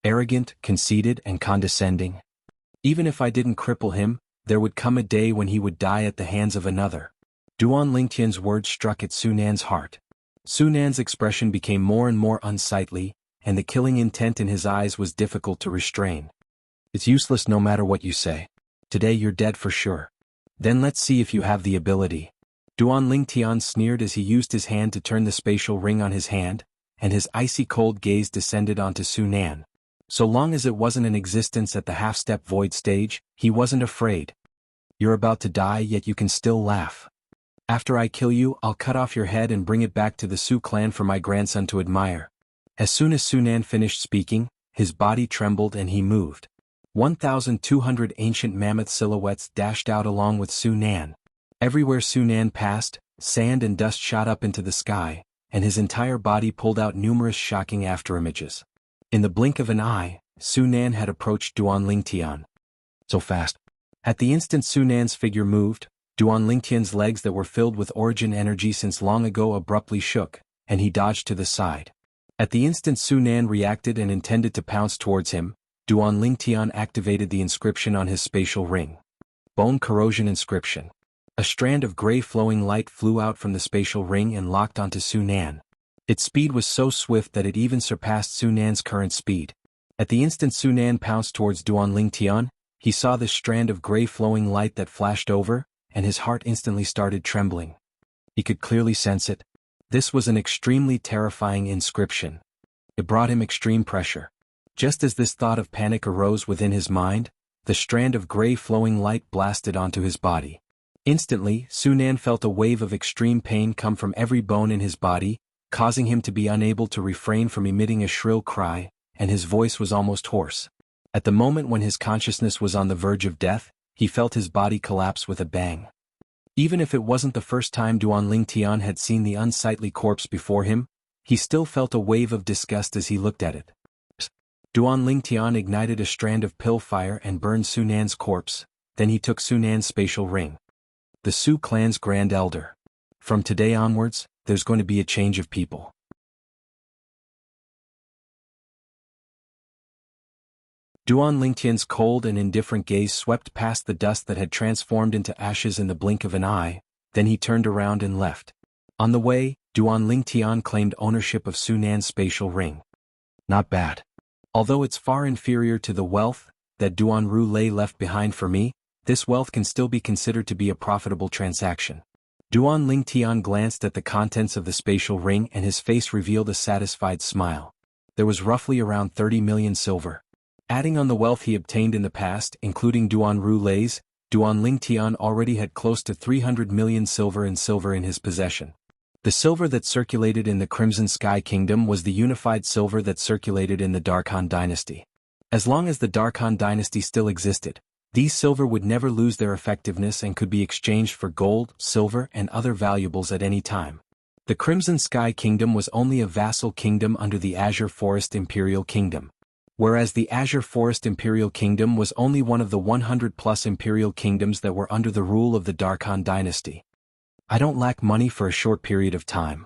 Arrogant, conceited, and condescending. Even if I didn't cripple him, there would come a day when he would die at the hands of another. Duan Lingtian's words struck at Su Nan's heart. Su Nan's expression became more and more unsightly, and the killing intent in his eyes was difficult to restrain. It's useless no matter what you say. Today you're dead for sure. Then let's see if you have the ability. Duan Lingtian sneered as he used his hand to turn the spatial ring on his hand, and his icy cold gaze descended onto Su Nan. So long as it wasn't an existence at the half-step void stage, he wasn't afraid. You're about to die yet you can still laugh. After I kill you, I'll cut off your head and bring it back to the Su clan for my grandson to admire. As soon as Su Nan finished speaking, his body trembled and he moved. 1,200 ancient mammoth silhouettes dashed out along with Su Nan. Everywhere Su Nan passed, sand and dust shot up into the sky, and his entire body pulled out numerous shocking afterimages. In the blink of an eye, Su Nan had approached Duan Lingtian. So fast. At the instant Su Nan's figure moved, Duan Lingtian's legs that were filled with origin energy since long ago abruptly shook, and he dodged to the side. At the instant Su Nan reacted and intended to pounce towards him, Duan Lingtian activated the inscription on his spatial ring. Bone Corrosion Inscription. A strand of gray flowing light flew out from the spatial ring and locked onto Su Nan. Its speed was so swift that it even surpassed Su Nan's current speed. At the instant Su Nan pounced towards Duan Lingtian, he saw this strand of gray flowing light that flashed over, and his heart instantly started trembling. He could clearly sense it. This was an extremely terrifying inscription. It brought him extreme pressure. Just as this thought of panic arose within his mind, the strand of gray flowing light blasted onto his body. Instantly, Su Nan felt a wave of extreme pain come from every bone in his body, causing him to be unable to refrain from emitting a shrill cry, and his voice was almost hoarse. At the moment when his consciousness was on the verge of death, he felt his body collapse with a bang. Even if it wasn't the first time Duan Lingtian had seen the unsightly corpse before him, he still felt a wave of disgust as he looked at it. Duan Lingtian ignited a strand of pill fire and burned Su Nan's corpse, then he took Su Nan's spatial ring. The Su clan's Grand Elder. From today onwards, there's going to be a change of people. Duan Lingtian's cold and indifferent gaze swept past the dust that had transformed into ashes in the blink of an eye, then he turned around and left. On the way, Duan Lingtian claimed ownership of Su Nan's spatial ring. Not bad. Although it's far inferior to the wealth that Duan Ru left behind for me, this wealth can still be considered to be a profitable transaction. Duan Lingtian glanced at the contents of the spatial ring and his face revealed a satisfied smile. There was roughly around 30 million silver. Adding on the wealth he obtained in the past, including Duan Ru's, Duan Lingtian already had close to 300 million silver in his possession. The silver that circulated in the Crimson Sky Kingdom was the unified silver that circulated in the Dark Han Dynasty. As long as the Dark Han Dynasty still existed, these silver would never lose their effectiveness and could be exchanged for gold, silver, and other valuables at any time. The Crimson Sky Kingdom was only a vassal kingdom under the Azure Forest Imperial Kingdom. whereas the Azure Forest Imperial Kingdom was only one of the 100+ imperial kingdoms that were under the rule of the Darkhan dynasty. I don't lack money for a short period of time.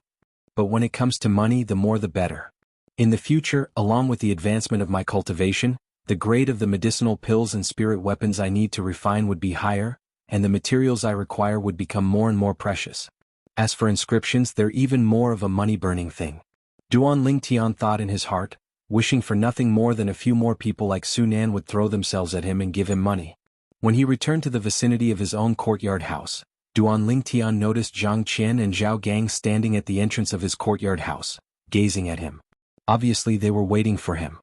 But when it comes to money, the more the better. In the future, along with the advancement of my cultivation, the grade of the medicinal pills and spirit weapons I need to refine would be higher, and the materials I require would become more and more precious. As for inscriptions, they're even more of a money-burning thing. Duan Lingtian thought in his heart, wishing for nothing more than a few more people like Su Nan would throw themselves at him and give him money. When he returned to the vicinity of his own courtyard house, Duan Lingtian noticed Zhang Qian and Zhao Gang standing at the entrance of his courtyard house, gazing at him. Obviously they were waiting for him.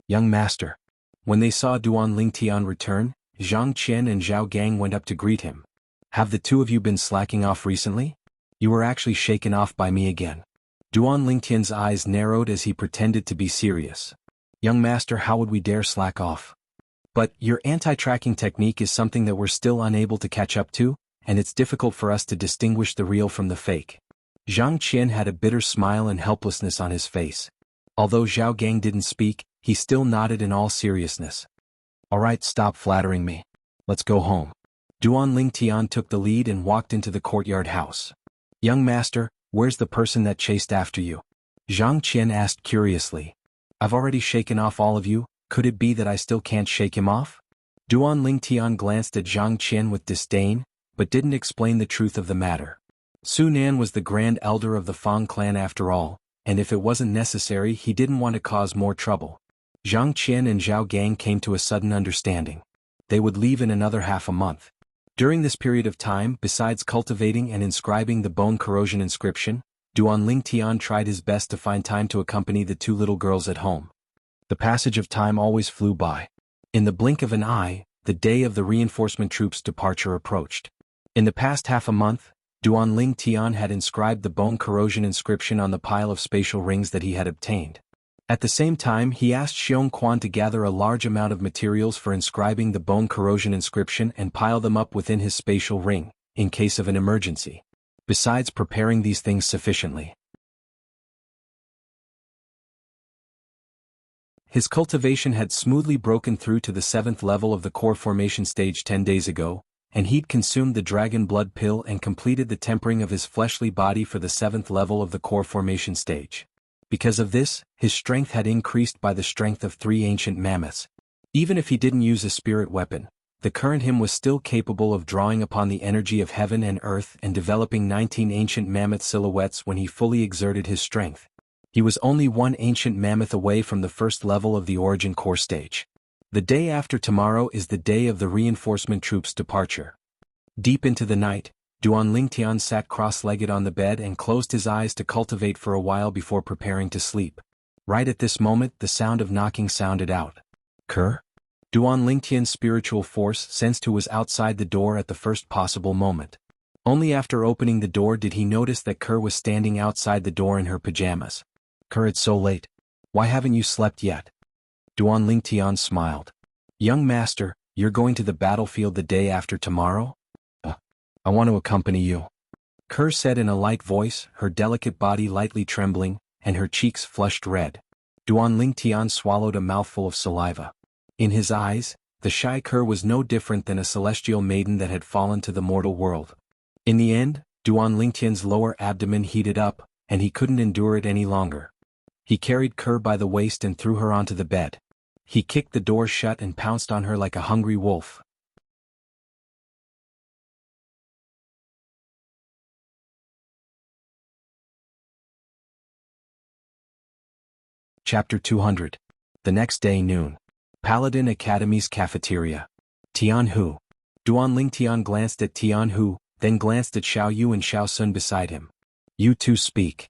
Young master. When they saw Duan Lingtian return, Zhang Qian and Zhao Gang went up to greet him. Have the two of you been slacking off recently? You were actually shaken off by me again. Duan Lingtian's eyes narrowed as he pretended to be serious. Young master, how would we dare slack off? But your anti-tracking technique is something that we're still unable to catch up to, and it's difficult for us to distinguish the real from the fake. Zhang Qian had a bitter smile and helplessness on his face. Although Zhao Gang didn't speak, he still nodded in all seriousness. Alright, stop flattering me. Let's go home. Duan Lingtian took the lead and walked into the courtyard house. Young master, where's the person that chased after you? Zhang Qian asked curiously. I've already shaken off all of you, could it be that I still can't shake him off? Duan Lingtian glanced at Zhang Qian with disdain, but didn't explain the truth of the matter. Su Nan was the grand elder of the Fang clan after all, and if it wasn't necessary he didn't want to cause more trouble. Zhang Qian and Zhao Gang came to a sudden understanding. They would leave in another half a month. During this period of time, besides cultivating and inscribing the bone corrosion inscription, Duan Lingtian tried his best to find time to accompany the two little girls at home. The passage of time always flew by. In the blink of an eye, the day of the reinforcement troops' departure approached. In the past half a month, Duan Lingtian had inscribed the bone corrosion inscription on the pile of spatial rings that he had obtained. At the same time, he asked Xiong Quan to gather a large amount of materials for inscribing the bone corrosion inscription and pile them up within his spatial ring, in case of an emergency. Besides preparing these things sufficiently, his cultivation had smoothly broken through to the 7th level of the core formation stage 10 days ago, and he'd consumed the dragon blood pill and completed the tempering of his fleshly body for the 7th level of the core formation stage. Because of this, his strength had increased by the strength of 3 ancient mammoths. Even if he didn't use a spirit weapon, the current him was still capable of drawing upon the energy of heaven and earth and developing 19 ancient mammoth silhouettes when he fully exerted his strength. He was only 1 ancient mammoth away from the 1st level of the origin core stage. The day after tomorrow is the day of the reinforcement troops' departure. Deep into the night, Duan Lingtian sat cross-legged on the bed and closed his eyes to cultivate for a while before preparing to sleep. Right at this moment, the sound of knocking sounded out. Kerr? Duan Lingtian's spiritual force sensed who was outside the door at the first possible moment. Only after opening the door did he notice that Kerr was standing outside the door in her pajamas. Kerr, it's so late. Why haven't you slept yet? Duan Lingtian smiled. Young master, you're going to the battlefield the day after tomorrow? I want to accompany you. Kerr said in a light voice, her delicate body lightly trembling, and her cheeks flushed red. Duan Lingtian swallowed a mouthful of saliva. In his eyes, the shy Kerr was no different than a celestial maiden that had fallen to the mortal world. In the end, Duan Lingtian's lower abdomen heated up, and he couldn't endure it any longer. He carried Kerr by the waist and threw her onto the bed. He kicked the door shut and pounced on her like a hungry wolf. Chapter 200. The next day noon. Paladin Academy's cafeteria. Tianhu. Duan Lingtian glanced at Tianhu, then glanced at Xiao Yu and Xiao Sun beside him. You two speak.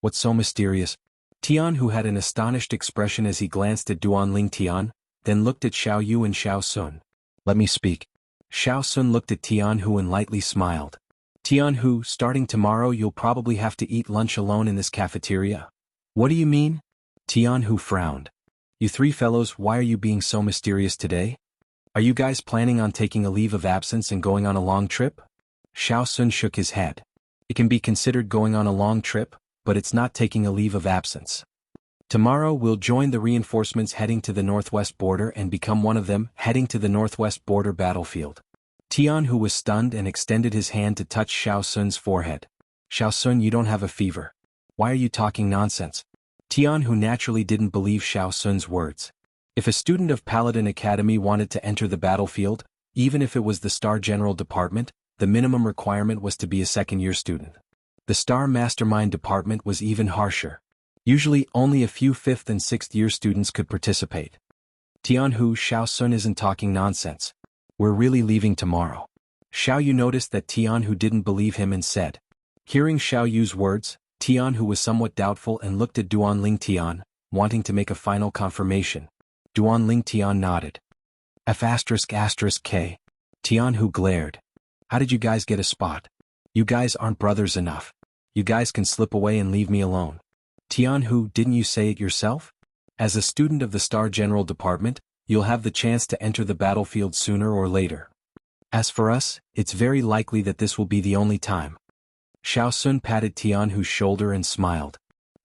What's so mysterious? Tianhu had an astonished expression as he glanced at Duan Lingtian, then looked at Xiao Yu and Xiao Sun. Let me speak. Xiao Sun looked at Tianhu and lightly smiled. Tianhu, starting tomorrow you'll probably have to eat lunch alone in this cafeteria. What do you mean? Tianhu frowned. You three fellows, why are you being so mysterious today? Are you guys planning on taking a leave of absence and going on a long trip? Xiao Sun shook his head. It can be considered going on a long trip, but it's not taking a leave of absence. Tomorrow we'll join the reinforcements heading to the northwest border and become one of them, heading to the northwest border battlefield. Tianhu was stunned and extended his hand to touch Xiao Sun's forehead. Xiao Sun, you don't have a fever. Why are you talking nonsense? Tianhu naturally didn't believe Xiao Sun's words. If a student of Paladin Academy wanted to enter the battlefield, even if it was the Star General Department, the minimum requirement was to be a second-year student. The Star Mastermind Department was even harsher. Usually only a few 5th and 6th year students could participate. Tianhu, Xiao Sun isn't talking nonsense. We're really leaving tomorrow. Xiao Yu noticed that Tianhu didn't believe him and said. Hearing Xiao Yu's words, Tianhu was somewhat doubtful and looked at Duanling Tian, wanting to make a final confirmation. Duanling Tian nodded. F***K. Tianhu glared. How did you guys get a spot? You guys aren't brothers enough. You guys can slip away and leave me alone. Tianhu, didn't you say it yourself? As a student of the Star General Department, you'll have the chance to enter the battlefield sooner or later. As for us, it's very likely that this will be the only time. Xiao Sun patted Tianhu's shoulder and smiled.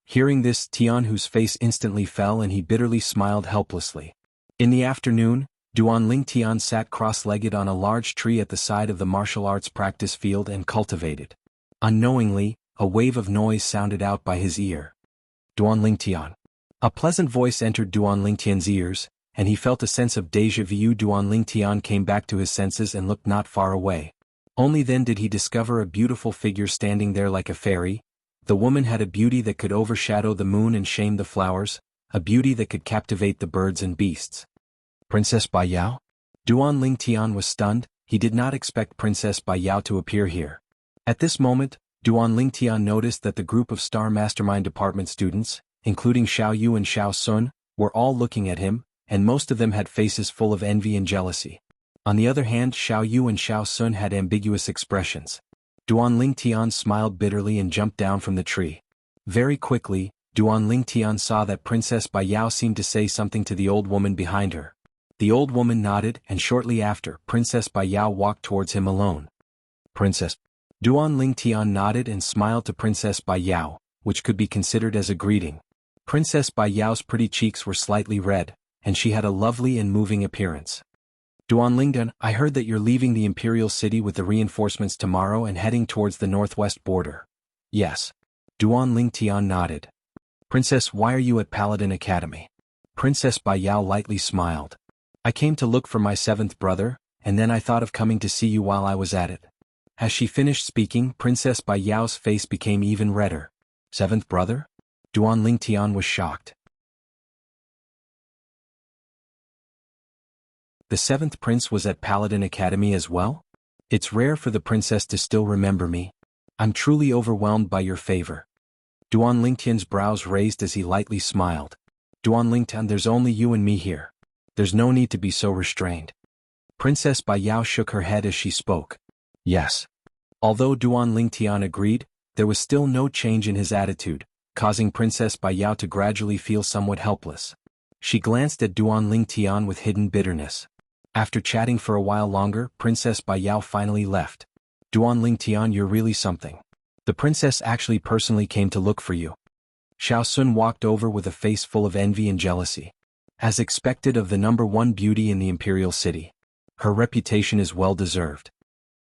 Hearing this, Tianhu's face instantly fell and he bitterly smiled helplessly. In the afternoon, Duanling Tian sat cross-legged on a large tree at the side of the martial arts practice field and cultivated. Unknowingly, a wave of noise sounded out by his ear. Duanling Tian. A pleasant voice entered Duanling Tian's ears, and he felt a sense of déjà vu. Duanling Tian came back to his senses and looked not far away. Only then did he discover a beautiful figure standing there like a fairy. The woman had a beauty that could overshadow the moon and shame the flowers, a beauty that could captivate the birds and beasts. Princess Bai Yao? Duanling Tian was stunned. He did not expect Princess Bai Yao to appear here. At this moment, Duanling Tian noticed that the group of Star Mastermind Department students, including Xiao Yu and Xiao Sun, were all looking at him, and most of them had faces full of envy and jealousy. On the other hand, Xiao Yu and Xiao Sun had ambiguous expressions. Duanling Tian smiled bitterly and jumped down from the tree. Very quickly, Duanling Tian saw that Princess Bai Yao seemed to say something to the old woman behind her. The old woman nodded, and shortly after, Princess Bai Yao walked towards him alone. Princess. Duanling Tian nodded and smiled to Princess Bai Yao, which could be considered as a greeting. Princess Bai Yao's pretty cheeks were slightly red, and she had a lovely and moving appearance. Duanlingdan, I heard that you're leaving the Imperial City with the reinforcements tomorrow and heading towards the northwest border. Yes. Duanling Tian nodded. Princess, why are you at Paladin Academy? Princess Bai Yao lightly smiled. I came to look for my 7th brother, and then I thought of coming to see you while I was at it. As she finished speaking, Princess Bai Yao's face became even redder. 7th brother? Duanling Tian was shocked. The 7th prince was at Paladin Academy as well? It's rare for the princess to still remember me. I'm truly overwhelmed by your favor. Duanling Tian's brows raised as he lightly smiled. Duanling Tian, there's only you and me here. There's no need to be so restrained. Princess Bai Yao shook her head as she spoke. Yes. Although Duanling Tian agreed, there was still no change in his attitude, causing Princess Bai Yao to gradually feel somewhat helpless. She glanced at Duanling Tian with hidden bitterness. After chatting for a while longer, Princess Bai Yao finally left. Duanling Tian, you're really something. The princess actually personally came to look for you. Xiao Sun walked over with a face full of envy and jealousy. As expected of the #1 beauty in the Imperial City. Her reputation is well-deserved.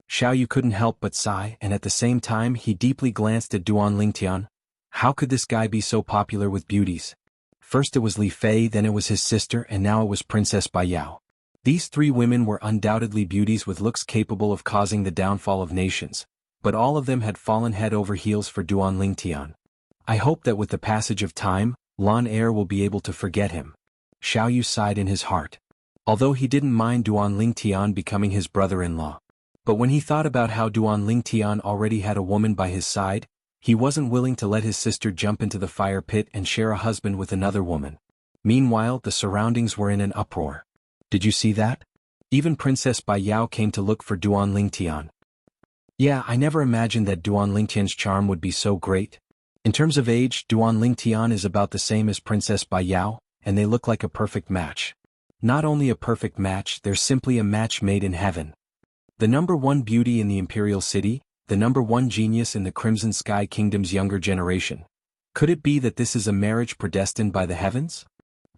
Xiao Yu couldn't help but sigh, and at the same time he deeply glanced at Duanling Tian. How could this guy be so popular with beauties? First it was Li Fei, then it was his sister, and now it was Princess Bai Yao. These 3 women were undoubtedly beauties with looks capable of causing the downfall of nations, but all of them had fallen head over heels for Duanling Tian. I hope that with the passage of time, Lan Er will be able to forget him. Xiao Yu sighed in his heart. Although he didn't mind Duanling Tian becoming his brother-in-law. But when he thought about how Duanling Tian already had a woman by his side, he wasn't willing to let his sister jump into the fire pit and share a husband with another woman. Meanwhile, the surroundings were in an uproar. Did you see that? Even Princess Bai Yao came to look for Duanling Tian. Yeah, I never imagined that Duanling Tian's charm would be so great. In terms of age, Duanling Tian is about the same as Princess Bai Yao, and they look like a perfect match. Not only a perfect match, they're simply a match made in heaven. The #1 beauty in the Imperial City, the #1 genius in the Crimson Sky Kingdom's younger generation. Could it be that this is a marriage predestined by the heavens?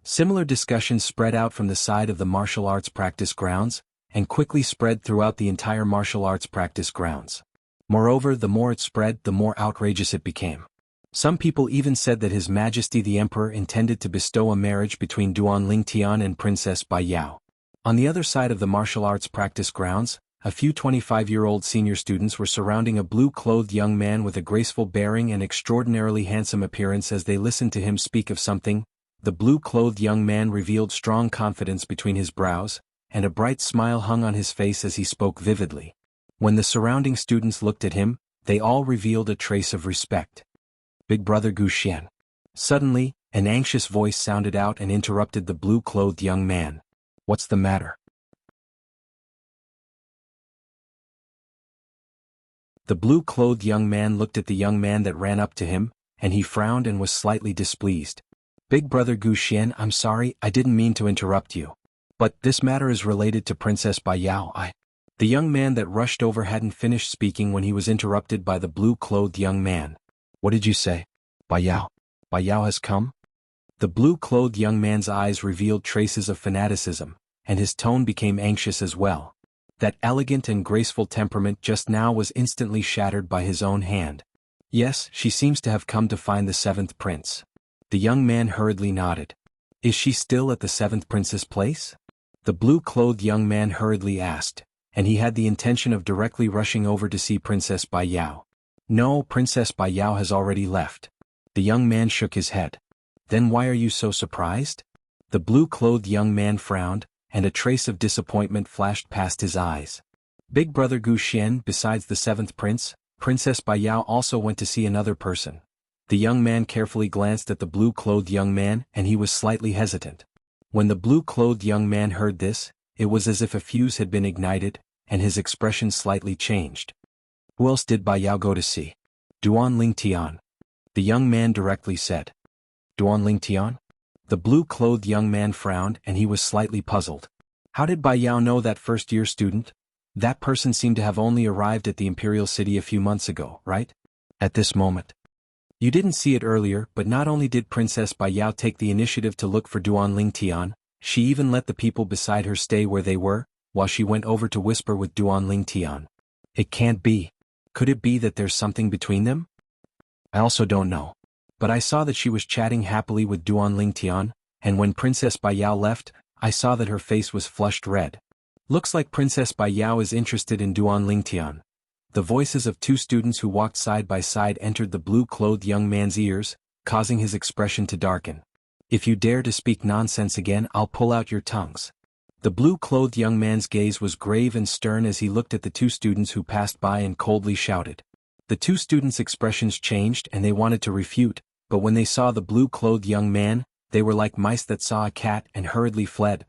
Similar discussions spread out from the side of the martial arts practice grounds, and quickly spread throughout the entire martial arts practice grounds. Moreover, the more it spread, the more outrageous it became. Some people even said that His Majesty the Emperor intended to bestow a marriage between Duan Lingtian and Princess Bai Yao. On the other side of the martial arts practice grounds, a few 25-year-old senior students were surrounding a blue-clothed young man with a graceful bearing and extraordinarily handsome appearance as they listened to him speak of something. The blue-clothed young man revealed strong confidence between his brows, and a bright smile hung on his face as he spoke vividly. When the surrounding students looked at him, they all revealed a trace of respect. Big brother Gu Xian. Suddenly, an anxious voice sounded out and interrupted the blue-clothed young man. What's the matter? The blue-clothed young man looked at the young man that ran up to him, and he frowned and was slightly displeased. Big brother Gu Xian, I'm sorry, I didn't mean to interrupt you. But this matter is related to Princess Bai Yao. The young man that rushed over hadn't finished speaking when he was interrupted by the blue-clothed young man. What did you say? Bai Yao. Bai Yao has come? The blue-clothed young man's eyes revealed traces of fanaticism, and his tone became anxious as well. That elegant and graceful temperament just now was instantly shattered by his own hand. Yes, she seems to have come to find the seventh prince. The young man hurriedly nodded. Is she still at the seventh prince's place? The blue-clothed young man hurriedly asked, and he had the intention of directly rushing over to see Princess Bai Yao. No, Princess Bai Yao has already left. The young man shook his head. Then why are you so surprised? The blue-clothed young man frowned, and a trace of disappointment flashed past his eyes. Big brother Gu Xian, besides the seventh prince, Princess Bai Yao also went to see another person. The young man carefully glanced at the blue-clothed young man, and he was slightly hesitant. When the blue-clothed young man heard this, it was as if a fuse had been ignited, and his expression slightly changed. Who else did Bai Yao go to see? Duan Lingtian. The young man directly said. Duan Lingtian? The blue-clothed young man frowned and he was slightly puzzled. How did Bai Yao know that first-year student? That person seemed to have only arrived at the imperial city a few months ago, right? At this moment. You didn't see it earlier, but not only did Princess Bai Yao take the initiative to look for Duan Lingtian, she even let the people beside her stay where they were, while she went over to whisper with Duan Lingtian. It can't be. Could it be that there's something between them? I also don't know. But I saw that she was chatting happily with Duan Lingtian, and when Princess Bai Yao left, I saw that her face was flushed red. Looks like Princess Bai Yao is interested in Duan Lingtian. The voices of two students who walked side by side entered the blue-clothed young man's ears, causing his expression to darken. If you dare to speak nonsense again, I'll pull out your tongues. The blue-clothed young man's gaze was grave and stern as he looked at the two students who passed by and coldly shouted. The two students' expressions changed and they wanted to refute, but when they saw the blue-clothed young man, they were like mice that saw a cat and hurriedly fled.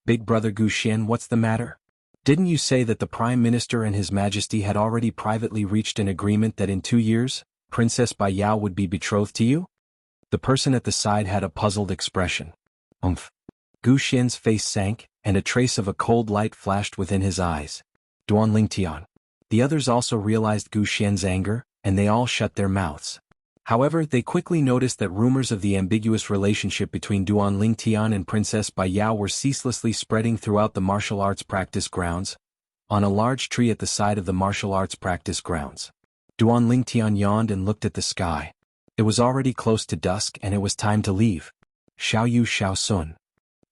Big brother Gu Xian, what's the matter? Didn't you say that the Prime Minister and His Majesty had already privately reached an agreement that in 2 years, Princess Bai Yao would be betrothed to you? The person at the side had a puzzled expression. Gu Xian's face sank, and a trace of a cold light flashed within his eyes. Duan Lingtian. The others also realized Gu Xian's anger, and they all shut their mouths. However, they quickly noticed that rumors of the ambiguous relationship between Duan Lingtian and Princess Bai Yao were ceaselessly spreading throughout the martial arts practice grounds. On a large tree at the side of the martial arts practice grounds, Duan Lingtian yawned and looked at the sky. It was already close to dusk and it was time to leave. Xiao Yu, Xiao Sun.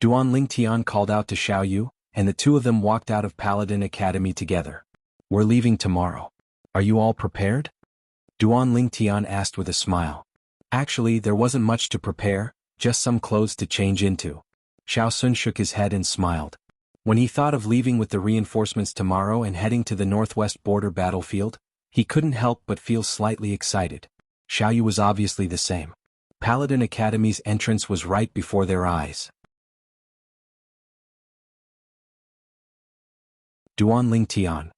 Duan Lingtian called out to Xiao Yu, and the two of them walked out of Paladin Academy together. We're leaving tomorrow. Are you all prepared? Duan Lingtian asked with a smile. Actually, there wasn't much to prepare, just some clothes to change into. Xiao Sun shook his head and smiled. When he thought of leaving with the reinforcements tomorrow and heading to the northwest border battlefield, he couldn't help but feel slightly excited. Xiao Yu was obviously the same. Paladin Academy's entrance was right before their eyes. Duan Lingtian.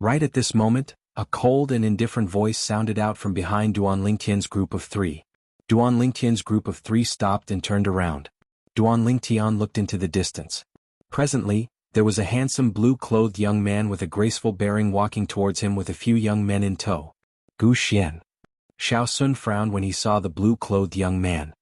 Right at this moment, a cold and indifferent voice sounded out from behind Duan Lingtian's group of three. Duan Lingtian's group of three stopped and turned around. Duan Lingtian looked into the distance. Presently, there was a handsome blue-clothed young man with a graceful bearing walking towards him with a few young men in tow. Gu Xian. Xiao Sun frowned when he saw the blue-clothed young man.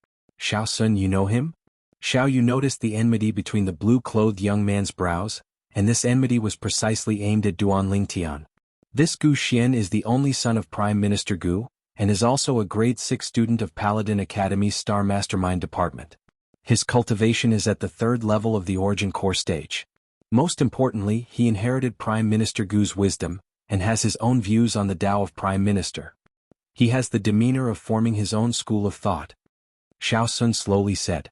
Xiao Sun, you know him? Xiao Yu noticed the enmity between the blue-clothed young man's brows, and this enmity was precisely aimed at Duan Lingtian. This Gu Xian is the only son of Prime Minister Gu, and is also a grade 6 student of Paladin Academy's Star Mastermind Department. His cultivation is at the 3rd level of the Origin Core stage. Most importantly, he inherited Prime Minister Gu's wisdom, and has his own views on the Tao of Prime Minister. He has the demeanor of forming his own school of thought. Xiao Sun slowly said,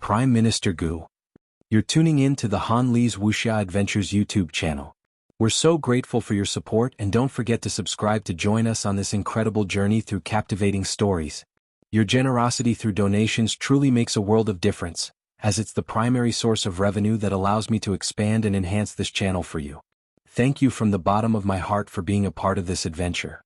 Prime Minister Gu. You're tuning in to the Han Li's Wuxia Adventures YouTube channel. We're so grateful for your support, and don't forget to subscribe to join us on this incredible journey through captivating stories. Your generosity through donations truly makes a world of difference, as it's the primary source of revenue that allows me to expand and enhance this channel for you. Thank you from the bottom of my heart for being a part of this adventure.